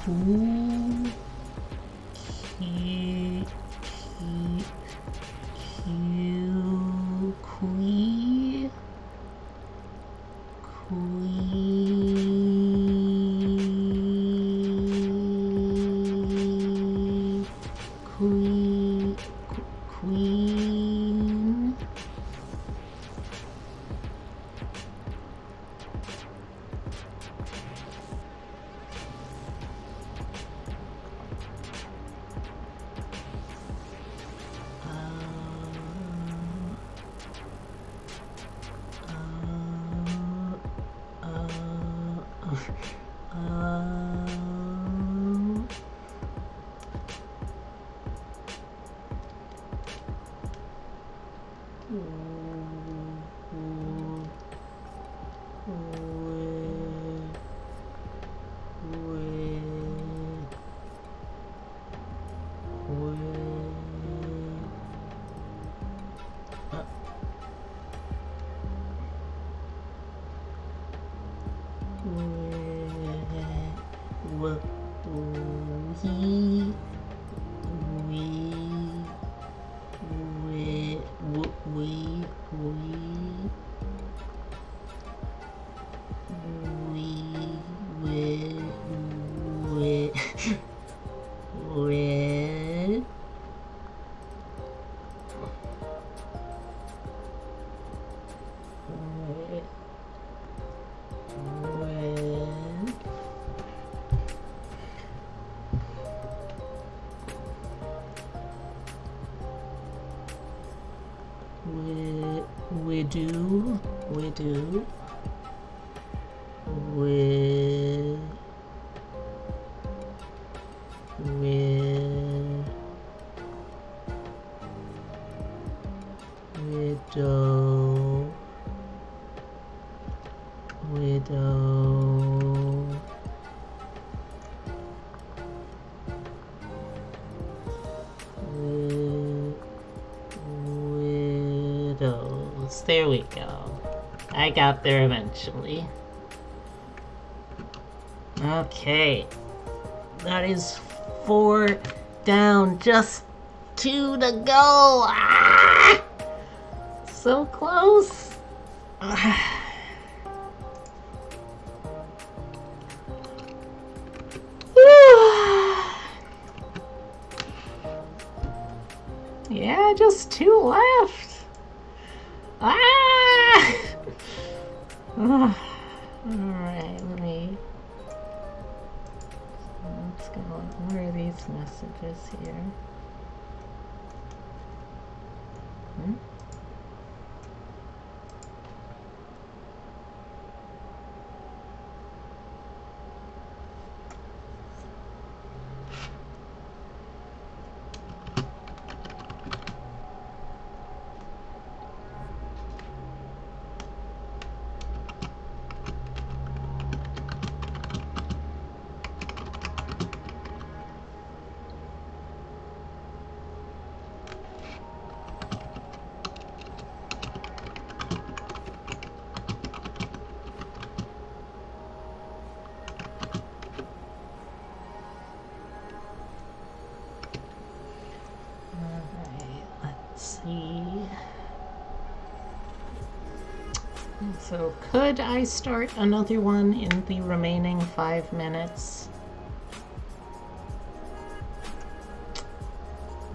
Queen. Widows. There we go. I got there eventually. Okay. That is 4 down, just 2 to go. Ah! So close. Yeah, just 2 left. Ah! Alright, let's go. What are these messages here? So could I start another one in the remaining 5 minutes?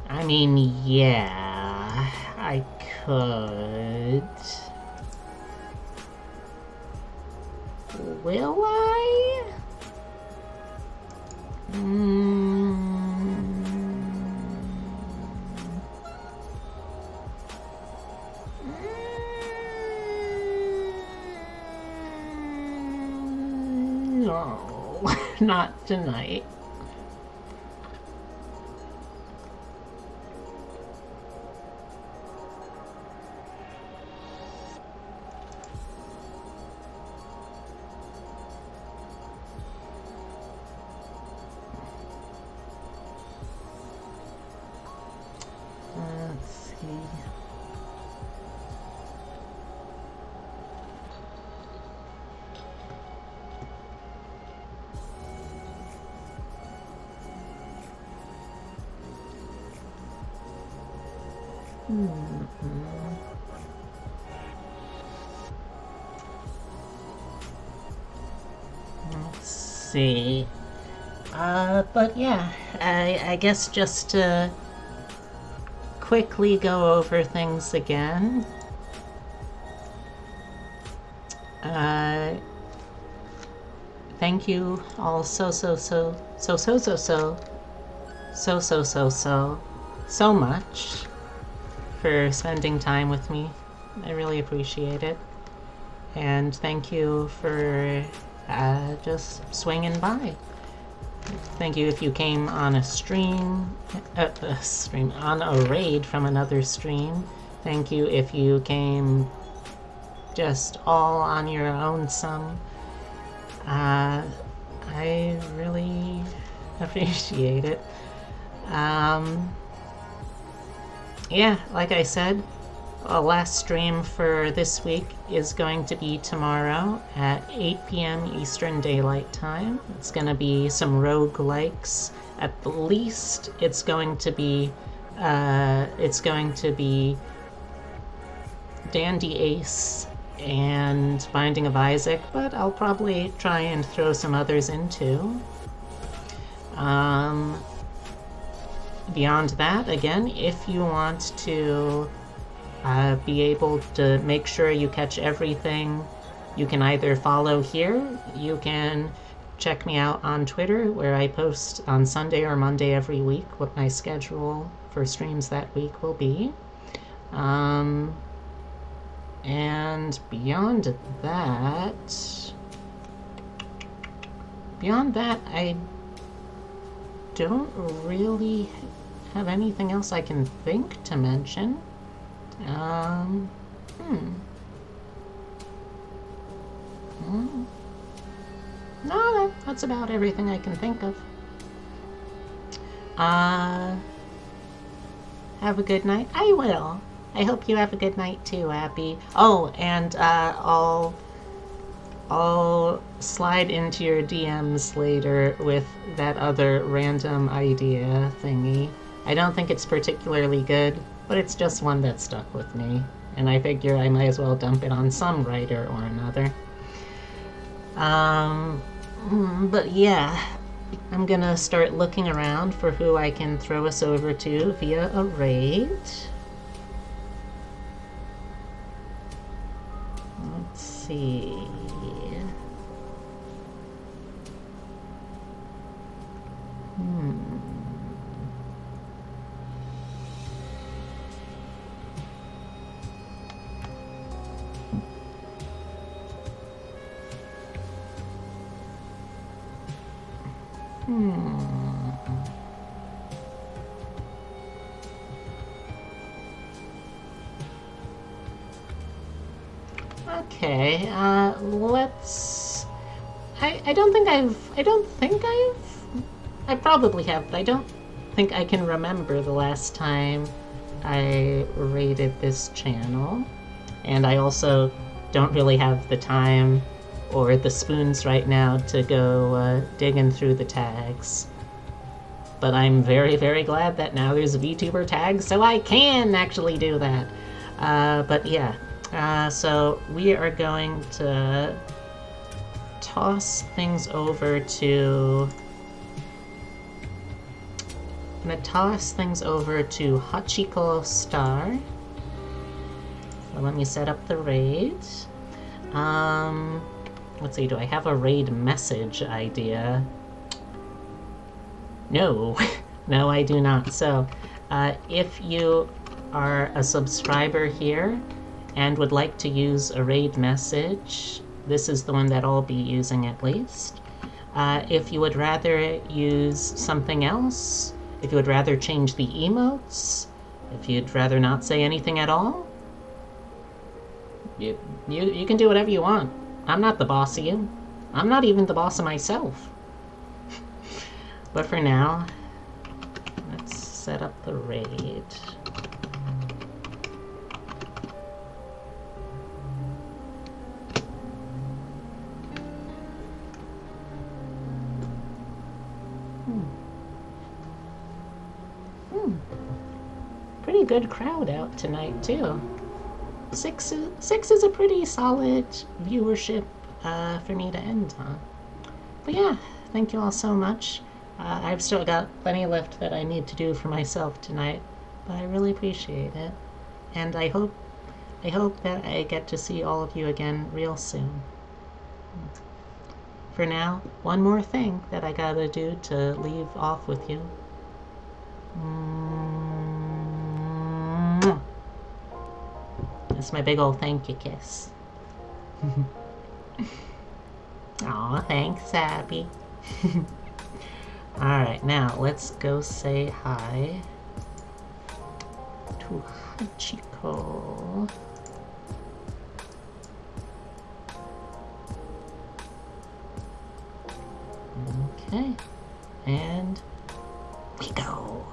I mean, yeah, I could. Will I? No, not tonight. Let's see. Let's see. But yeah, I guess just to quickly go over things again. Thank you all so much for spending time with me. I really appreciate it. And thank you for just swinging by. Thank you if you came on a on a raid from another stream. Thank you if you came just all on your own some. I really appreciate it. Yeah, like I said, last stream for this week is going to be tomorrow at 8 p.m. Eastern Daylight Time. It's going to be some roguelikes. At the least, it's going to be Dandy Ace and Binding of Isaac, but I'll probably try and throw some others in too. Beyond that, again, if you want to be able to make sure you catch everything, you can either follow here, you can check me out on Twitter, where I post on Sunday or Monday every week what my schedule for streams that week will be. And beyond that, I don't really have anything else I can think to mention. No, that's about everything I can think of. Have a good night. I will. I hope you have a good night too, Abby. Oh, and I'll slide into your DMs later with that other random idea thingy. I don't think it's particularly good, but it's just one that stuck with me, and I figure I might as well dump it on some writer or another. But yeah, I'm gonna start looking around for who I can throw us over to via a raid. Let's see. Okay, let's... I probably have, but I don't think I can remember the last time I raided this channel. And I also don't really have the time or the spoons right now to go digging through the tags. But I'm very, very glad that now there's VTuber tags, so I can actually do that. But yeah, so we are going to toss things over to... I'm gonna toss things over to Hachiko Star. So let me set up the raid. Let's see, do I have a raid message idea? No. No, I do not. So, if you are a subscriber here and would like to use a raid message, this is the one that I'll be using at least. If you would rather use something else, if you would rather change the emotes, if you'd rather not say anything at all, you can do whatever you want. I'm not the boss of you. I'm not even the boss of myself. But for now, let's set up the raid. Pretty pretty good crowd out tonight, too. Six is a pretty solid viewership for me to end on. But yeah, thank you all so much. I've still got plenty left that I need to do for myself tonight, but I really appreciate it. And I hope that I get to see all of you again real soon. For now, one more thing that I gotta do to leave off with you. It's my big old thank you kiss. Aw, thanks, Abby. Alright, now let's go say hi to Hachiko. Okay, and we go.